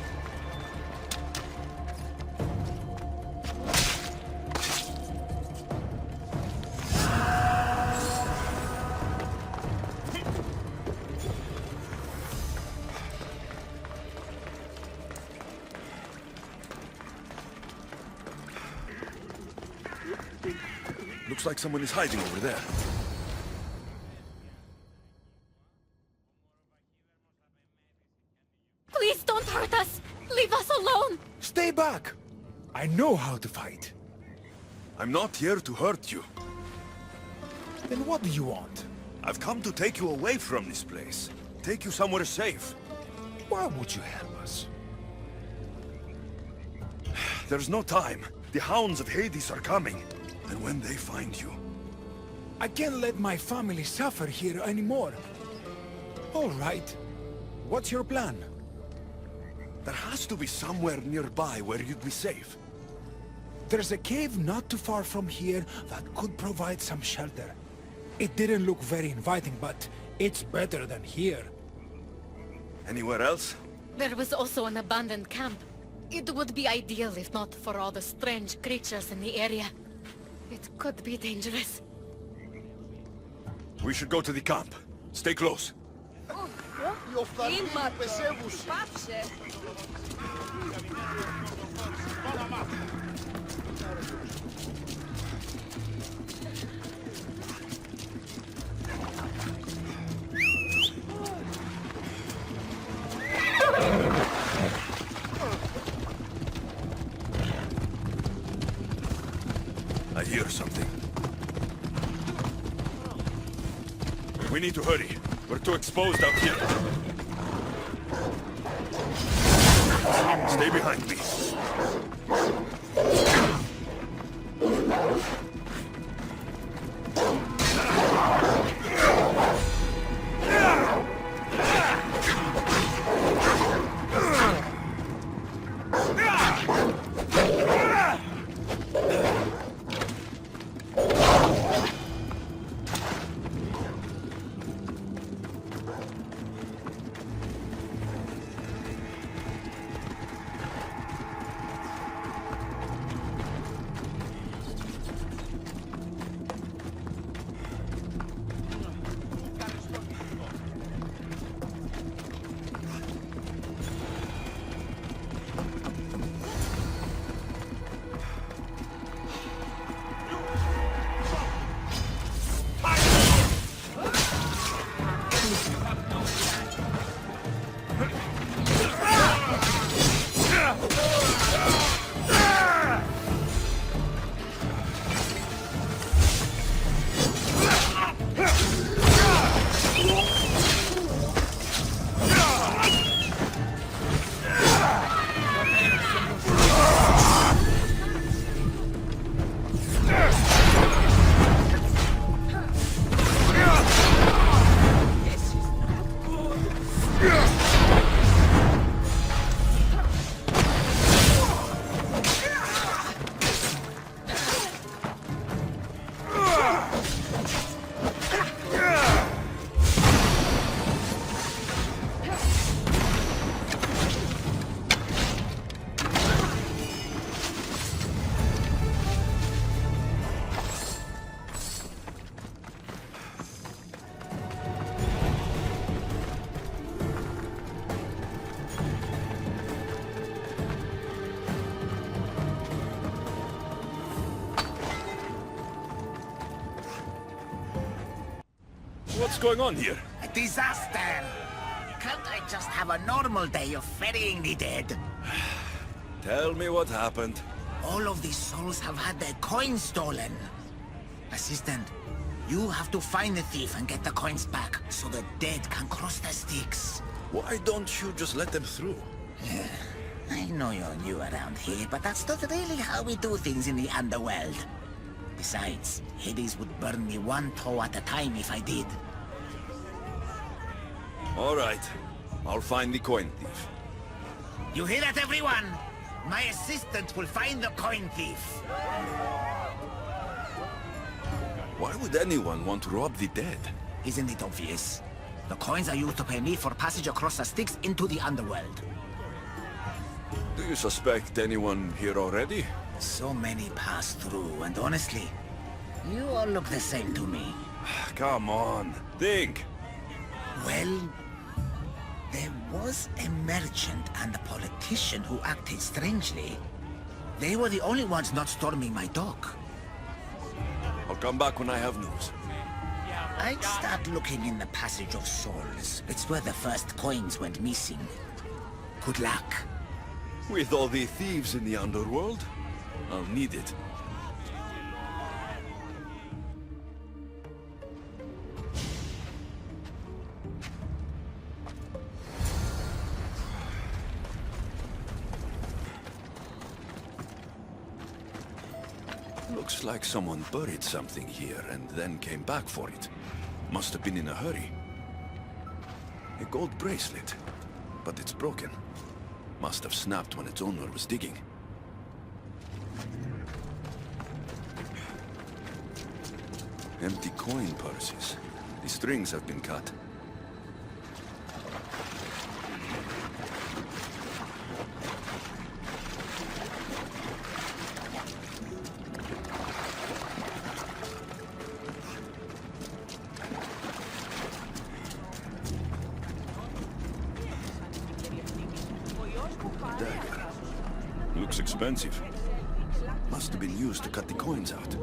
Looks like someone is hiding over there. Please don't hurt us! Leave us alone! Stay back! I know how to fight. I'm not here to hurt you. Then what do you want? I've come to take you away from this place. Take you somewhere safe. Why would you help us? There's no time. The hounds of Hades are coming. And when they find you... I can't let my family suffer here anymore. All right. What's your plan? There has to be somewhere nearby where you'd be safe. There's a cave not too far from here that could provide some shelter. It didn't look very inviting, but it's better than here. Anywhere else? There was also an abandoned camp. It would be ideal if not for all the strange creatures in the area. It could be dangerous. We should go to the camp. Stay close. I hear something. We need to hurry. We're too exposed out here. Stay behind me. What's going on here? A disaster! Can't I just have a normal day of ferrying the dead? Tell me what happened. All of these souls have had their coins stolen. Assistant, you have to find the thief and get the coins back, so the dead can cross the Styx. Why don't you just let them through? I know you're new around here, but that's not really how we do things in the underworld. Besides, Hades would burn me one toe at a time if I did. All right. I'll find the coin thief. You hear that, everyone? My assistant will find the coin thief. Why would anyone want to rob the dead? Isn't it obvious? The coins are used to pay me for passage across the Styx into the underworld. Do you suspect anyone here already? So many pass through, and honestly, you all look the same to me. Come on, think. Well, there was a merchant and a politician who acted strangely. They were the only ones not storming my dock. I'll come back when I have news. I'd start looking in the Passage of Souls. It's where the first coins went missing. Good luck. With all the thieves in the underworld, I'll need it. Looks like someone buried something here and then came back for it. Must have been in a hurry. A gold bracelet, but it's broken. Must have snapped when its owner was digging. Empty coin purses. The strings have been cut. Dagger. Looks expensive. Must have been used to cut the coins out.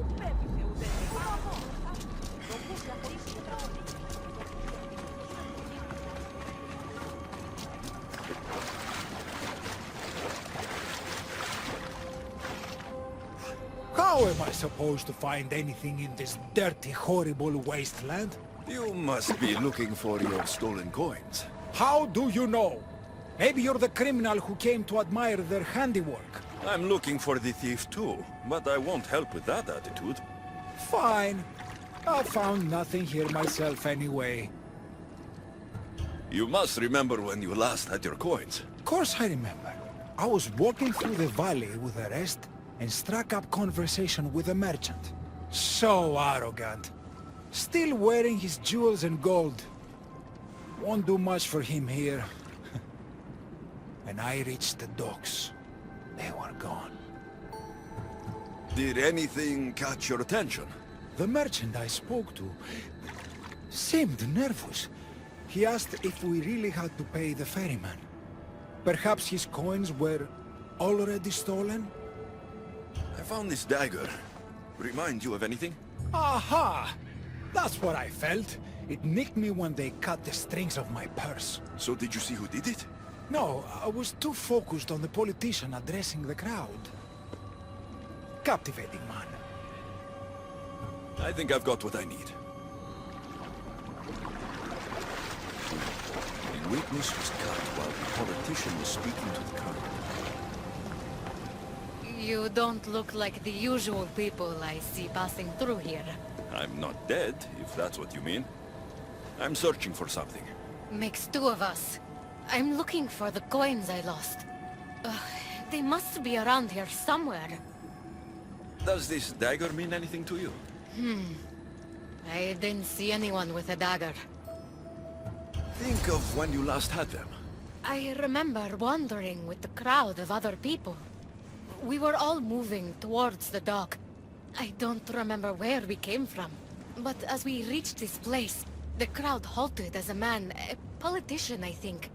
How am I supposed to find anything in this dirty, horrible wasteland? You must be looking for your stolen coins. How do you know? Maybe you're the criminal who came to admire their handiwork. I'm looking for the thief too, but I won't help with that attitude. Fine. I found nothing here myself anyway. You must remember when you last had your coins. Of course I remember. I was walking through the valley with the rest and struck up conversation with a merchant. So arrogant. Still wearing his jewels and gold. Won't do much for him here. When I reached the docks, they were gone. Did anything catch your attention? The merchant I spoke to seemed nervous. He asked if we really had to pay the ferryman. Perhaps his coins were already stolen? I found this dagger. Remind you of anything? Aha! That's what I felt. It nicked me when they cut the strings of my purse. So did you see who did it? No, I was too focused on the politician addressing the crowd. Captivating man. I think I've got what I need. The witness was cut while the politician was speaking to the crowd. You don't look like the usual people I see passing through here. I'm not dead, if that's what you mean. I'm searching for something. Makes two of us. I'm looking for the coins I lost. They must be around here somewhere. Does this dagger mean anything to you? I didn't see anyone with a dagger. Think of when you last had them. I remember wandering with the crowd of other people. We were all moving towards the dock. I don't remember where we came from. But as we reached this place, the crowd halted as a man, a politician I think,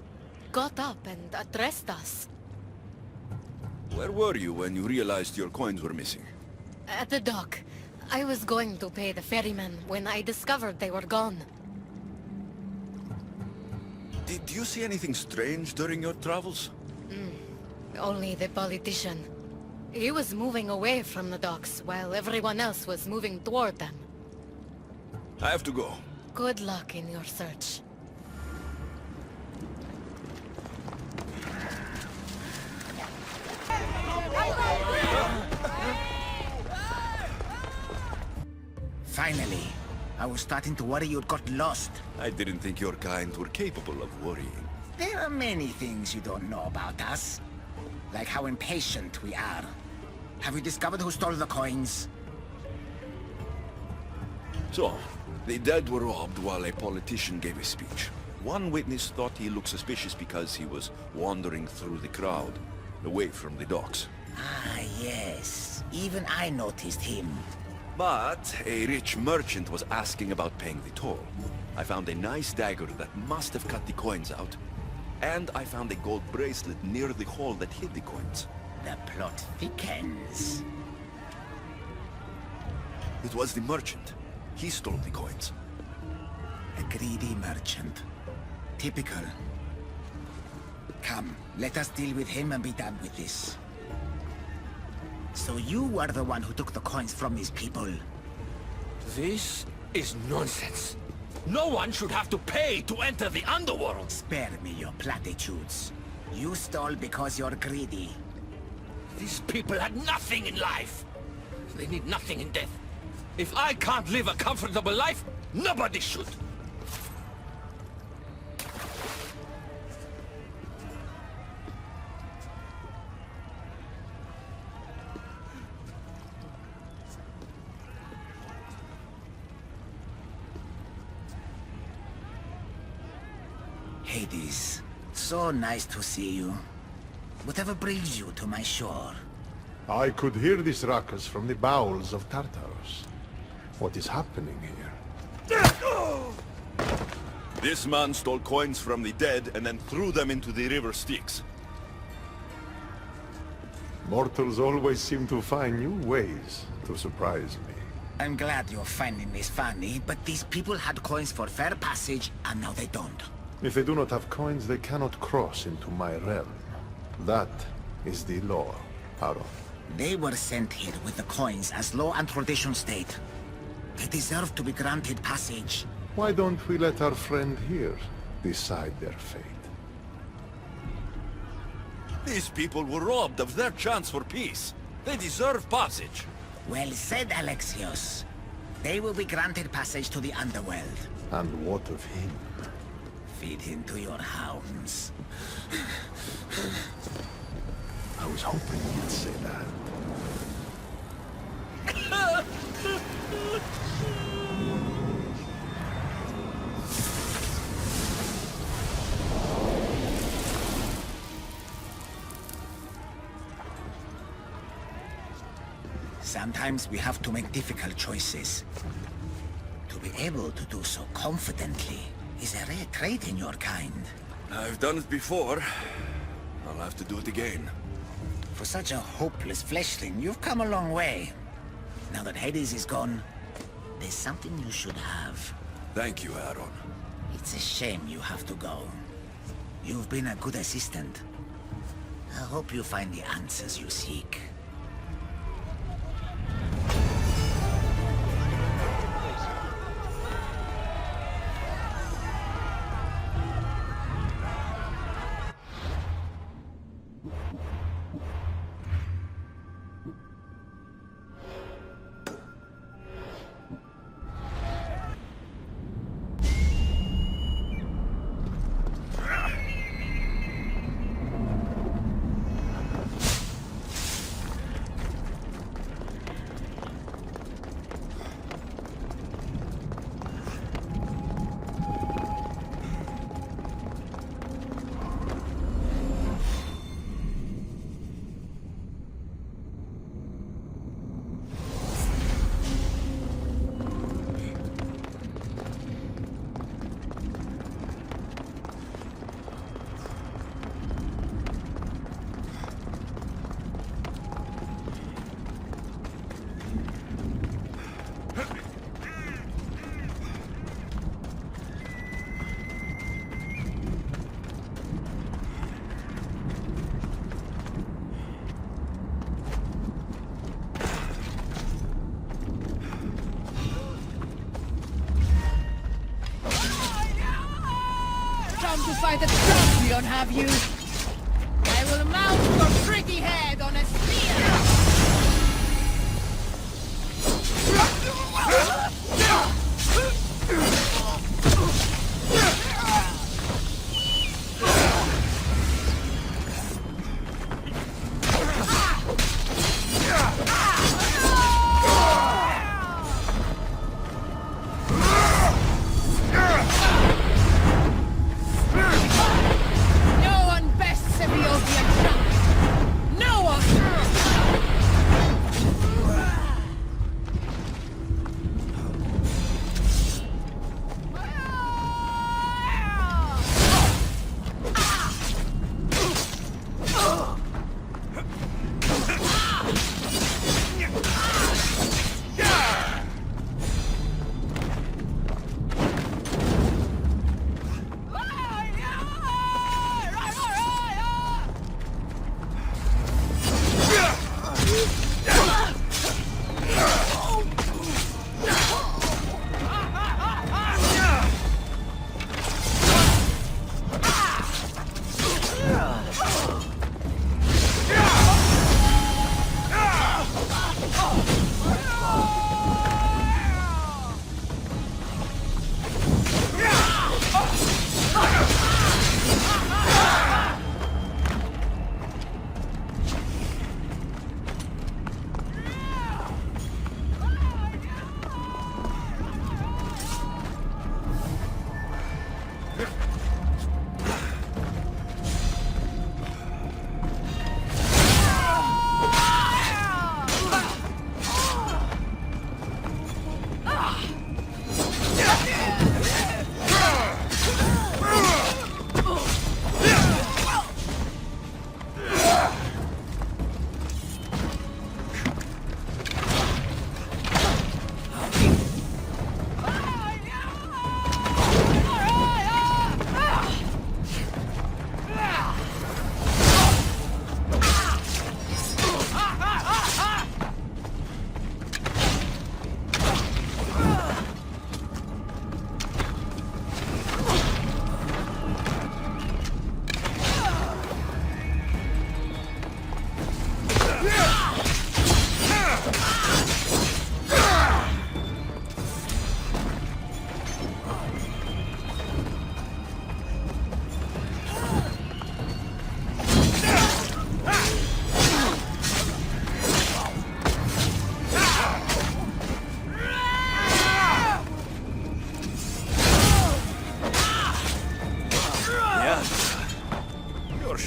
got up and addressed us. Where were you when you realized your coins were missing? At the dock. I was going to pay the ferryman when I discovered they were gone. Did you see anything strange during your travels? Only the politician. He was moving away from the docks, while everyone else was moving toward them. I have to go. Good luck in your search. Finally. I was starting to worry you'd got lost. I didn't think your kind were capable of worrying. There are many things you don't know about us. Like how impatient we are. Have you discovered who stole the coins? So, the dead were robbed while a politician gave a speech. One witness thought he looked suspicious because he was wandering through the crowd, away from the docks. Ah, yes. Even I noticed him. But a rich merchant was asking about paying the toll. I found a nice dagger that must have cut the coins out. And I found a gold bracelet near the hole that hid the coins. The plot thickens. It was the merchant. He stole the coins. A greedy merchant. Typical. Come, let us deal with him and be done with this. So you were the one who took the coins from these people? This is nonsense. No one should have to pay to enter the underworld. Spare me your platitudes. You stole because you're greedy. These people had nothing in life. They need nothing in death. If I can't live a comfortable life, nobody should. Hades, so nice to see you. Whatever brings you to my shore? I could hear this ruckus from the bowels of Tartarus. What is happening here? This man stole coins from the dead and then threw them into the river Styx. Mortals always seem to find new ways to surprise me. I'm glad you're finding this funny, but these people had coins for fair passage, and now they don't. If they do not have coins, they cannot cross into my realm. That is the law, Aaron. They were sent here with the coins as law and tradition state. They deserve to be granted passage. Why don't we let our friend here decide their fate? These people were robbed of their chance for peace. They deserve passage. Well said, Alexios. They will be granted passage to the underworld. And what of him? Feed him to your hounds. I was hoping you'd say that. Sometimes we have to make difficult choices. To be able to do so confidently is a rare trait in your kind. I've done it before. I'll have to do it again. For such a hopeless fleshling, you've come a long way. Now that Hades is gone, there's something you should have. Thank you, Aaron. It's a shame you have to go. You've been a good assistant. I hope you find the answers you seek. by the champion, have you? I will mount your pretty head on a spear!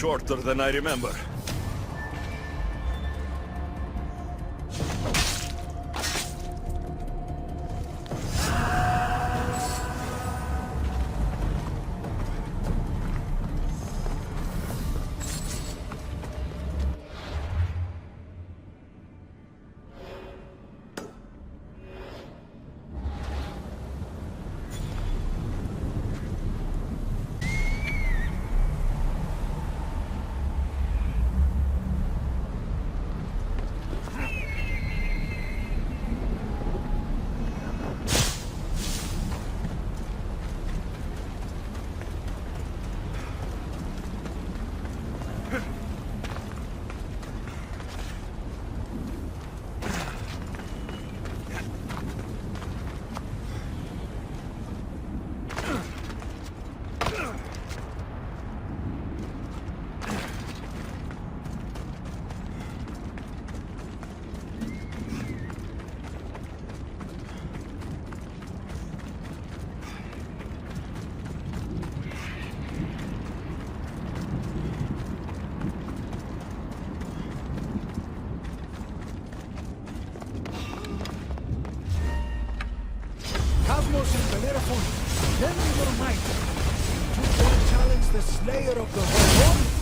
Shorter than I remember.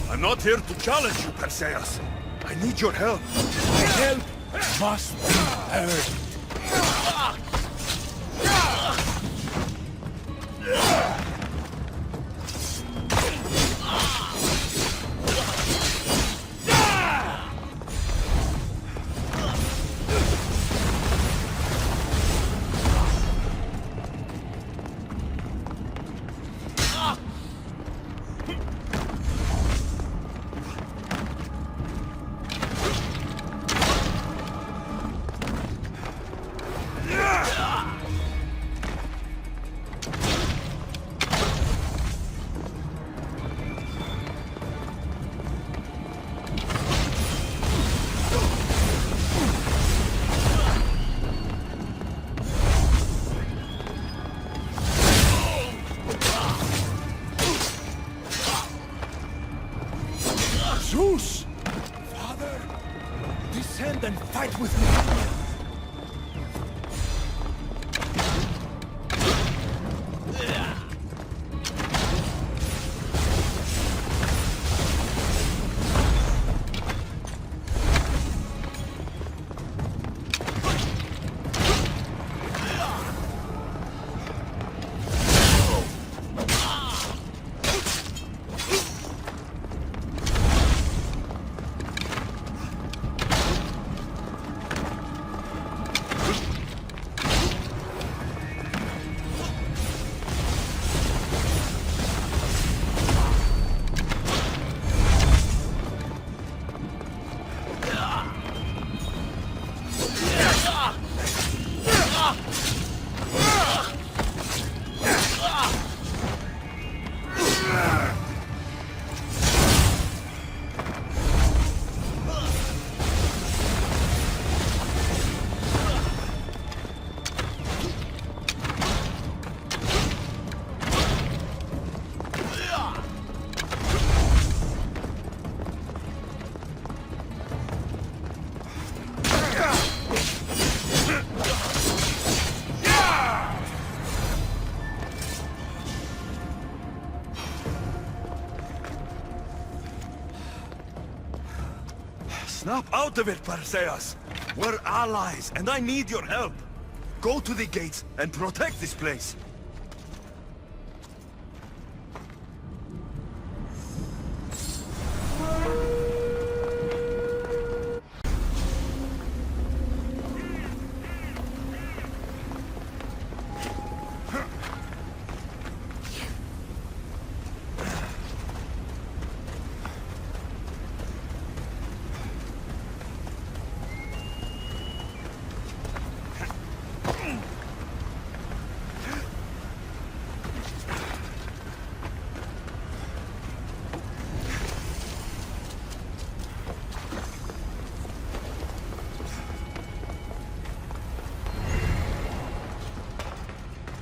I'm not here to challenge you, Perseus. I need your help. My help must be earned. Zeus! Father, descend and fight with me. Snap out of it, Perseus! We're allies, and I need your help! Go to the gates and protect this place!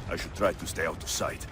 I should try to stay out of sight.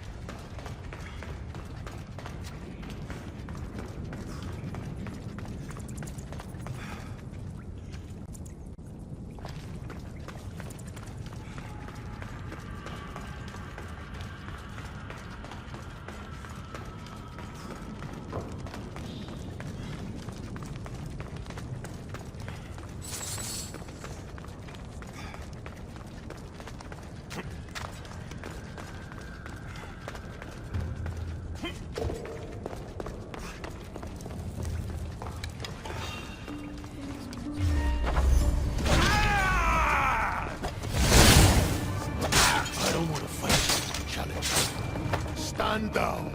Stand down.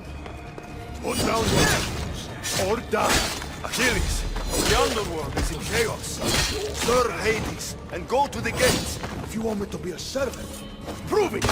Put down your weapons, or die. Achilles, the underworld is in chaos. Stir Hades, and go to the gates. If you want me to be a servant, prove it!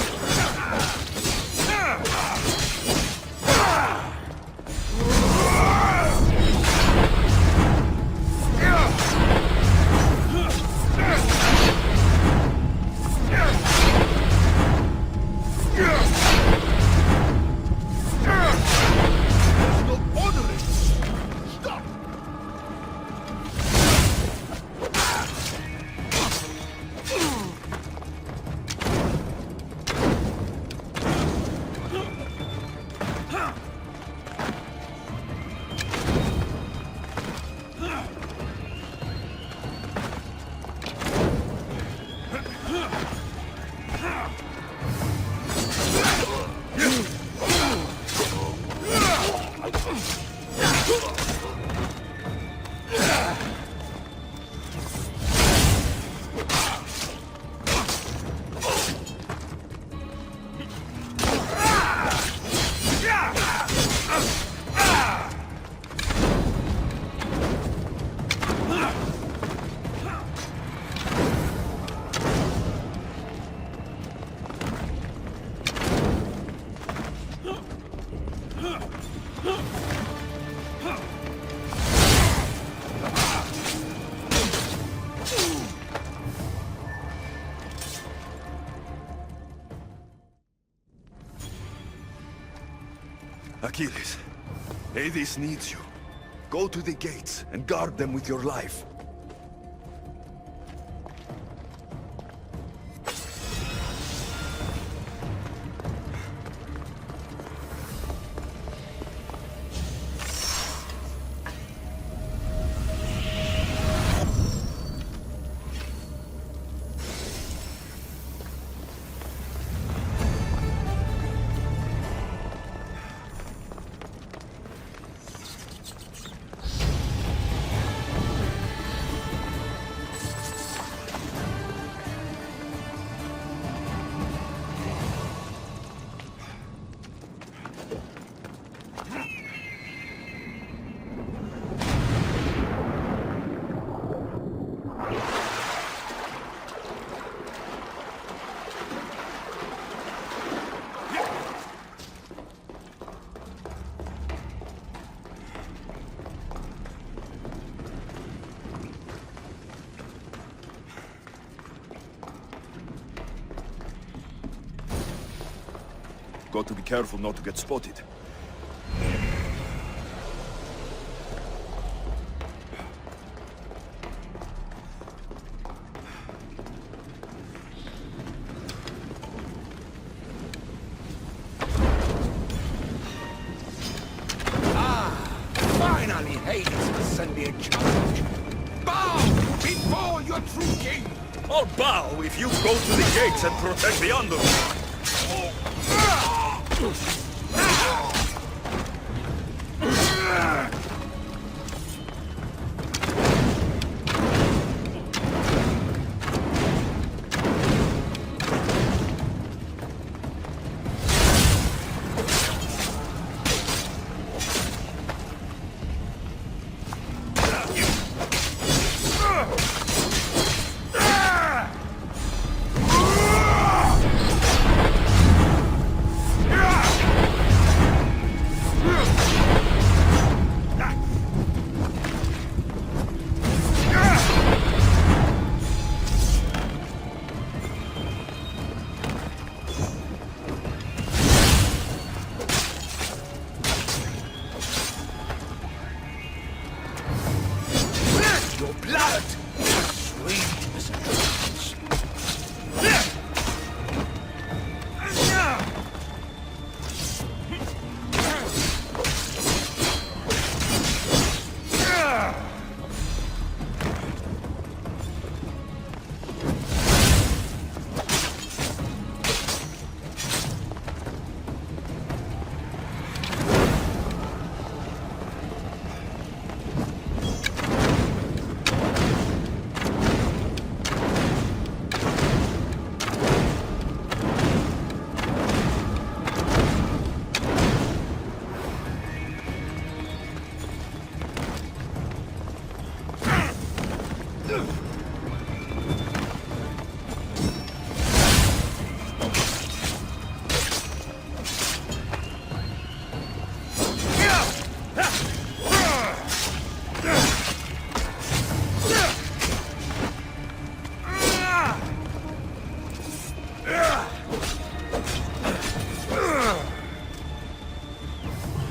Achilles, Hades needs you. Go to the gates and guard them with your life. Got to be careful not to get spotted. Finally, Hades will send me a challenge. Bow before your true king! I'll bow if you go to the gates and protect the underworld.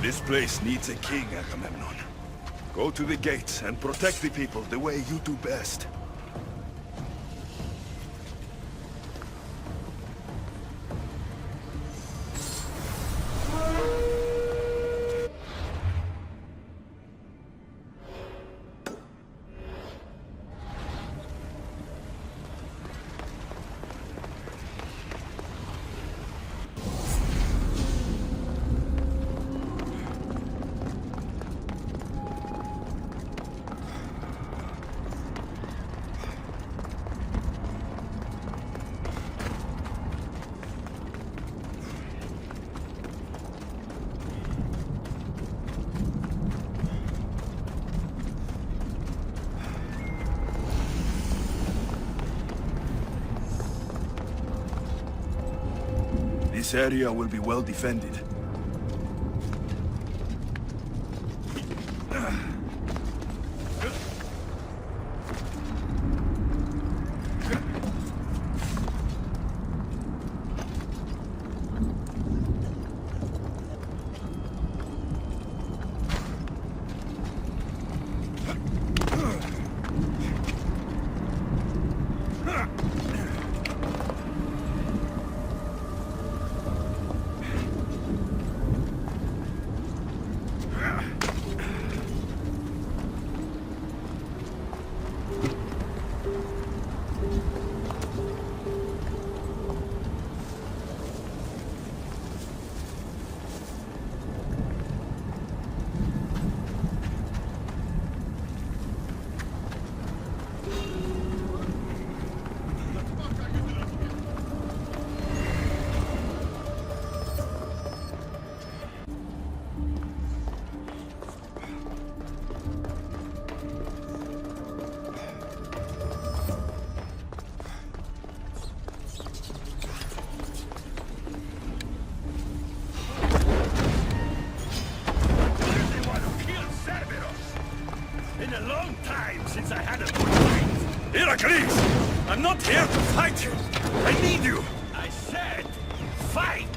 This place needs a king, Agamemnon. Go to the gates and protect the people the way you do best. This area will be well defended. Eteokles! I'm not here to fight you! I need you! I said, fight!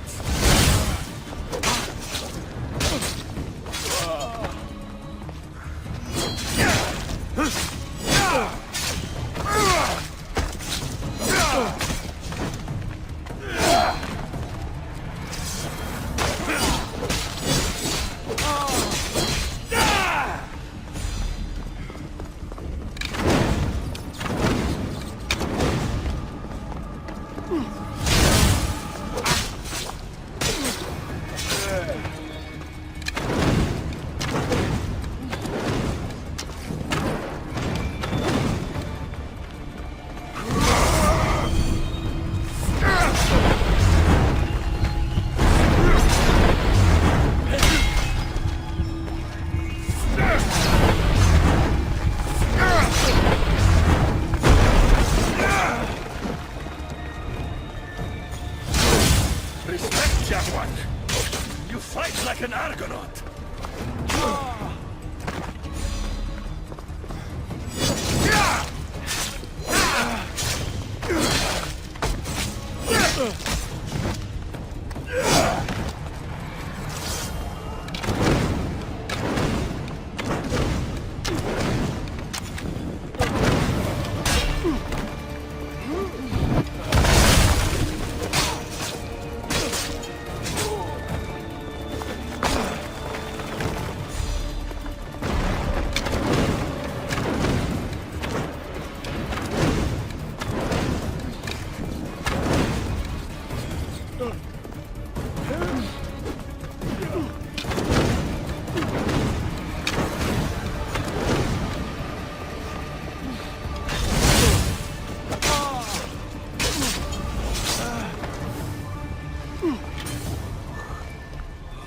Respect, young one! You fight like an Argonaut!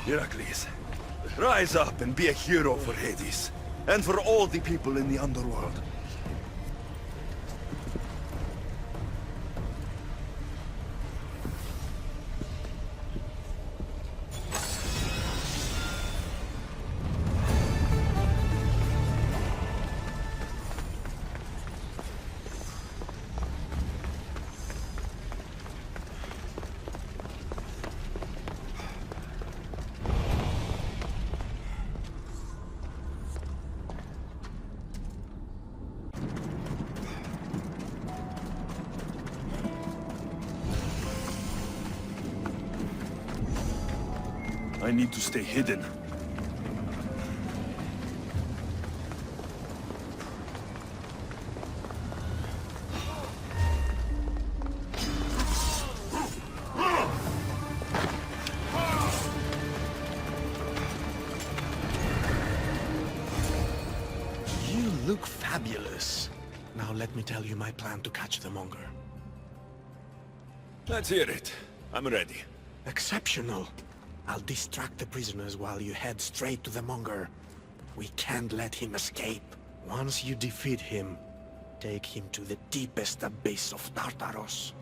Eteokles, rise up and be a hero for Hades, and for all the people in the underworld. I need to stay hidden. You look fabulous. Now let me tell you my plan to catch the monger. Let's hear it. I'm ready. Exceptional. I'll distract the prisoners while you head straight to the monger. We can't let him escape. Once you defeat him, take him to the deepest abyss of Tartaros.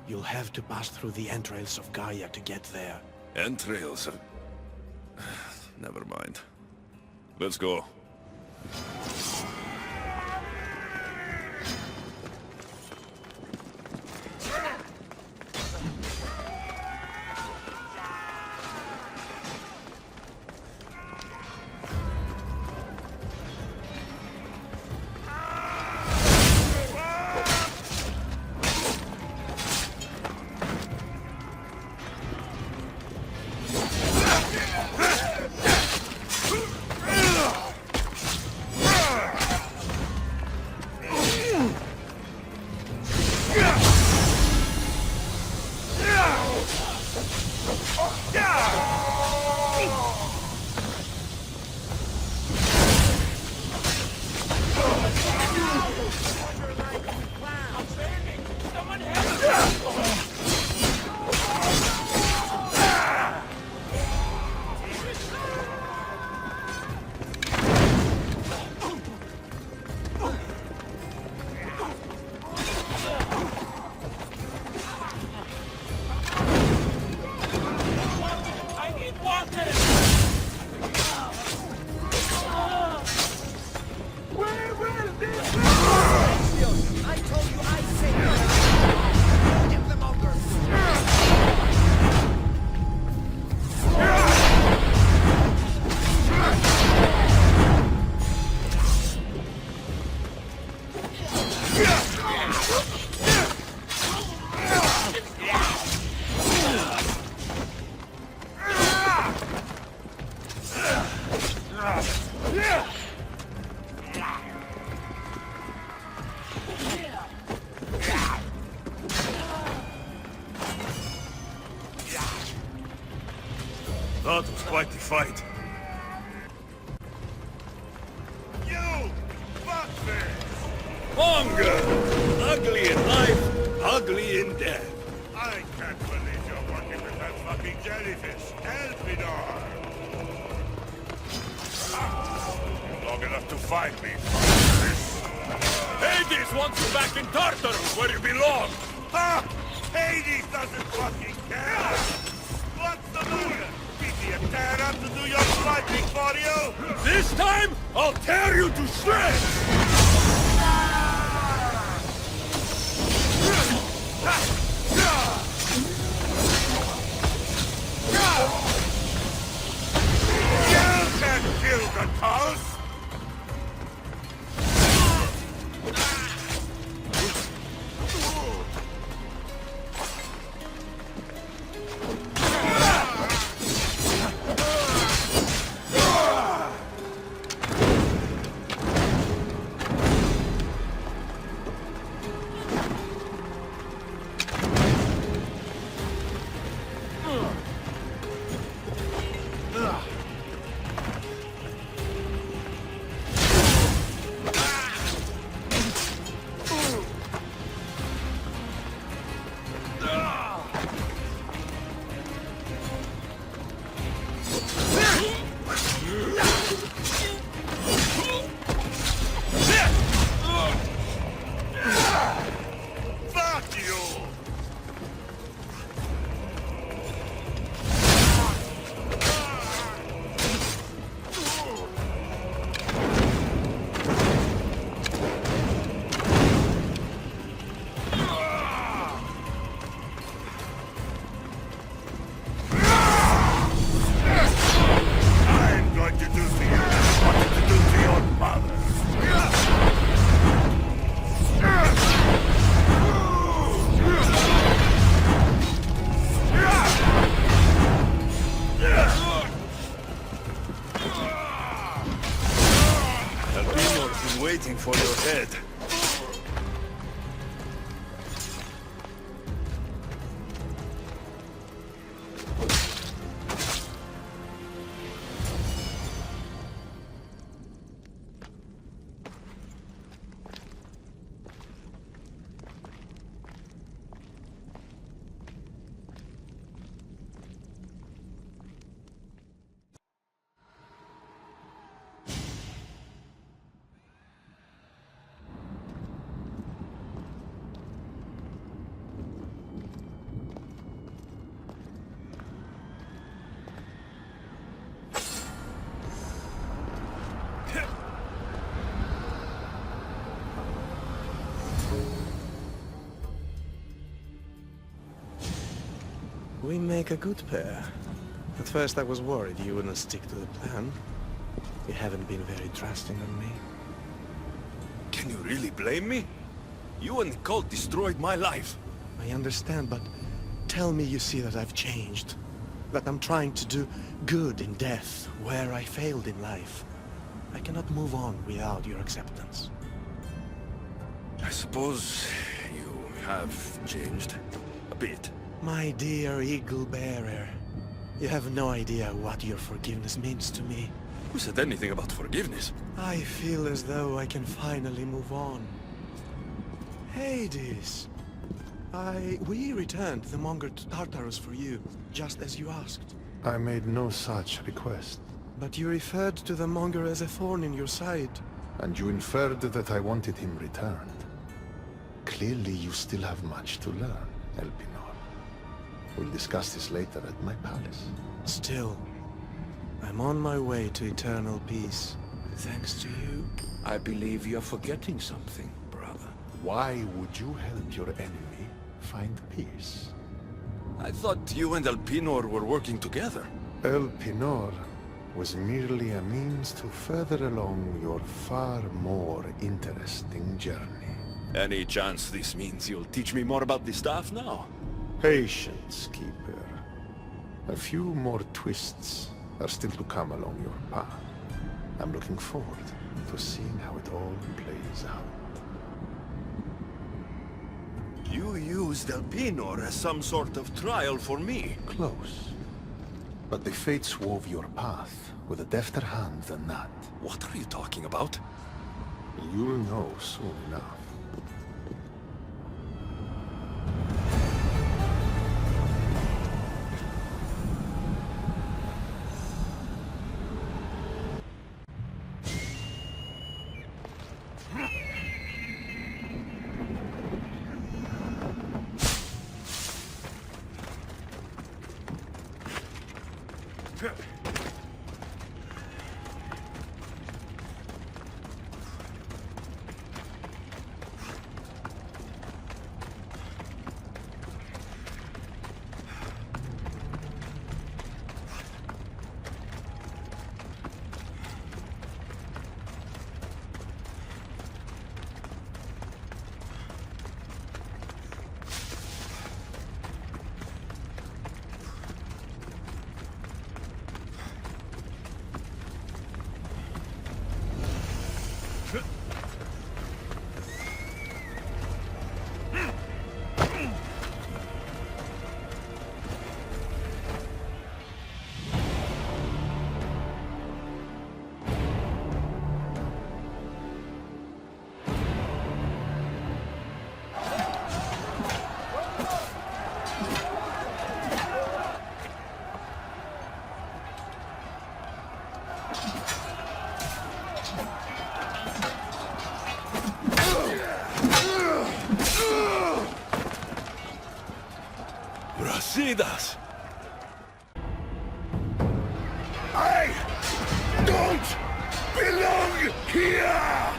You'll have to pass through the entrails of Gaia to get there. Entrails of... Never mind. Let's go. That was quite the fight. You! Fuckface! Hunger! Ugly in life, ugly in death. I can't believe you're working with that fucking jellyfish, Elpidor! Long enough to find me. Hades wants you back in Tartarus, where you belong! Ha! Hades doesn't fucking care! What's the matter? Did he tear up to do your fighting for you? This time, I'll tear you to shreds! You can kill the toast! Waiting for your head. We make a good pair. At first I was worried you wouldn't stick to the plan. You haven't been very trusting of me. Can you really blame me? You and the cult destroyed my life. I understand, but tell me you see that I've changed. That I'm trying to do good in death, where I failed in life. I cannot move on without your acceptance. I suppose you have changed a bit. My dear Eagle Bearer, you have no idea what your forgiveness means to me. Who said anything about forgiveness? I feel as though I can finally move on. Hades! We returned the Monger to Tartarus for you, just as you asked. I made no such request. But you referred to the Monger as a thorn in your side. And you inferred that I wanted him returned. Clearly you still have much to learn, Elpinor. We'll discuss this later at my palace. Still, I'm on my way to eternal peace. Thanks to you. I believe you're forgetting something, brother. Why would you help your enemy find peace? I thought you and Elpinor were working together. Elpinor was merely a means to further along your far more interesting journey. Any chance this means you'll teach me more about the staff now? Patience, Keeper. A few more twists are still to come along your path. I'm looking forward to seeing how it all plays out. You used Elpinor as some sort of trial for me. Close. But the fates wove your path with a defter hand than that. What are you talking about? You'll know soon enough. Brasidas! I don't belong here!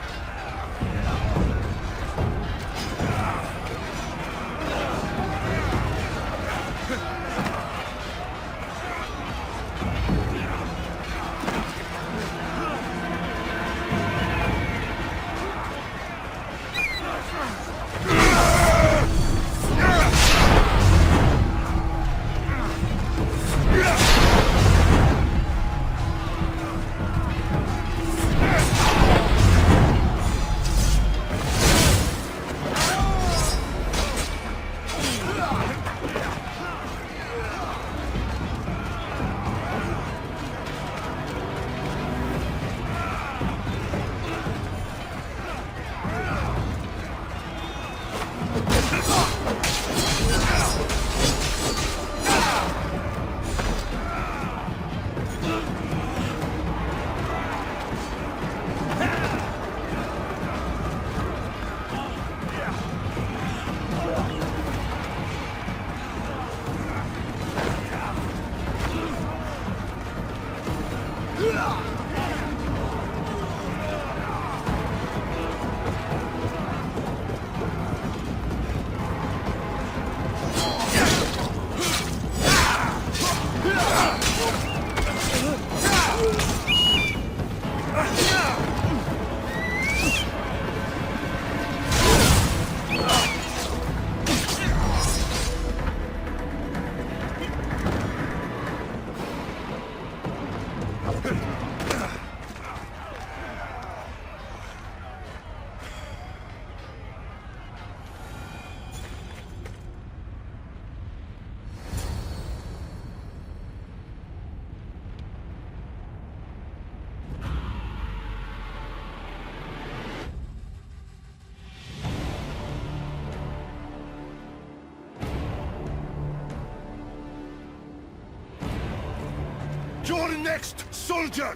You're next, soldier!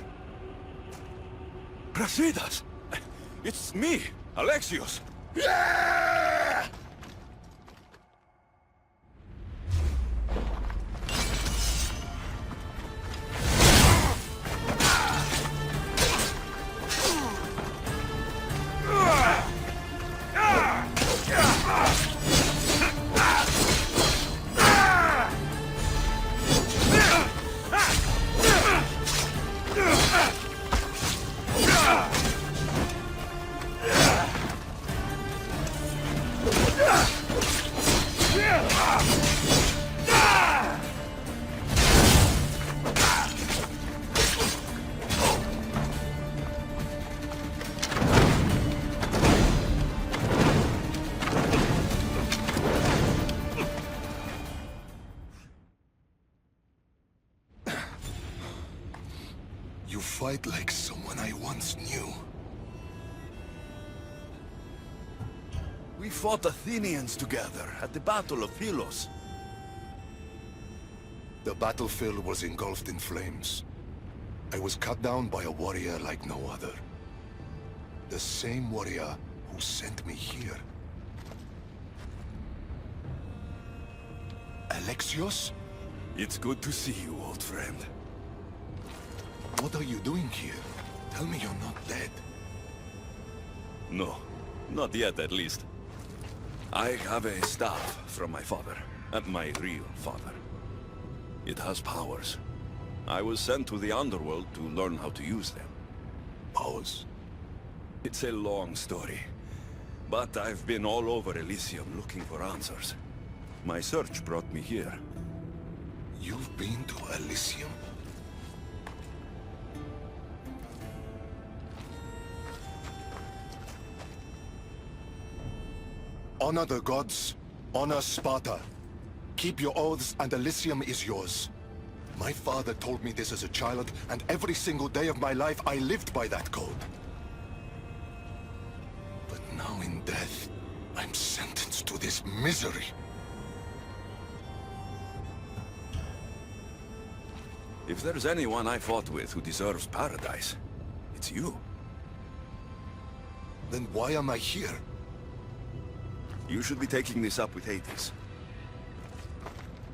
Brasidas! It's me, Alexios! Yeah! quite like someone I once knew. We fought Athenians together at the Battle of Pylos. The battlefield was engulfed in flames. I was cut down by a warrior like no other. The same warrior who sent me here. Alexios? It's good to see you, old friend. What are you doing here? Tell me you're not dead. No, not yet at least. I have a staff from my father, my real father. It has powers. I was sent to the underworld to learn how to use them. Powers? It's a long story, but I've been all over Elysium looking for answers. My search brought me here. You've been to Elysium? Honor the gods. Honor Sparta. Keep your oaths and Elysium is yours. My father told me this as a child, and every single day of my life I lived by that code. But now in death, I'm sentenced to this misery. If there's anyone I fought with who deserves paradise, it's you. Then why am I here? You should be taking this up with Hades.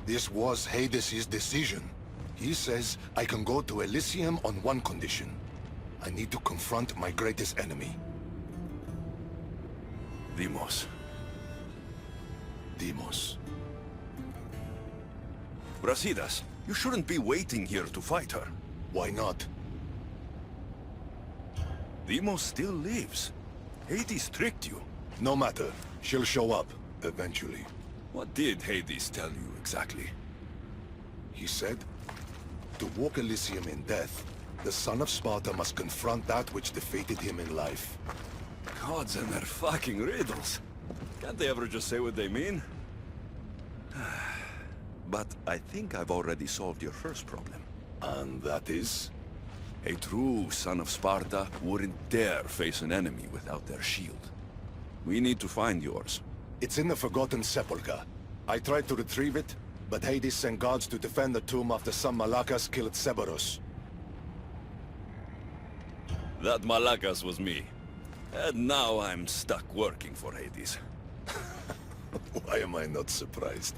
This was Hades' decision. He says I can go to Elysium on one condition. I need to confront my greatest enemy. Deimos. Deimos. Brasidas, you shouldn't be waiting here to fight her. Why not? Deimos still lives. Hades tricked you. No matter. She'll show up, eventually. What did Hades tell you exactly? He said, to walk Elysium in death, the son of Sparta must confront that which defeated him in life. Gods and their fucking riddles. Can't they ever just say what they mean? But I think I've already solved your first problem. And that is? A true son of Sparta wouldn't dare face an enemy without their shield. We need to find yours. It's in the Forgotten Sepulchre. I tried to retrieve it, but Hades sent guards to defend the tomb after some Malakas killed Cerberus. That Malakas was me. And now I'm stuck working for Hades. Why am I not surprised?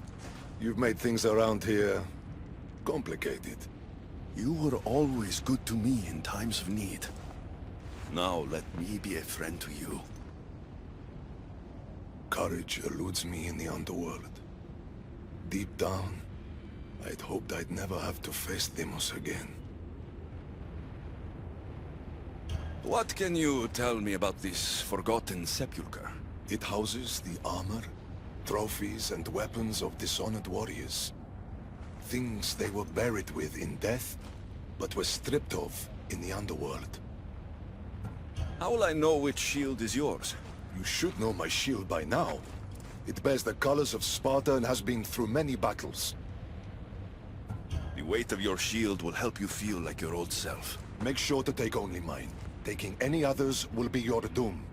You've made things around here complicated. You were always good to me in times of need. Now let me be a friend to you. Courage eludes me in the underworld. Deep down, I'd hoped I'd never have to face Deimos again. What can you tell me about this Forgotten Sepulchre? It houses the armor, trophies, and weapons of dishonored warriors. Things they were buried with in death, but were stripped of in the underworld. How will I know which shield is yours? You should know my shield by now. It bears the colors of Sparta and has been through many battles. The weight of your shield will help you feel like your old self. Make sure to take only mine. Taking any others will be your doom.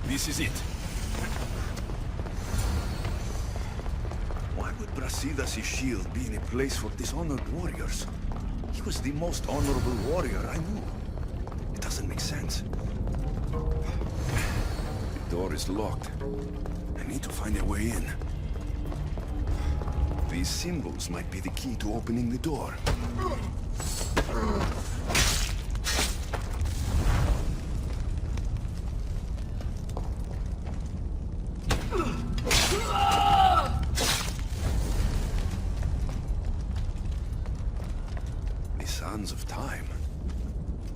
This is it. Why would Brasidas' shield be in a place for dishonored warriors? He was the most honorable warrior I knew. It doesn't make sense. The door is locked. I need to find a way in. These symbols might be the key to opening the door. The sands of time.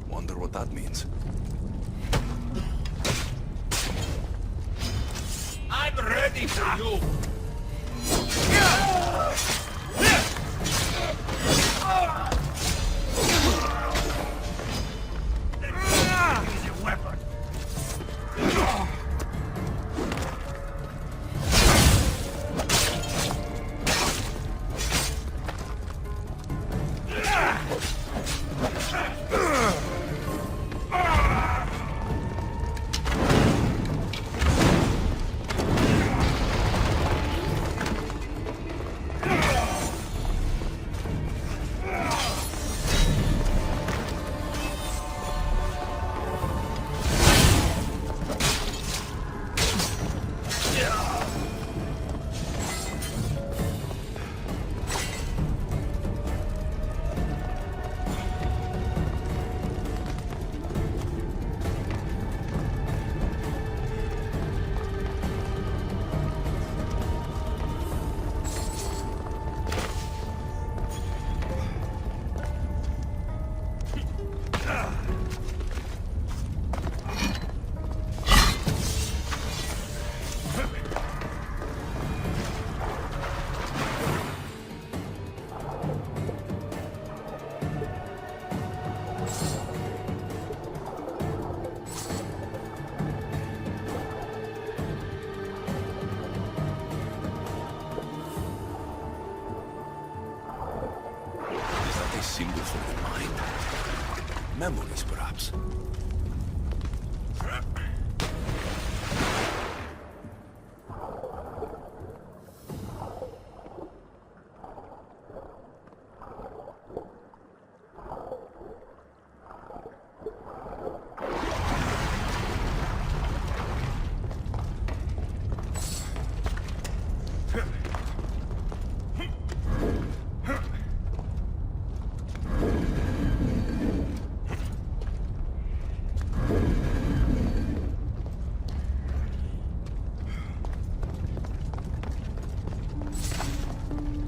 Wonder what that means. I'm ready for you! Symbol for the mind. Memories, perhaps.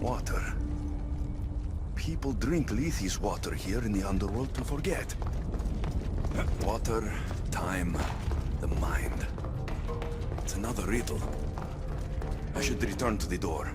Water. People drink Lethe's water here in the underworld to forget. Water, time, the mind. It's another riddle. I should return to the door.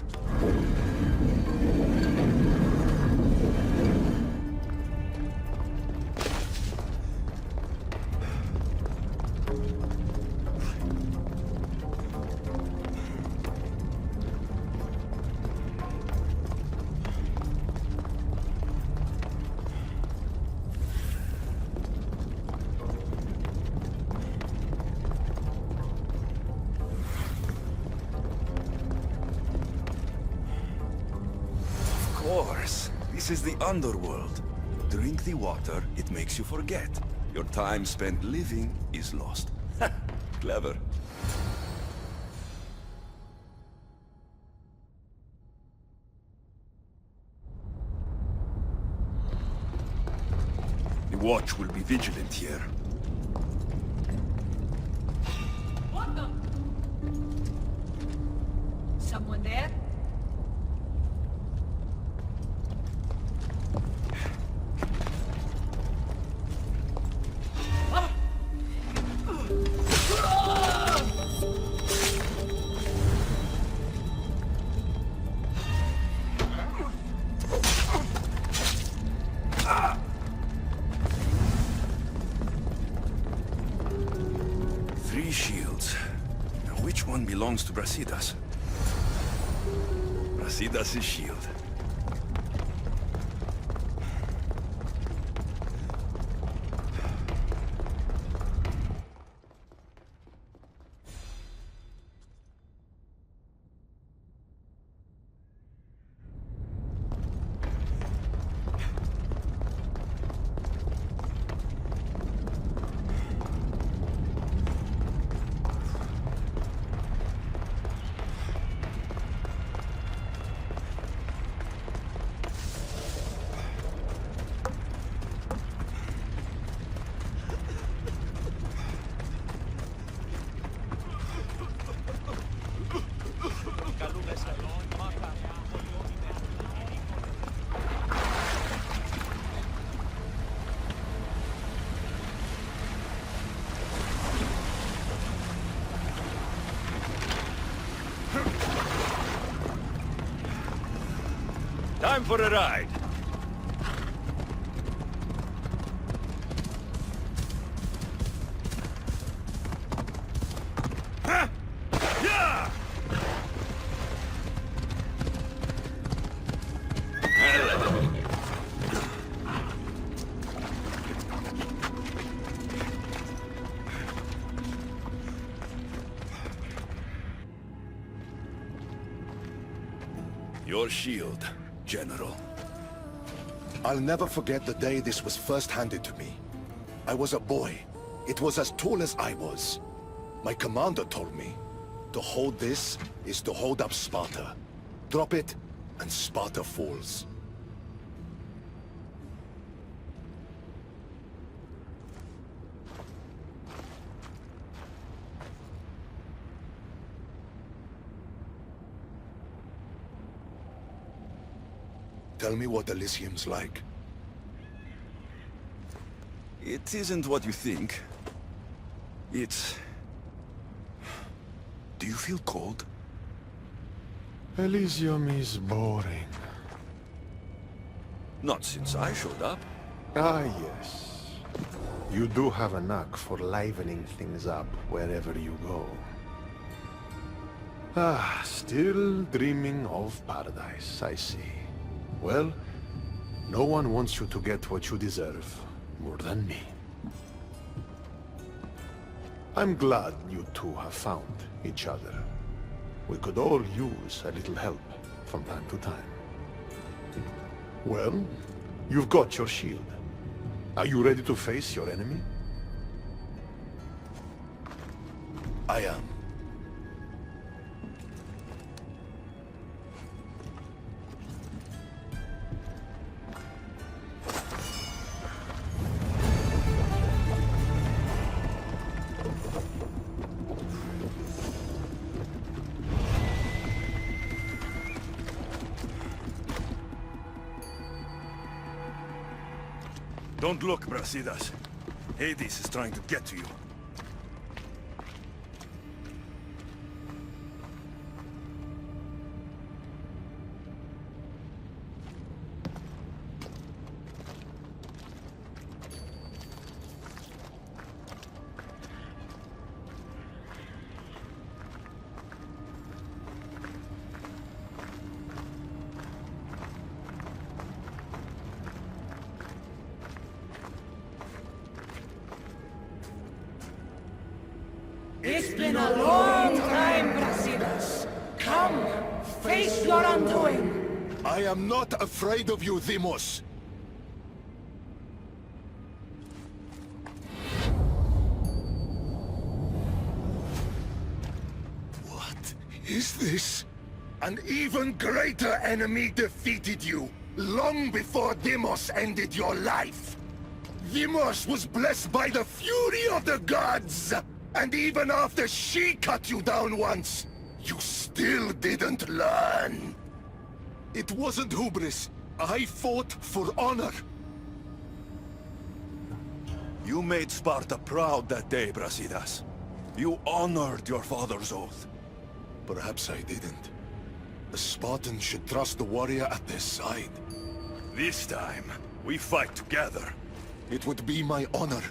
This is the underworld. Drink the water, it makes you forget. Your time spent living is lost. Clever. The watch will be vigilant here. Someone there? Three shields. Now, which one belongs to Brasidas? Brasidas' shield. time for a ride. Your shield, General. I'll never forget the day this was first handed to me. I was a boy. It was as tall as I was. My commander told me, to hold this is to hold up Sparta. Drop it, and Sparta falls. Tell me what Elysium's like. It isn't what you think. It's... Do you feel cold? Elysium is boring. Not since I showed up. Ah, yes. You do have a knack for livening things up wherever you go. Ah, still dreaming of paradise, I see. Well, no one wants you to get what you deserve more than me. I'm glad you two have found each other. We could all use a little help from time to time. Well, you've got your shield. Are you ready to face your enemy? I am. Don't look, Brasidas. Hades is trying to get to you. It's been a long time, Brasidas. Come, face your undoing. I am not afraid of you, Deimos. What is this? An even greater enemy defeated you, long before Deimos ended your life. Deimos was blessed by the fury of the gods! And even after she cut you down once, you still didn't learn. It wasn't hubris. I fought for honor. You made Sparta proud that day, Brasidas. You honored your father's oath. Perhaps I didn't. A Spartan should trust the warrior at their side. This time, we fight together. It would be my honor.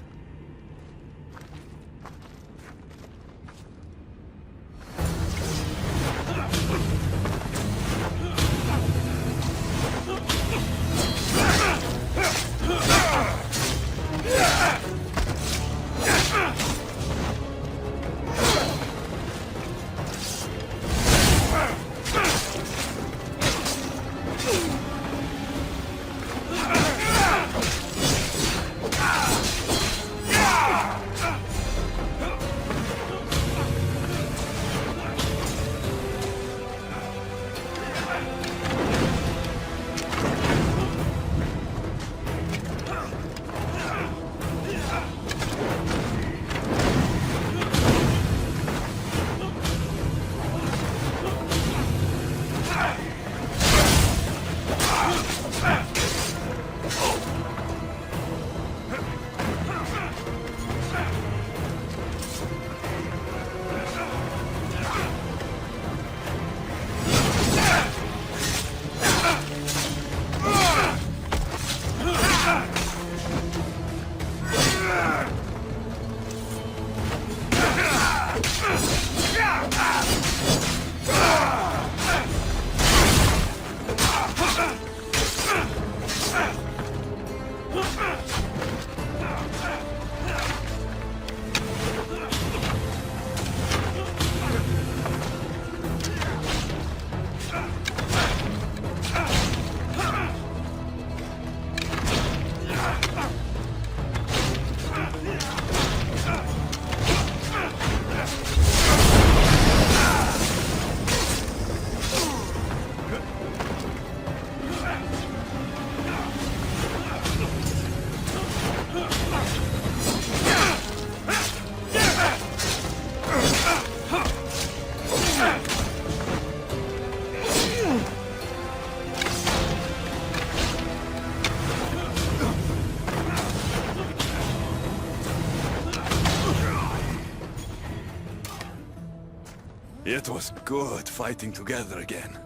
It was good fighting together again.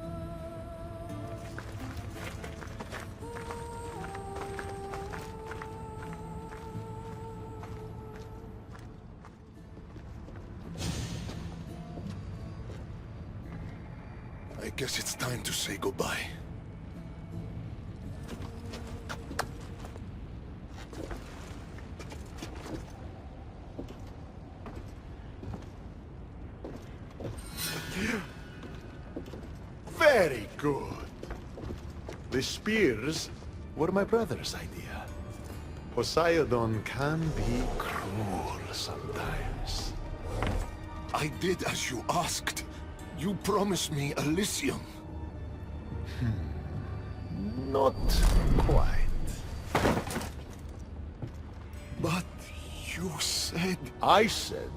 I guess it's time to say goodbye. Very good. The spears were my brother's idea. Poseidon can be cruel sometimes. I did as you asked. You promised me Elysium. Not quite. But you said... I said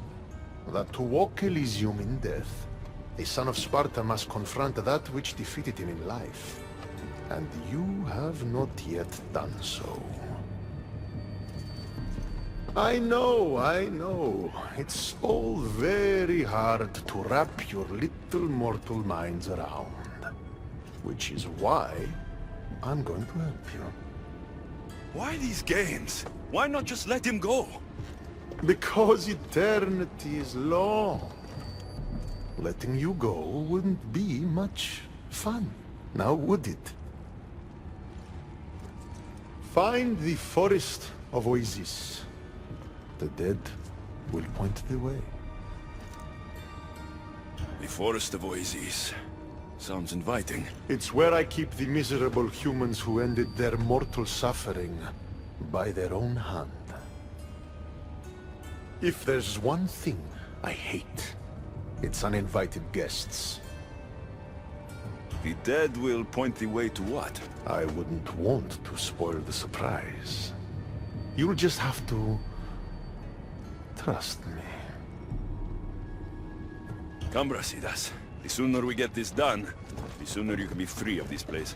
that to walk Elysium in death, a son of Sparta must confront that which defeated him in life. And you have not yet done so. I know. It's all very hard to wrap your little mortal minds around. Which is why I'm going to help you. Why these games? Why not just let him go? Because eternity is long. Letting you go wouldn't be much fun, now would it? Find the forest of Oasis. The dead will point the way. The Forest of Oasis. Sounds inviting. It's where I keep the miserable humans who ended their mortal suffering by their own hand. If there's one thing I hate, it's uninvited guests. The dead will point the way to what? I wouldn't want to spoil the surprise. You'll just have to trust me. Come, Brasidas. The sooner we get this done, the sooner you can be free of this place.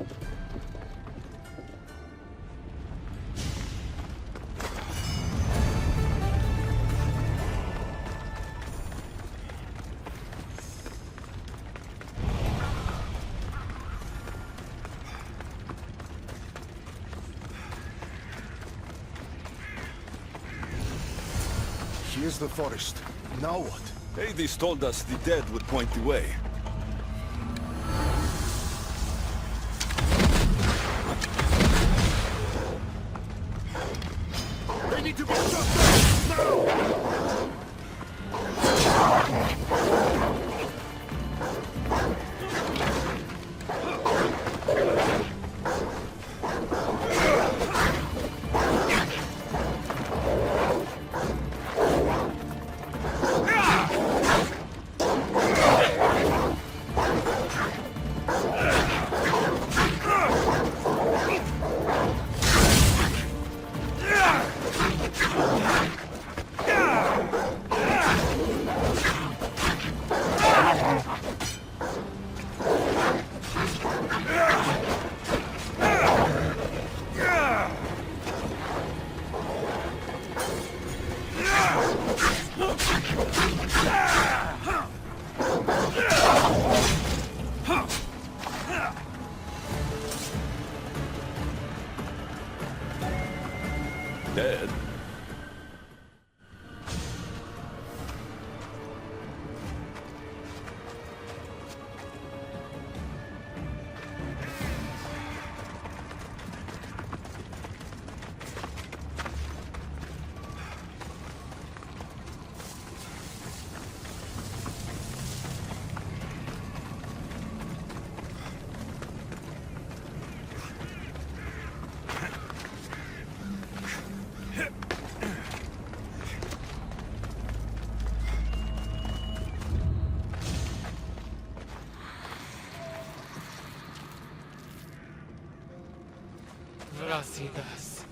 Here's the forest. Now what? Hades told us the dead would point the way. They need to be shut down now! Dead? Brasidas.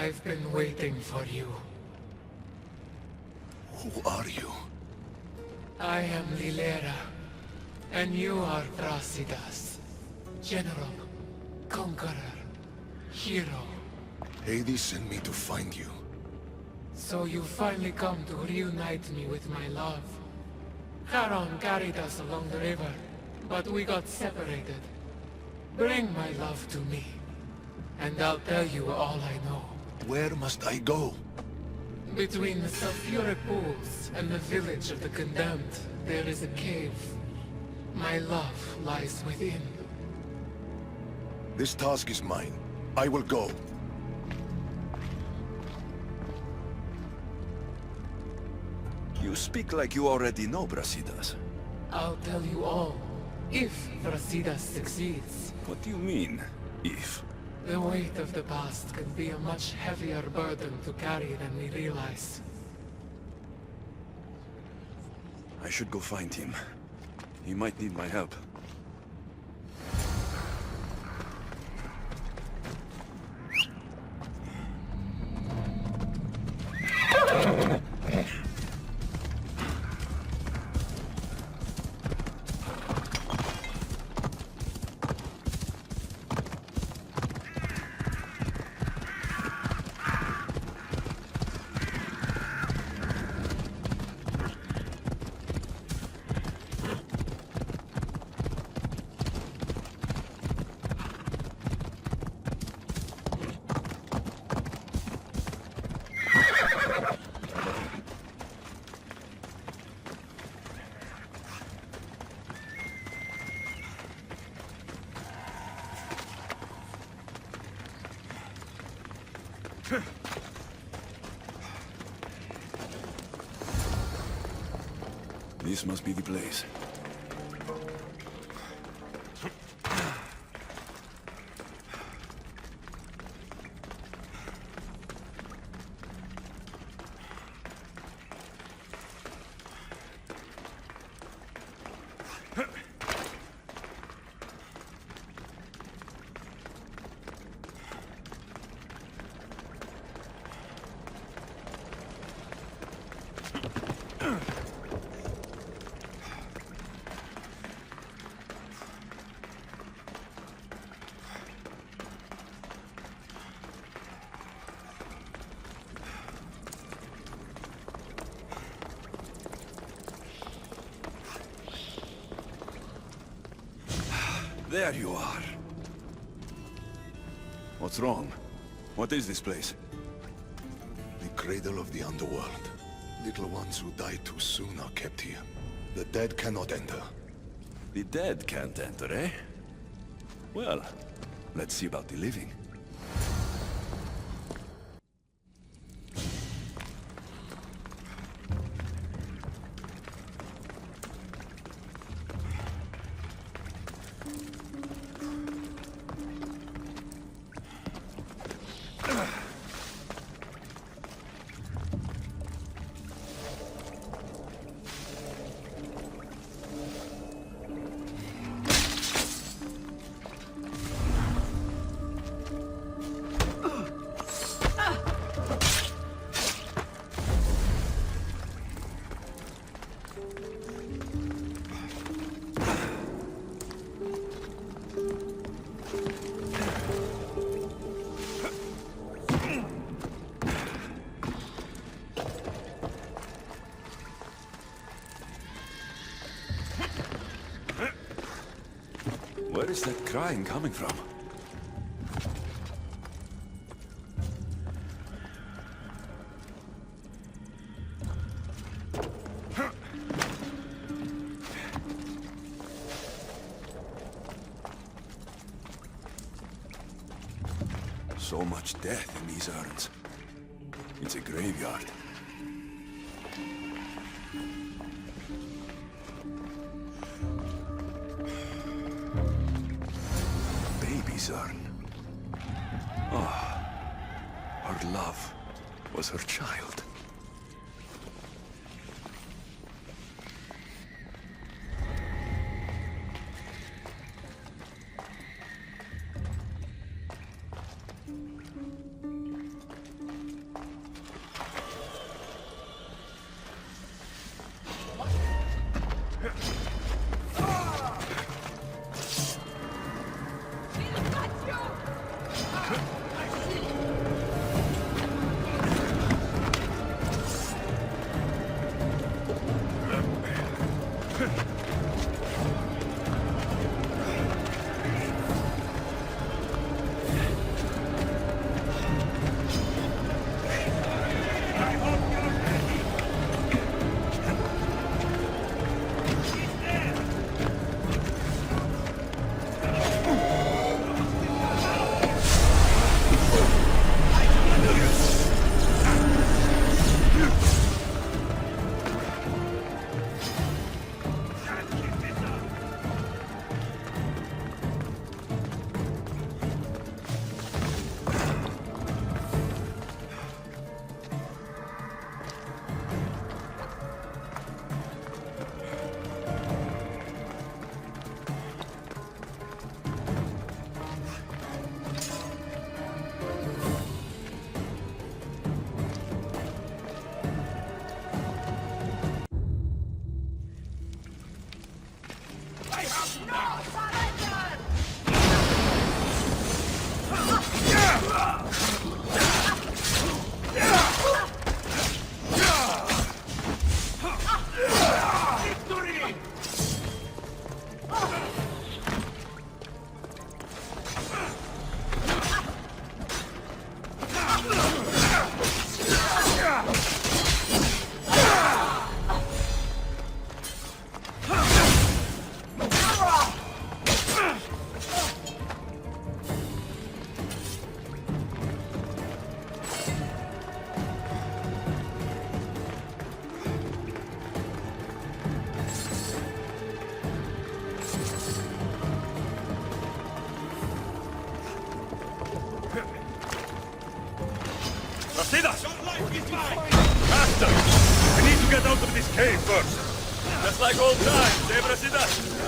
I've been waiting for you. Who are you? I am Lyla, and you are Brasidas. General, conqueror, hero. Hades sent me to find you. So you finally come to reunite me with my love. Charon carried us along the river, but we got separated. Bring my love to me, and I'll tell you all I know. Where must I go? Between the sulfuric pools and the village of the condemned, there is a cave. My love lies within. This task is mine. I will go. You speak like you already know Brasidas. I'll tell you all, if Brasidas succeeds. What do you mean, if? The weight of the past can be a much heavier burden to carry than we realize. I should go find him. He might need my help. This must be the place. There you are. What's wrong? What is this place? The cradle of the underworld. Little ones who die too soon are kept here. The dead cannot enter. The dead can't enter, eh? Well, let's see about the living. Where is that crying coming from? So much death in these urns. It's a graveyard. Baby's urn. Oh, her love was her child. get out of this cave first. Just like old times, eh, Brasida?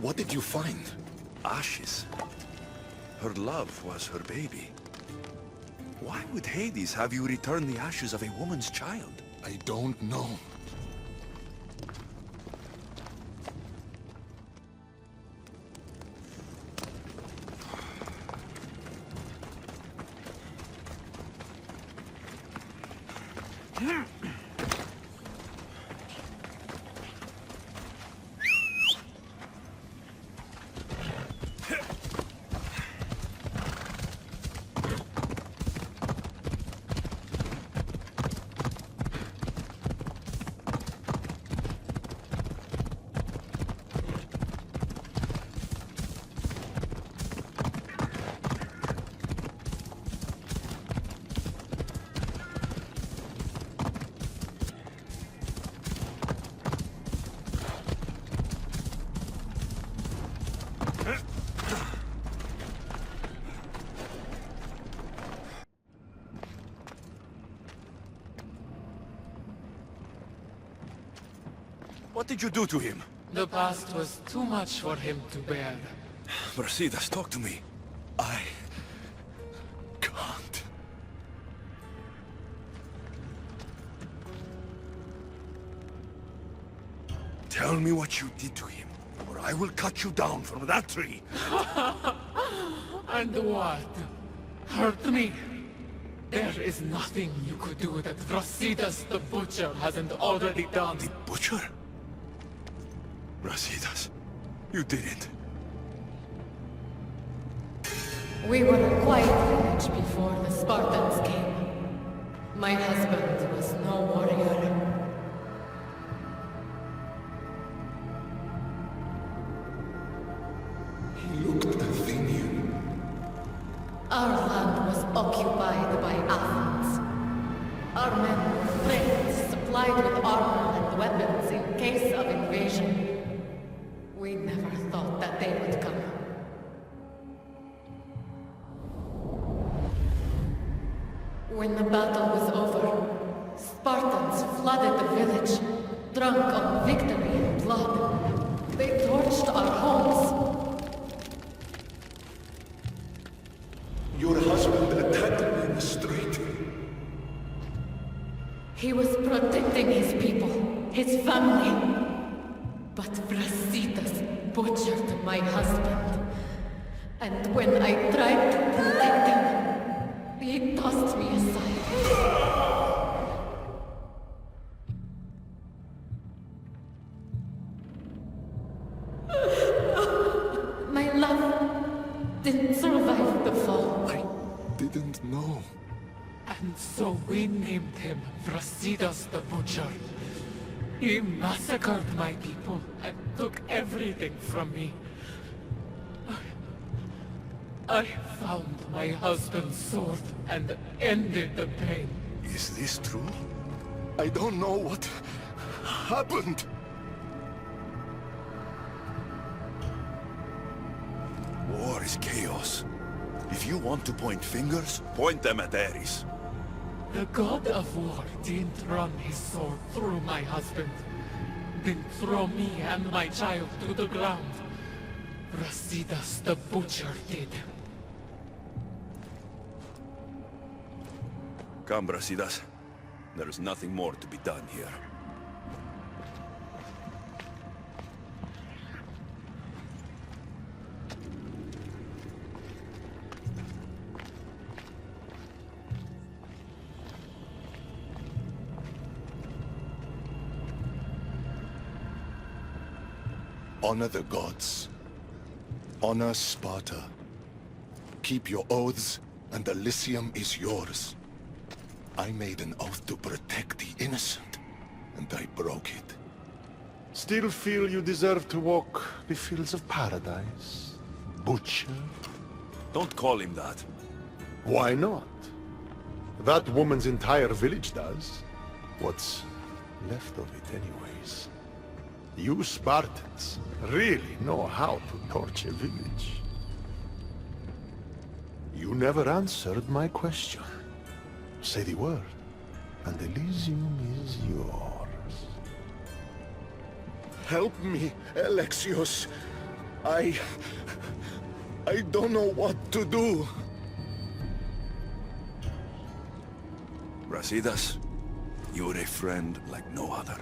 What did you find? Ashes. Her love was her baby. Why would Hades have you return the ashes of a woman's child? I don't know. What did you do to him? The past was too much for him to bear. Brasidas, talk to me. I can't. Tell me what you did to him, or I will cut you down from that tree. And what? Hurt me? There is nothing you could do that Brasidas the Butcher hasn't already done. The Butcher? Brasidas, you didn't. We were a quiet village before the Spartans came. My husband was no warrior. He looked Athenian. Our land was occupied by Athens. Our men were trained, supplied with armor and weapons in case of invasion. We never thought that they would come. When the battle was over, Spartans flooded the village, drunk on victory and blood. They torched our homes. Your husband attacked me in the street. He was protecting his people, his family. But Brasidas butchered my husband. And when I tried to protect him, he tossed me aside. My love didn't survive the fall. I didn't know. And so we named him Brasidas the Butcher. He massacred my people and took everything from me. I found my husband's sword and ended the pain. Is this true? I don't know what happened. War is chaos. If you want to point fingers, point them at Ares. The god of war didn't run his sword through my husband. Didn't throw me and my child to the ground. Brasidas the butcher did. Come, Brasidas. There is nothing more to be done here. Honor the gods. Honor Sparta. Keep your oaths, and Elysium is yours. I made an oath to protect the innocent, and I broke it. Still feel you deserve to walk the fields of paradise? Butcher? Don't call him that. Why not? That woman's entire village does. What's left of it, anyways. You Spartans really know how to torch a village. You never answered my question. Say the word, and Elysium is yours. Help me, Alexios. I don't know what to do. Brasidas, you're a friend like no other.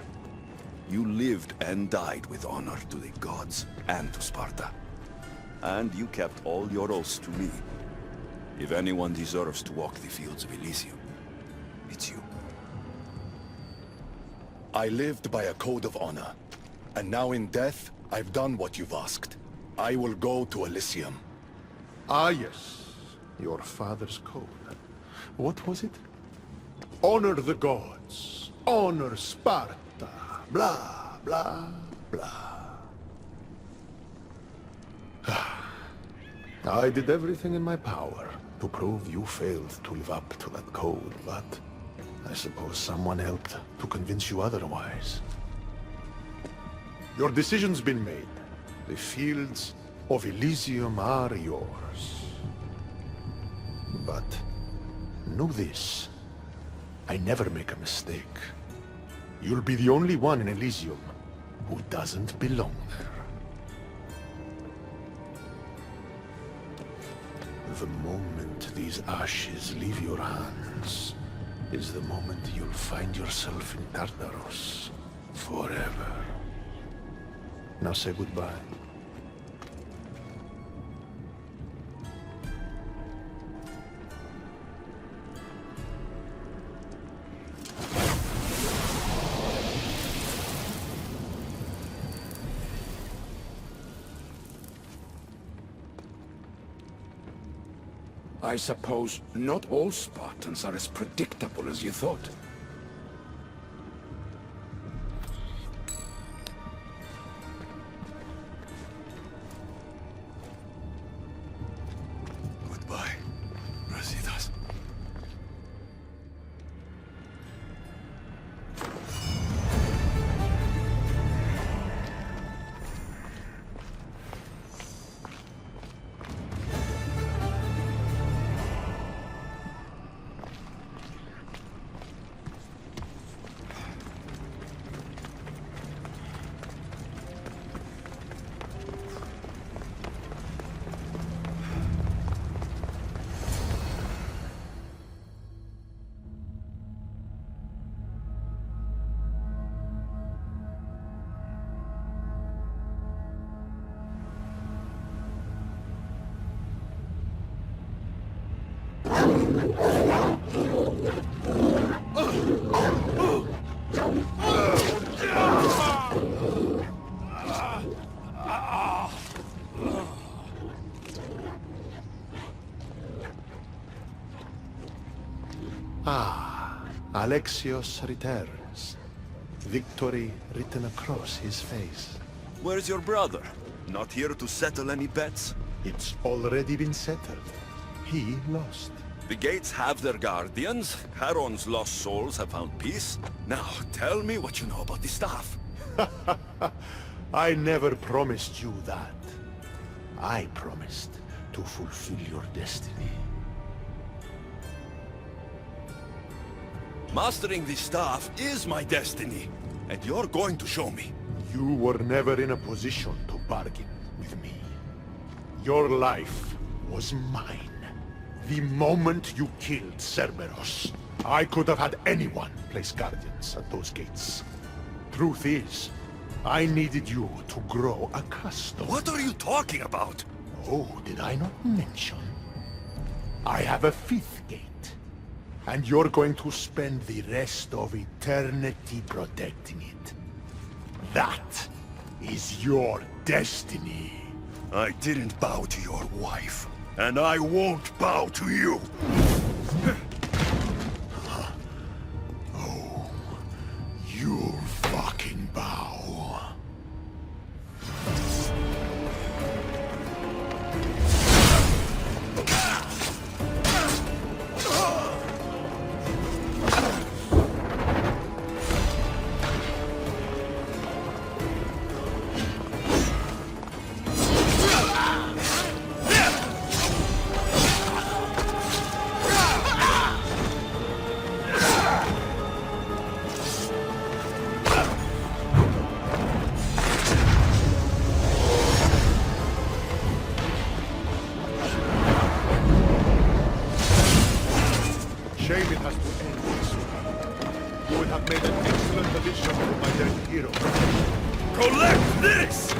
You lived and died with honor to the gods and to Sparta. And you kept all your oaths to me. If anyone deserves to walk the fields of Elysium, it's you. I lived by a code of honor. And now in death, I've done what you've asked. I will go to Elysium. Ah, yes. Your father's code. What was it? Honor the gods. Honor Sparta. Blah, blah, blah. I did everything in my power to prove you failed to live up to that code, but I suppose someone helped to convince you otherwise. Your decision's been made. The fields of Elysium are yours. But know this. I never make a mistake. You'll be the only one in Elysium who doesn't belong there. The moment these ashes leave your hands is the moment you'll find yourself in Tartarus forever. Now say goodbye. I suppose not all Spartans are as predictable as you thought. Goodbye, Brasidas. Ah, Alexios returns. Victory written across his face. Where's your brother? Not here to settle any bets? It's already been settled. He lost. The gates have their guardians. Charon's lost souls have found peace. Now, tell me what you know about the staff. I never promised you that. I promised to fulfill your destiny. Mastering the staff is my destiny, and you're going to show me. You were never in a position to bargain with me. Your life was mine. The moment you killed Cerberus, I could have had anyone place guardians at those gates. Truth is, I needed you to grow accustomed. What are you talking about? Oh, did I not mention? I have a fifth gate. And you're going to spend the rest of eternity protecting it. That is your destiny. I didn't bow to your wife, and I won't bow to you. Oh, you'll fucking bow. Shame it has to end this way. You would have made an excellent addition to my dead hero. Collect this!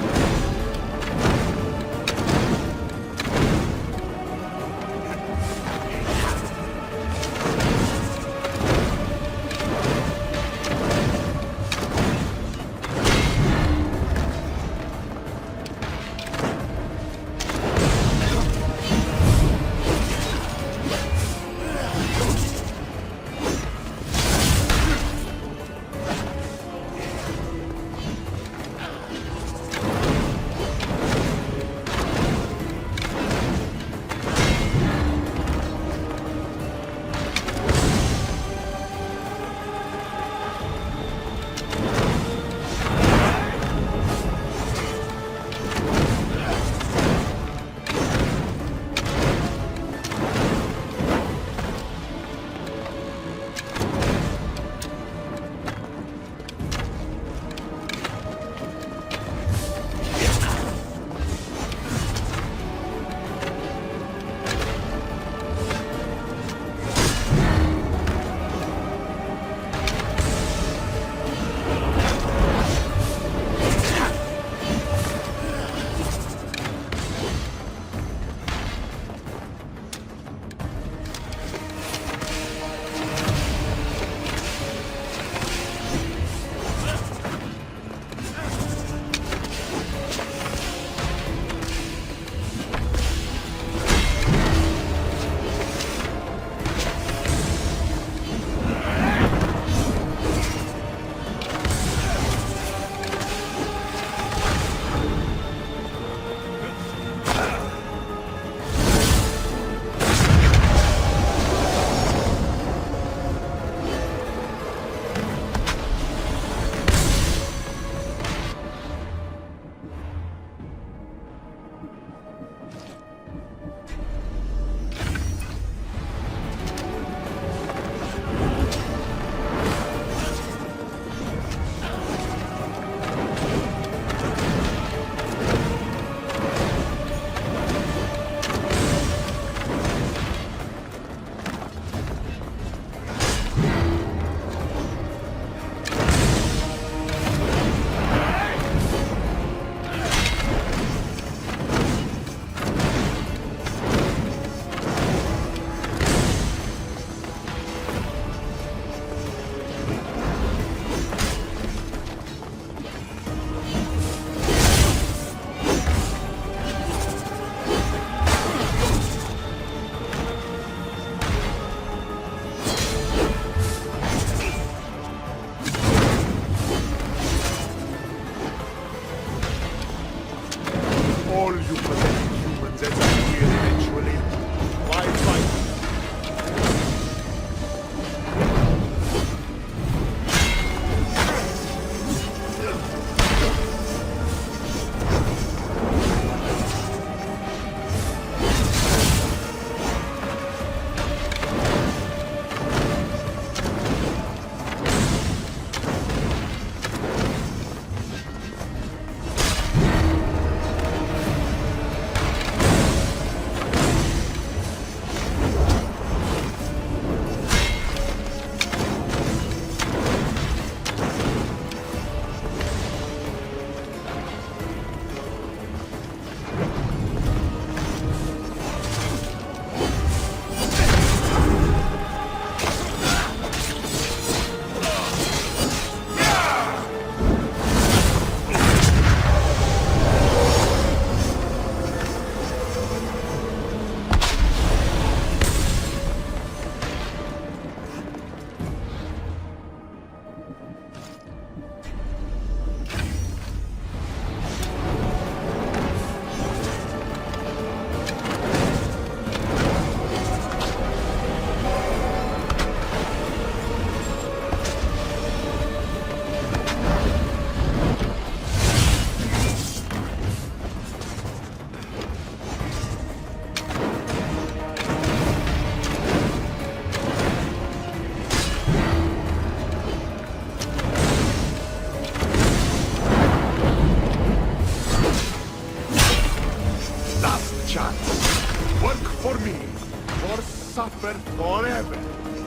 suffer forever.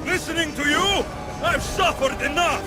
Listening to you, I've suffered enough!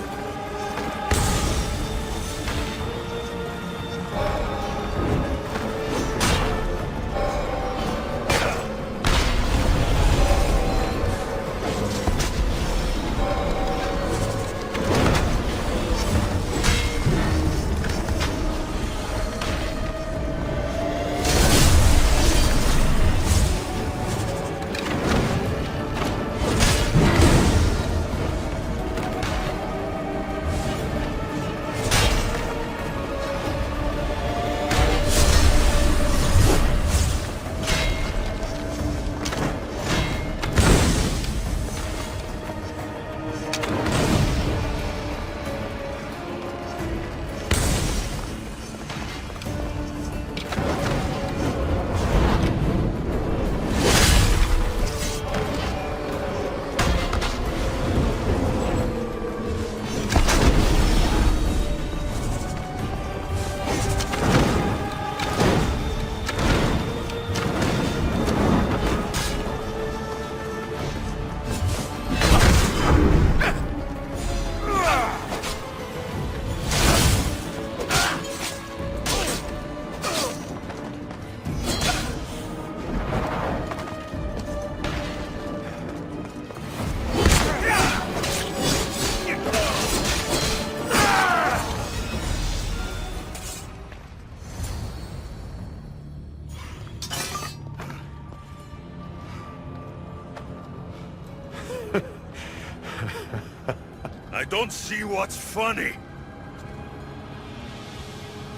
I don't see what's funny.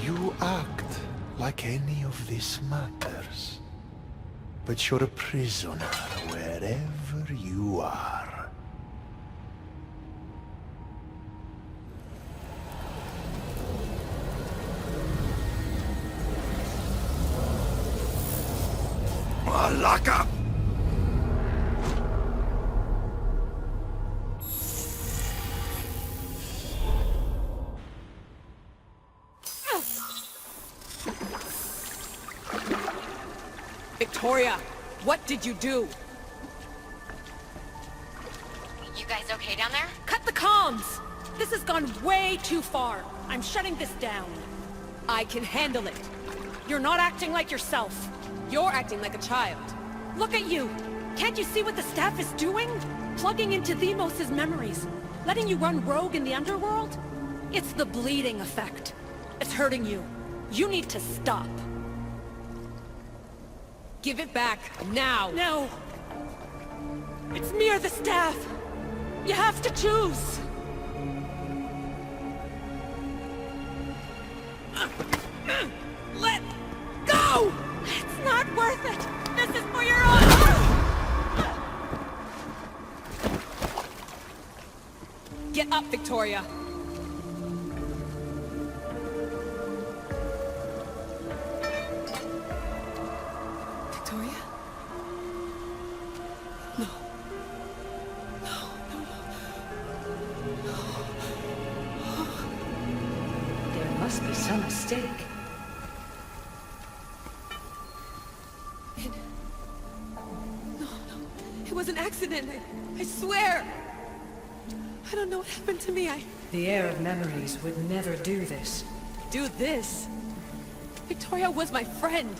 You act like any of this matters. But you're a prisoner wherever you are. Malaka! Victoria, what did you do? You guys okay down there? Cut the comms! This has gone way too far. I'm shutting this down. I can handle it. You're not acting like yourself. You're acting like a child. Look at you! Can't you see what the staff is doing? Plugging into Deimos' memories. Letting you run rogue in the underworld? It's the bleeding effect. It's hurting you. You need to stop. Give it back, now! No! It's me or the staff! You have to choose! Let go! It's not worth it! This is for your own... Get up, Victoria! Victoria? No. There must be some mistake. It was an accident, I swear! I don't know what happened to me, The Heir of Memories would never do this. Do this? Victoria was my friend.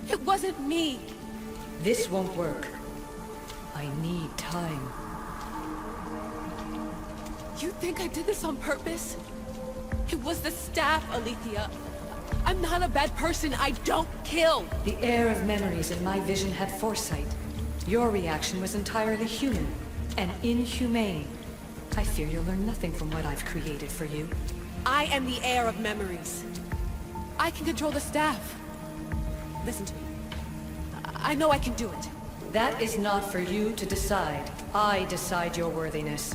It wasn't me. This won't work. I need time. You think I did this on purpose? It was the staff, Alethea. I'm not a bad person. I don't kill. The Heir of Memories in my vision had foresight. Your reaction was entirely human and inhumane. I fear you'll learn nothing from what I've created for you. I am the Heir of Memories. I can control the staff. Listen to me. I know I can do it. That is not for you to decide. I decide your worthiness.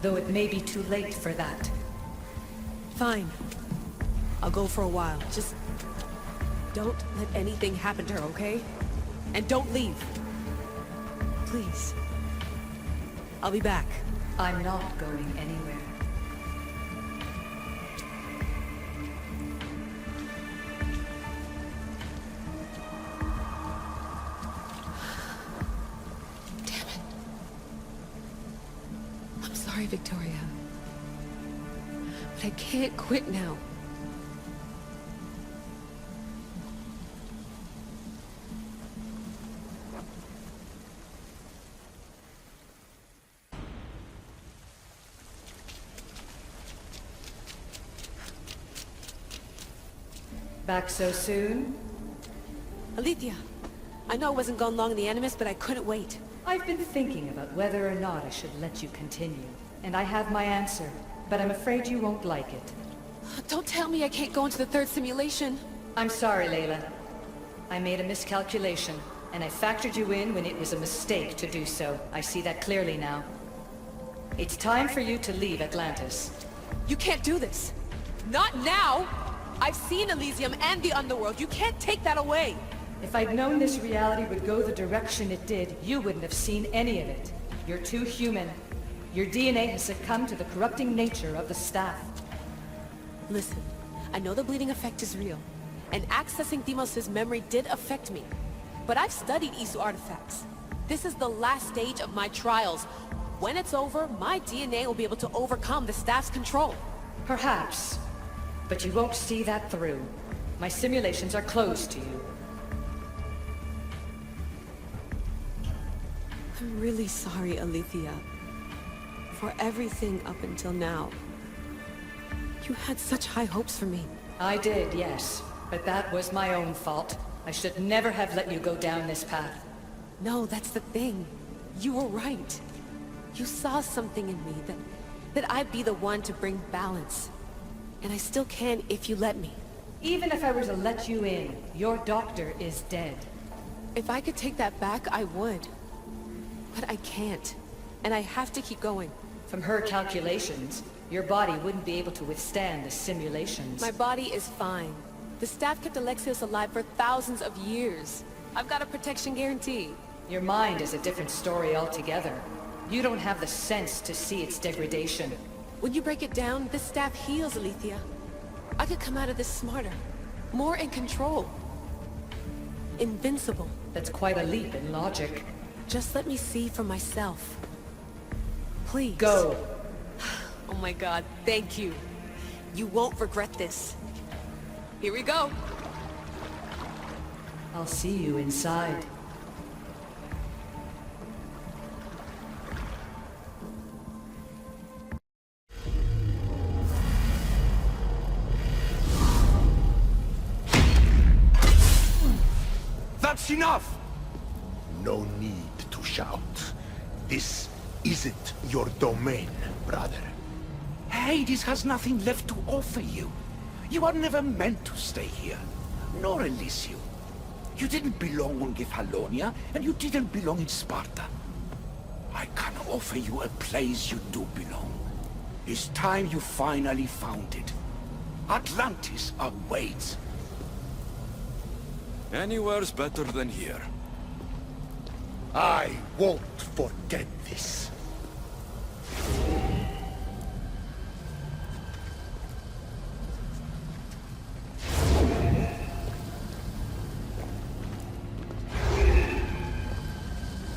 Though it may be too late for that. Fine. I'll go for a while. Just... don't let anything happen to her, okay? And don't leave. Please. I'll be back. I'm not going anywhere. Damn Victoria. But I can't quit now. Back so soon? Alethea, I know I wasn't gone long in the Animus, but I couldn't wait. I've been thinking about whether or not I should let you continue, and I have my answer, but I'm afraid you won't like it. Don't tell me I can't go into the third simulation. I'm sorry, Lyla. I made a miscalculation, and I factored you in when it was a mistake to do so. I see that clearly now. It's time for you to leave Atlantis. You can't do this. Not now! I've seen Elysium and the Underworld. You can't take that away! If I'd known this reality would go the direction it did, you wouldn't have seen any of it. You're too human. Your DNA has succumbed to the corrupting nature of the staff. Listen, I know the bleeding effect is real, and accessing Deimos' memory did affect me. But I've studied Isu artifacts. This is the last stage of my trials. When it's over, my DNA will be able to overcome the staff's control. Perhaps. But you won't see that through. My simulations are closed to you. I'm really sorry, Alethea. For everything up until now. You had such high hopes for me. I did, yes. But that was my own fault. I should never have let you go down this path. No, that's the thing. You were right. You saw something in me that I'd be the one to bring balance. And I still can if you let me. Even if I were to let you in, your doctor is dead. If I could take that back, I would. But I can't. And I have to keep going. From her calculations, your body wouldn't be able to withstand the simulations. My body is fine. The staff kept Alexios alive for thousands of years. I've got a protection guarantee. Your mind is a different story altogether. You don't have the sense to see its degradation. When you break it down, this staff heals, Alethea. I could come out of this smarter, more in control. Invincible. That's quite a leap in logic. Just let me see for myself. Please. Go. Oh my god, thank you. You won't regret this. Here we go. I'll see you inside. That's enough! No need to shout. This isn't your domain, brother. Hades has nothing left to offer you. You are never meant to stay here, nor Elysium. You didn't belong on Githalonia, and you didn't belong in Sparta. I can offer you a place you do belong. It's time you finally found it. Atlantis awaits. Anywhere's better than here. I won't forget this.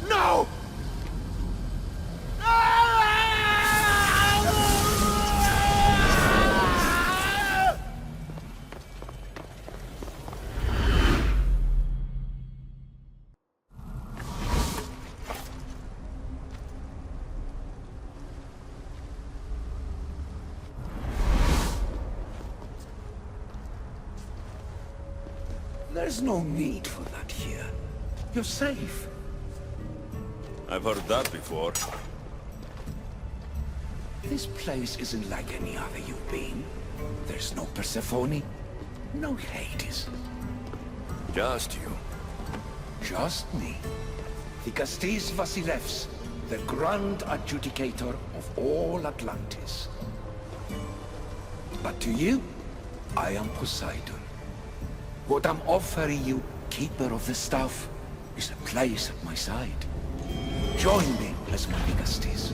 No! There's no need for that here. You're safe. I've heard that before. This place isn't like any other you've been. There's no Persephone, no Hades. Just you. Just me. The Castis Vasilevs, the Grand Adjudicator of all Atlantis. But to you, I am Poseidon. What I'm offering you, Keeper of the Staff, is a place at my side. Join me as my Castis.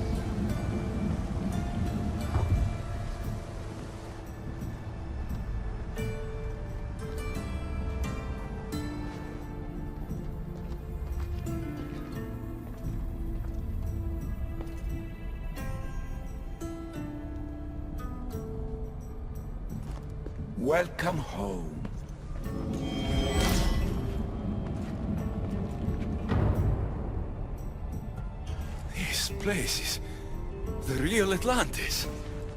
Welcome home. This place is the real Atlantis.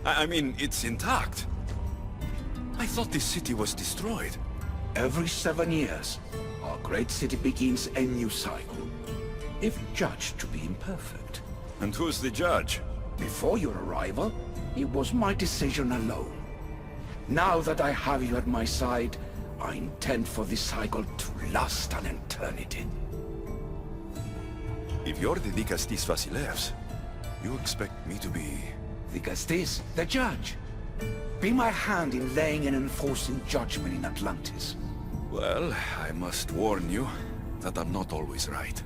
I mean, it's intact. I thought this city was destroyed. Every 7 years, our great city begins a new cycle, if judged to be imperfect. And who's the judge? Before your arrival, it was my decision alone. Now that I have you at my side, I intend for this cycle to last an eternity. If you're the Dicastis Vasilevs, you expect me to be... Dicastis, the judge. Be my hand in laying and enforcing judgment in Atlantis. Well, I must warn you that I'm not always right.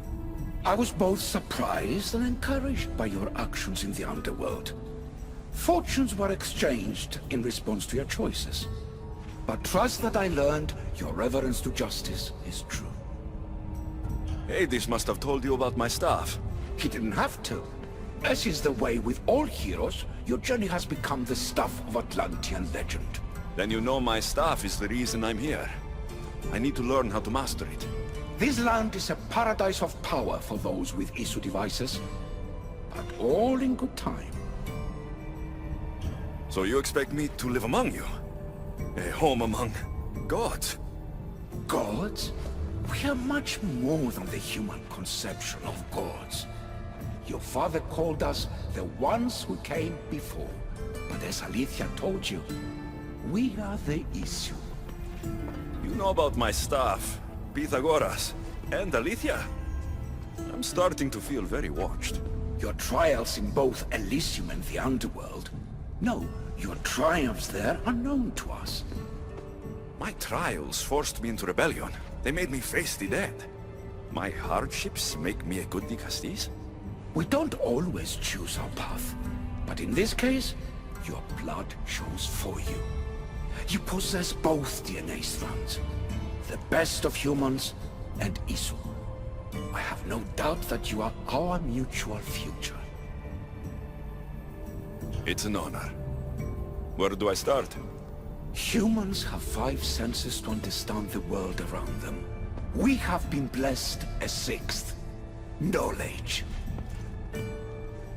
I was both surprised and encouraged by your actions in the underworld. Fortunes were exchanged in response to your choices. But trust that I learned your reverence to justice is true. Hades must have told you about my staff. He didn't have to. As is the way with all heroes, your journey has become the stuff of Atlantean legend. Then you know my staff is the reason I'm here. I need to learn how to master it. This land is a paradise of power for those with Isu devices, but all in good time. So you expect me to live among you? A home among gods? Gods? We are much more than the human conception of gods. Your father called us the ones who came before. But as Alethea told you, we are the Isu. You know about my staff, Pythagoras, and Alethea? I'm starting to feel very watched. Your trials in both Elysium and the underworld? No, your triumphs there are known to us. My trials forced me into rebellion. They made me face the dead. My hardships make me a good Dicastis? We don't always choose our path, but in this case, your blood shows for you. You possess both DNA strands, the best of humans and Isu. I have no doubt that you are our mutual future. It's an honor. Where do I start? Humans have 5 senses to understand the world around them. We have been blessed a 6th. Knowledge.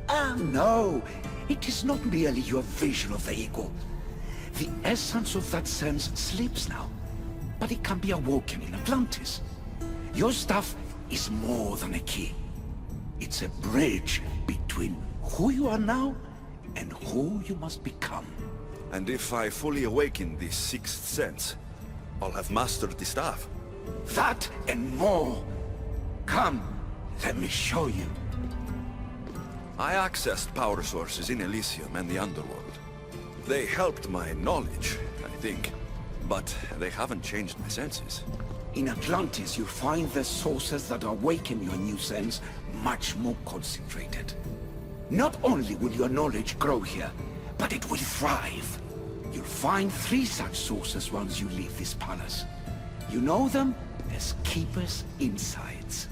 Ah, no. It is not merely your vision of the ego. The essence of that sense sleeps now, but it can be awoken in Atlantis. Your stuff is more than a key. It's a bridge between who you are now and who you must become. And if I fully awaken this 6th sense, I'll have mastered the staff. That and more. Come, let me show you. I accessed power sources in Elysium and the underworld. They helped my knowledge, I think, but they haven't changed my senses. In Atlantis, you find the sources that awaken your new sense much more concentrated. Not only will your knowledge grow here, but it will thrive. You'll find 3 such sources once you leave this palace. You know them as Keeper's Insides.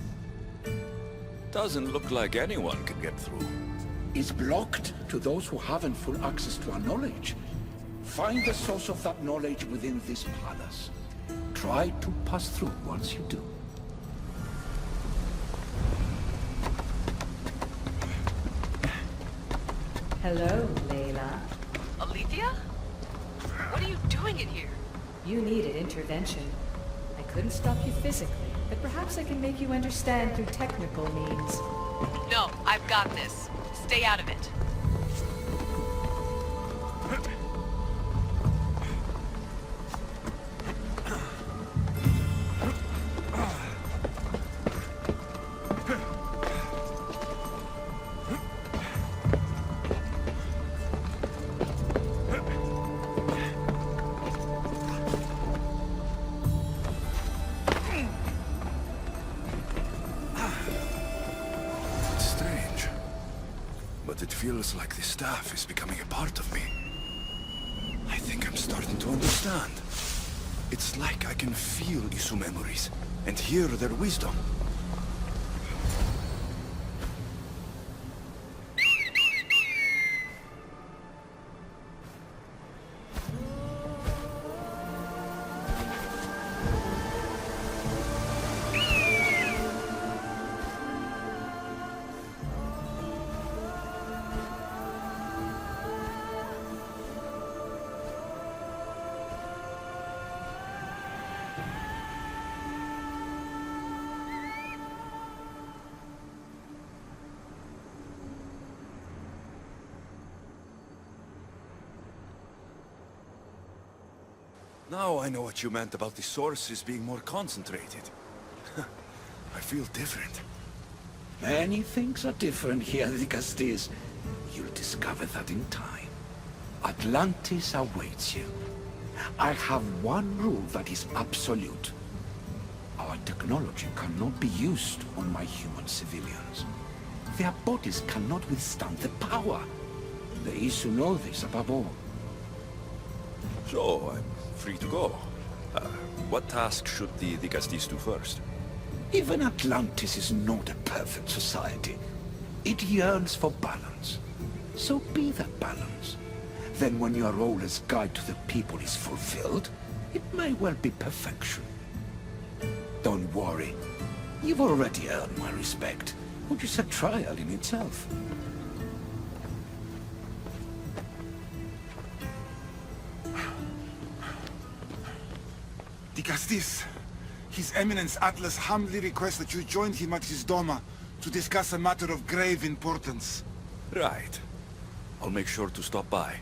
Doesn't look like anyone can get through. It's blocked to those who haven't full access to our knowledge. Find the source of that knowledge within this palace. Try to pass through once you do. Hello, Lyla. Alethea? What are you doing in here? You needed intervention. I couldn't stop you physically, but perhaps I can make you understand through technical means. No, I've got this. Stay out of it. It feels like the staff is becoming a part of me. I think I'm starting to understand. It's like I can feel Isu memories and hear their wisdom. Now I know what you meant about the sources being more concentrated. I feel different. Many things are different here, Lycastes. You'll discover that in time. Atlantis awaits you. I have one rule that is absolute. Our technology cannot be used on my human civilians. Their bodies cannot withstand the power. The Isu know this above all. So, I'm free to go. What task should the Lycastes do first? Even Atlantis is not a perfect society. It yearns for balance. So be that balance. Then when your role as guide to the people is fulfilled, it may well be perfection. Don't worry. You've already earned my respect, which is a trial in itself. Lycastes, His Eminence Atlas humbly requests that you join him at his Doma to discuss a matter of grave importance. Right. I'll make sure to stop by.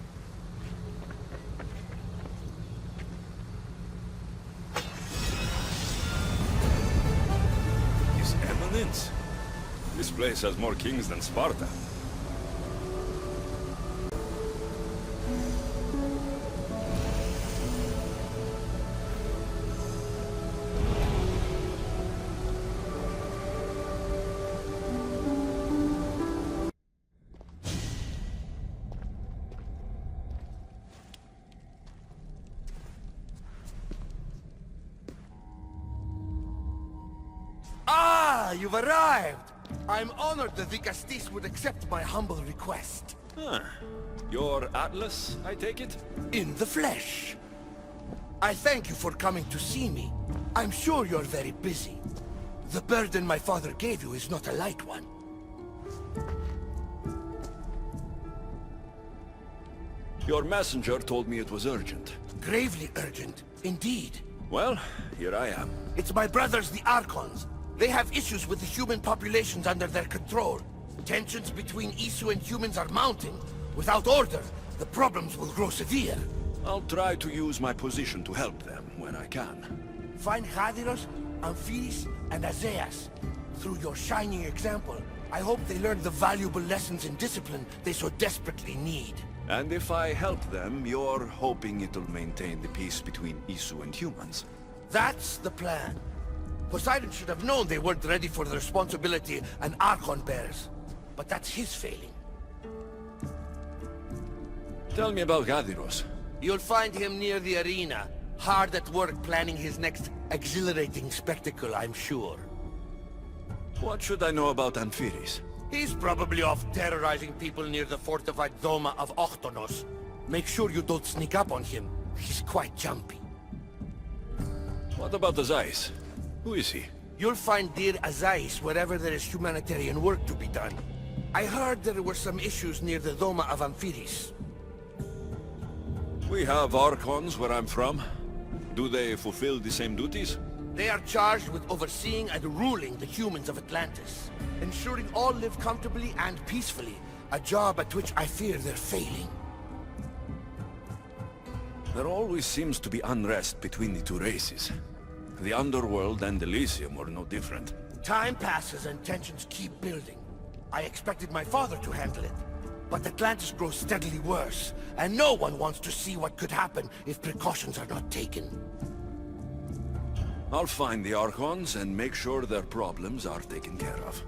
His Eminence? This place has more kings than Sparta. Ah, you've arrived! I'm honored that Lycastes would accept my humble request. Huh. You're Atlas, I take it? In the flesh. I thank you for coming to see me. I'm sure you're very busy. The burden my father gave you is not a light one. Your messenger told me it was urgent. Gravely urgent, indeed. Well, here I am. It's my brothers, the Archons. They have issues with the human populations under their control. Tensions between Isu and humans are mounting. Without order, the problems will grow severe. I'll try to use my position to help them when I can. Find Hadiros, Amphiris, and Azaeas. Through your shining example, I hope they learn the valuable lessons in discipline they so desperately need. And if I help them, you're hoping it'll maintain the peace between Isu and humans? That's the plan. Poseidon should have known they weren't ready for the responsibility an Archon bears. But that's his failing. Tell me about Hadiros. You'll find him near the arena, hard at work planning his next exhilarating spectacle, I'm sure. What should I know about Amphiris? He's probably off terrorizing people near the fortified Doma of Ochtonos. Make sure you don't sneak up on him. He's quite jumpy. What about Azaeas? Who is he? You'll find dear Azaeas wherever there is humanitarian work to be done. I heard there were some issues near the Doma of Amphiris. We have Archons where I'm from. Do they fulfill the same duties? They are charged with overseeing and ruling the humans of Atlantis. Ensuring all live comfortably and peacefully. A job at which I fear they're failing. There always seems to be unrest between the two races. The underworld and Elysium were no different. Time passes and tensions keep building. I expected my father to handle it. But Atlantis grows steadily worse, and no one wants to see what could happen if precautions are not taken. I'll find the Archons and make sure their problems are taken care of.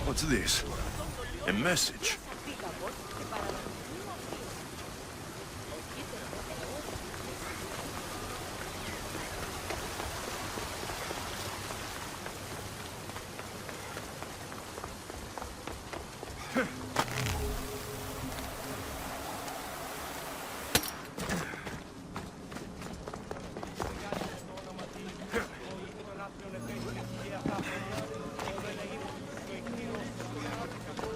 What's this? A message?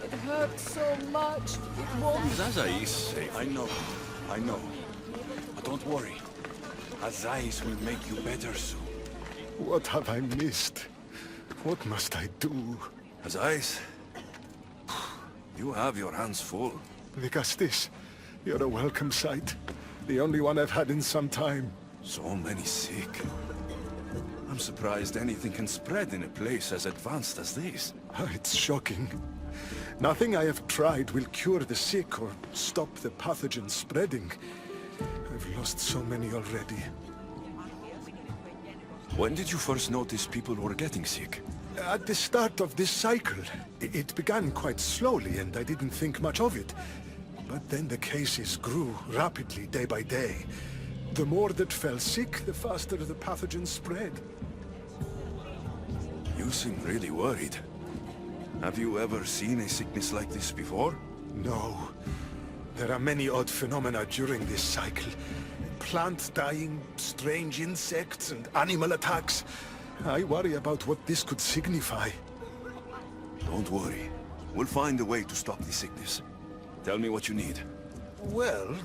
It hurts so much. It won't. Zaza is safe. I know. But don't worry. Azais will make you better soon. What have I missed? What must I do? Azais, you have your hands full. Vigastis, you're a welcome sight. The only one I've had in some time. So many sick. I'm surprised anything can spread in a place as advanced as this. It's shocking. Nothing I have tried will cure the sick or stop the pathogen spreading. I've lost so many already. When did you first notice people were getting sick? At the start of this cycle. It began quite slowly and I didn't think much of it. But then the cases grew rapidly day by day. The more that fell sick, the faster the pathogen spread. You seem really worried. Have you ever seen a sickness like this before? No. There are many odd phenomena during this cycle. Plants dying, strange insects, and animal attacks. I worry about what this could signify. Don't worry. We'll find a way to stop the sickness. Tell me what you need. Well,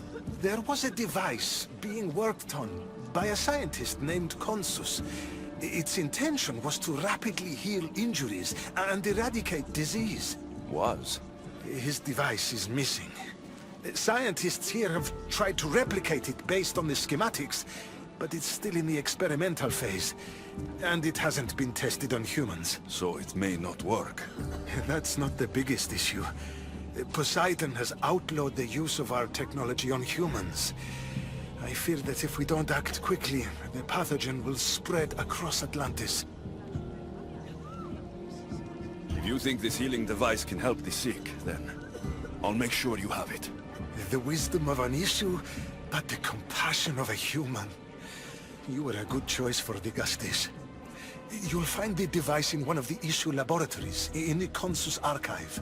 there was a device being worked on by a scientist named Consus. Its intention was to rapidly heal injuries and eradicate disease. Was? His device is missing. Scientists here have tried to replicate it based on the schematics, but it's still in the experimental phase. And it hasn't been tested on humans. So it may not work. That's not the biggest issue. Poseidon has outlawed the use of our technology on humans. I fear that if we don't act quickly, the pathogen will spread across Atlantis. If you think this healing device can help the sick, then I'll make sure you have it. The wisdom of an issue, but the compassion of a human. You were a good choice for Vigastis. You'll find the device in one of the issue laboratories, in the Consus archive.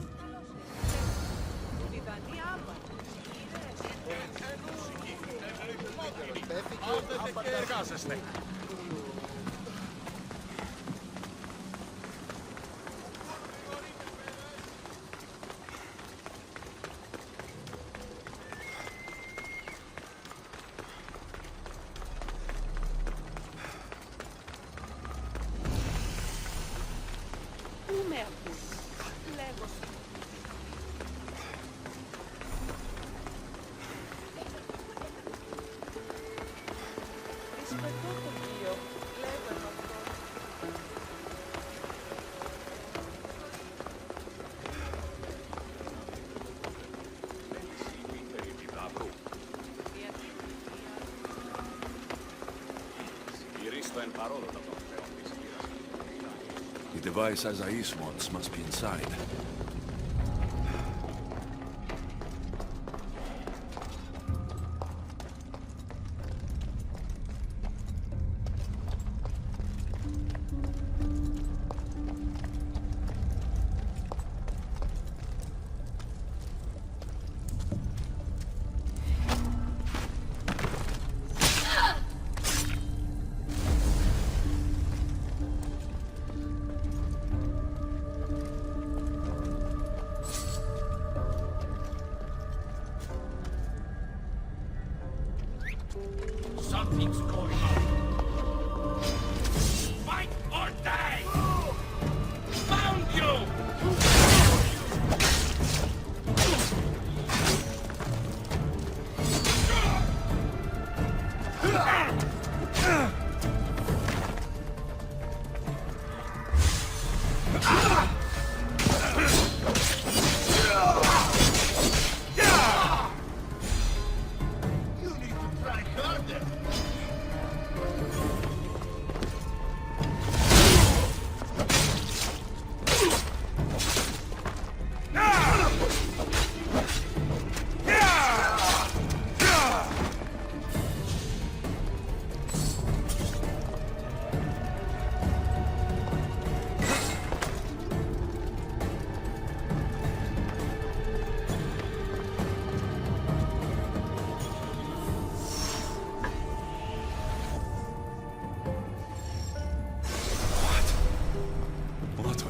The device Azais wants must be inside.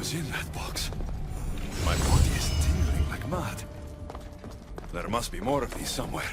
was in that box? My body is tingling like mad. There must be more of these somewhere.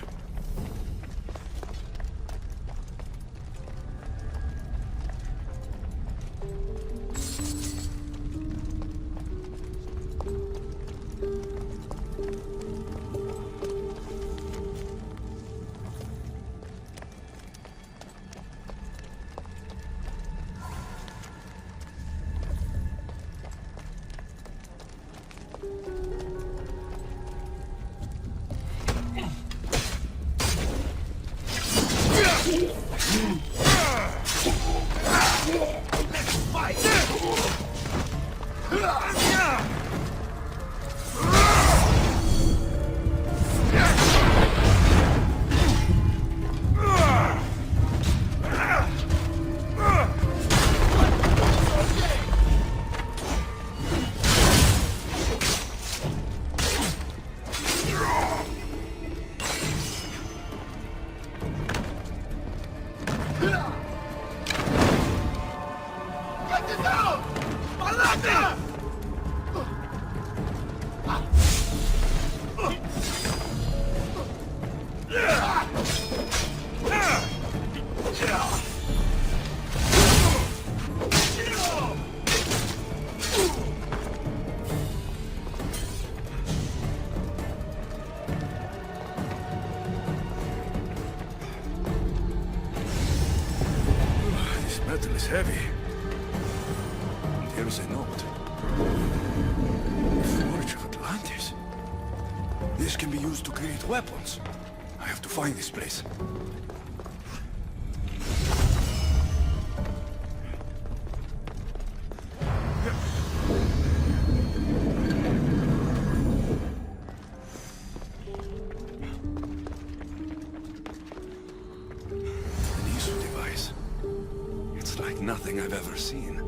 Metal is heavy. And here's a note. Forge of Atlantis. This can be used to create weapons. I have to find this place. Nothing I've ever seen.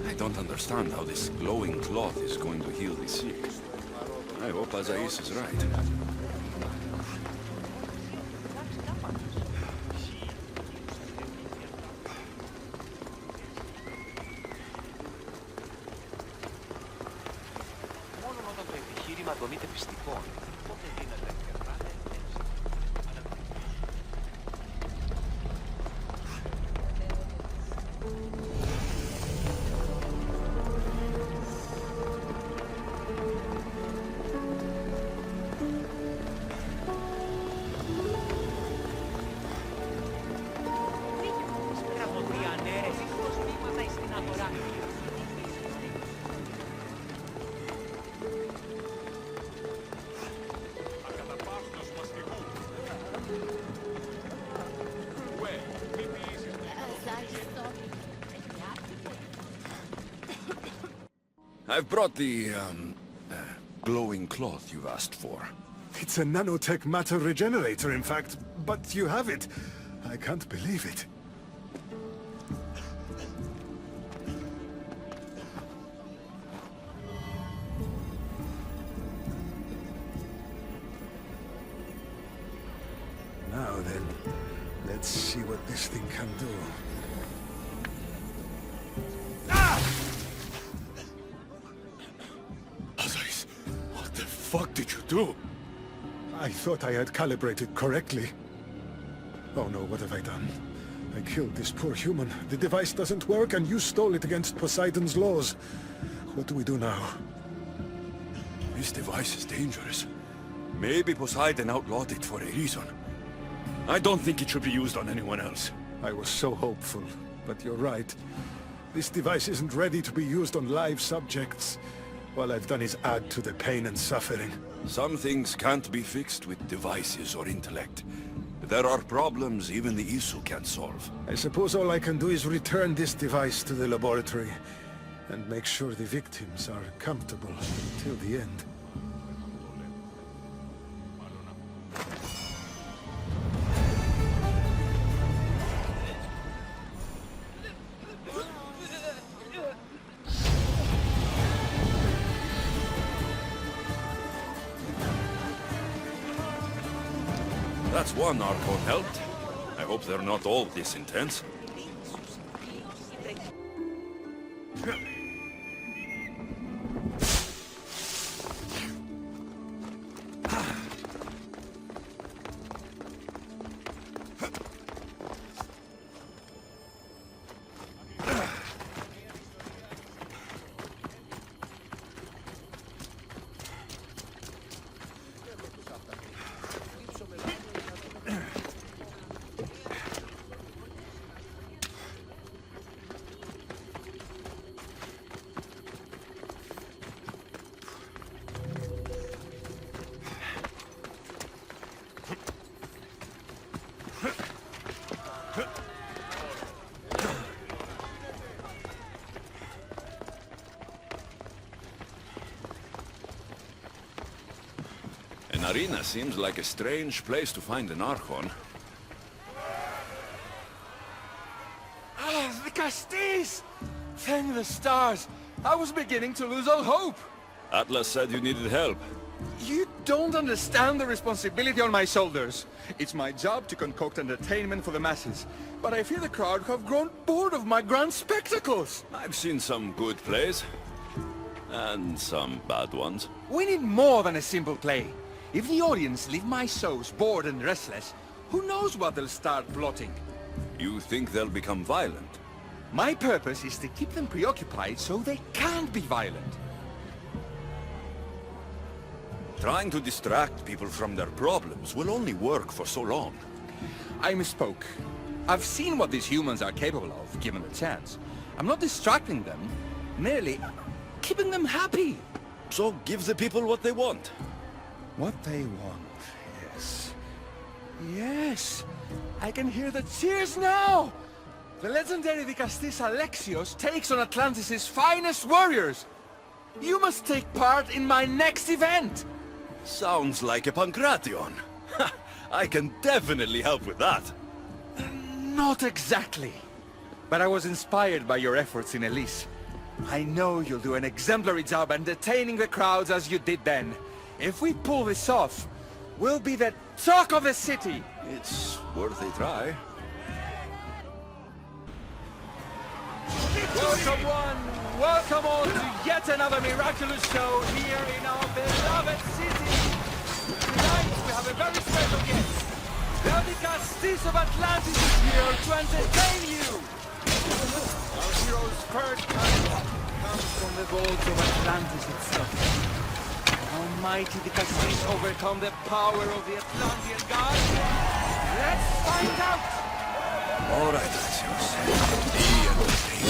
I don't understand how this glowing cloth is going to heal the sick. I hope Azais is right. I've brought the, glowing cloth you've asked for. It's a nanotech matter regenerator, in fact, but you have it. I can't believe it. Now then, let's see what this thing can do. What did you do? I thought I had calibrated correctly. Oh no, what have I done? I killed this poor human. The device doesn't work and you stole it against Poseidon's laws. What do we do now? This device is dangerous. Maybe Poseidon outlawed it for a reason. I don't think it should be used on anyone else. I was so hopeful, but you're right. This device isn't ready to be used on live subjects. All I've done is add to the pain and suffering. Some things can't be fixed with devices or intellect. There are problems even the Isu can't solve. I suppose all I can do is return this device to the laboratory and make sure the victims are comfortable till the end. That's one Archon helped. I hope they're not all this intense. An arena seems like a strange place to find an Archon. Ah, the Castis! Thank the stars! I was beginning to lose all hope! Atlas said you needed help. You don't understand the responsibility on my shoulders. It's my job to concoct entertainment for the masses. But I fear the crowd have grown bored of my grand spectacles. I've seen some good plays. And some bad ones. We need more than a simple play. If the audience leave my shows bored and restless, who knows what they'll start plotting? You think they'll become violent? My purpose is to keep them preoccupied so they can't be violent. Trying to distract people from their problems will only work for so long. I misspoke. I've seen what these humans are capable of, given the chance. I'm not distracting them, merely keeping them happy. So give the people what they want. What they want, yes. Yes! I can hear the cheers now! The legendary Vicastis Alexios takes on Atlantis' finest warriors! You must take part in my next event! Sounds like a Pancration. I can definitely help with that. Not exactly. But I was inspired by your efforts in Elysium. I know you'll do an exemplary job entertaining the crowds as you did then. If we pull this off, we'll be the talk of the city! It's worth a try. Welcome all to yet another miraculous show here in our beloved city! Tonight we have a very special guest. The Vicastis of Atlantis is here to entertain you! Our hero's first comes from the vaults of Atlantis itself. Almighty Vicastis overcome the power of the Atlantean gods? Let's find out! All right, Alexios. The end of the stage.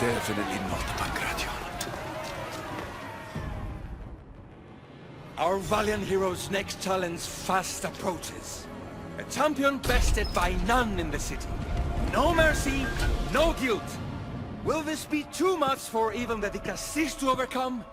Definitely not a Pancration. Our valiant hero's next challenge fast approaches. A champion bested by none in the city. No mercy, no guilt. Will this be too much for even the Vicastis to overcome?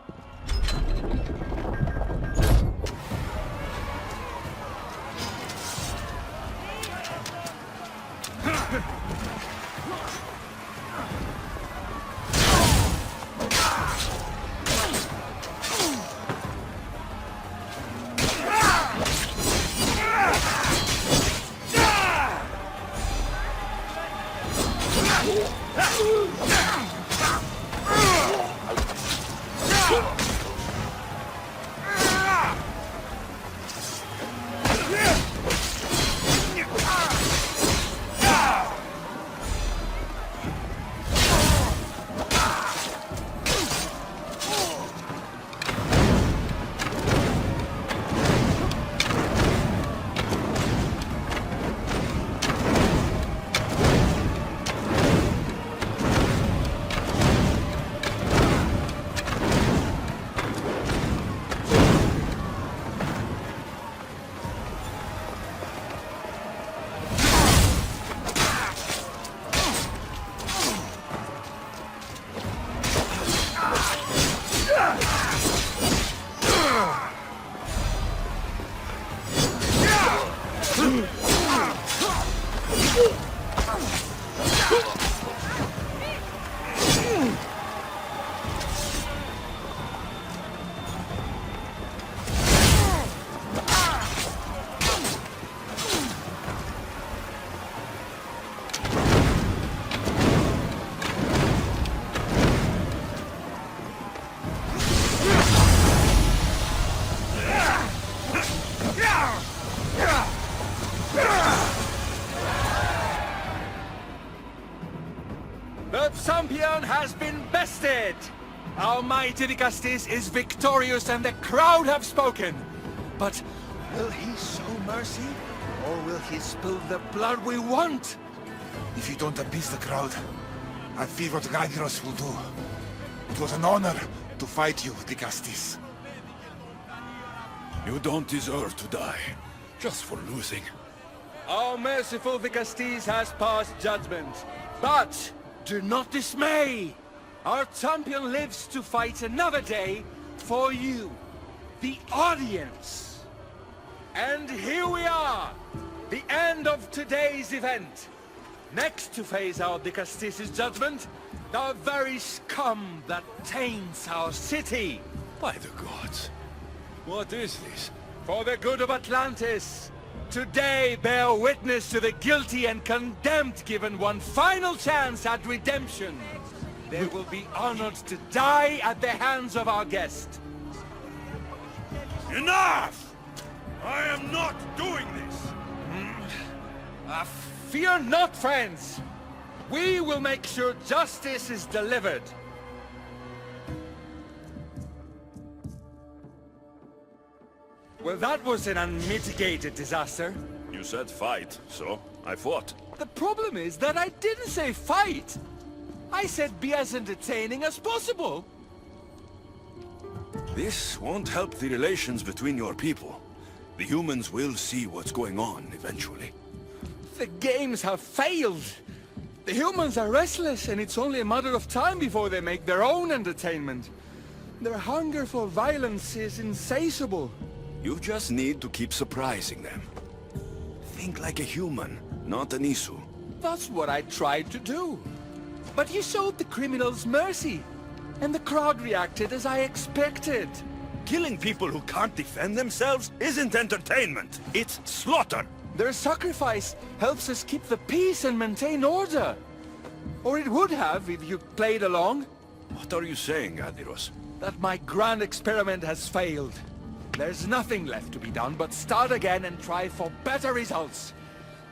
said. Our mighty Dicastis is victorious and the crowd have spoken. But will he show mercy? Or will he spill the blood we want? If you don't appease the crowd, I fear what Gyros will do. It was an honor to fight you, Dicastis. You don't deserve to die, just for losing. Our merciful Dicastis has passed judgment. But do not dismay! Our champion lives to fight another day for you, the audience. And here we are, the end of today's event. Next to face our Dicastis' judgment, the very scum that taints our city. By the gods, what is this? For the good of Atlantis, today bear witness to the guilty and condemned given one final chance at redemption. They will be honored to die at the hands of our guest. Enough! I am not doing this! Fear not, friends! We will make sure justice is delivered. Well, that was an unmitigated disaster. You said fight, so I fought. The problem is that I didn't say fight. I said be as entertaining as possible. This won't help the relations between your people. The humans will see what's going on eventually. The games have failed. The humans are restless, and it's only a matter of time before they make their own entertainment. Their hunger for violence is insatiable. You just need to keep surprising them. Think like a human, not an Isu. That's what I tried to do. But you showed the criminals mercy, and the crowd reacted as I expected. Killing people who can't defend themselves isn't entertainment. It's slaughter. Their sacrifice helps us keep the peace and maintain order. Or it would have if you played along. What are you saying, Adiros? That my grand experiment has failed. There's nothing left to be done but start again and try for better results.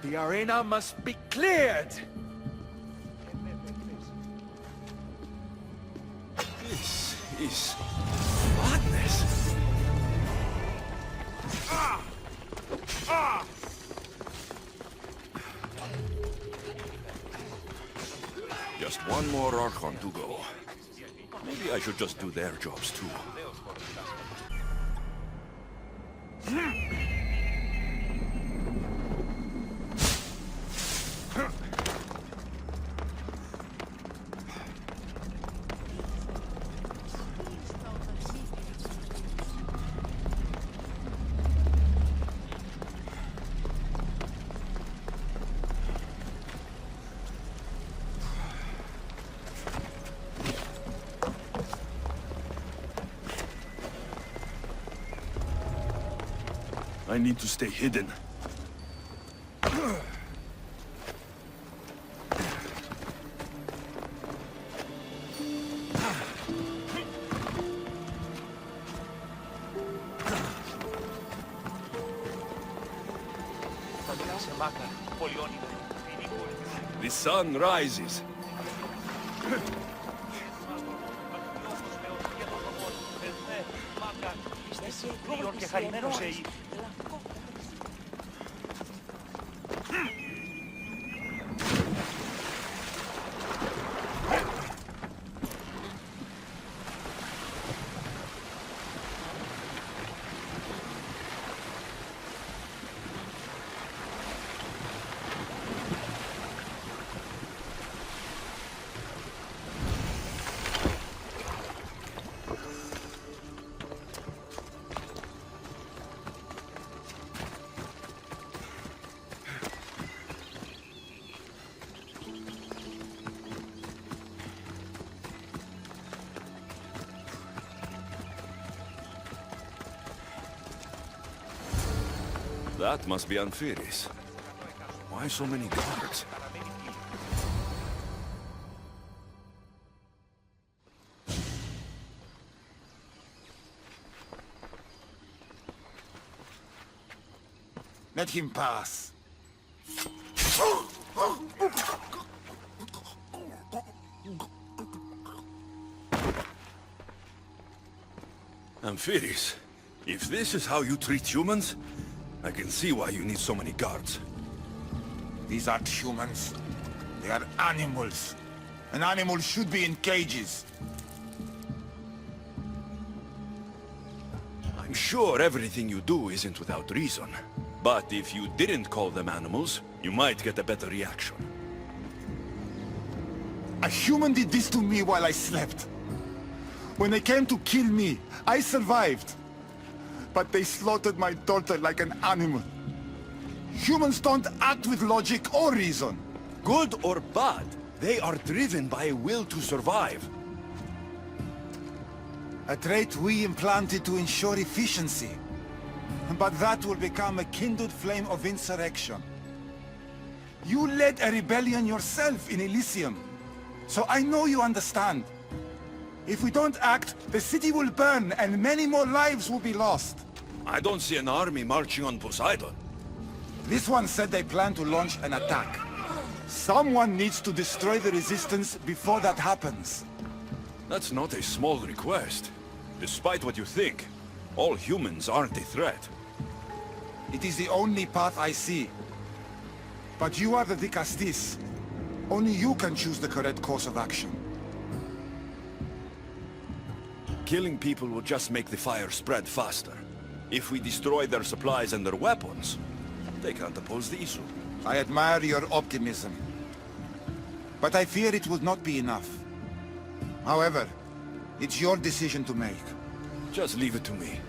The arena must be cleared. This is madness. Just one more Archon to go. Maybe I should just do their jobs too. I need to stay hidden. The sun rises. That must be Theras. Why so many guards? Let him pass. Amphiris, if this is how you treat humans, I can see why you need so many guards. These aren't humans. They are animals. An animal should be in cages. I'm sure everything you do isn't without reason. But if you didn't call them animals, you might get a better reaction. A human did this to me while I slept. When they came to kill me, I survived. But they slaughtered my daughter like an animal. Humans don't act with logic or reason. Good or bad, they are driven by a will to survive. A trait we implanted to ensure efficiency. But that will become a kindled flame of insurrection. You led a rebellion yourself in Elysium. So I know you understand. If we don't act, the city will burn and many more lives will be lost. I don't see an army marching on Poseidon. This one said they plan to launch an attack. Someone needs to destroy the resistance before that happens. That's not a small request. Despite what you think, all humans aren't a threat. It is the only path I see. But you are the Dicastis. Only you can choose the correct course of action. Killing people will just make the fire spread faster. If we destroy their supplies and their weapons, they can't oppose the issue. I admire your optimism. But I fear it would not be enough. However, it's your decision to make. Just leave it to me.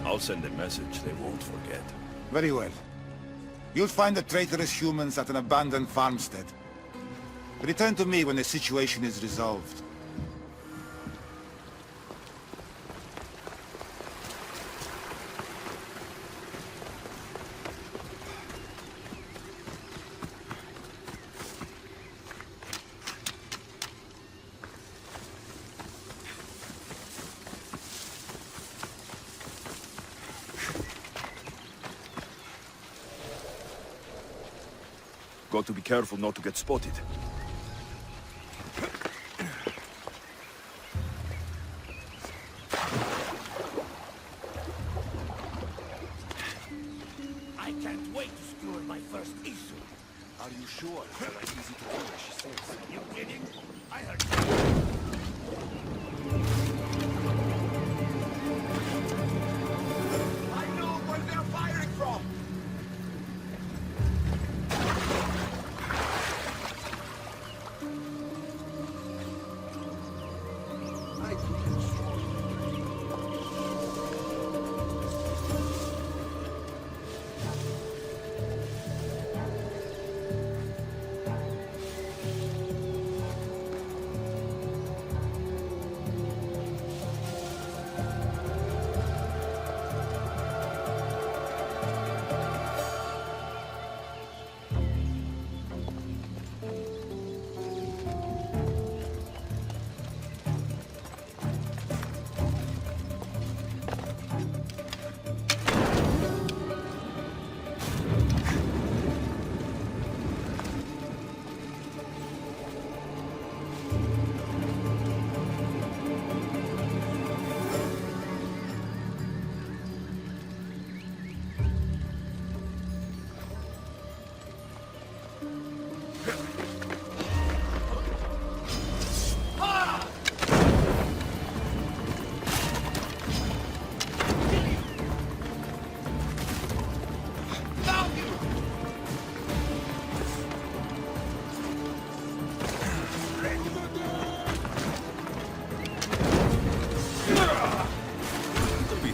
I'll send a message they won't forget. Very well. You'll find the traitorous humans at an abandoned farmstead. Return to me when the situation is resolved. Got to be careful not to get spotted. I can't wait to skewer my first issue. Are you sure it's as easy to kill as she says? You kidding? I heard. I know where they're firing from!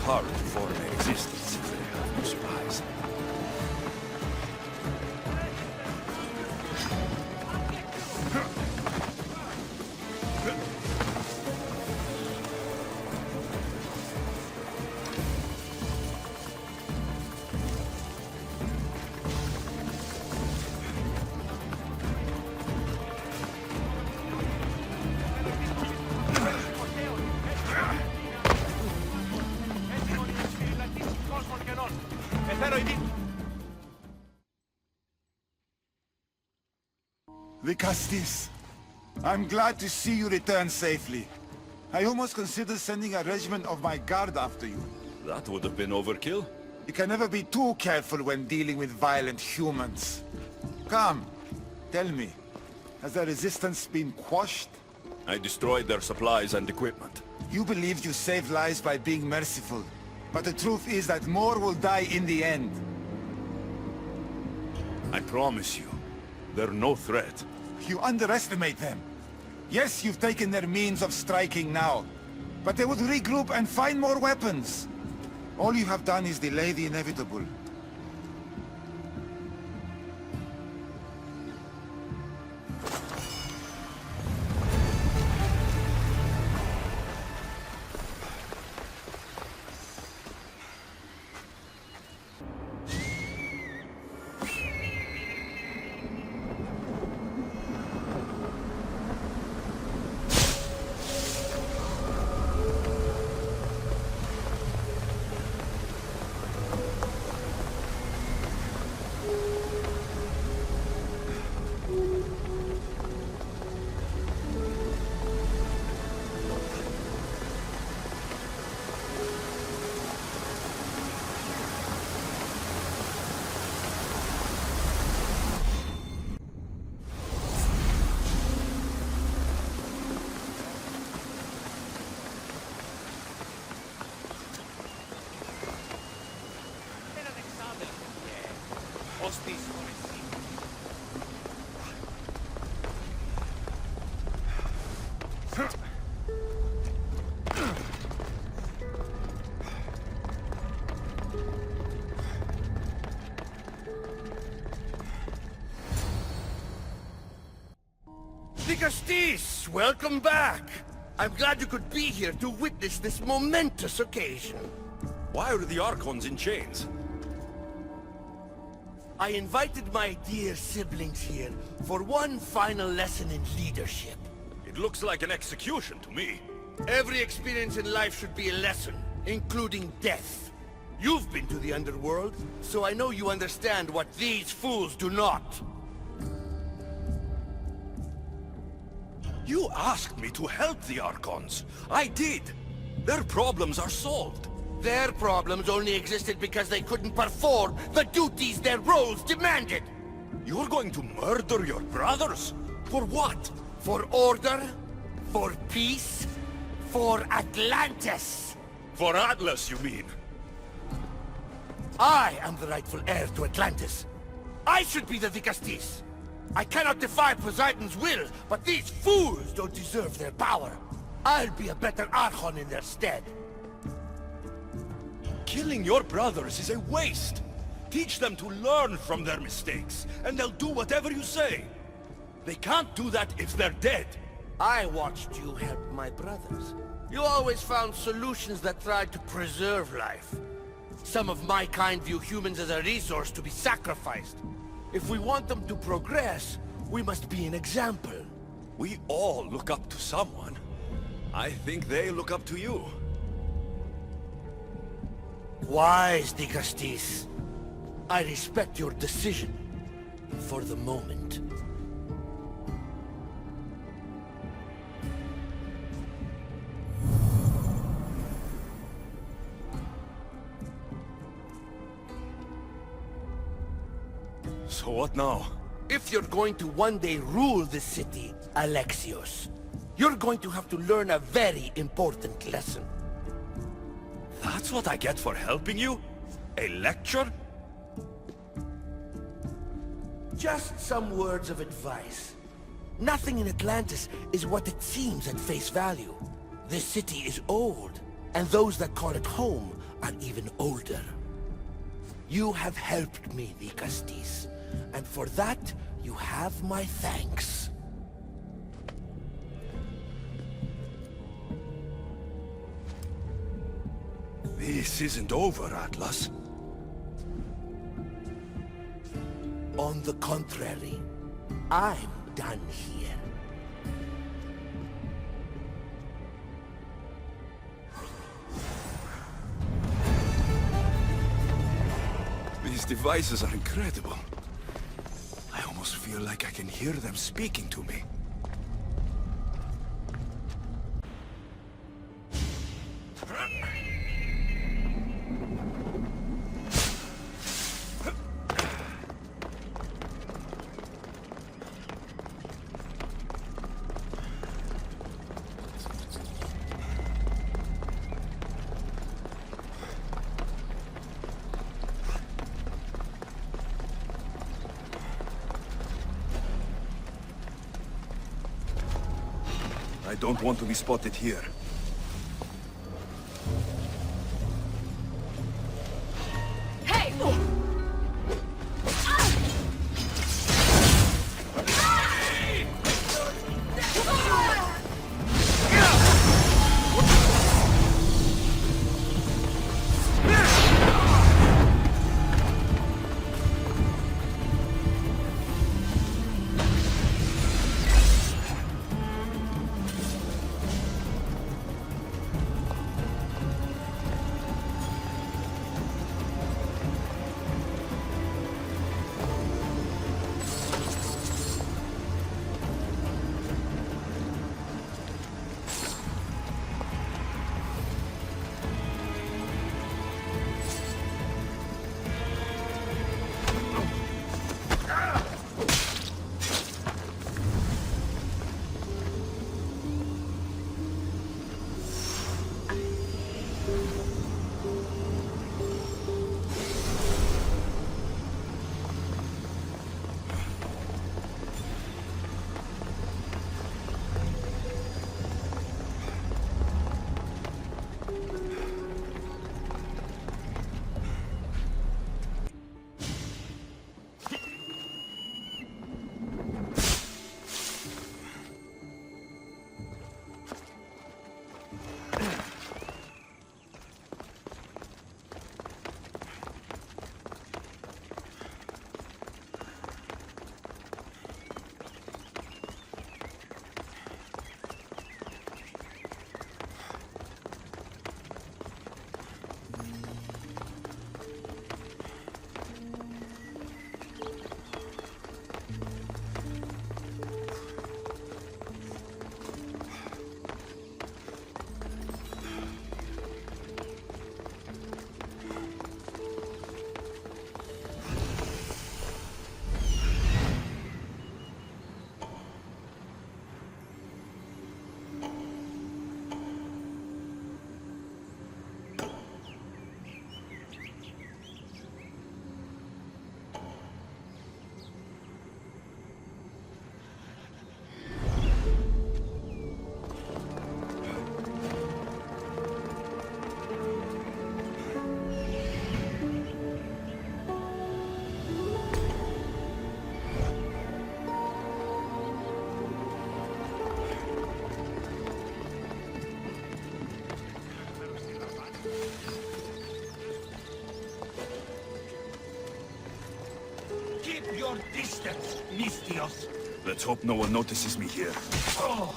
Hard to form an existence if they have no supplies. Dicastis, I'm glad to see you return safely. I almost considered sending a regiment of my guard after you. That would have been overkill. You can never be too careful when dealing with violent humans. Come, tell me, has the resistance been quashed? I destroyed their supplies and equipment. You believed you saved lives by being merciful, but the truth is that more will die in the end. I promise you, they're no threat. You underestimate them. Yes, you've taken their means of striking now, but they would regroup and find more weapons. All you have done is delay the inevitable. Lyla, welcome back. I'm glad you could be here to witness this momentous occasion. Why are the Archons in chains? I invited my dear siblings here for one final lesson in leadership. It looks like an execution to me. Every experience in life should be a lesson, including death. You've been to the underworld, so I know you understand what these fools do not. You asked me to help the Archons. I did. Their problems are solved. Their problems only existed because they couldn't perform the duties their roles demanded. You're going to murder your brothers? For what? For order, for peace, for Atlantis. For Atlas, you mean? I am the rightful heir to Atlantis. I should be the Dikastis. I cannot defy Poseidon's will, but these fools don't deserve their power. I'll be a better Archon in their stead. Killing your brothers is a waste. Teach them to learn from their mistakes, and they'll do whatever you say. They can't do that if they're dead. I watched you help my brothers. You always found solutions that tried to preserve life. Some of my kind view humans as a resource to be sacrificed. If we want them to progress, we must be an example. We all look up to someone. I think they look up to you. Wise, Dikastis. I respect your decision. For the moment. So what now? If you're going to one day rule the city, Alexios, you're going to have to learn a very important lesson. That's what I get for helping you? A lecture? Just some words of advice. Nothing in Atlantis is what it seems at face value. This city is old, and those that call it home are even older. You have helped me, Dikastis, and for that, you have my thanks. This isn't over, Atlas. On the contrary, I'm done here. These devices are incredible. I almost feel like I can hear them speaking to me. I don't want to be spotted here. Hey! Keep your distance, Mistios. Let's hope no one notices me here. Oh.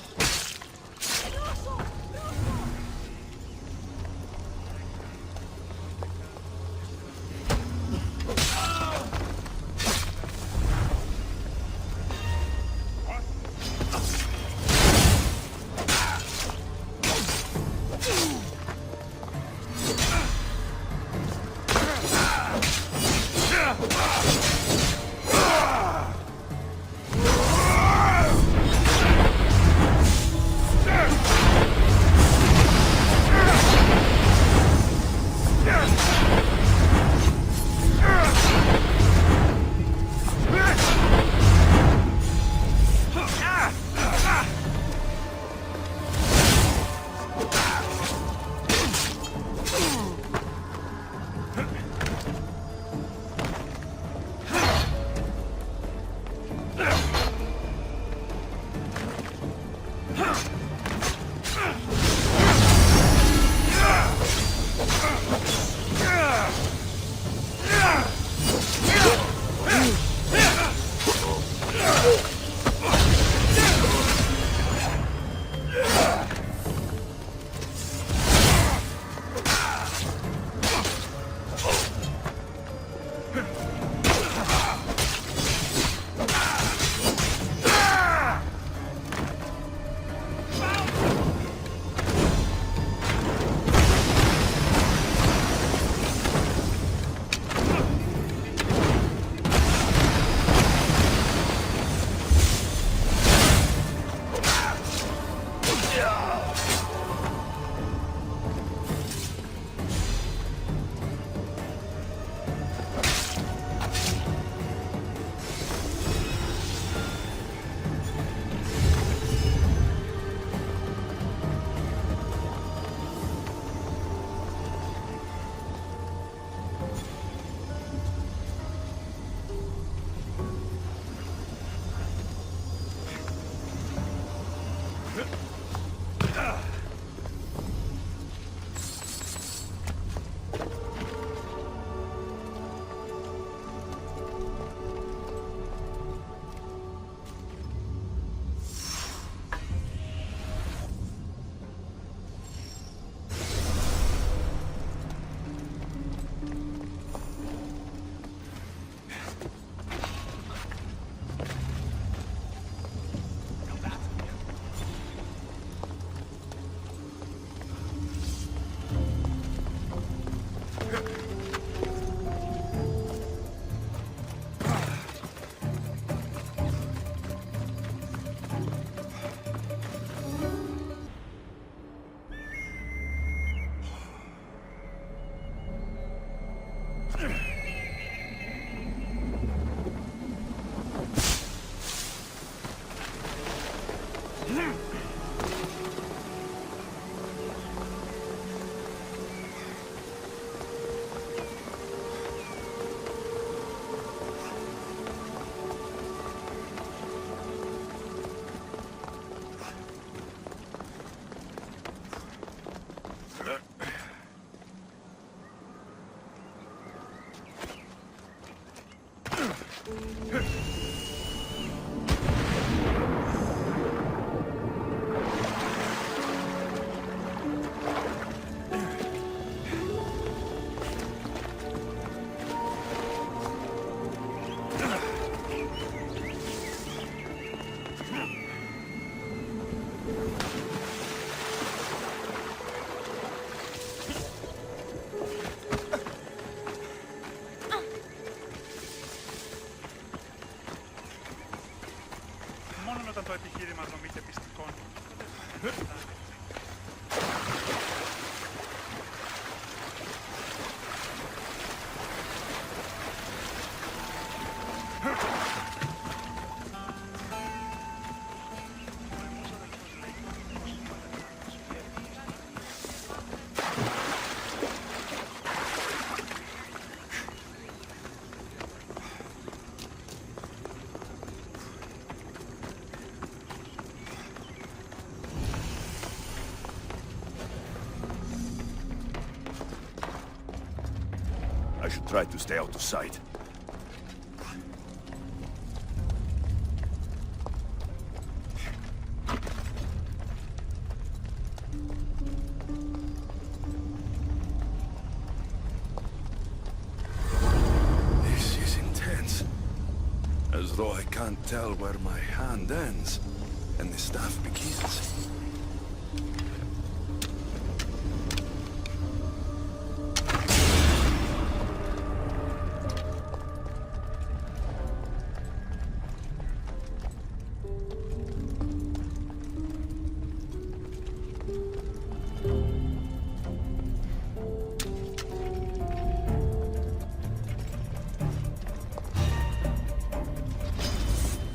I should try to stay out of sight. This is intense. As though I can't tell where my hand ends and the staff begins.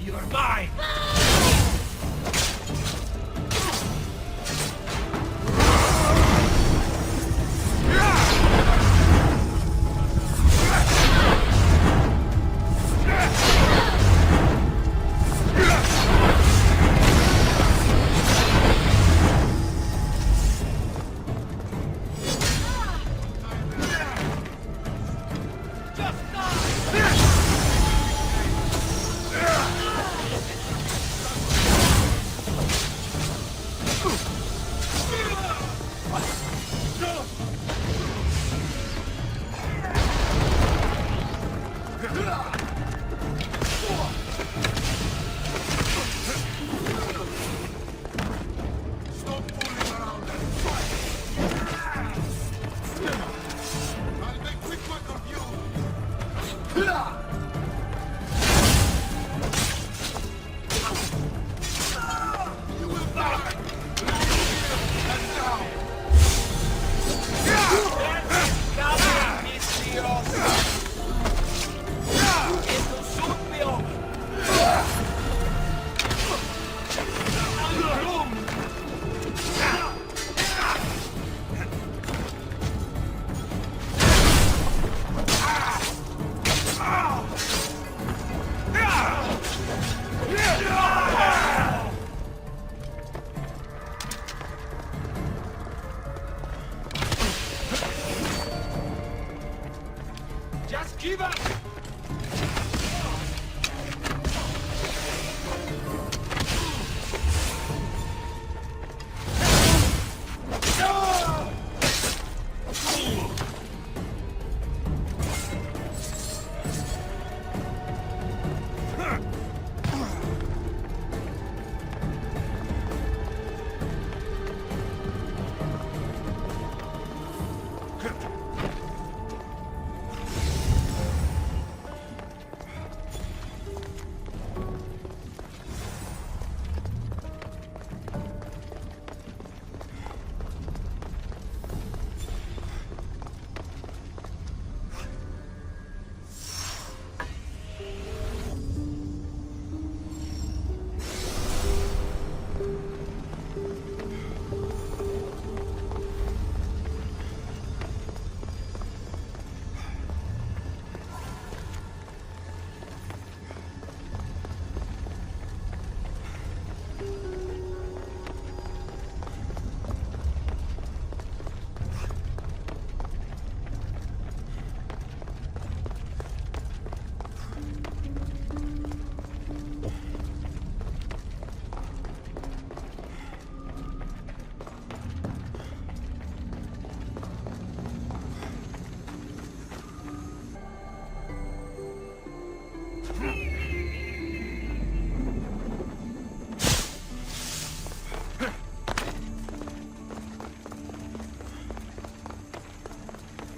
You're mine! Just give up!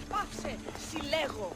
Πάψε, συλλέγω!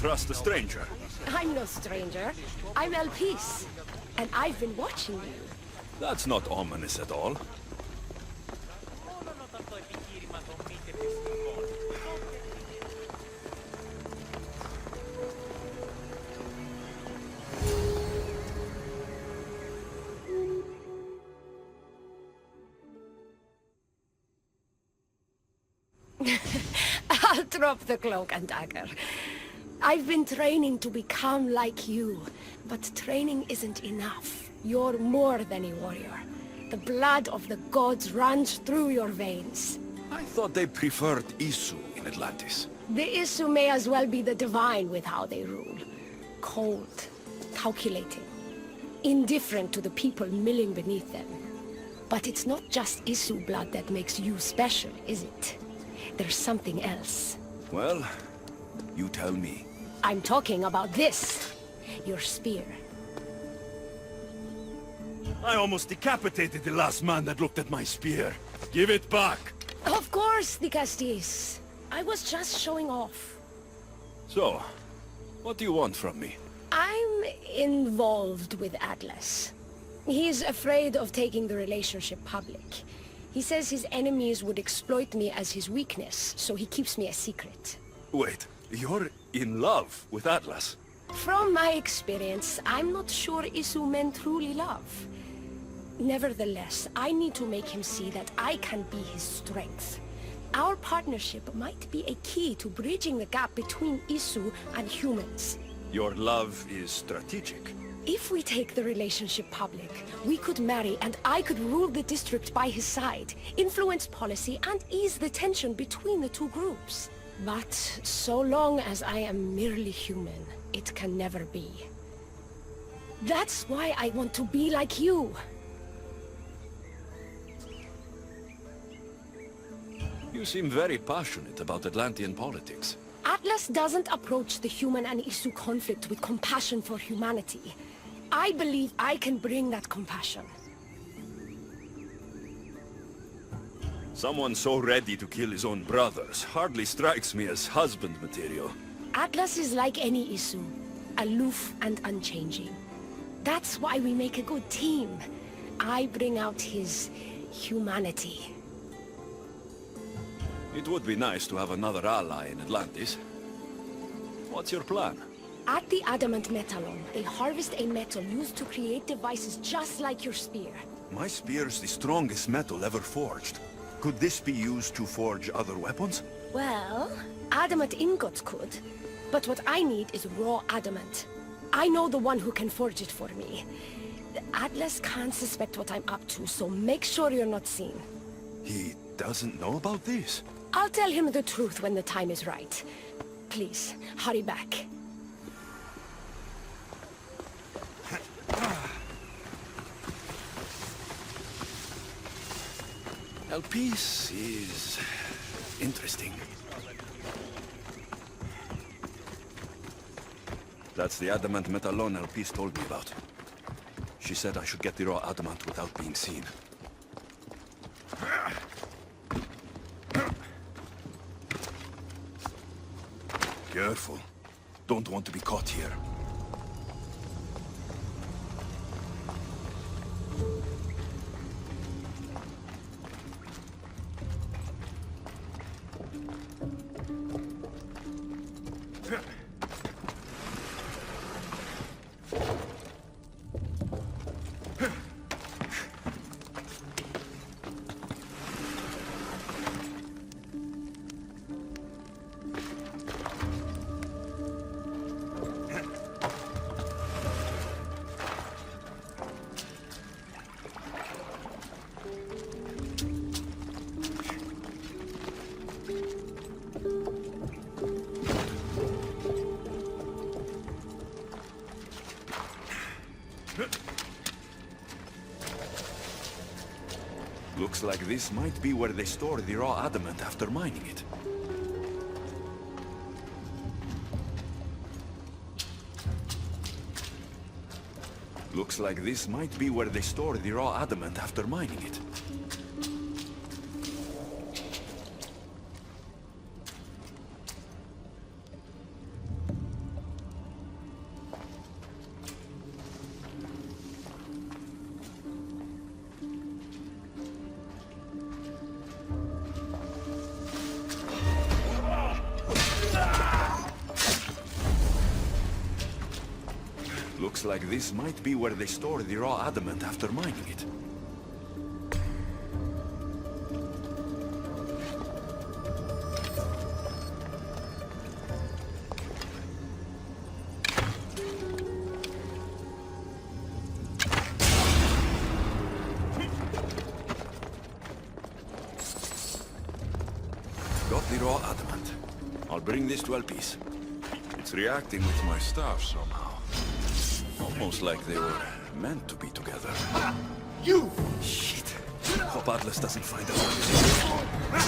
trust a stranger. I'm no stranger. I'm Elpis. And I've been watching you. That's not ominous at all. I'll drop the cloak and dagger. I've been training to become like you, but training isn't enough. You're more than a warrior. The blood of the gods runs through your veins. I thought they preferred Isu in Atlantis. The Isu may as well be the divine with how they rule. Cold, calculating, indifferent to the people milling beneath them. But it's not just Isu blood that makes you special, is it? There's something else. Well, you tell me. I'm talking about this. Your spear. I almost decapitated the last man that looked at my spear. Give it back. Of course, Dicastis. I was just showing off. So, what do you want from me? I'm involved with Atlas. He's afraid of taking the relationship public. He says his enemies would exploit me as his weakness, so he keeps me a secret. Wait, you're in love with Atlas? From my experience, I'm not sure Isu men truly love. Nevertheless, I need to make him see that I can be his strength. Our partnership might be a key to bridging the gap between Isu and humans. Your love is strategic. If we take the relationship public, we could marry and I could rule the district by his side, influence policy and ease the tension between the two groups. But so long as I am merely human, it can never be. That's why I want to be like you. You seem very passionate about Atlantean politics. Atlas doesn't approach the human and Isu conflict with compassion for humanity. I believe I can bring that compassion. Someone so ready to kill his own brothers hardly strikes me as husband material. Atlas is like any Isu, aloof and unchanging. That's why we make a good team. I bring out his humanity. It would be nice to have another ally in Atlantis. What's your plan? At the Adamant Metallon, they harvest a metal used to create devices just like your spear. My spear's the strongest metal ever forged. Could this be used to forge other weapons? Well, adamant ingots could. But what I need is raw adamant. I know the one who can forge it for me. Atlas can't suspect what I'm up to, so make sure you're not seen. He doesn't know about this? I'll tell him the truth when the time is right. Please, hurry back. Elpis is interesting. That's the adamant metallon Elpis told me about. She said I should get the raw adamant without being seen. Careful. Don't want to be caught here. Looks like this might be where they store the raw adamant after mining it. Looks like this might be where they store the raw adamant after mining it. like this might be where they store the raw adamant after mining it. Got the raw adamant. I'll bring this to Elpis. It's reacting with my staff somehow. Almost like they were meant to be together. You! Shit. Hope Atlas doesn't find us.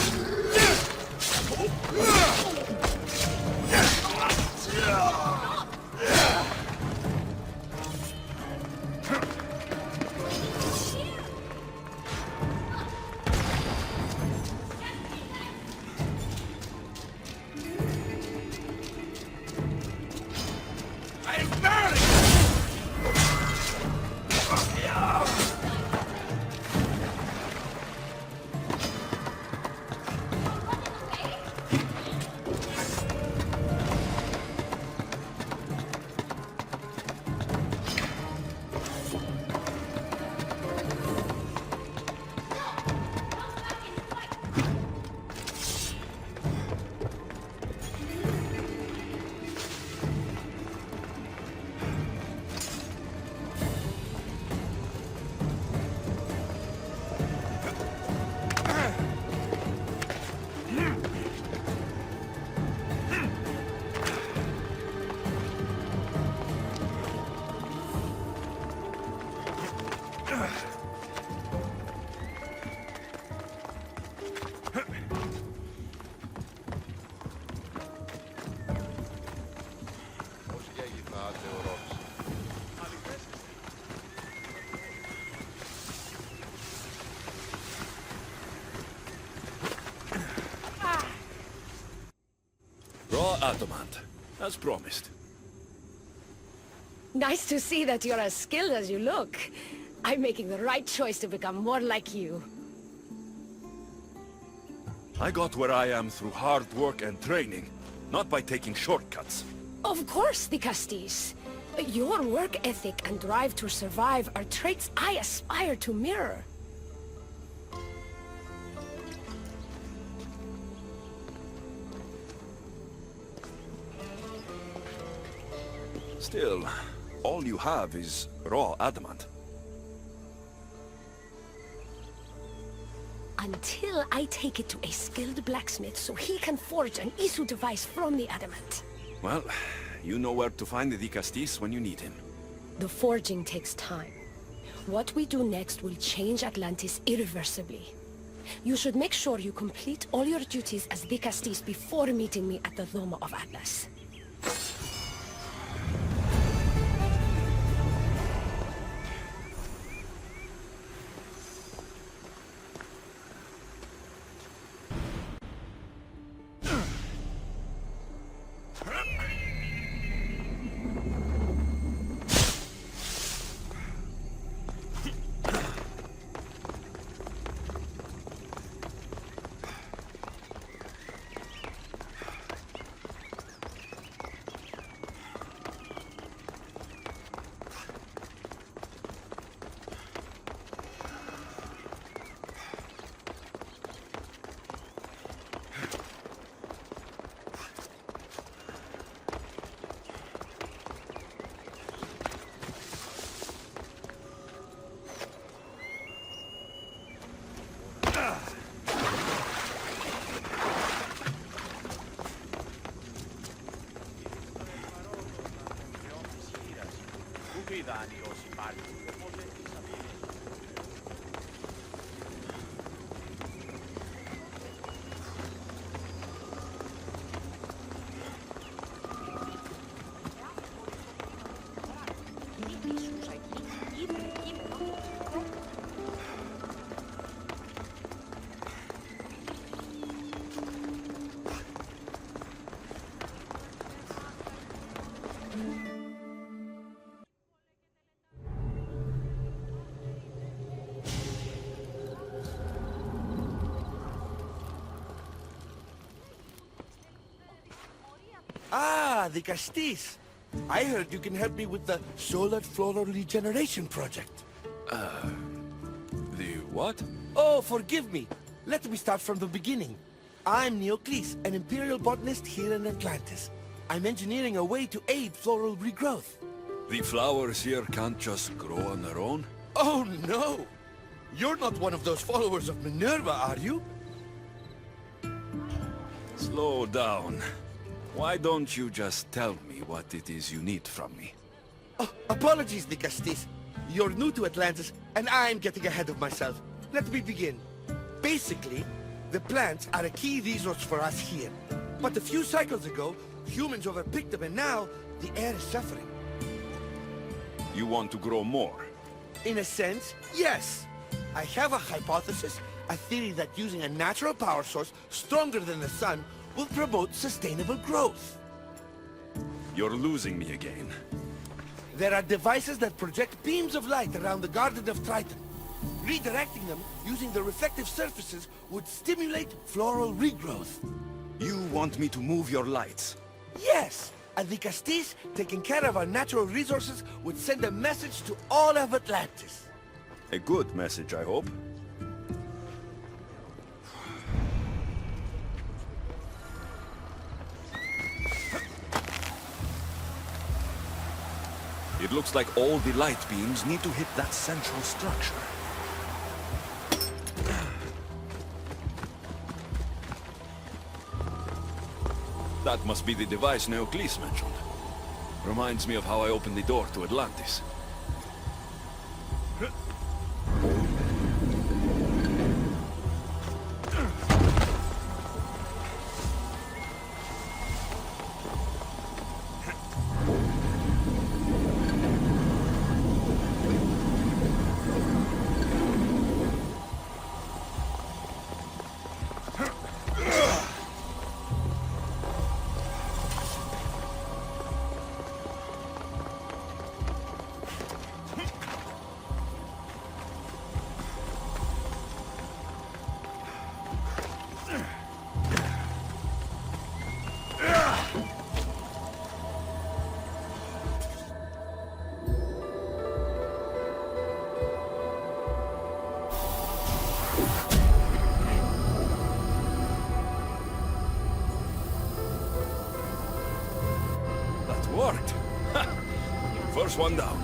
Raw adamant, as promised. Nice to see that you're as skilled as you look. I'm making the right choice to become more like you. I got where I am through hard work and training, not by taking shortcuts. Of course, Dicastis. Your work ethic and drive to survive are traits I aspire to mirror. Still, all you have is raw adamant. Until I take it to a skilled blacksmith so he can forge an issue device from the adamant. Well, you know where to find the Dicastis when you need him. The forging takes time. What we do next will change Atlantis irreversibly. You should make sure you complete all your duties as Dicastis before meeting me at the Doma of Atlas. Ah, Dicastis. I heard you can help me with the solar floral regeneration project. The what? Oh, forgive me. Let me start from the beginning. I'm Eteokles, an imperial botanist here in Atlantis. I'm engineering a way to aid floral regrowth. The flowers here can't just grow on their own? Oh, no! You're not one of those followers of Minerva, are you? Slow down. Why don't you just tell me what it is you need from me? Oh, apologies, Dicastis. You're new to Atlantis, and I'm getting ahead of myself. Let me begin. Basically, the plants are a key resource for us here. But a few cycles ago, humans overpicked them, and now the air is suffering. You want to grow more? In a sense, yes. I have a hypothesis, a theory that using a natural power source stronger than the sun will promote sustainable growth. You're losing me again. There are devices that project beams of light around the Garden of Triton. Redirecting them using the reflective surfaces would stimulate floral regrowth. You want me to move your lights? Yes! And the Castis, taking care of our natural resources, would send a message to all of Atlantis. A good message, I hope. It looks like all the light beams need to hit that central structure. That must be the device Eteokles mentioned. Reminds me of how I opened the door to Atlantis. Worked. First one down.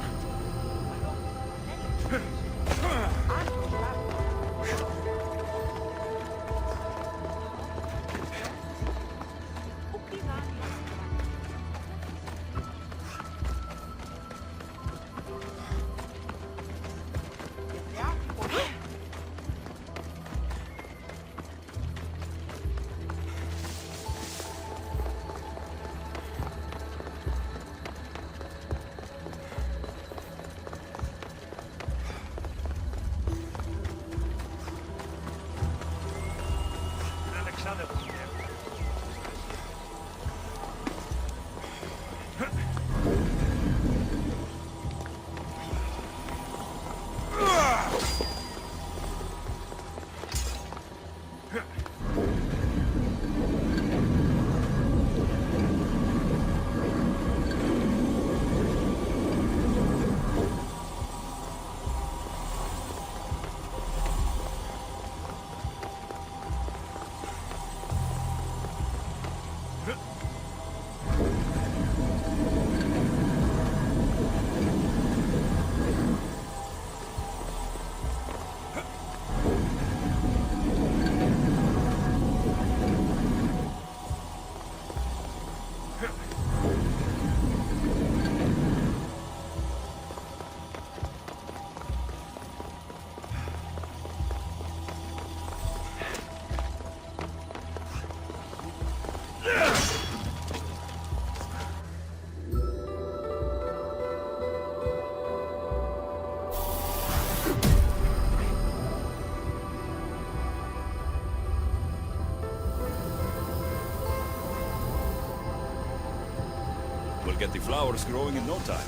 We'll get the flowers growing in no time.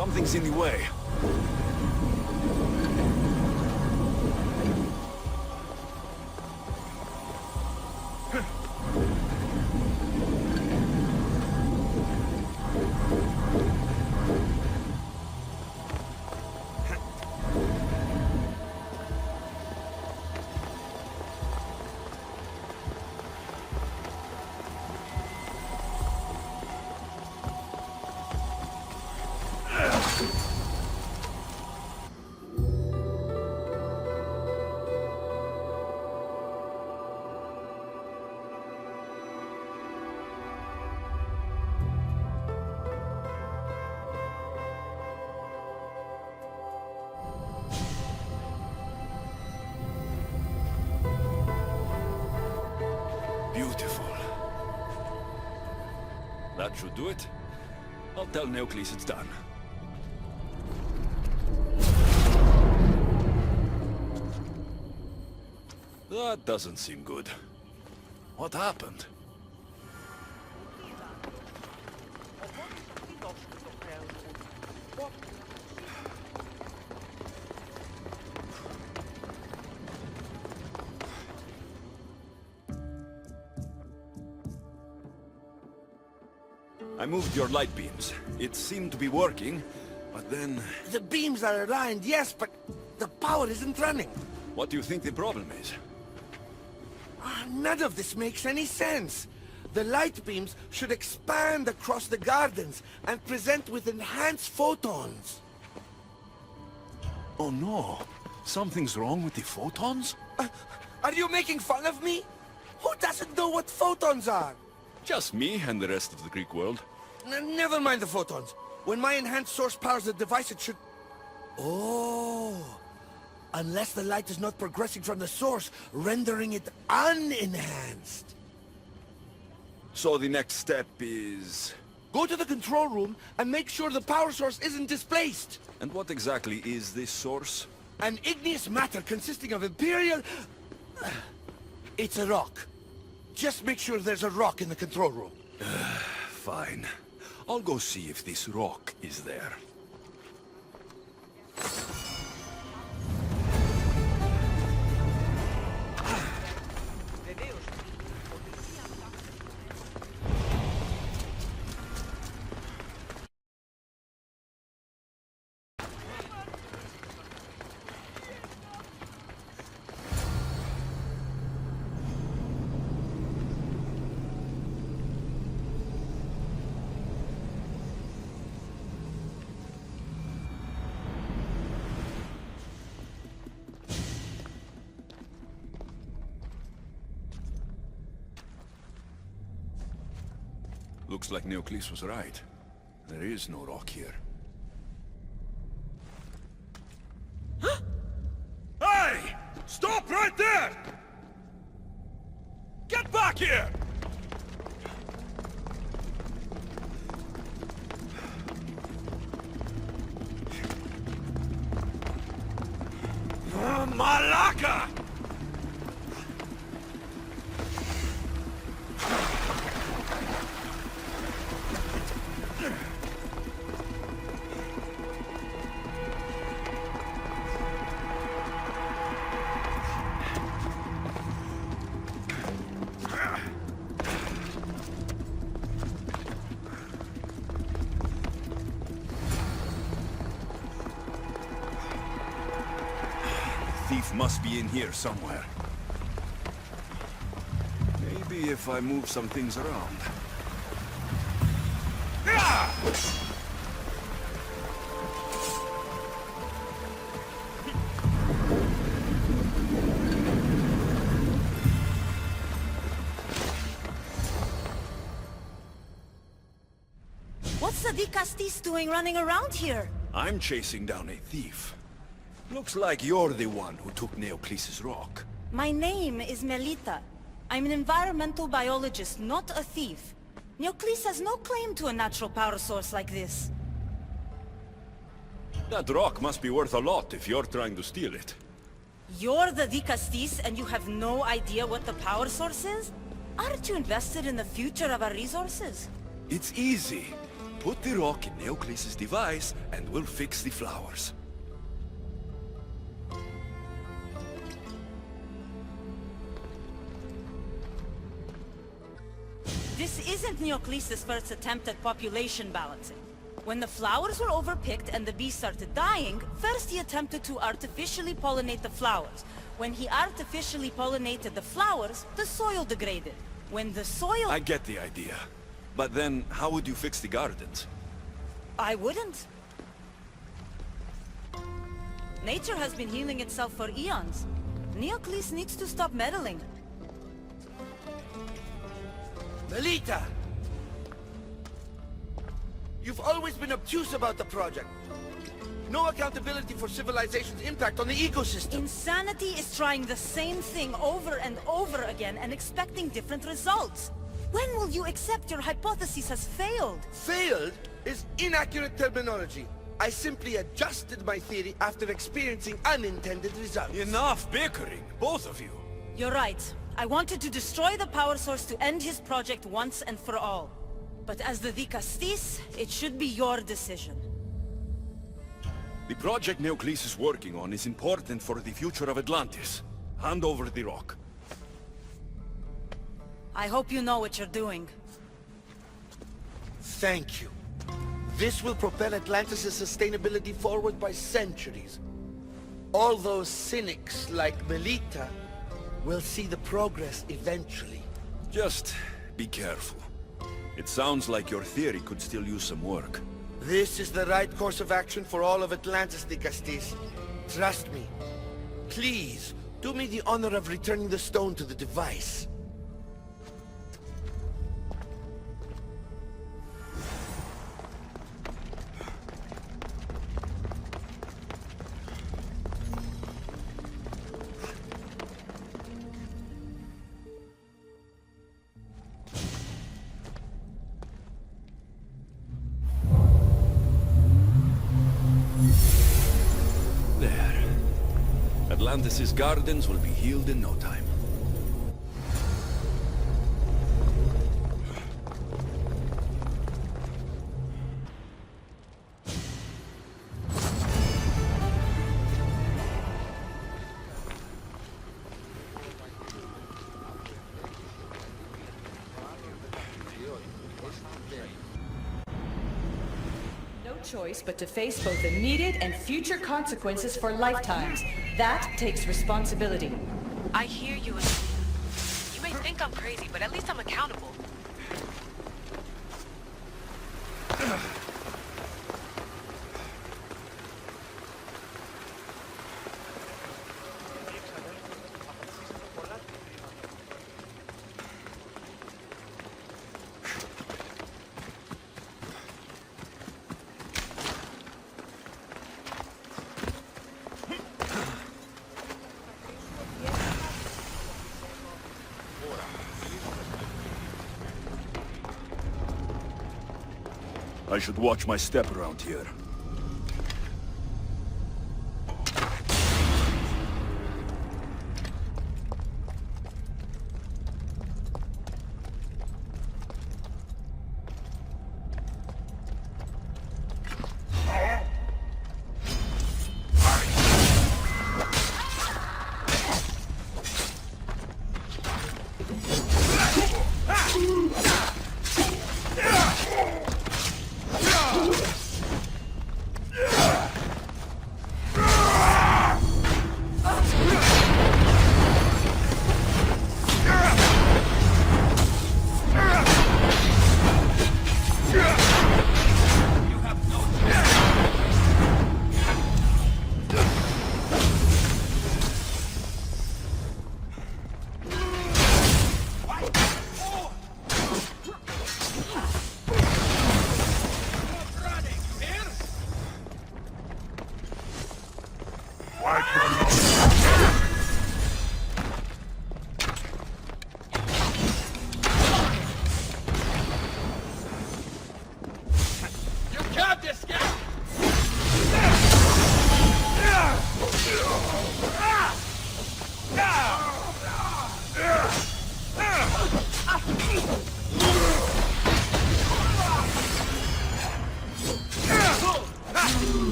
Something's in the way. Beautiful. That should do it. I'll tell Eteokles it's done. That doesn't seem good. What happened? I moved your light beams. It seemed to be working, but then... The beams are aligned, yes, but the power isn't running. What do you think the problem is? None of this makes any sense. The light beams should expand across the gardens and present with enhanced photons. Oh no! Something's wrong with the photons? Are you making fun of me? Who doesn't know what photons are? Just me and the rest of the Greek world. Never mind the photons. When my enhanced source powers the device, it should... Oh... Unless the light is not progressing from the source, rendering it unenhanced. So the next step is... Go to the control room and make sure the power source isn't displaced. And what exactly is this source? An igneous matter consisting of Imperial... It's a rock. Just make sure there's a rock in the control room. Fine. I'll go see if this rock is there. Looks like Eteokles was right. There is no rock here. Hey! Stop right there! Get back here! Malaka! Thief must be in here somewhere. Maybe if I move some things around. What's the Dikastis doing running around here? I'm chasing down a thief. Looks like you're the one who took Eteokles' rock. My name is Melita. I'm an environmental biologist, not a thief. Eteokles has no claim to a natural power source like this. That rock must be worth a lot if you're trying to steal it. You're the Dikastis and you have no idea what the power source is? Aren't you invested in the future of our resources? It's easy. Put the rock in Eteokles' device, and we'll fix the flowers. This isn't Eteokles' first attempt at population balancing. When the flowers were overpicked and the bees started dying, first he attempted to artificially pollinate the flowers. When he artificially pollinated the flowers, the soil degraded. When the soil... I get the idea. But then, how would you fix the gardens? I wouldn't. Nature has been healing itself for eons. Eteokles needs to stop meddling. Melita! You've always been obtuse about the project. No accountability for civilization's impact on the ecosystem. Insanity is trying the same thing over and over again and expecting different results. When will you accept your hypothesis has failed? Failed is inaccurate terminology. I simply adjusted my theory after experiencing unintended results. Enough bickering, both of you. You're right. I wanted to destroy the power source to end his project once and for all. But as the Dikastis, it should be your decision. The project Eteokles is working on is important for the future of Atlantis. Hand over the rock. I hope you know what you're doing. Thank you. This will propel Atlantis' sustainability forward by centuries. All those cynics like Melita will see the progress eventually. Just be careful. It sounds like your theory could still use some work. This is the right course of action for all of Atlantis, Dikastis. Trust me. Please, do me the honor of returning the stone to the device. Atlantis' gardens will be healed in no time. Choice but to face both immediate and future consequences for lifetimes. That takes responsibility. I hear you. You may think I'm crazy, but at least I'm accountable. I should watch my step around here.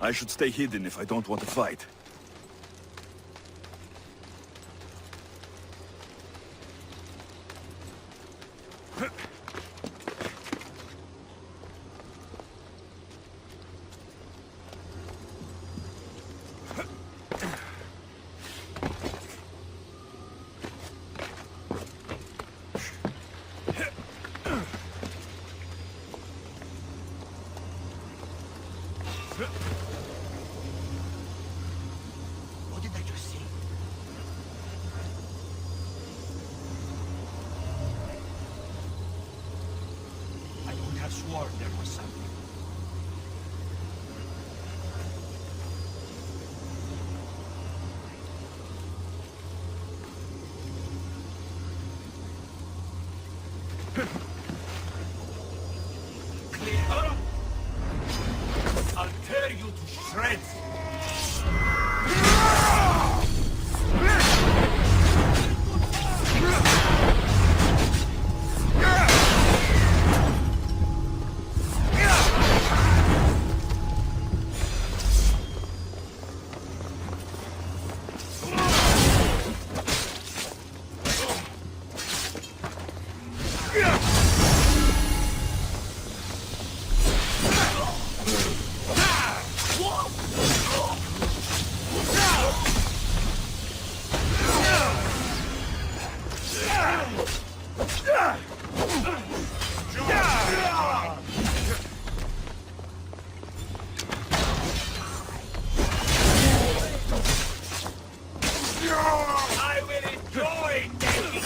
I should stay hidden if I don't want to fight. What did I just see? I would have sworn there was something. Clear. I'll tear you to shreds! I will enjoy taking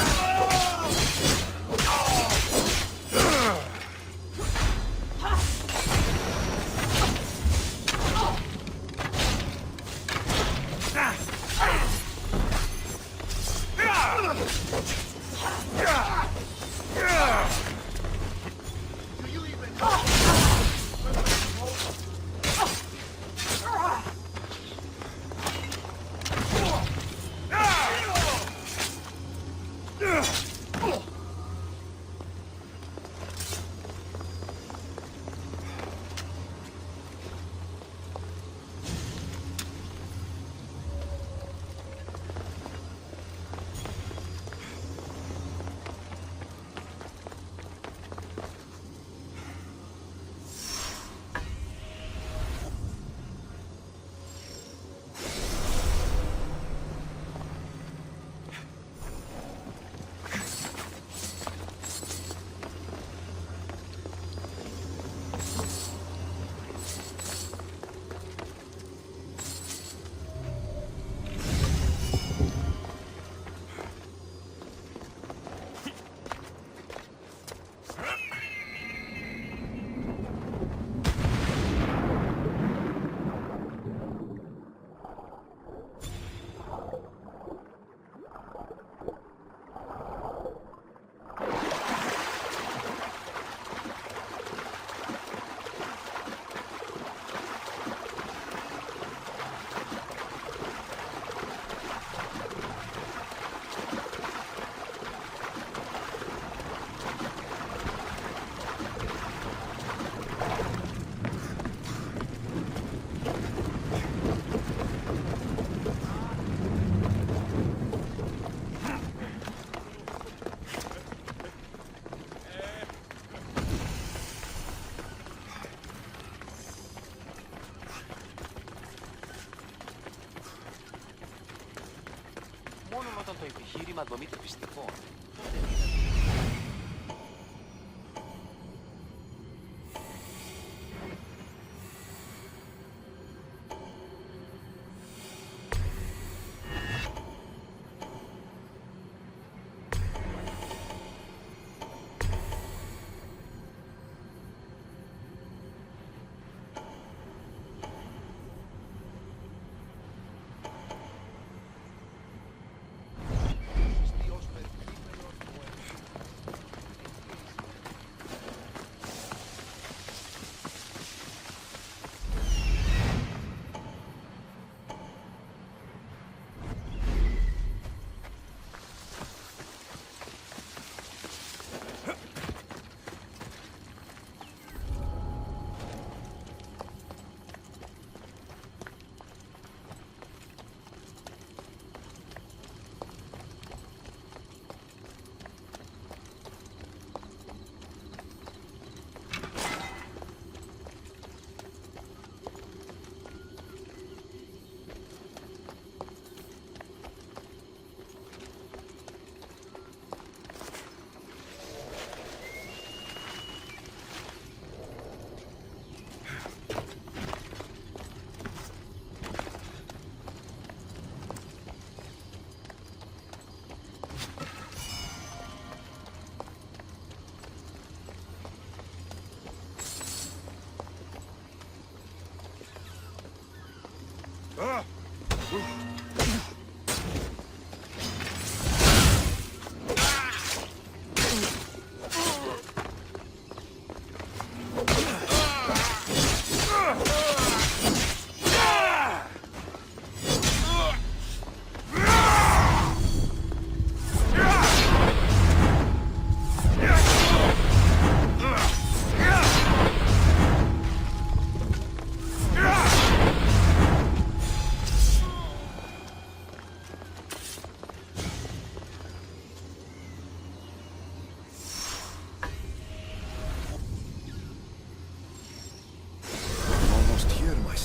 Μόνο όταν το επιχείρημα δομείται πιστικό. Dios permita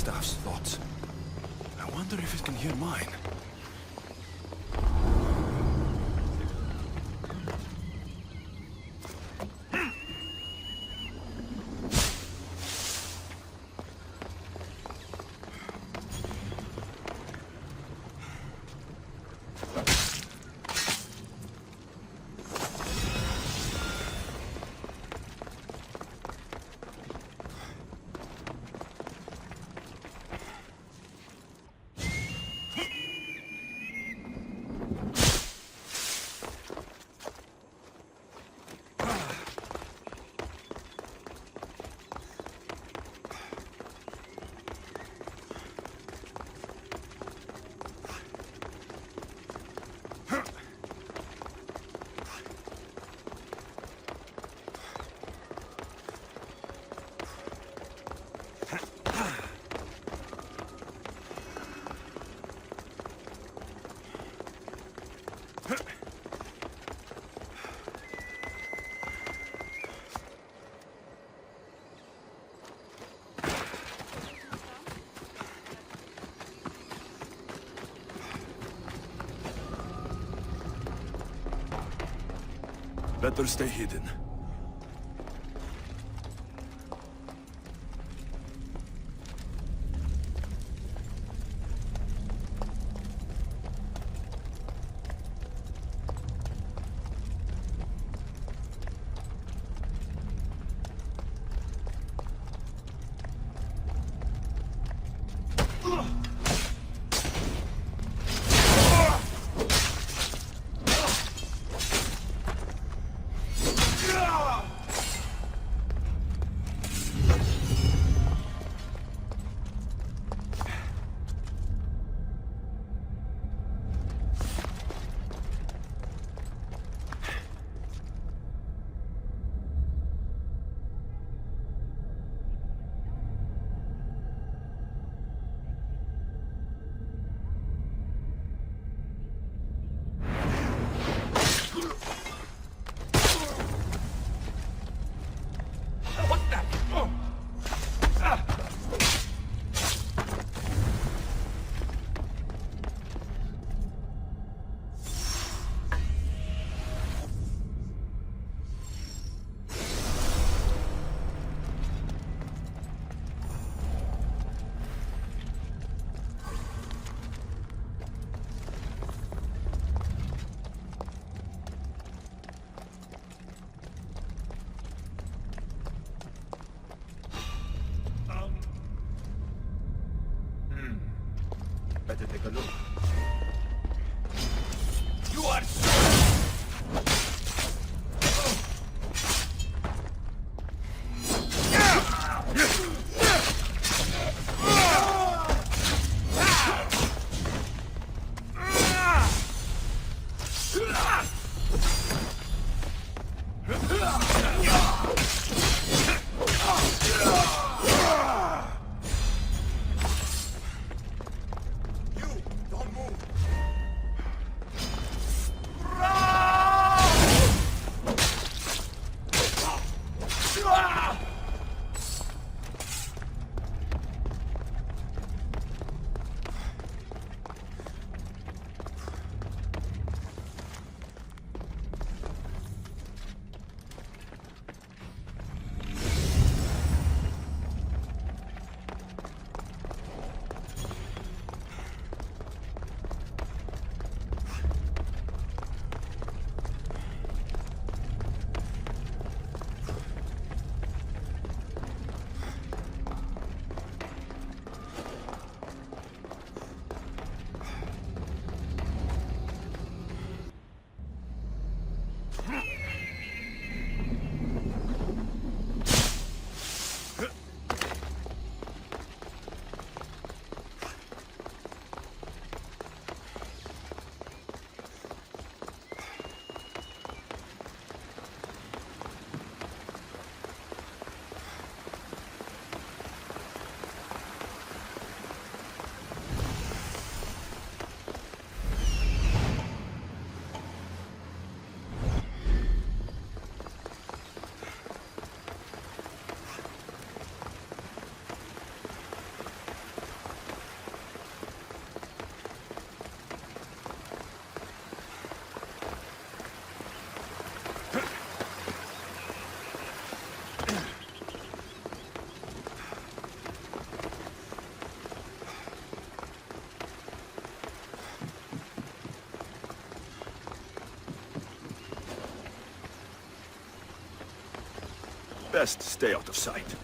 Staff's thoughts. I wonder if it can hear mine. Better stay hidden. Better take a look. You are Don't Best stay out of sight.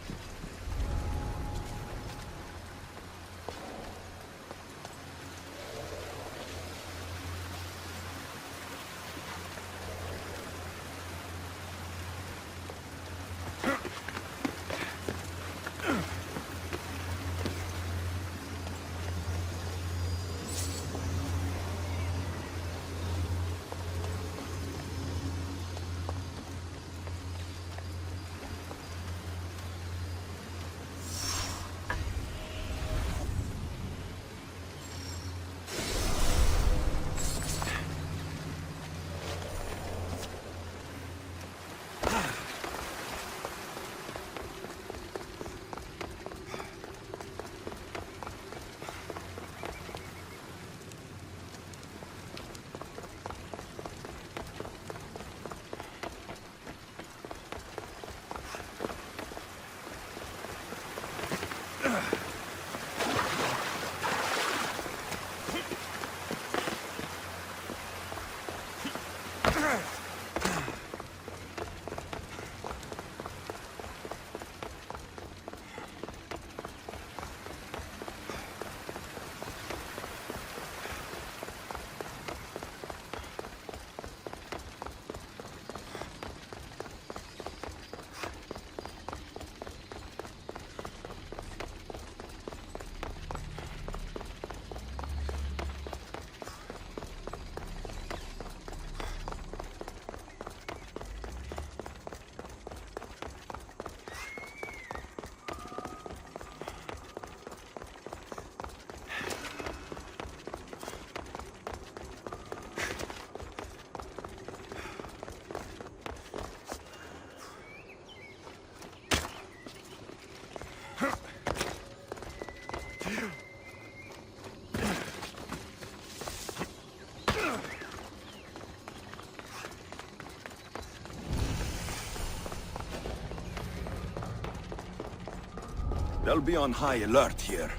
They'll be on high alert here.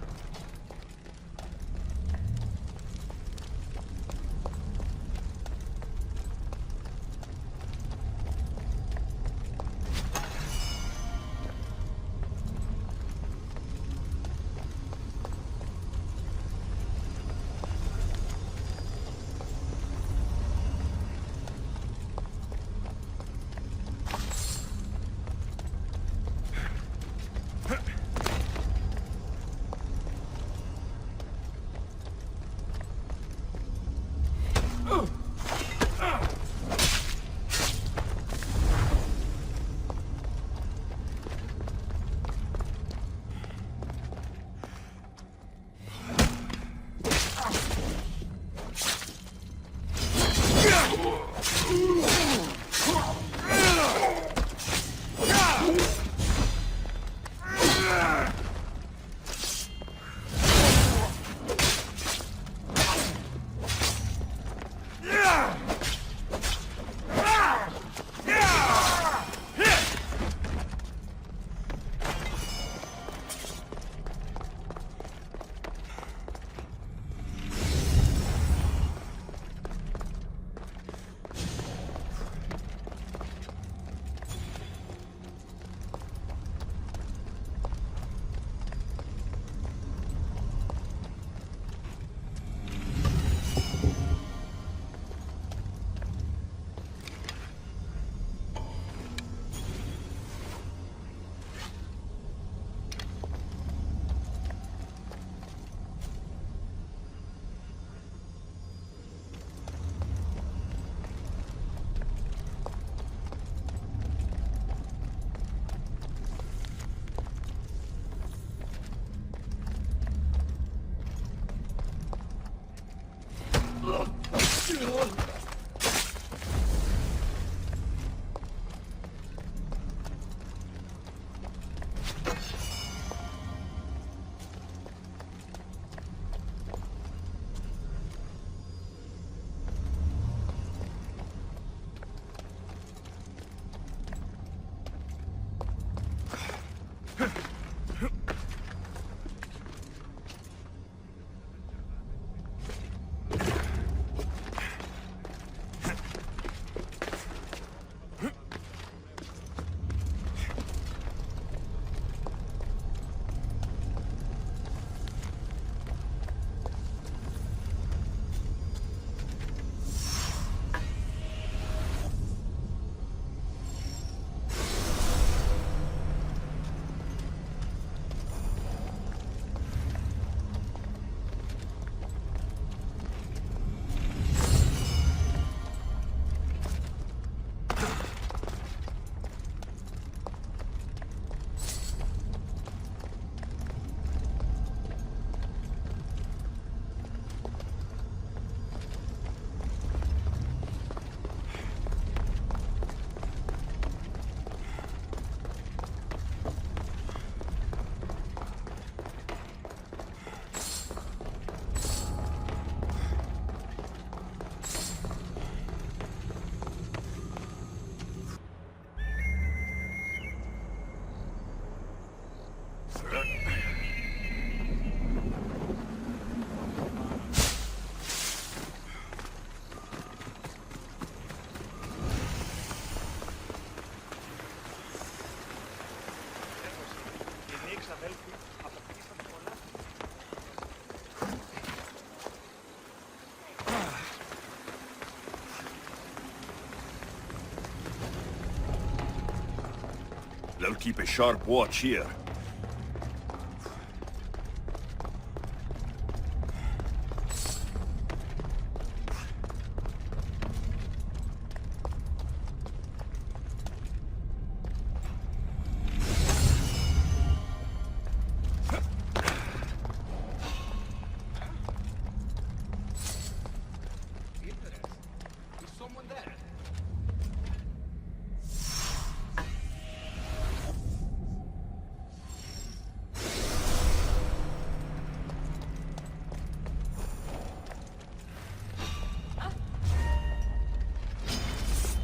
They'll keep a sharp watch here.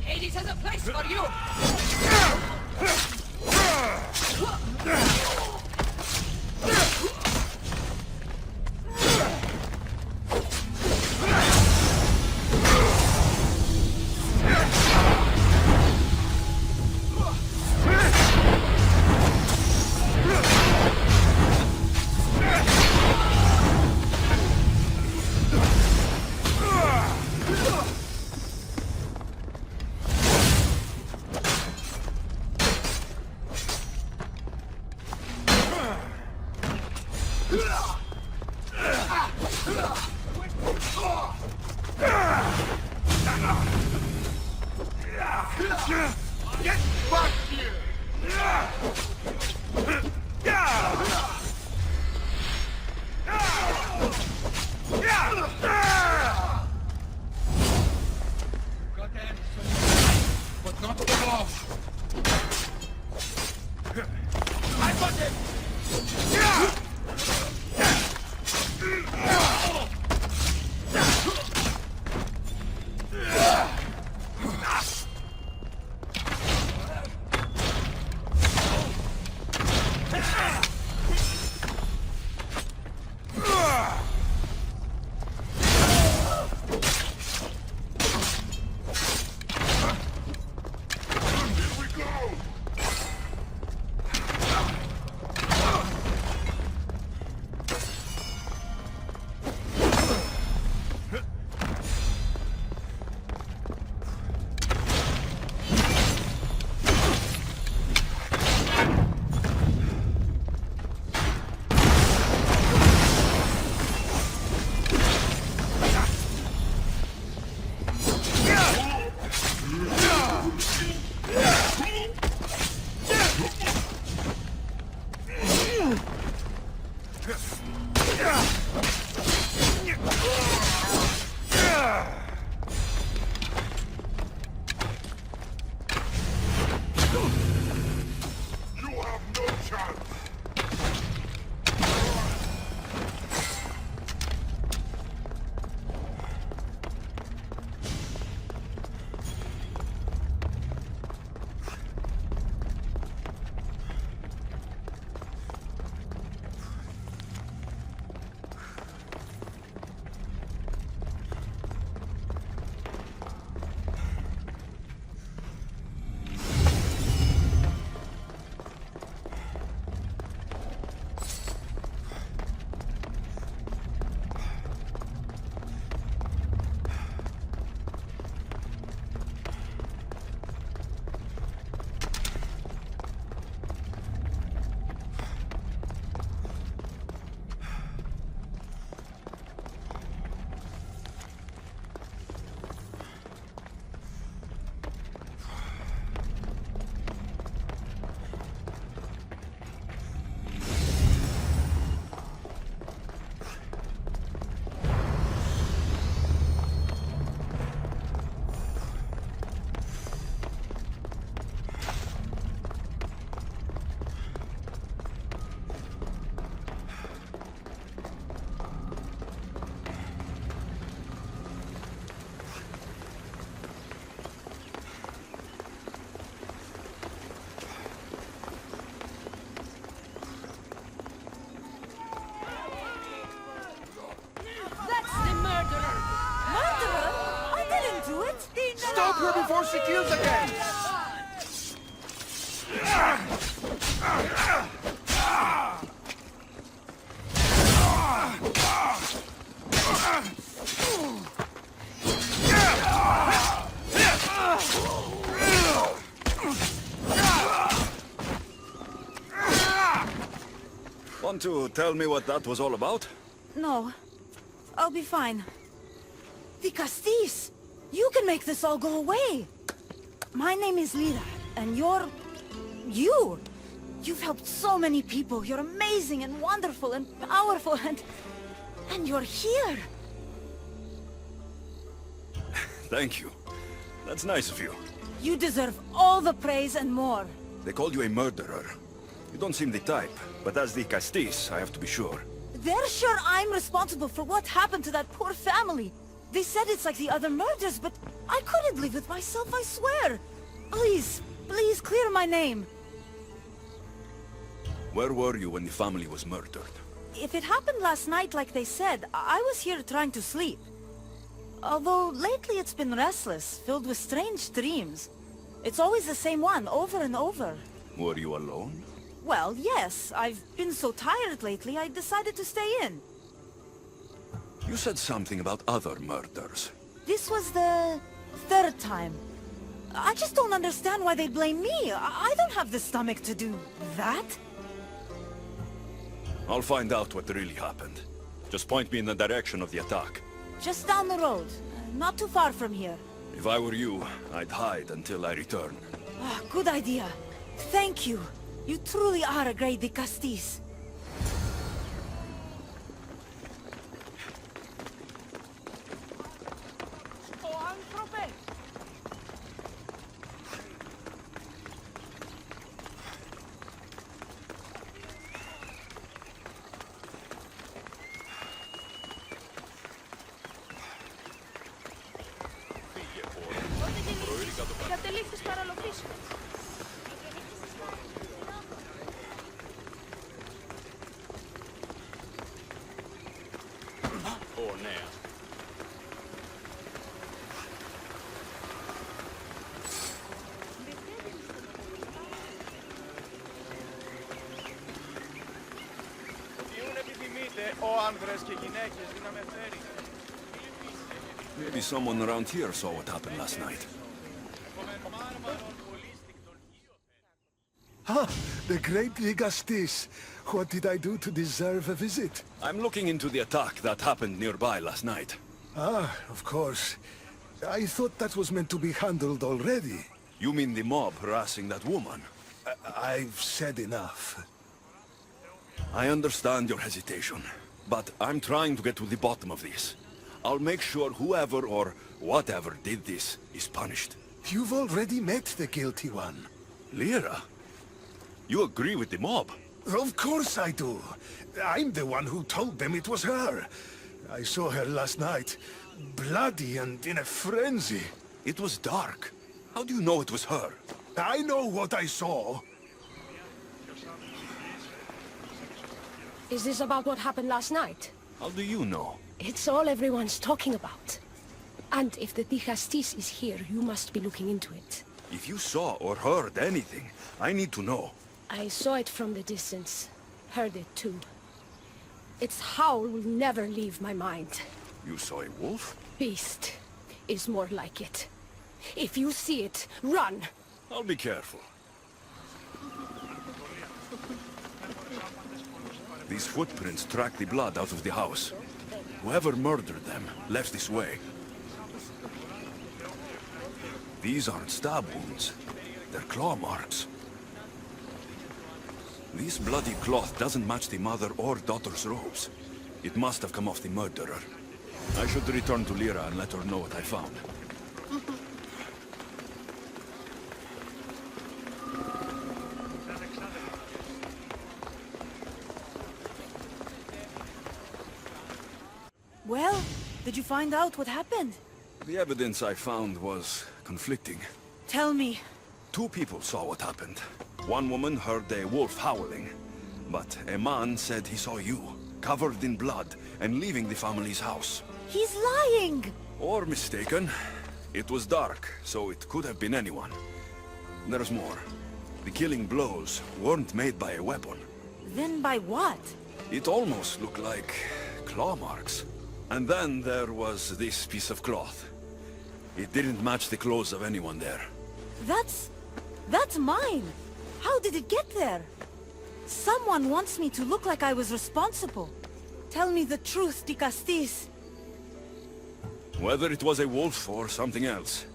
Hades has a place for you! Get back here! But not the glove! I got him! Stop her before she kills again! Want to tell me what that was all about? No. I'll be fine. The Castis! You can make this all go away! My name is Lyla, and you're... you! You've helped so many people. You're amazing and wonderful and powerful and you're here! Thank you. That's nice of you. You deserve all the praise and more. They called you a murderer. You don't seem the type, but as the Castis, I have to be sure. They're sure I'm responsible for what happened to that poor family. They said it's like the other murders, but I couldn't live with myself, I swear. Please, please clear my name. Where were you when the family was murdered? If it happened last night like they said, I was here trying to sleep. Although lately it's been restless, filled with strange dreams. It's always the same one, over and over. Were you alone? Well, yes. I've been so tired lately, I decided to stay in. You said something about other murders. This was the third time. I just don't understand why they blame me. I don't have the stomach to do that. I'll find out what really happened. Just point me in the direction of the attack. Just down the road. Not too far from here. If I were you, I'd hide until I return. Ah, good idea. Thank you. You truly are a great Castis. Κατελήφθης παραλογής. Ω, ναι. Ποιούν επιθυμείτε, ο άνδρες και γυναίκες, δύναμε φέρει. Maybe someone around here saw what happened last night. Ah, the great Ligastis. What did I do to deserve a visit? I'm looking into the attack that happened nearby last night. Ah, of course. I thought that was meant to be handled already. You mean the mob harassing that woman? I've said enough. I understand your hesitation, but I'm trying to get to the bottom of this. I'll make sure whoever or whatever did this is punished. You've already met the guilty one. Lyra? You agree with the mob? Of course I do. I'm the one who told them it was her. I saw her last night, bloody and in a frenzy. It was dark. How do you know it was her? I know what I saw. Is this about what happened last night? How do you know? It's all everyone's talking about. And if the Dichastis is here, you must be looking into it. If you saw or heard anything, I need to know. I saw it from the distance. Heard it too. Its howl will never leave my mind. You saw a wolf? Beast is more like it. If you see it, run! I'll be careful. These footprints track the blood out of the house. Whoever murdered them left this way. These aren't stab wounds. They're claw marks. This bloody cloth doesn't match the mother or daughter's robes. It must have come off the murderer. I should return to Lyra and let her know what I found. Well, did you find out what happened? The evidence I found was conflicting. Tell me. Two people saw what happened. One woman heard a wolf howling, but a man said he saw you, covered in blood, and leaving the family's house. He's lying! Or mistaken. It was dark, so it could have been anyone. There's more. The killing blows weren't made by a weapon. Then by what? It almost looked like claw marks. And then there was this piece of cloth. It didn't match the clothes of anyone there. That's mine! How did it get there? Someone wants me to look like I was responsible. Tell me the truth, Dicastis. Whether it was a wolf or something else,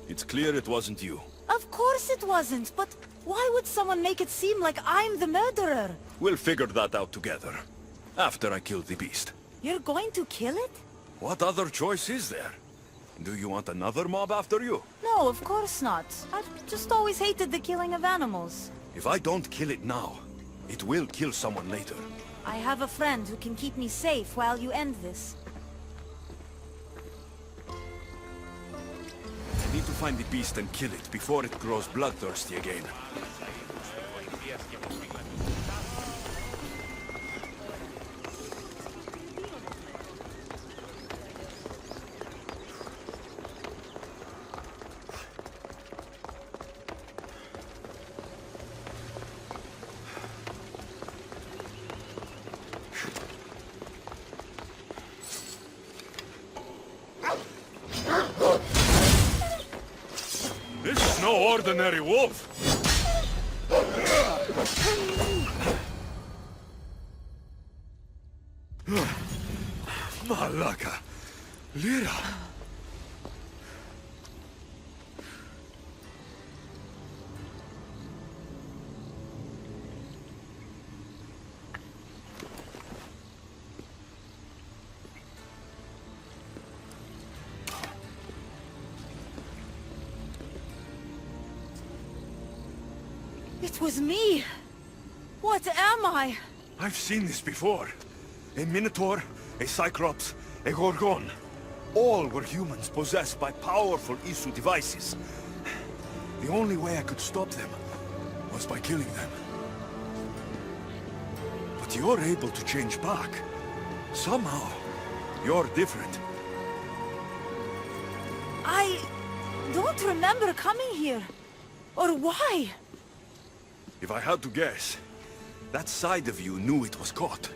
it's clear it wasn't you. Of course it wasn't, but why would someone make it seem like I'm the murderer? We'll figure that out together. After I kill the beast. You're going to kill it? What other choice is there? Do you want another mob after you? No, of course not. I've just always hated the killing of animals. If I don't kill it now, it will kill someone later. I have a friend who can keep me safe while you end this. I need to find the beast and kill it before it grows bloodthirsty again. This is no ordinary wolf. Malaka. Lyra. It was me! What am I? I've seen this before. A Minotaur, a Cyclops, a Gorgon. All were humans possessed by powerful Isu devices. The only way I could stop them was by killing them. But you're able to change back. Somehow, you're different. I don't remember coming here. Or why? If I had to guess, that side of you knew it was caught.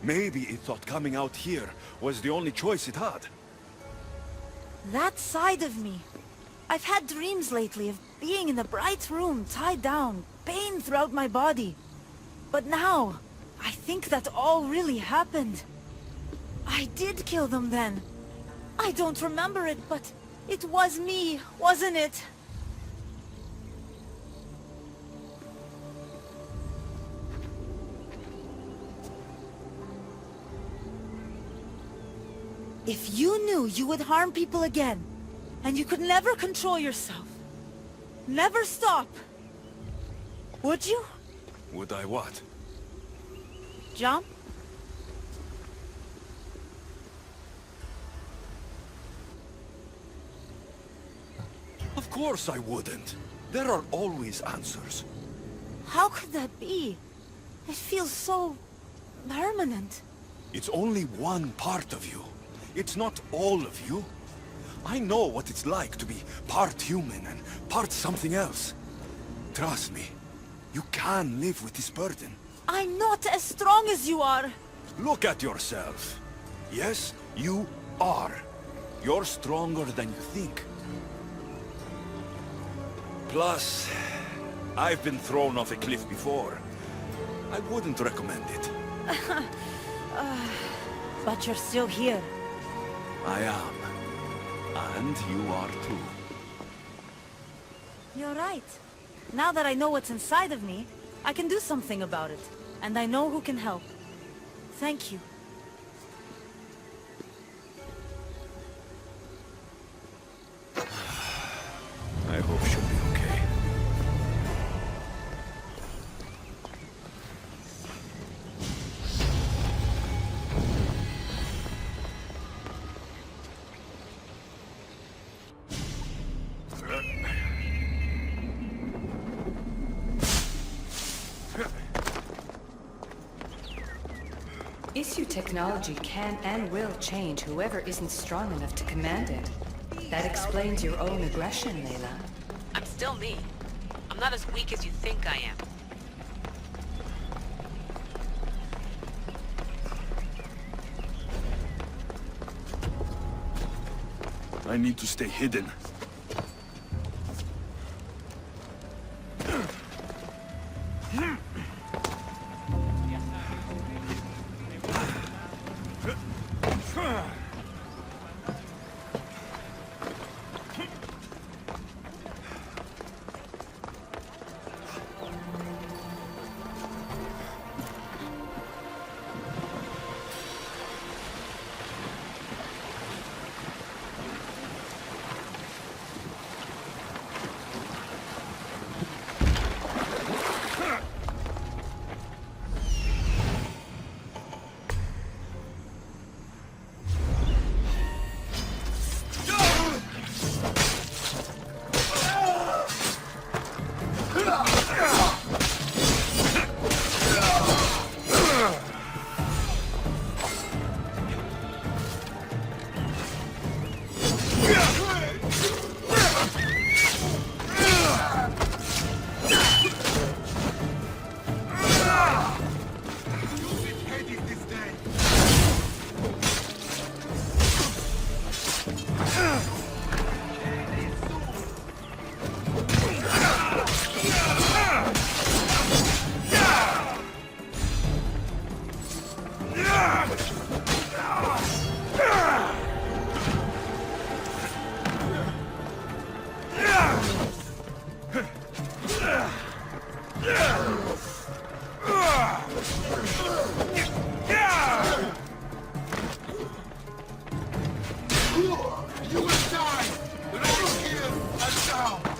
Maybe it thought coming out here was the only choice it had. That side of me. I've had dreams lately of being in a bright room, tied down, pain throughout my body. But now, I think that all really happened. I did kill them then. I don't remember it, but it was me, wasn't it? If you knew you would harm people again, and you could never control yourself, never stop, would you? Would I what? Jump? Of course I wouldn't. There are always answers. How could that be? It feels so permanent. It's only one part of you. It's not all of you. I know what it's like to be part human and part something else. Trust me, you can live with this burden. I'm not as strong as you are. Look at yourself. Yes, you are. You're stronger than you think. Plus, I've been thrown off a cliff before. I wouldn't recommend it. But you're still here. I am. And you are too. You're right. Now that I know what's inside of me, I can do something about it. And I know who can help. Thank you. I hope she'll be okay. Issue technology can and will change whoever isn't strong enough to command it. That explains your own aggression, Lyla. I'm still me. I'm not as weak as you think I am. I need to stay hidden. You will die! Right here and now!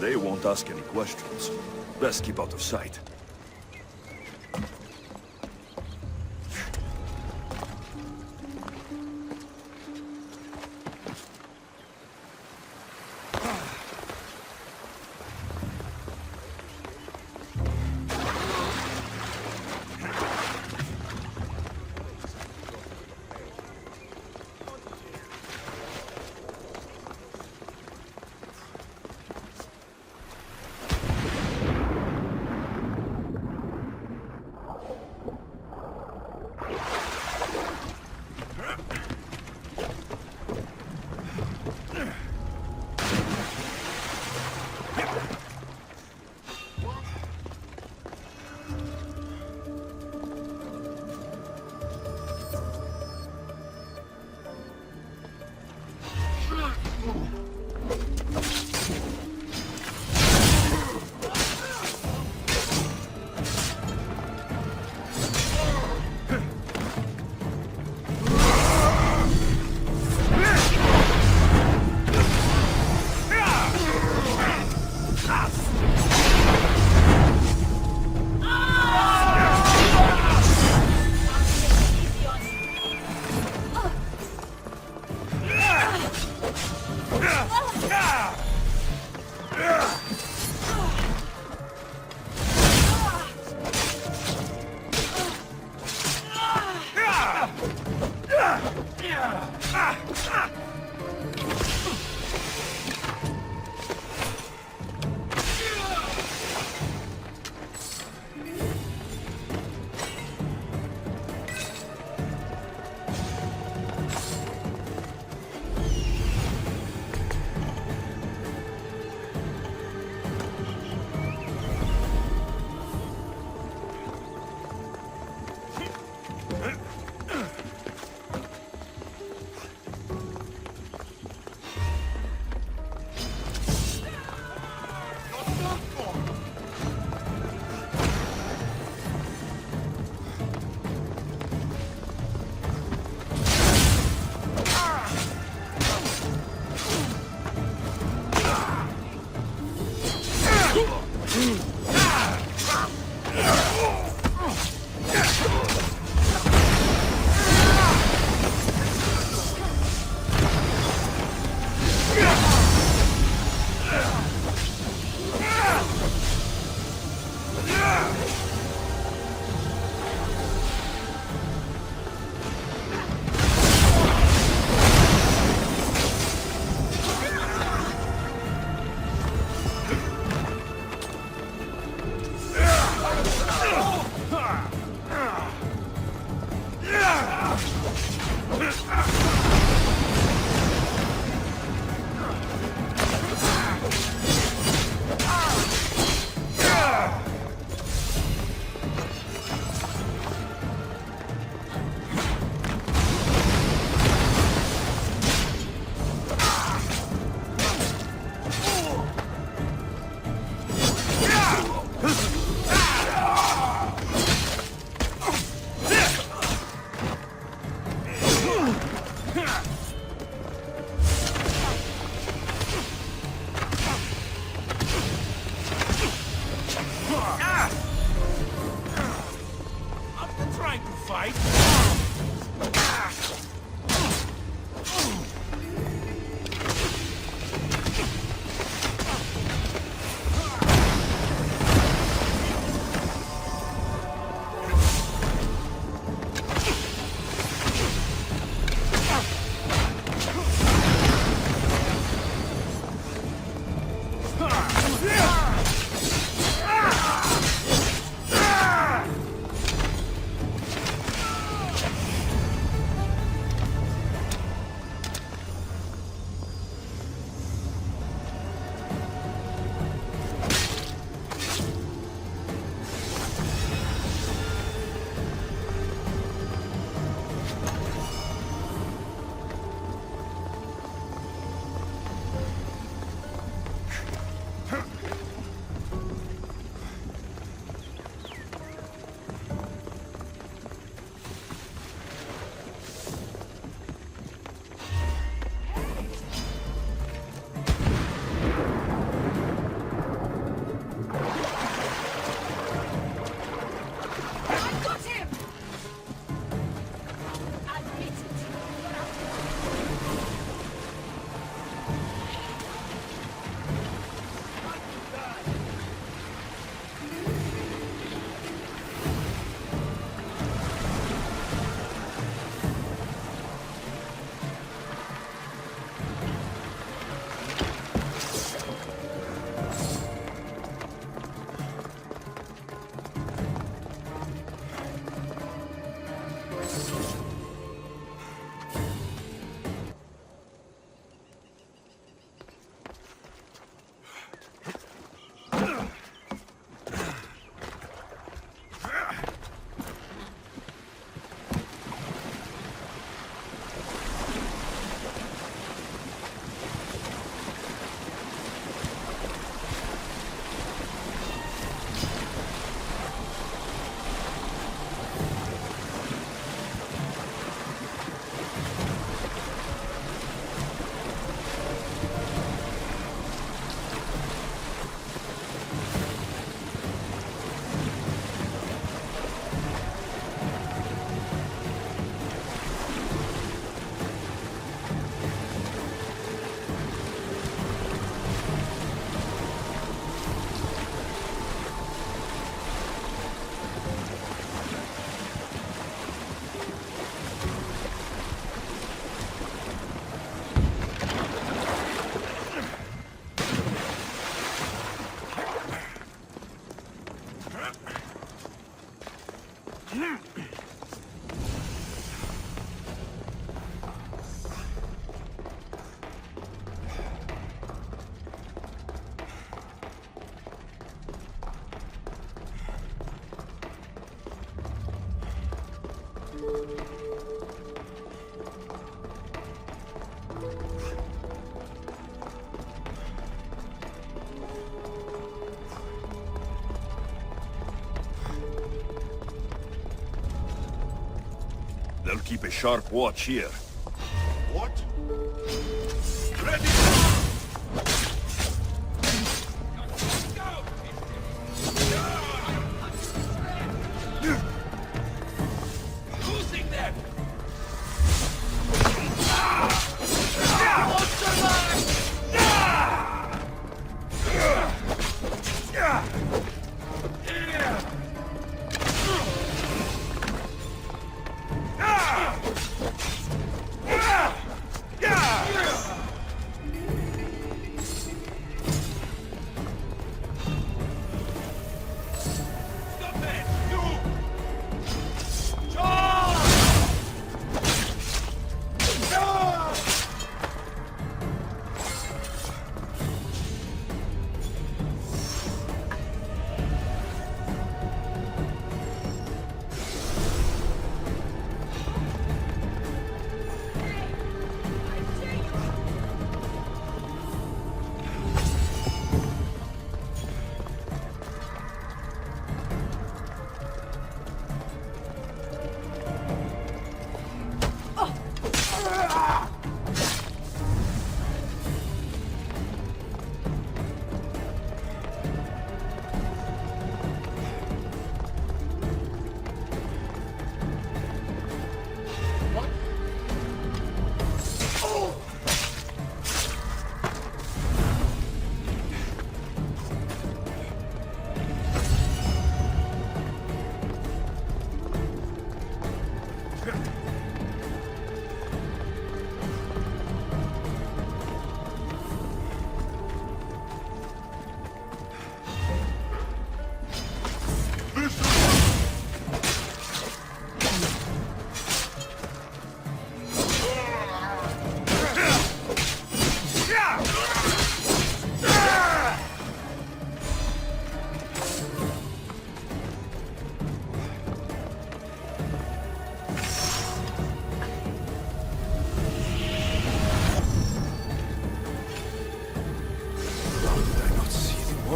They won't ask any questions. Best keep out of sight. keep a sharp watch here. What? Losing them!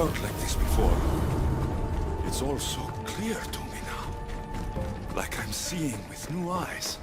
worked like this before. It's all so clear to me now. Like I'm seeing with new eyes.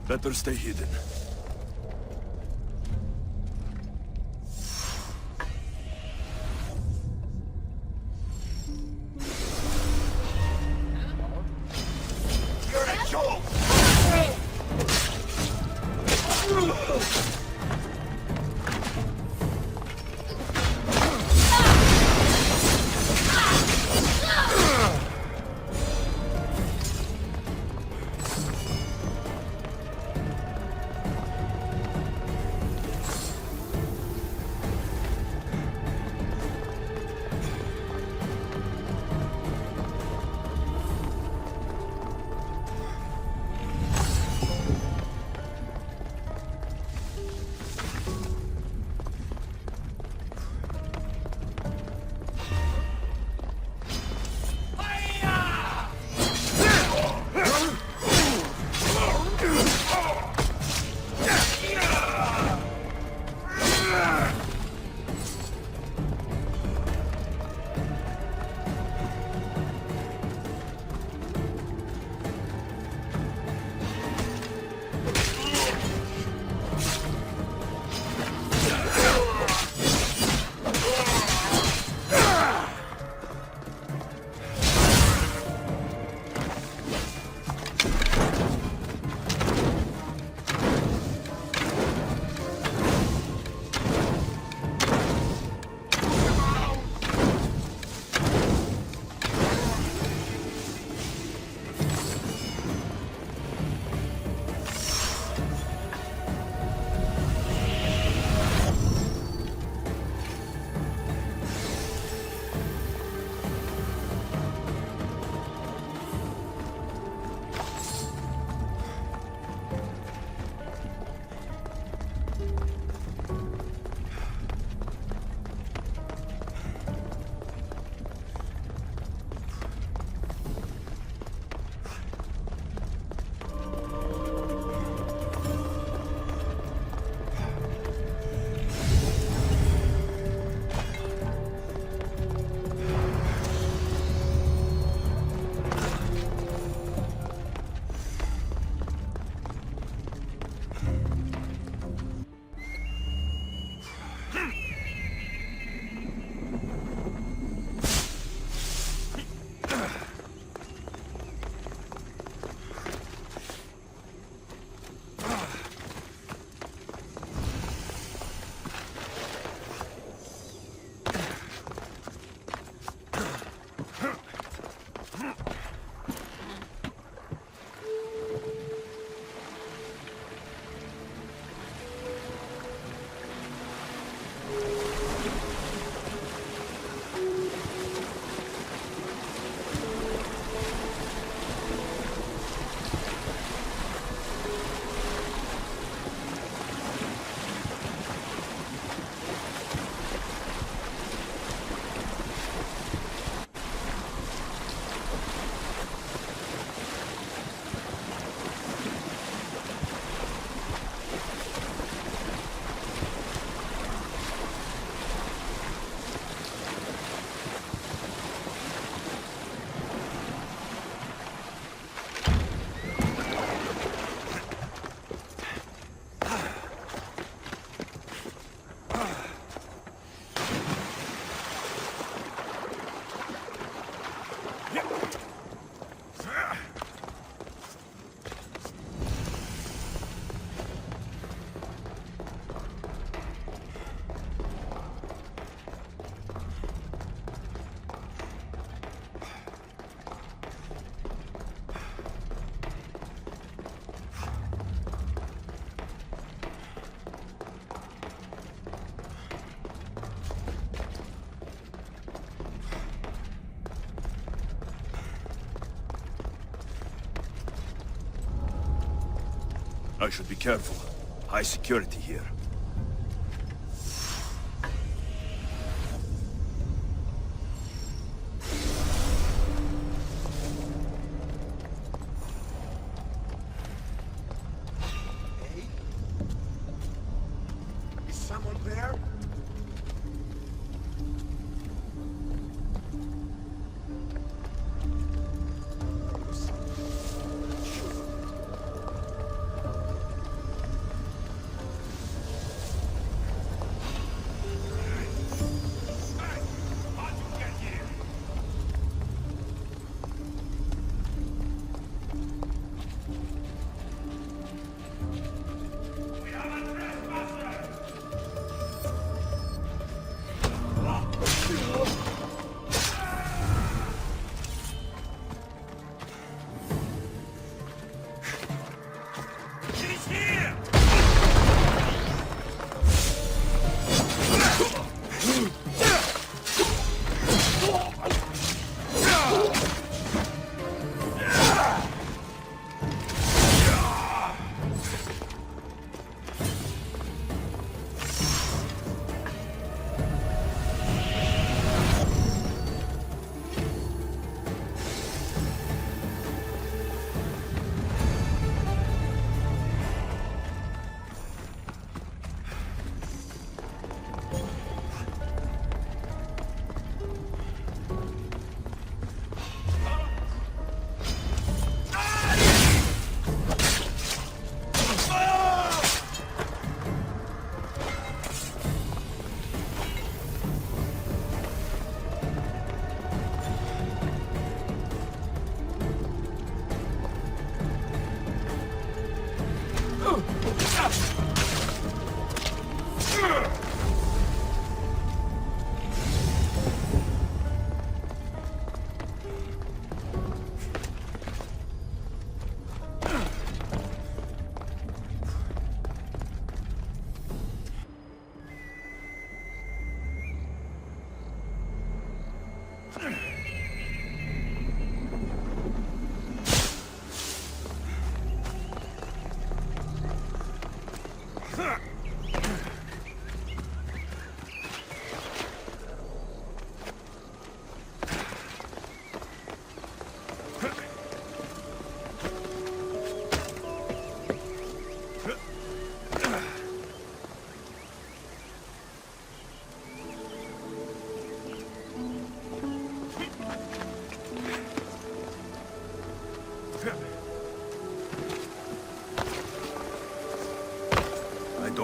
Better stay hidden. You're a joke! I should be careful. High security here. Is someone there?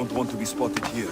don't want to be spotted here.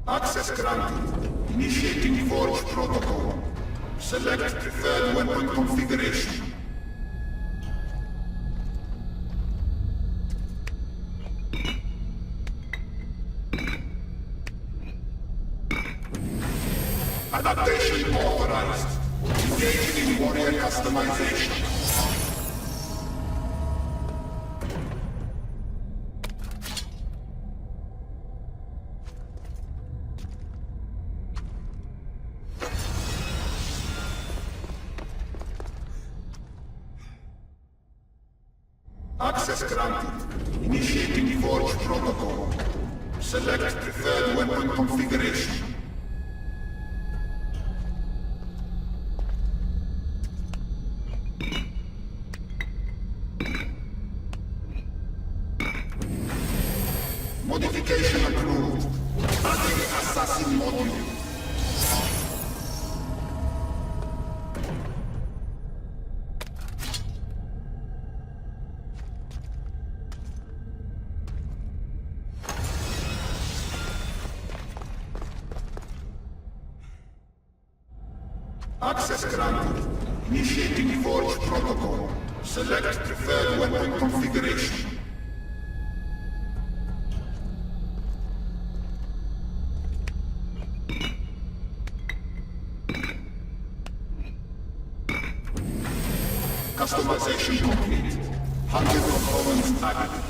Access granted. Initiating Forge protocol. Select preferred weapon configuration. Adaptation authorized. Engaging in warrior customization. Access granted. Initiating Forge protocol. Select preferred weapon configuration. Modification approved. Adding assassin module. Access granted. Initiating Forge protocol. Select preferred weapon configuration. Customization complete. 100 components added.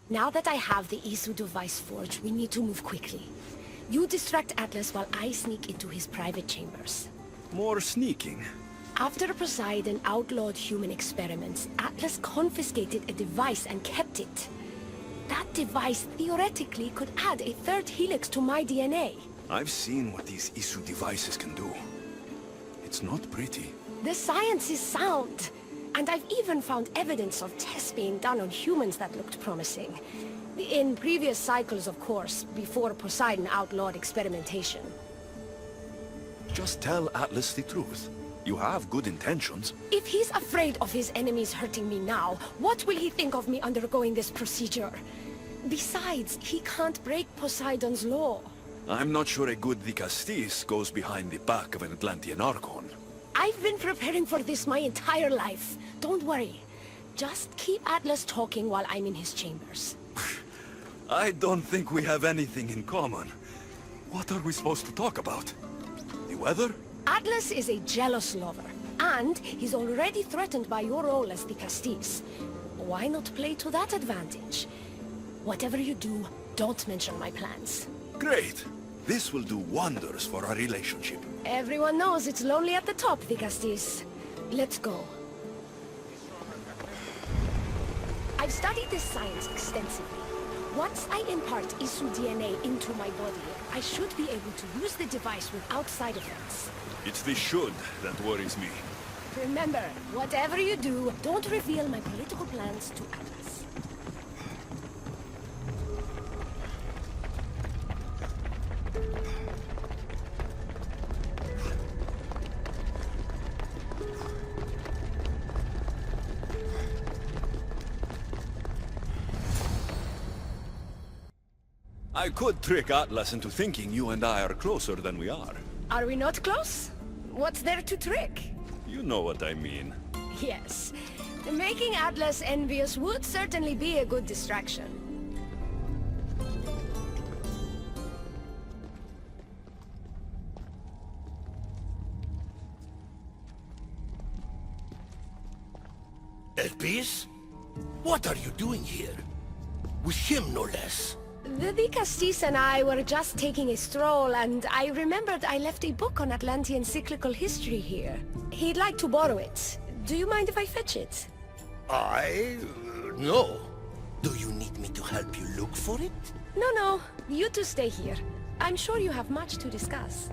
Now that I have the Isu device forged, we need to move quickly. You distract Atlas while I sneak into his private chambers. More sneaking. After Poseidon outlawed human experiments, Atlas confiscated a device and kept it. That device theoretically could add a third helix to my DNA. I've seen what these Isu devices can do. It's not pretty. The science is sound. And I've even found evidence of tests being done on humans that looked promising. In previous cycles, of course, before Poseidon outlawed experimentation. Just tell Atlas the truth. You have good intentions. If he's afraid of his enemies hurting me now, what will he think of me undergoing this procedure? Besides, he can't break Poseidon's law. I'm not sure a good Dicastis goes behind the back of an Atlantean Archon. I've been preparing for this my entire life. Don't worry. Just keep Atlas talking while I'm in his chambers. I don't think we have anything in common. What are we supposed to talk about? The weather? Atlas is a jealous lover, and he's already threatened by your role as the Castis. Why not play to that advantage? Whatever you do, don't mention my plans. Great! This will do wonders for our relationship. Everyone knows it's lonely at the top, the Castis. Let's go. I've studied this science extensively. Once I impart Isu DNA into my body, I should be able to use the device without side effects. It's the should that worries me. Remember, whatever you do, don't reveal my political plans to Atlas. I could trick Atlas into thinking you and I are closer than we are. Are we not close? What's there to trick? You know what I mean. Yes. Making Atlas envious would certainly be a good distraction. Elpis? What are you doing here? With him, no less. The Castis and I were just taking a stroll, and I remembered I left a book on Atlantean cyclical history here. He'd like to borrow it. Do you mind if I fetch it? No. Do you need me to help you look for it? No. You two stay here. I'm sure you have much to discuss.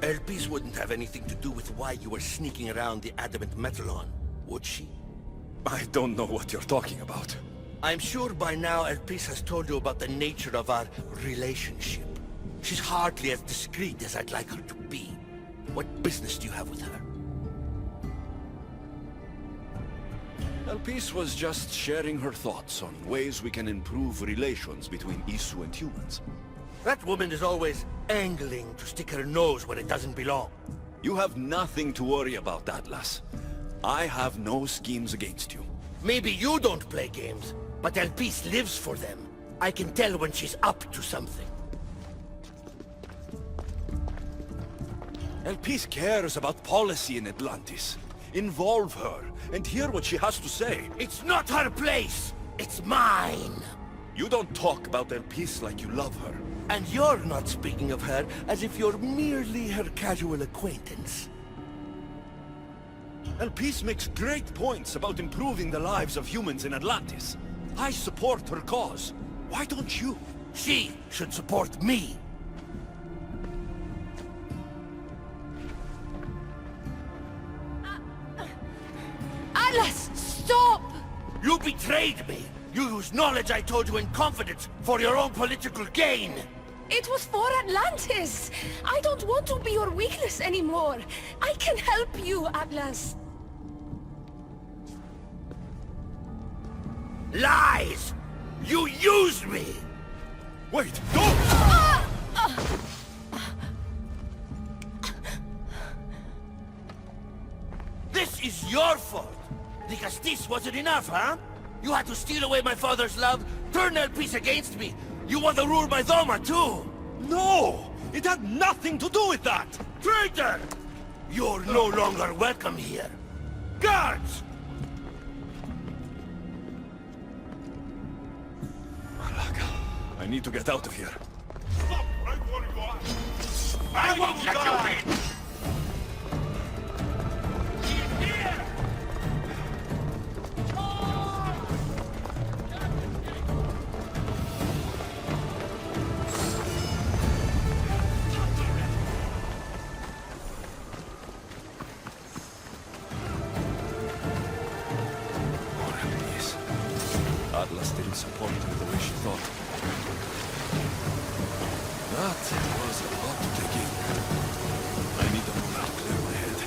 Elpis wouldn't have anything to do with why you were sneaking around the adamant Metallon, would she? I don't know what you're talking about. I'm sure by now Elpis has told you about the nature of our relationship. She's hardly as discreet as I'd like her to be. What business do you have with her? Elpis was just sharing her thoughts on ways we can improve relations between Isu and humans. That woman is always angling to stick her nose where it doesn't belong. You have nothing to worry about, Atlas. I have no schemes against you. Maybe you don't play games, but Elpis lives for them. I can tell when she's up to something. Elpis cares about policy in Atlantis. Involve her, and hear what she has to say. It's not her place! It's mine! You don't talk about Elpis like you love her. And you're not speaking of her as if you're merely her casual acquaintance. Elpis makes great points about improving the lives of humans in Atlantis. I support her cause. Why don't you? She should support me. Atlas, stop! You betrayed me! You used knowledge I told you in confidence for your own political gain! It was for Atlantis! I don't want to be your weakness anymore. I can help you, Atlas. Lies! You used me! Wait, don't! This is your fault! The Castis wasn't enough, huh? You had to steal away my father's love, turn Elpis against me. You want to rule my Doma, too! No! It had nothing to do with that! Traitor! You're no longer welcome here. Guards! I need to get out of here. Stop right where you are! I won't let you in! Atlas didn't support her the way she thought. That was a lot to take in. I need a moment to clear my head.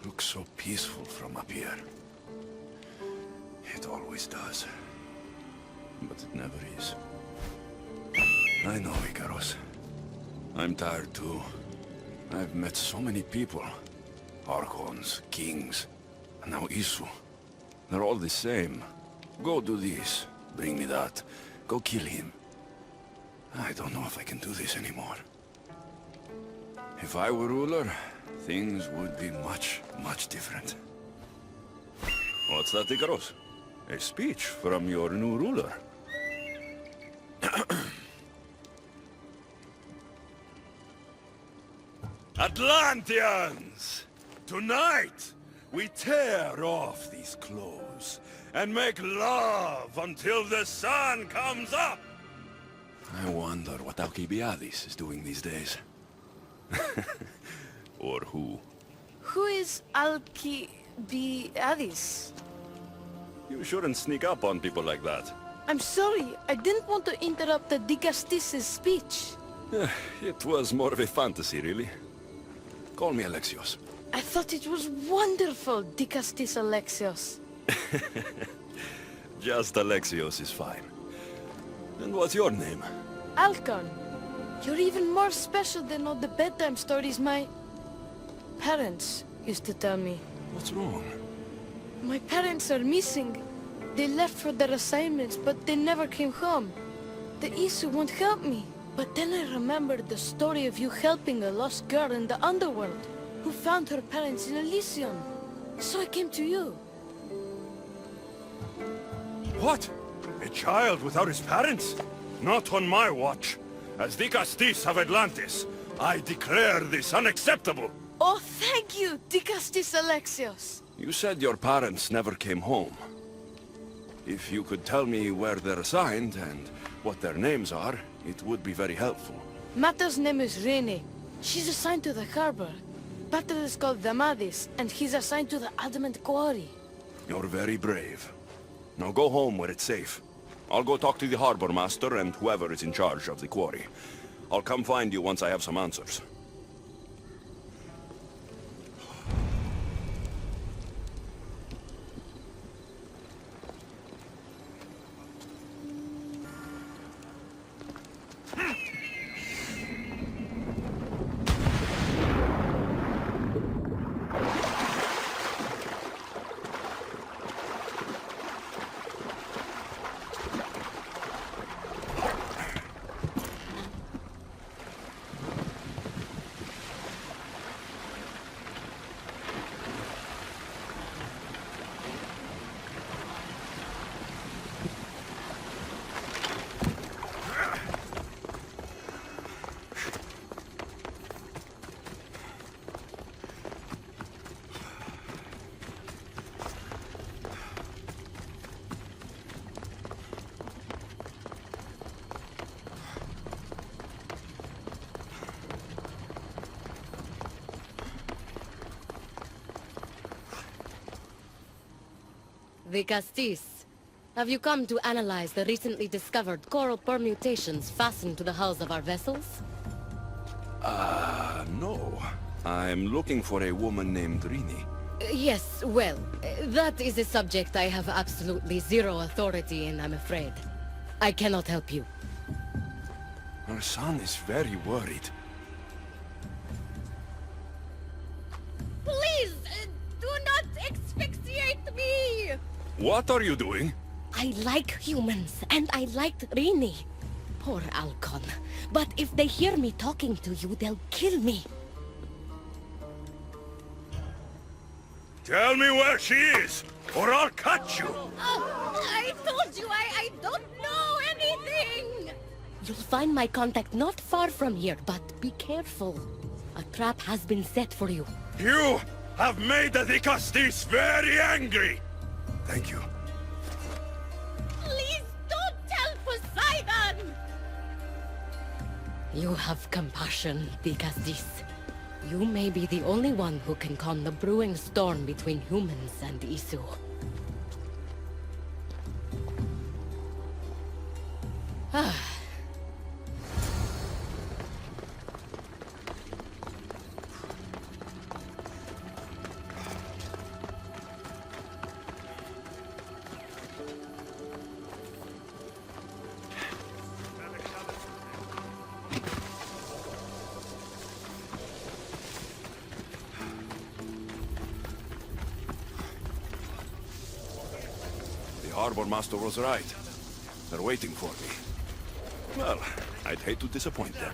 Looks so peaceful from up here. It always does. But it never is. I know, Icaros. I'm tired too. I've met so many people. Archons, kings, and now Isu. They're all the same. Go do this, bring me that. Go kill him. I don't know if I can do this anymore. If I were ruler, things would be much, much different. What's that, Icaros? A speech from your new ruler. Atlanteans! Tonight, we tear off these clothes and make love until the sun comes up! I wonder what Alcibiades is doing these days. Or who? Who is Alcibiades? You shouldn't sneak up on people like that. I'm sorry, I didn't want to interrupt the Dicastis' speech. It was more of a fantasy, really. Call me Alexios. I thought it was wonderful, Dicastis Alexios. Just Alexios is fine. And what's your name? Alcon, you're even more special than all the bedtime stories my parents used to tell me. What's wrong? My parents are missing. They left for their assignments, but they never came home. The Isu won't help me. But then I remembered the story of you helping a lost girl in the underworld, who found her parents in Elysium. So I came to you. What? A child without his parents? Not on my watch. As Dicastis of Atlantis, I declare this unacceptable. Oh, thank you, Dicastis Alexios. You said your parents never came home. If you could tell me where they're assigned and what their names are, it would be very helpful. Mata's name is Rene. She's assigned to the harbor. Pater is called Damadis, and he's assigned to the Adamant Quarry. You're very brave. Now go home where it's safe. I'll go talk to the harbor master and whoever is in charge of the quarry. I'll come find you once I have some answers. Dicastis, have you come to analyze the recently discovered coral permutations fastened to the hulls of our vessels? No. I'm looking for a woman named Rini. Yes, well, that is a subject I have absolutely zero authority in, I'm afraid. I cannot help you. Our son is very worried. Please, do not asphyxiate me! What are you doing? I like humans, and I liked Rini. Poor Alcon. But if they hear me talking to you, they'll kill me. Tell me where she is, or I'll cut you! I told you I don't know anything! You'll find my contact not far from here, but be careful. A trap has been set for you. You have made the Dicastis very angry! Thank you. Please don't tell Poseidon! You have compassion, Dicastis. You may be the only one who can calm the brewing storm between humans and Isu. The harbor master was right. They're waiting for me. Well, I'd hate to disappoint them.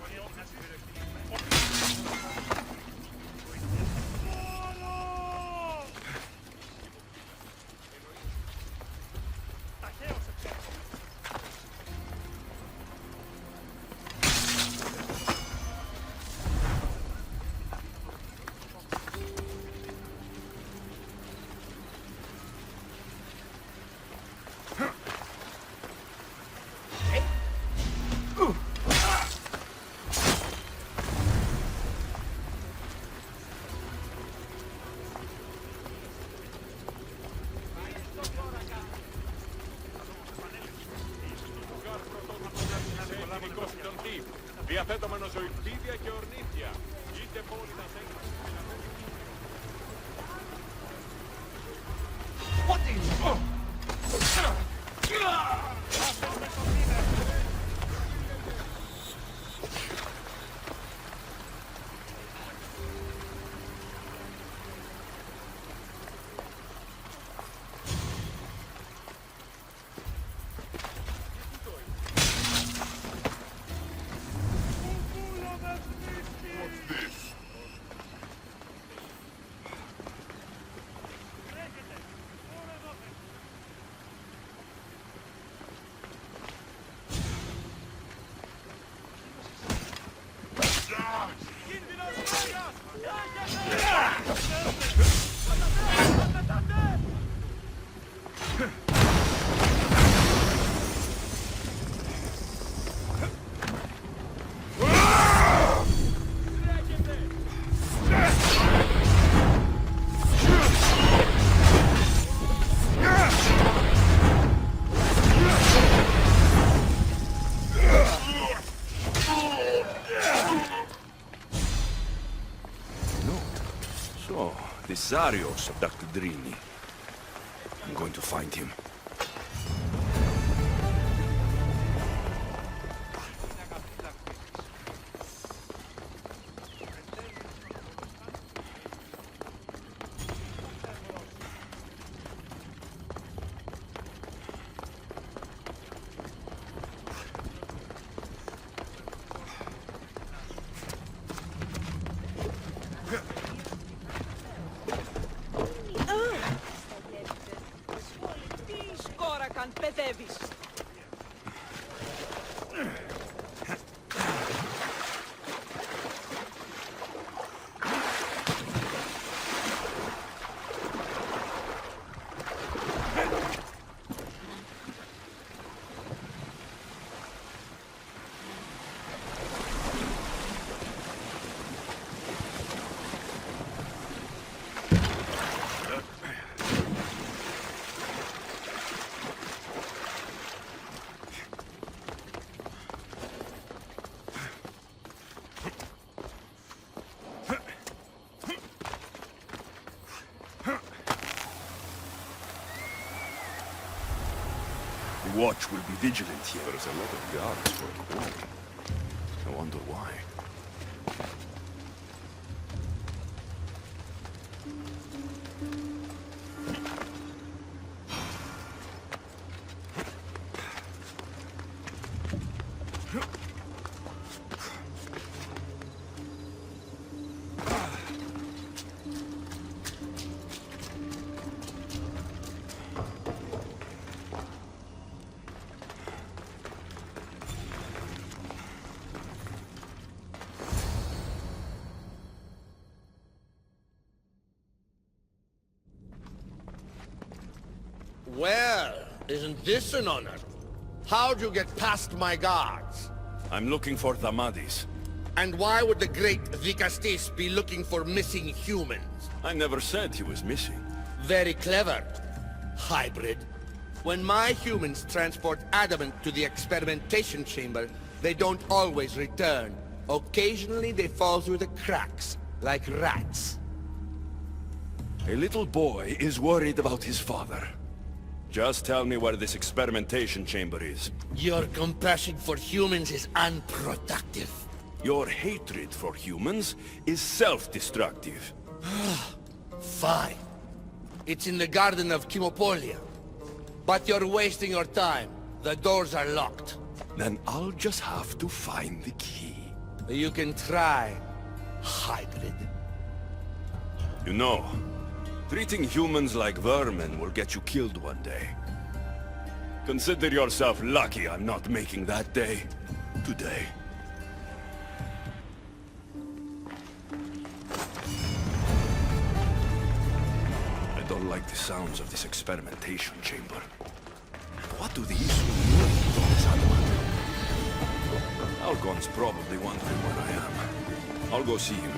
Διαθέτωμενο ζωηφίδια και ορνήθια. Είτε πόλη να σε... What is... Zarios abducted Drini. I'm going to find him. The watch will be vigilant here. There's a lot of guards for a quarry. I wonder why. Well, isn't this an honor? How'd you get past my guards? I'm looking for Thamadis. And why would the great Vicastis be looking for missing humans? I never said he was missing. Very clever, hybrid. When my humans transport adamant to the experimentation chamber, they don't always return. Occasionally they fall through the cracks, like rats. A little boy is worried about his father. Just tell me where this experimentation chamber is. Your compassion for humans is unproductive. Your hatred for humans is self-destructive. Fine. It's in the Garden of Kimopolia. But you're wasting your time. The doors are locked. Then I'll just have to find the key. You can try, hybrid. You know, treating humans like vermin will get you killed one day. Consider yourself lucky I'm not making that day today. I don't like the sounds of this experimentation chamber. What do these mean with all this adamant? Algon's probably wondering where I am. I'll go see him.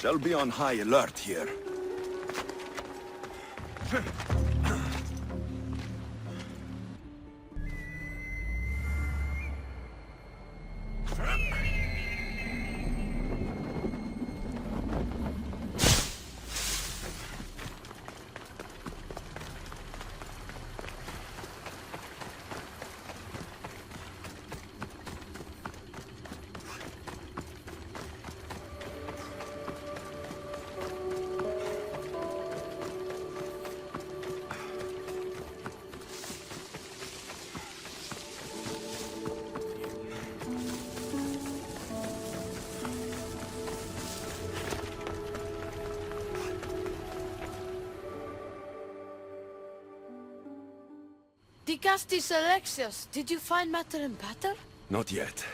They'll be on high alert here. Dicastis Alexios, did you find matter and pattern? Not yet.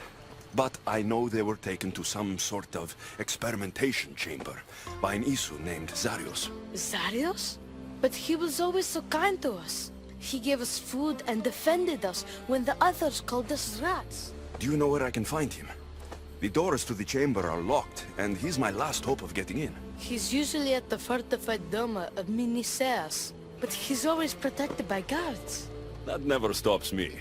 But I know they were taken to some sort of experimentation chamber by an Isu named Zarios. Zarios? But he was always so kind to us. He gave us food and defended us when the others called us rats. Do you know where I can find him? The doors to the chamber are locked, and he's my last hope of getting in. He's usually at the fortified Doma of Miniseas, but he's always protected by guards. That never stops me.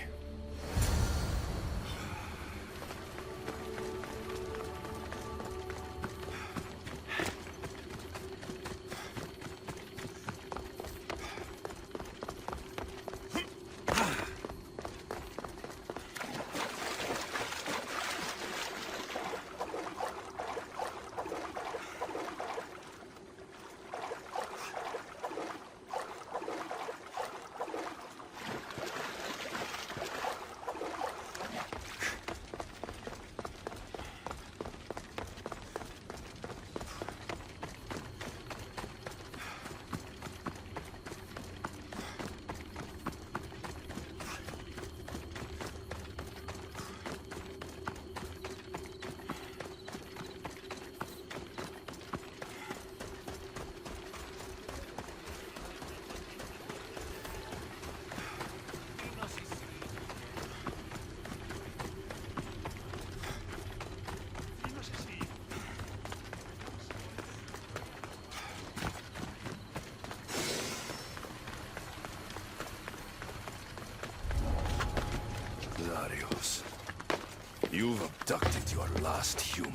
Zarios, you've abducted your last human.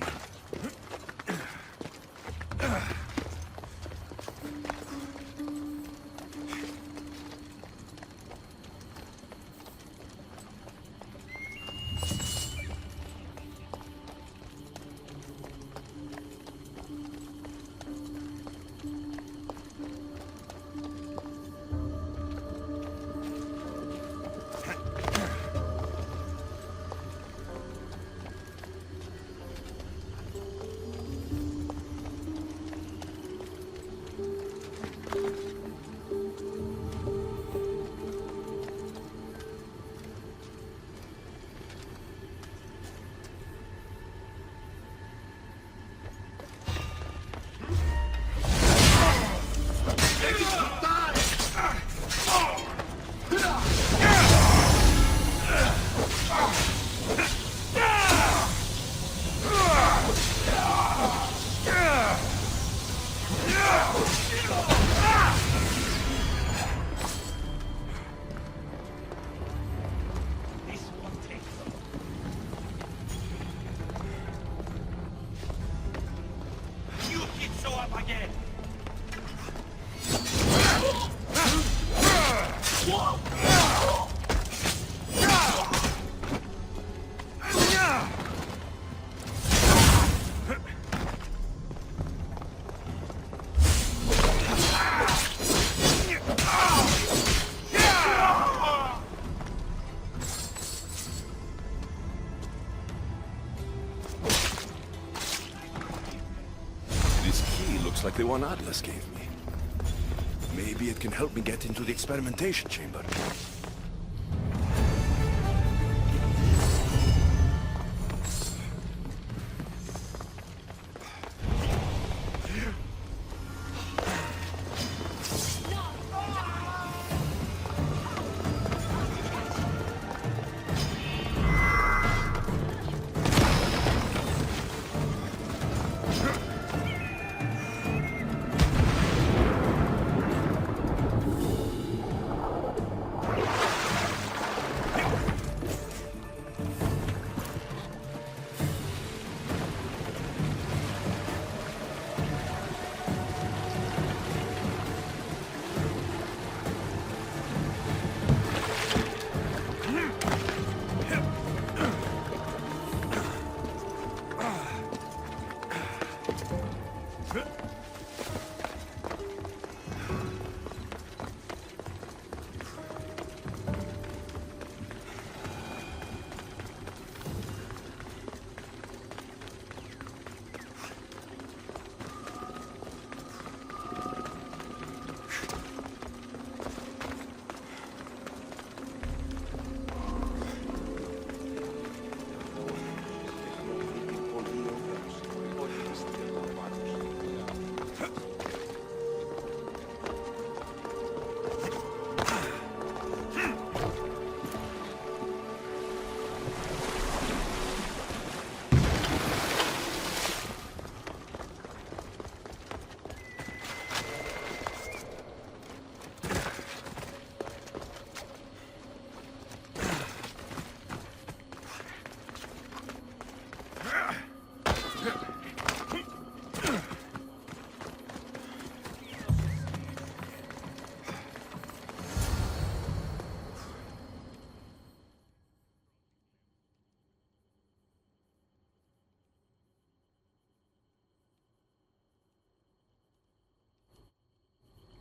looks like the one Atlas gave me. Maybe it can help me get into the experimentation chamber.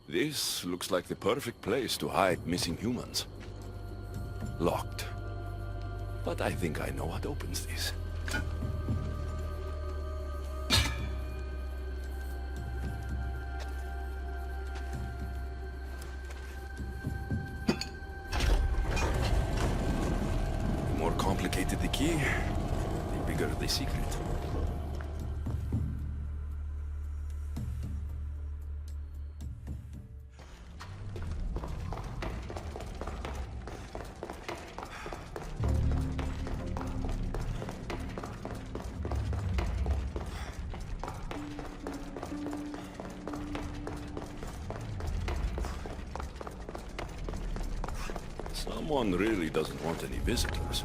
This looks like the perfect place to hide missing humans. Locked. But I think I know what opens this. The more complicated the key, the bigger the secret. Someone really doesn't want any visitors.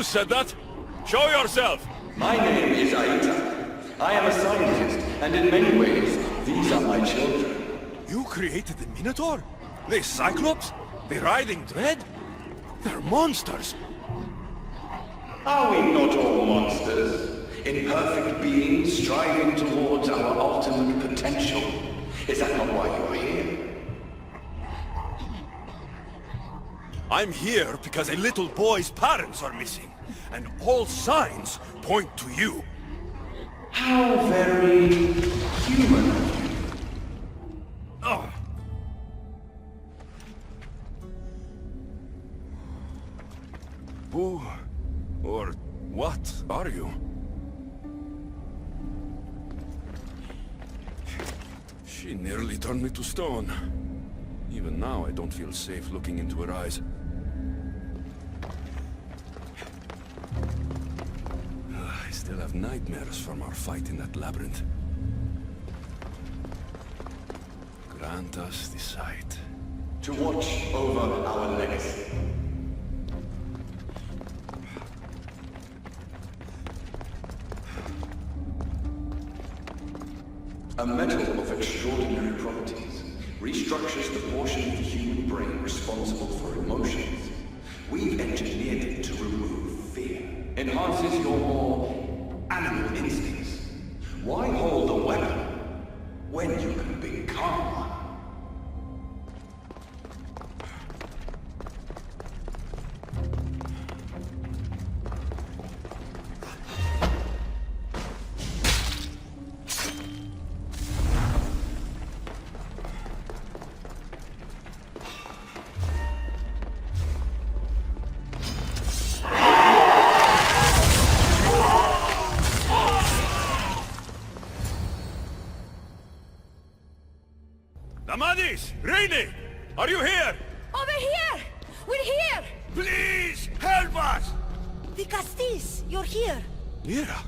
Who said that? Show yourself! My name is Aita. I am a scientist, and in many ways, these are my children. You created the Minotaur? The Cyclops? The Riding Dread? They're monsters! Are we not all monsters? Imperfect beings striving towards our ultimate potential. Is that not why you're here? I'm here because a little boy's parents are missing, and all signs point to you. How very human of you. Oh. Who or what are you? She nearly turned me to stone. Even now, I don't feel safe looking into her eyes. I still have nightmares from our fight in that labyrinth. Grant us the sight. To watch over our legacy. A metal of extraordinary properties restructures the portion of the human brain responsible for emotions. We've engineered it to remove fear. Enhances your more animal instincts. Why hold a weapon when you can become one? Are you here? Over here! We're here! Please, help us! The Castis, you're here. Lyra,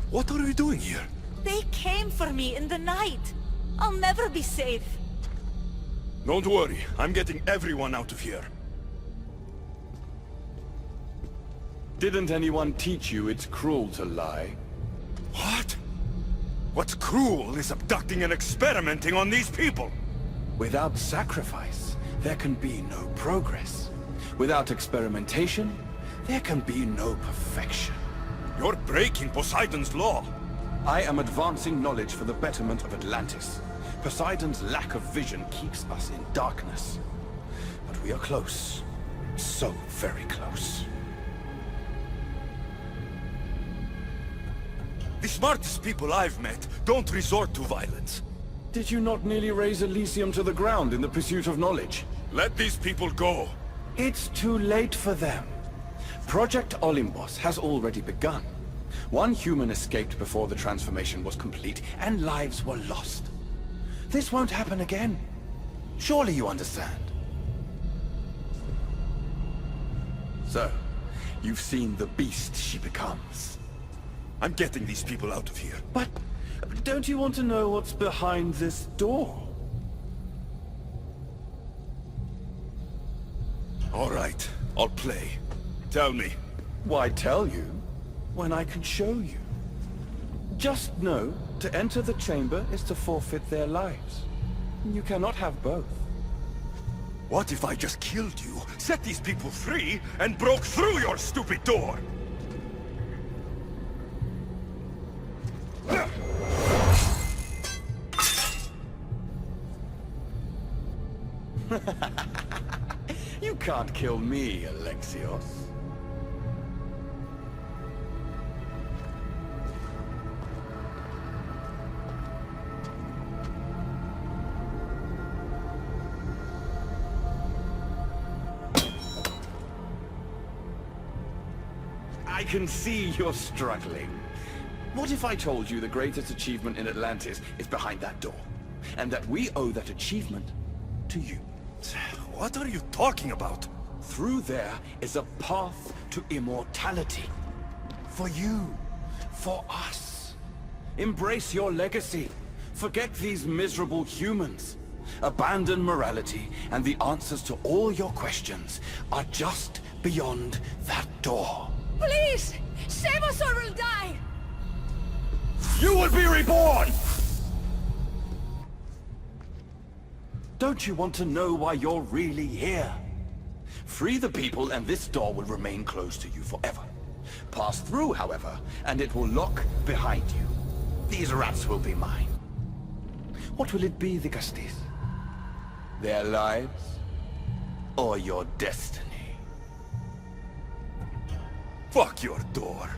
what are you doing here? They came for me in the night. I'll never be safe. Don't worry, I'm getting everyone out of here. Didn't anyone teach you it's cruel to lie? What? What's cruel is abducting and experimenting on these people. Without sacrifice, there can be no progress. Without experimentation, there can be no perfection. You're breaking Poseidon's law. I am advancing knowledge for the betterment of Atlantis. Poseidon's lack of vision keeps us in darkness. But we are close. So very close. The smartest people I've met don't resort to violence. Did you not nearly raise Elysium to the ground in the pursuit of knowledge? Let these people go. It's too late for them. Project Olympus has already begun. One human escaped before the transformation was complete, and lives were lost. This won't happen again. Surely you understand. So, you've seen the beast she becomes. I'm getting these people out of here. But don't you want to know what's behind this door? All right, I'll play. Tell me. Why tell you when I can show you? Just know, to enter the chamber is to forfeit their lives. You cannot have both. What if I just killed you, set these people free, and broke through your stupid door? You can't kill me, Alexios. I can see you're struggling. What if I told you the greatest achievement in Atlantis is behind that door? And that we owe that achievement to you? What are you talking about? Through there is a path to immortality. For you. For us. Embrace your legacy. Forget these miserable humans. Abandon morality, and the answers to all your questions are just beyond that door. Please! Save us or we'll die! You will be reborn! Don't you want to know why you're really here? Free the people and this door will remain closed to you forever. Pass through, however, and it will lock behind you. These rats will be mine. What will it be, the Castis? Their lives? Or your destiny? Fuck your door.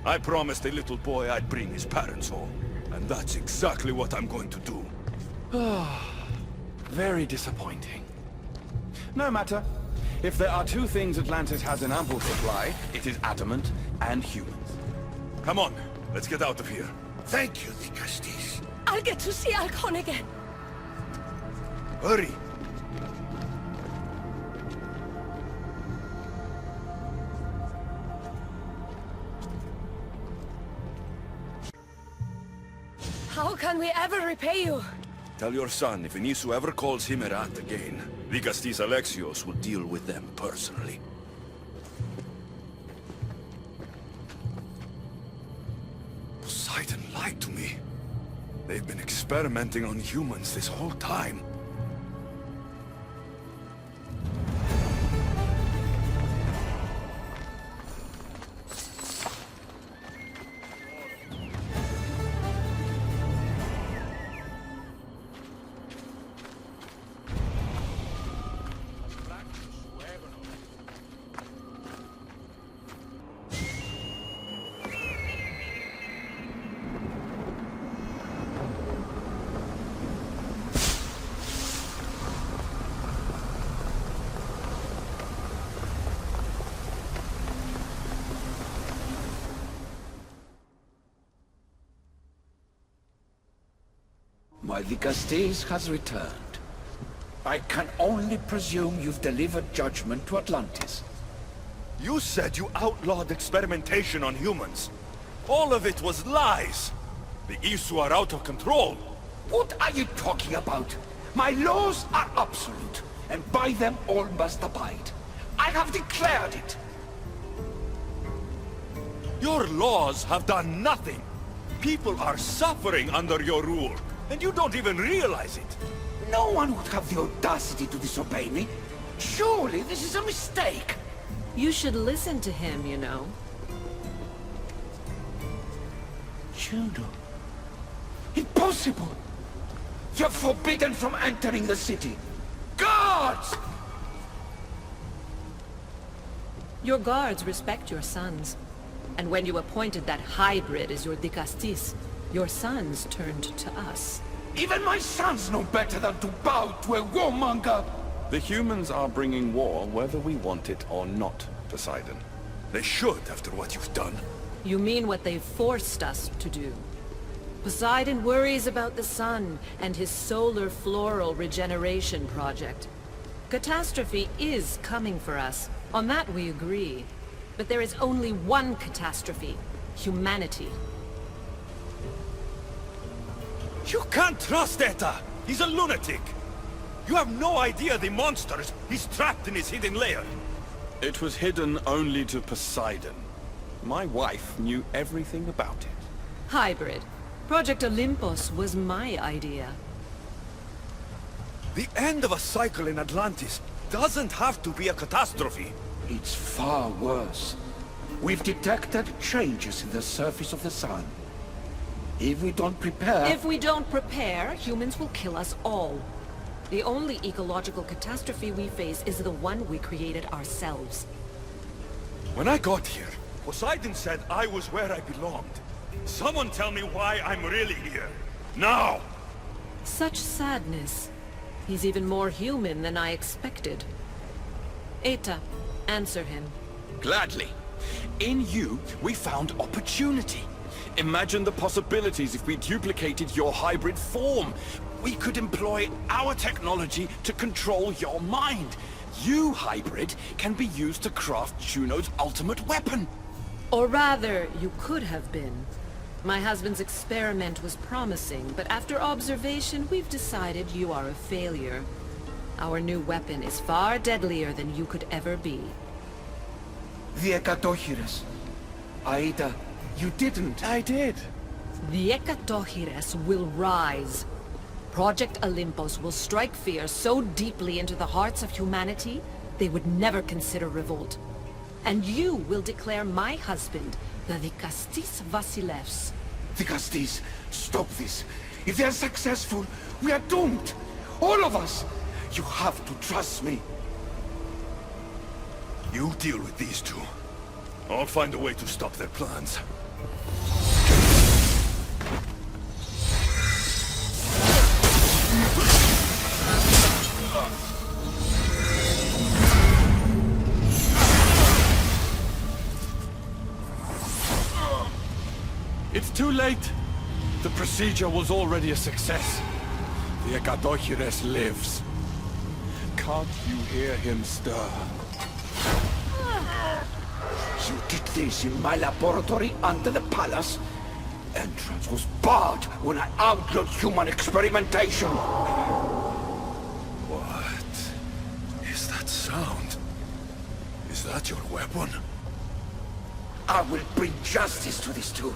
I promised a little boy I'd bring his parents home. And that's exactly what I'm going to do. Very disappointing. No matter. If there are two things Atlantis has in ample supply, it is adamant and humans. Come on, let's get out of here. Thank you, the Castis. I'll get to see Alcon again. Hurry! How can we ever repay you? Tell your son if Enisu ever calls him a rat again, Vigastis Alexios will deal with them personally. Poseidon lied to me. They've been experimenting on humans this whole time. My Vigastes has returned. I can only presume you've delivered judgment to Atlantis. You said you outlawed experimentation on humans. All of it was lies. The Isu are out of control. What are you talking about? My laws are absolute, and by them all must abide. I have declared it. Your laws have done nothing. People are suffering under your rule, and you don't even realize it. No one would have the audacity to disobey me. Surely this is a mistake. You should listen to him, you know. Juno. Impossible! You're forbidden from entering the city. Guards! Your guards respect your sons. And when you appointed that hybrid as your Dicastis, your sons turned to us. Even my sons know better than to bow to a warmonger! The humans are bringing war whether we want it or not, Poseidon. They should, after what you've done. You mean what they've forced us to do. Poseidon worries about the sun and his solar floral regeneration project. Catastrophe is coming for us. On that we agree. But there is only one catastrophe. Humanity. You can't trust Eta! He's a lunatic! You have no idea the monsters he's trapped in his hidden lair! It was hidden only to Poseidon. My wife knew everything about it. Hybrid. Project Olympus was my idea. The end of a cycle in Atlantis doesn't have to be a catastrophe. It's far worse. We've detected changes in the surface of the sun. If we don't prepare... If we don't prepare, humans will kill us all. The only ecological catastrophe we face is the one we created ourselves. When I got here, Poseidon said I was where I belonged. Someone tell me why I'm really here. Now! Such sadness. He's even more human than I expected. Eta, answer him. Gladly. In you, we found opportunity. Imagine the possibilities if we duplicated your hybrid form. We could employ our technology to control your mind. You, hybrid, can be used to craft Juno's ultimate weapon. Or rather, you could have been. My husband's experiment was promising, but after observation, we've decided you are a failure. Our new weapon is far deadlier than you could ever be. The Ekatochires. Aida, you didn't. I did. The Eteokles will rise. Project Olympus will strike fear so deeply into the hearts of humanity, they would never consider revolt. And you will declare my husband the Vikastis Vasilevs. Vikastis, stop this. If they are successful, we are doomed. All of us. You have to trust me. You deal with these two. I'll find a way to stop their plans. It's too late. The procedure was already a success. The Eteokles lives. Can't you hear him stir? You did this in my laboratory under the palace. Entrance was barred when I outlawed human experimentation. What is that sound? Is that your weapon? I will bring justice to these two,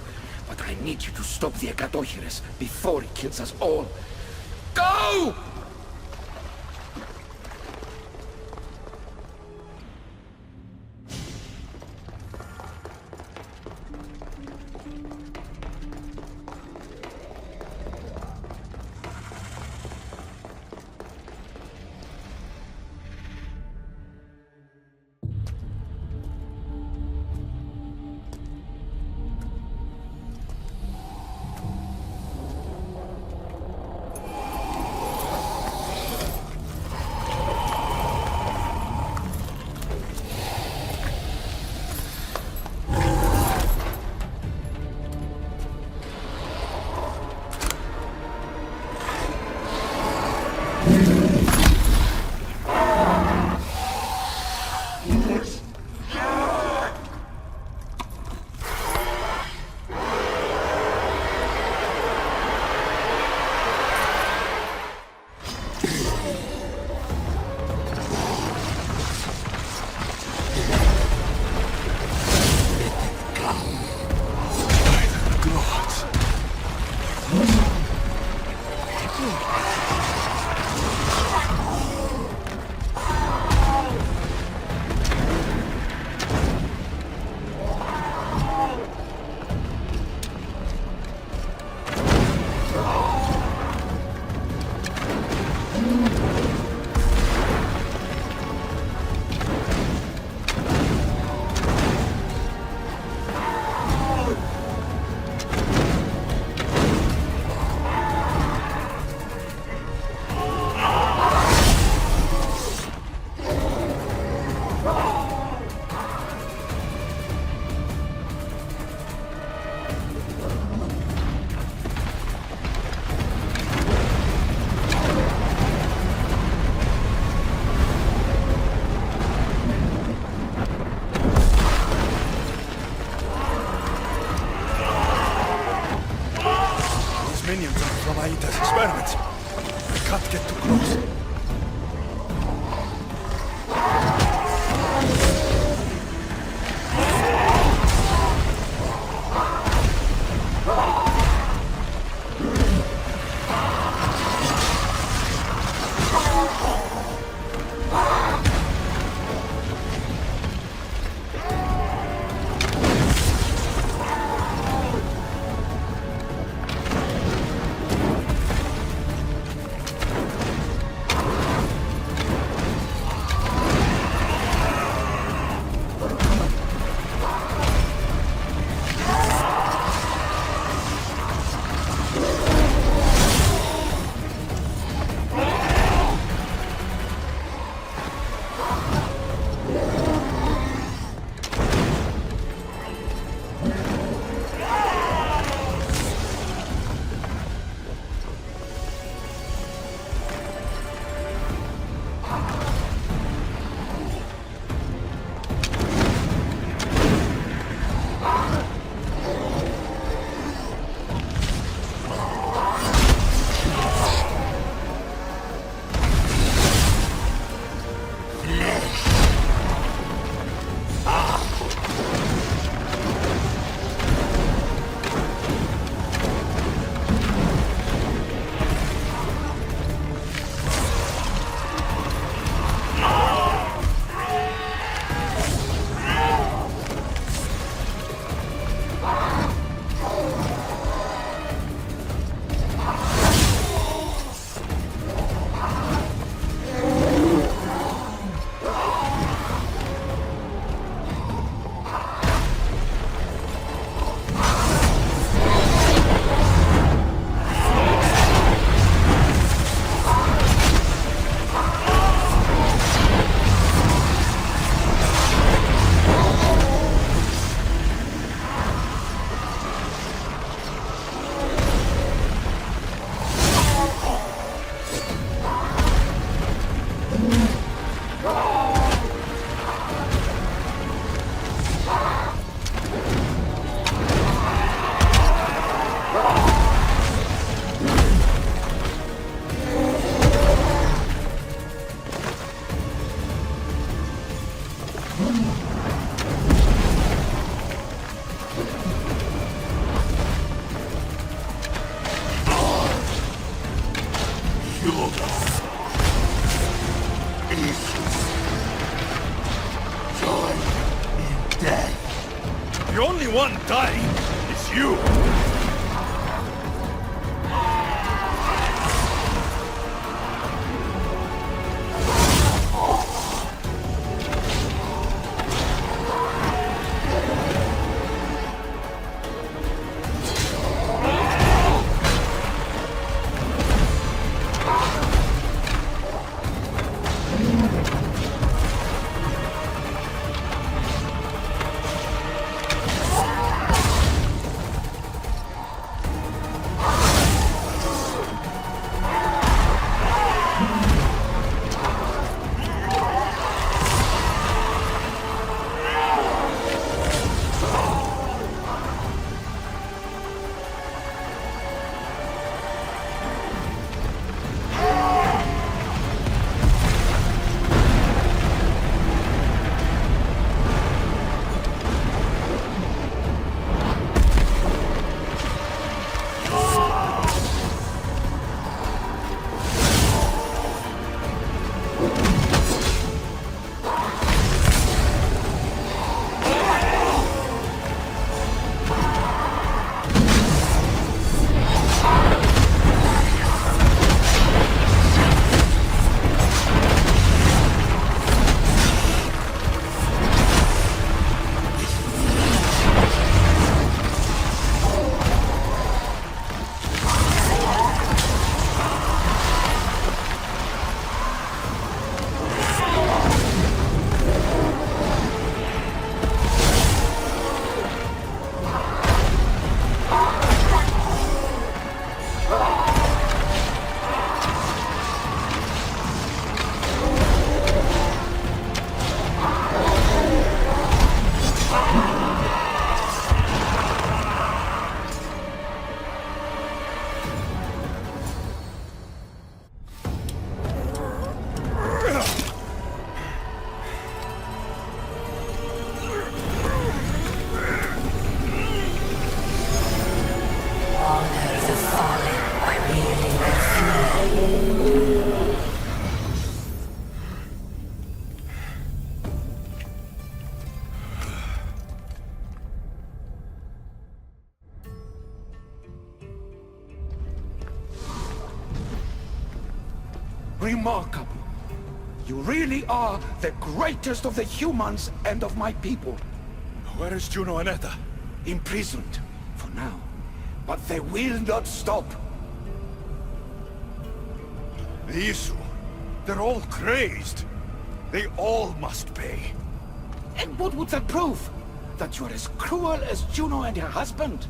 but I need you to stop the Eteokles before he kills us all. Go! Experiment. I can't get too close. The only one dying is you! Remarkable. You really are the greatest of the humans and of my people. Where is Juno and Etta? Imprisoned, for now. But they will not stop. The issue. They're all crazed. They all must pay. And what would that prove? That you're as cruel as Juno and her husband?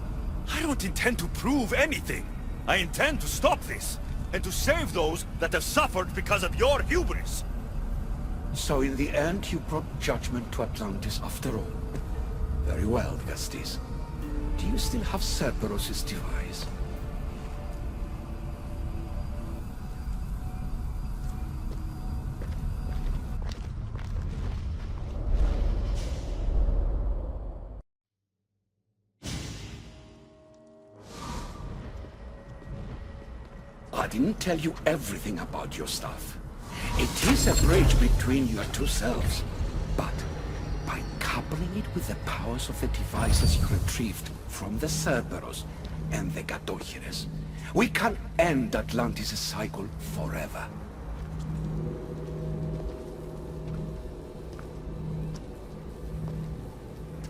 I don't intend to prove anything. I intend to stop this, and to save those that have suffered because of your hubris. So in the end, you brought judgment to Atlantis after all. Very well, Gastis. Do you still have Cerberus' device? I didn't tell you everything about your stuff. It is a bridge between your two selves. But by coupling it with the powers of the devices you retrieved from the Cerberus and the Gatohires, we can end Atlantis' cycle forever.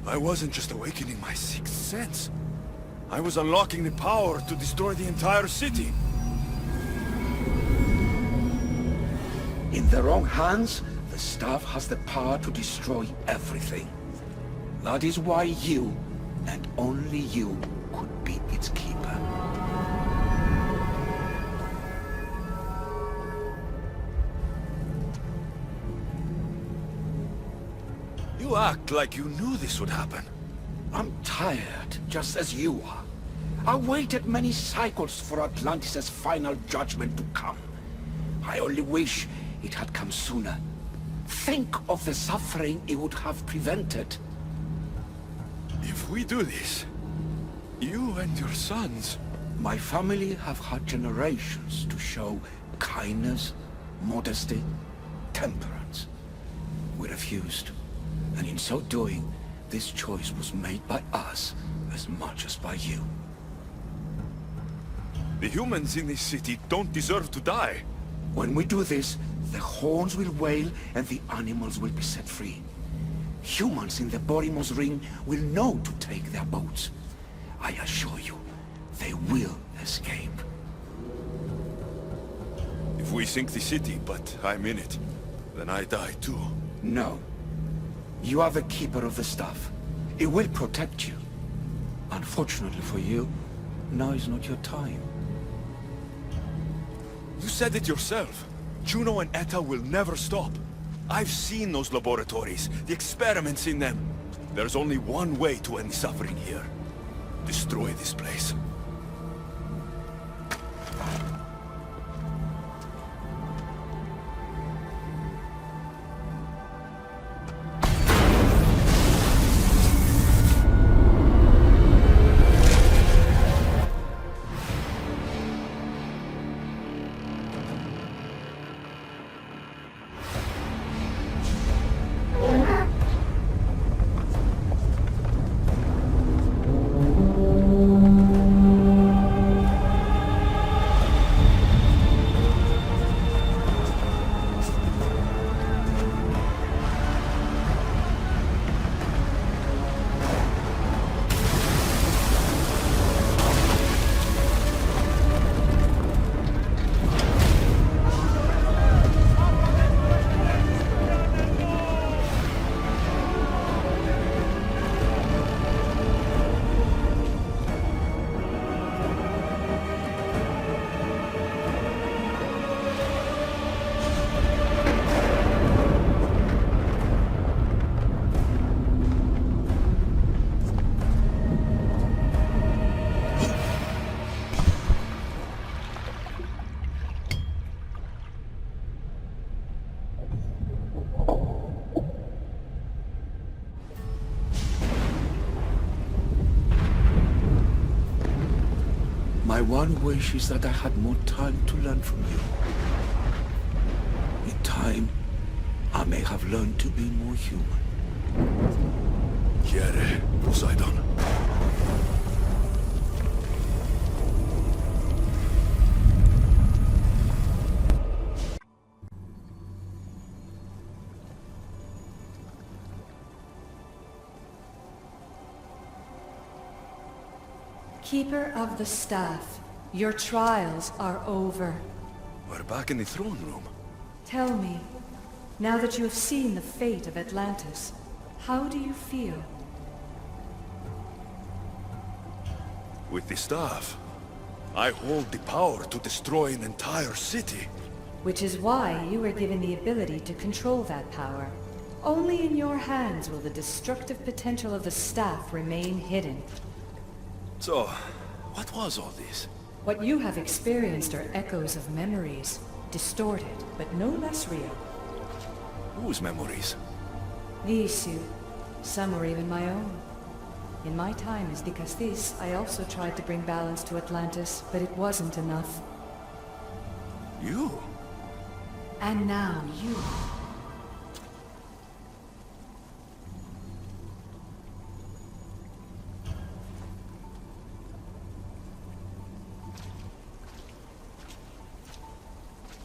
I wasn't just awakening my sixth sense. I was unlocking the power to destroy the entire city. In the wrong hands, the staff has the power to destroy everything. That is why you, and only you, could be its keeper. You act like you knew this would happen. I'm tired, just as you are. I waited many cycles for Atlantis' final judgment to come. I only wish it had come sooner. Think of the suffering it would have prevented. If we do this, you and your sons... My family have had generations to show kindness, modesty, temperance. We refused, and in so doing, this choice was made by us as much as by you. The humans in this city don't deserve to die. When we do this, the horns will wail and the animals will be set free. Humans in the Borimos Ring will know to take their boats. I assure you, they will escape. If we sink the city, but I'm in it, then I die too. No. You are the keeper of the staff. It will protect you. Unfortunately for you, now is not your time. You said it yourself. Juno and Etta will never stop. I've seen those laboratories, the experiments in them. There's only one way to end the suffering here. Destroy this place. My one wish is that I had more time to learn from you. In time, I may have learned to be more human. Here, Poseidon. Keeper of the Staff, your trials are over. We're back in the throne room. Tell me, now that you have seen the fate of Atlantis, how do you feel? With the staff, I hold the power to destroy an entire city. Which is why you were given the ability to control that power. Only in your hands will the destructive potential of the Staff remain hidden. So, what was all this? What you have experienced are echoes of memories, distorted, but no less real. Whose memories? These two. Some were even my own. In my time as Dikastis, I also tried to bring balance to Atlantis, but it wasn't enough. You? And now you.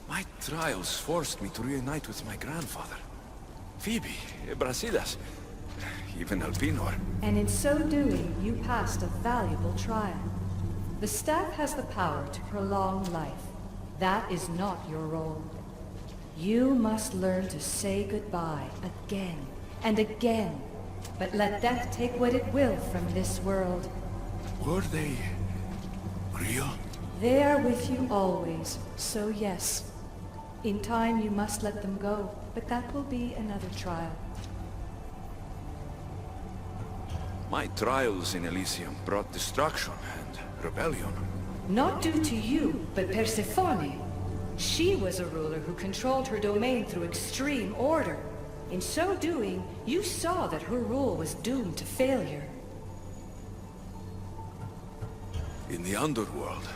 My trials forced me to reunite with my grandfather. Phoebe, Brasidas, even Alpinor. And in so doing, you passed a valuable trial. The staff has the power to prolong life. That is not your role. You must learn to say goodbye again and again, but let death take what it will from this world. Were they real? They are with you always, so yes. In time you must let them go, but that will be another trial. My trials in Elysium brought destruction and rebellion. Not due to you, but Persephone. She was a ruler who controlled her domain through extreme order. In so doing, you saw that her rule was doomed to failure. In the underworld,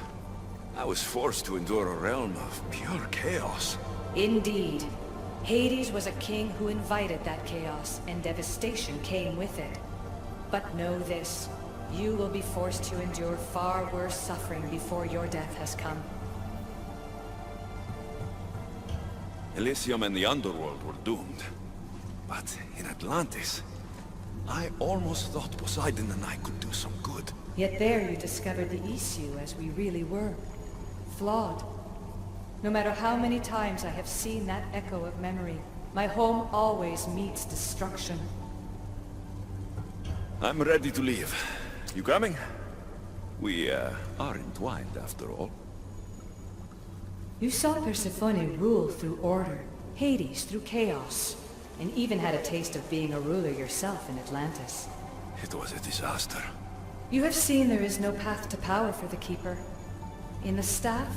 I was forced to endure a realm of pure chaos. Indeed. Hades was a king who invited that chaos, and devastation came with it. But know this. You will be forced to endure far worse suffering before your death has come. Elysium and the underworld were doomed. But in Atlantis, I almost thought Poseidon and I could do some good. Yet there you discovered the issue as we really were. Flawed. No matter how many times I have seen that echo of memory, my home always meets destruction. I'm ready to leave. You coming? We, are entwined after all. You saw Persephone rule through order, Hades through chaos, and even had a taste of being a ruler yourself in Atlantis. It was a disaster. You have seen there is no path to power for the Keeper. In the staff,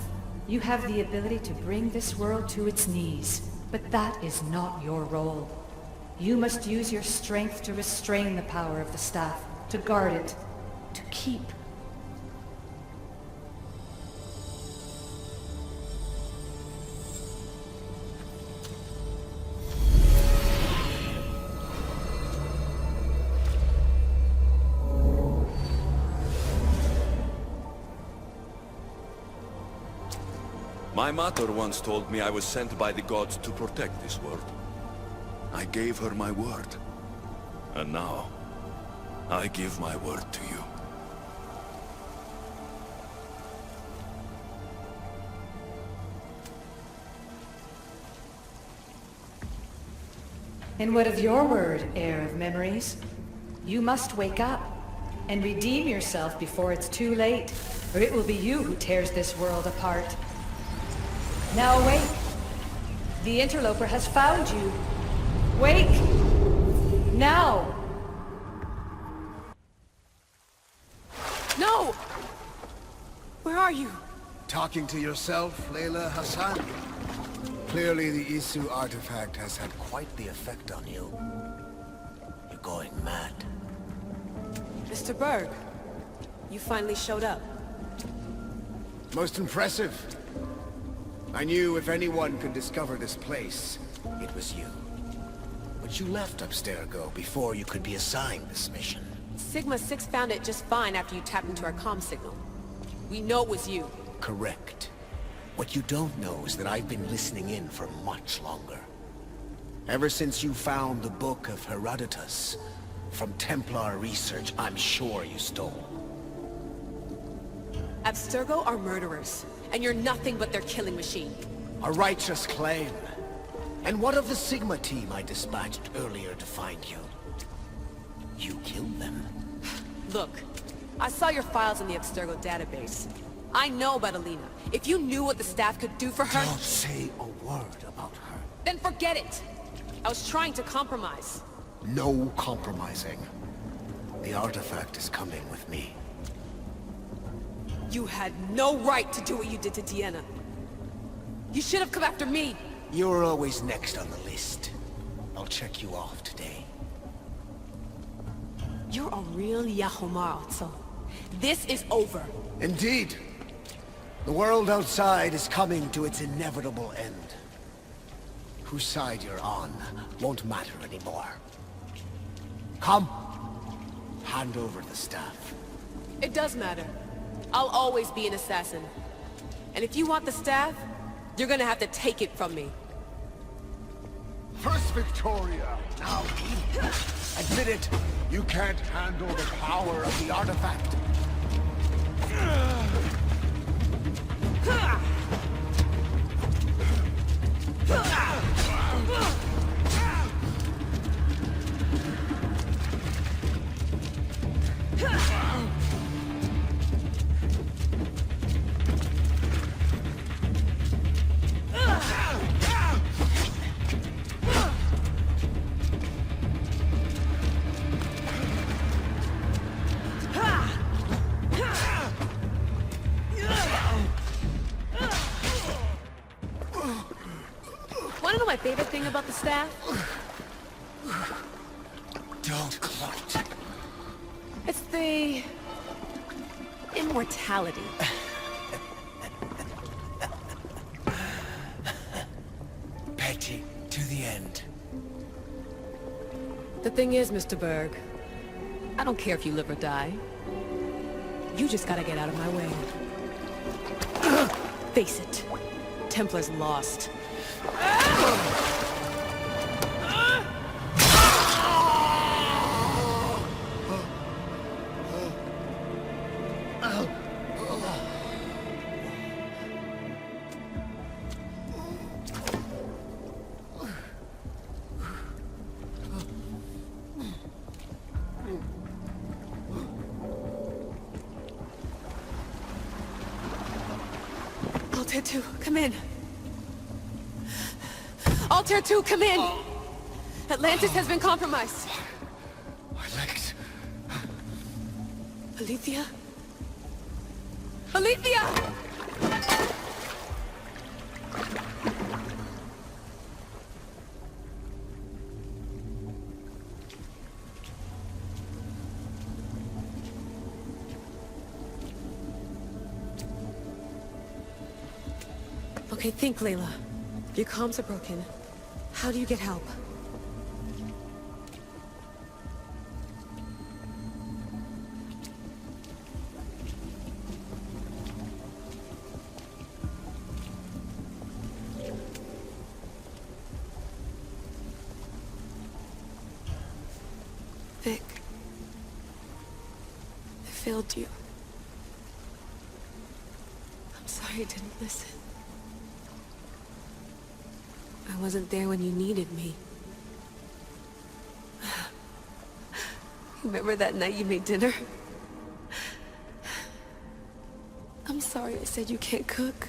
you have the ability to bring this world to its knees, but that is not your role. You must use your strength to restrain the power of the staff, to guard it, to keep. My mother once told me I was sent by the gods to protect this world. I gave her my word. And now, I give my word to you. And what of your word, Heir of Memories? You must wake up and redeem yourself before it's too late, or it will be you who tears this world apart. Now awake! The interloper has found you! Wake! Now! No! Where are you? Talking to yourself, Layla Hassan? Clearly the Isu artifact has had quite the effect on you. You're going mad. Mr. Berg, you finally showed up. Most impressive. I knew if anyone could discover this place, it was you. But you left Abstergo before you could be assigned this mission. Sigma 6 found it just fine after you tapped into our comm signal. We know it was you. Correct. What you don't know is that I've been listening in for much longer. Ever since you found the Book of Herodotus, from Templar research I'm sure you stole. Abstergo are murderers, and you're nothing but their killing machine. A righteous claim. And what of the Sigma team I dispatched earlier to find you? You killed them. Look, I saw your files in the Abstergo database. I know about Alina. If you knew what the staff could do for her... Don't say a word about her. Then forget it! I was trying to compromise. No compromising. The artifact is coming with me. You had no right to do what you did to Deanna. You should have come after me! You're always next on the list. I'll check you off today. You're a real Yahomar, so this is over. Indeed. The world outside is coming to its inevitable end. Whose side you're on won't matter anymore. Come. Hand over the staff. It does matter. I'll always be an assassin. And if you want the staff, you're gonna have to take it from me. First Victoria, now admit it. You can't handle the power of the artifact. Wanna know my favorite thing about the staff? Don't gloat. It's the... immortality. Petty to the end. The thing is, Mr. Berg, I don't care if you live or die. You just gotta get out of my way. Face it. Templar's lost. Altair 2, come in. Altair 2, come in! Atlantis has been compromised. My legs. Alethea? Alethea! Okay, think, Layla. Your comms are broken. How do you get help? Vic, I failed you. I'm sorry I didn't listen. I wasn't there when you needed me. Remember that night you made dinner? I'm sorry I said you can't cook.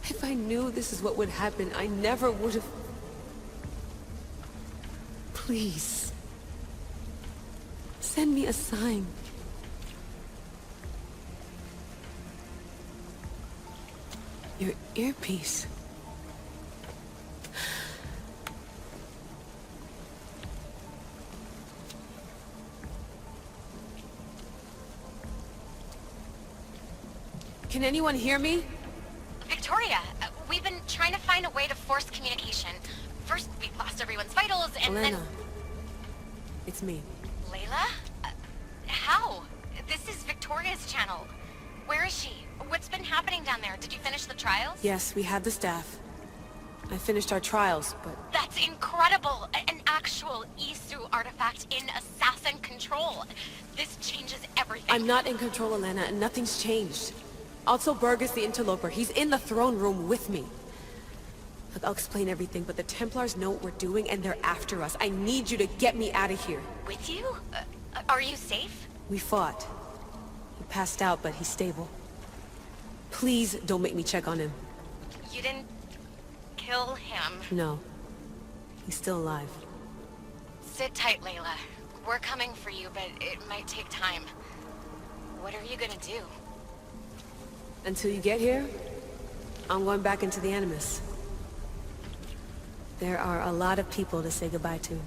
If I knew this is what would happen, I never would have... Please. Send me a sign. Your earpiece. Can anyone hear me? Victoria, we've been trying to find a way to force communication. First, we lost everyone's vitals, and Elena. then... It's me. Layla? How? This is Victoria's channel. Where is she? What's been happening down there? Did you finish the trials? Yes, we have the staff. I finished our trials, but... That's incredible! An actual Isu artifact in assassin control. This changes everything. I'm not in control, Elena, and nothing's changed. Also, Burgess the interloper. He's in the throne room with me. Look, I'll explain everything, but the Templars know what we're doing, and they're after us. I need you to get me out of here. With you? Are you safe? We fought. He passed out, but he's stable. Please don't make me check on him. You didn't... kill him? No. He's still alive. Sit tight, Layla. We're coming for you, but it might take time. What are you gonna do? Until you get here, I'm going back into the Animus. There are a lot of people to say goodbye to.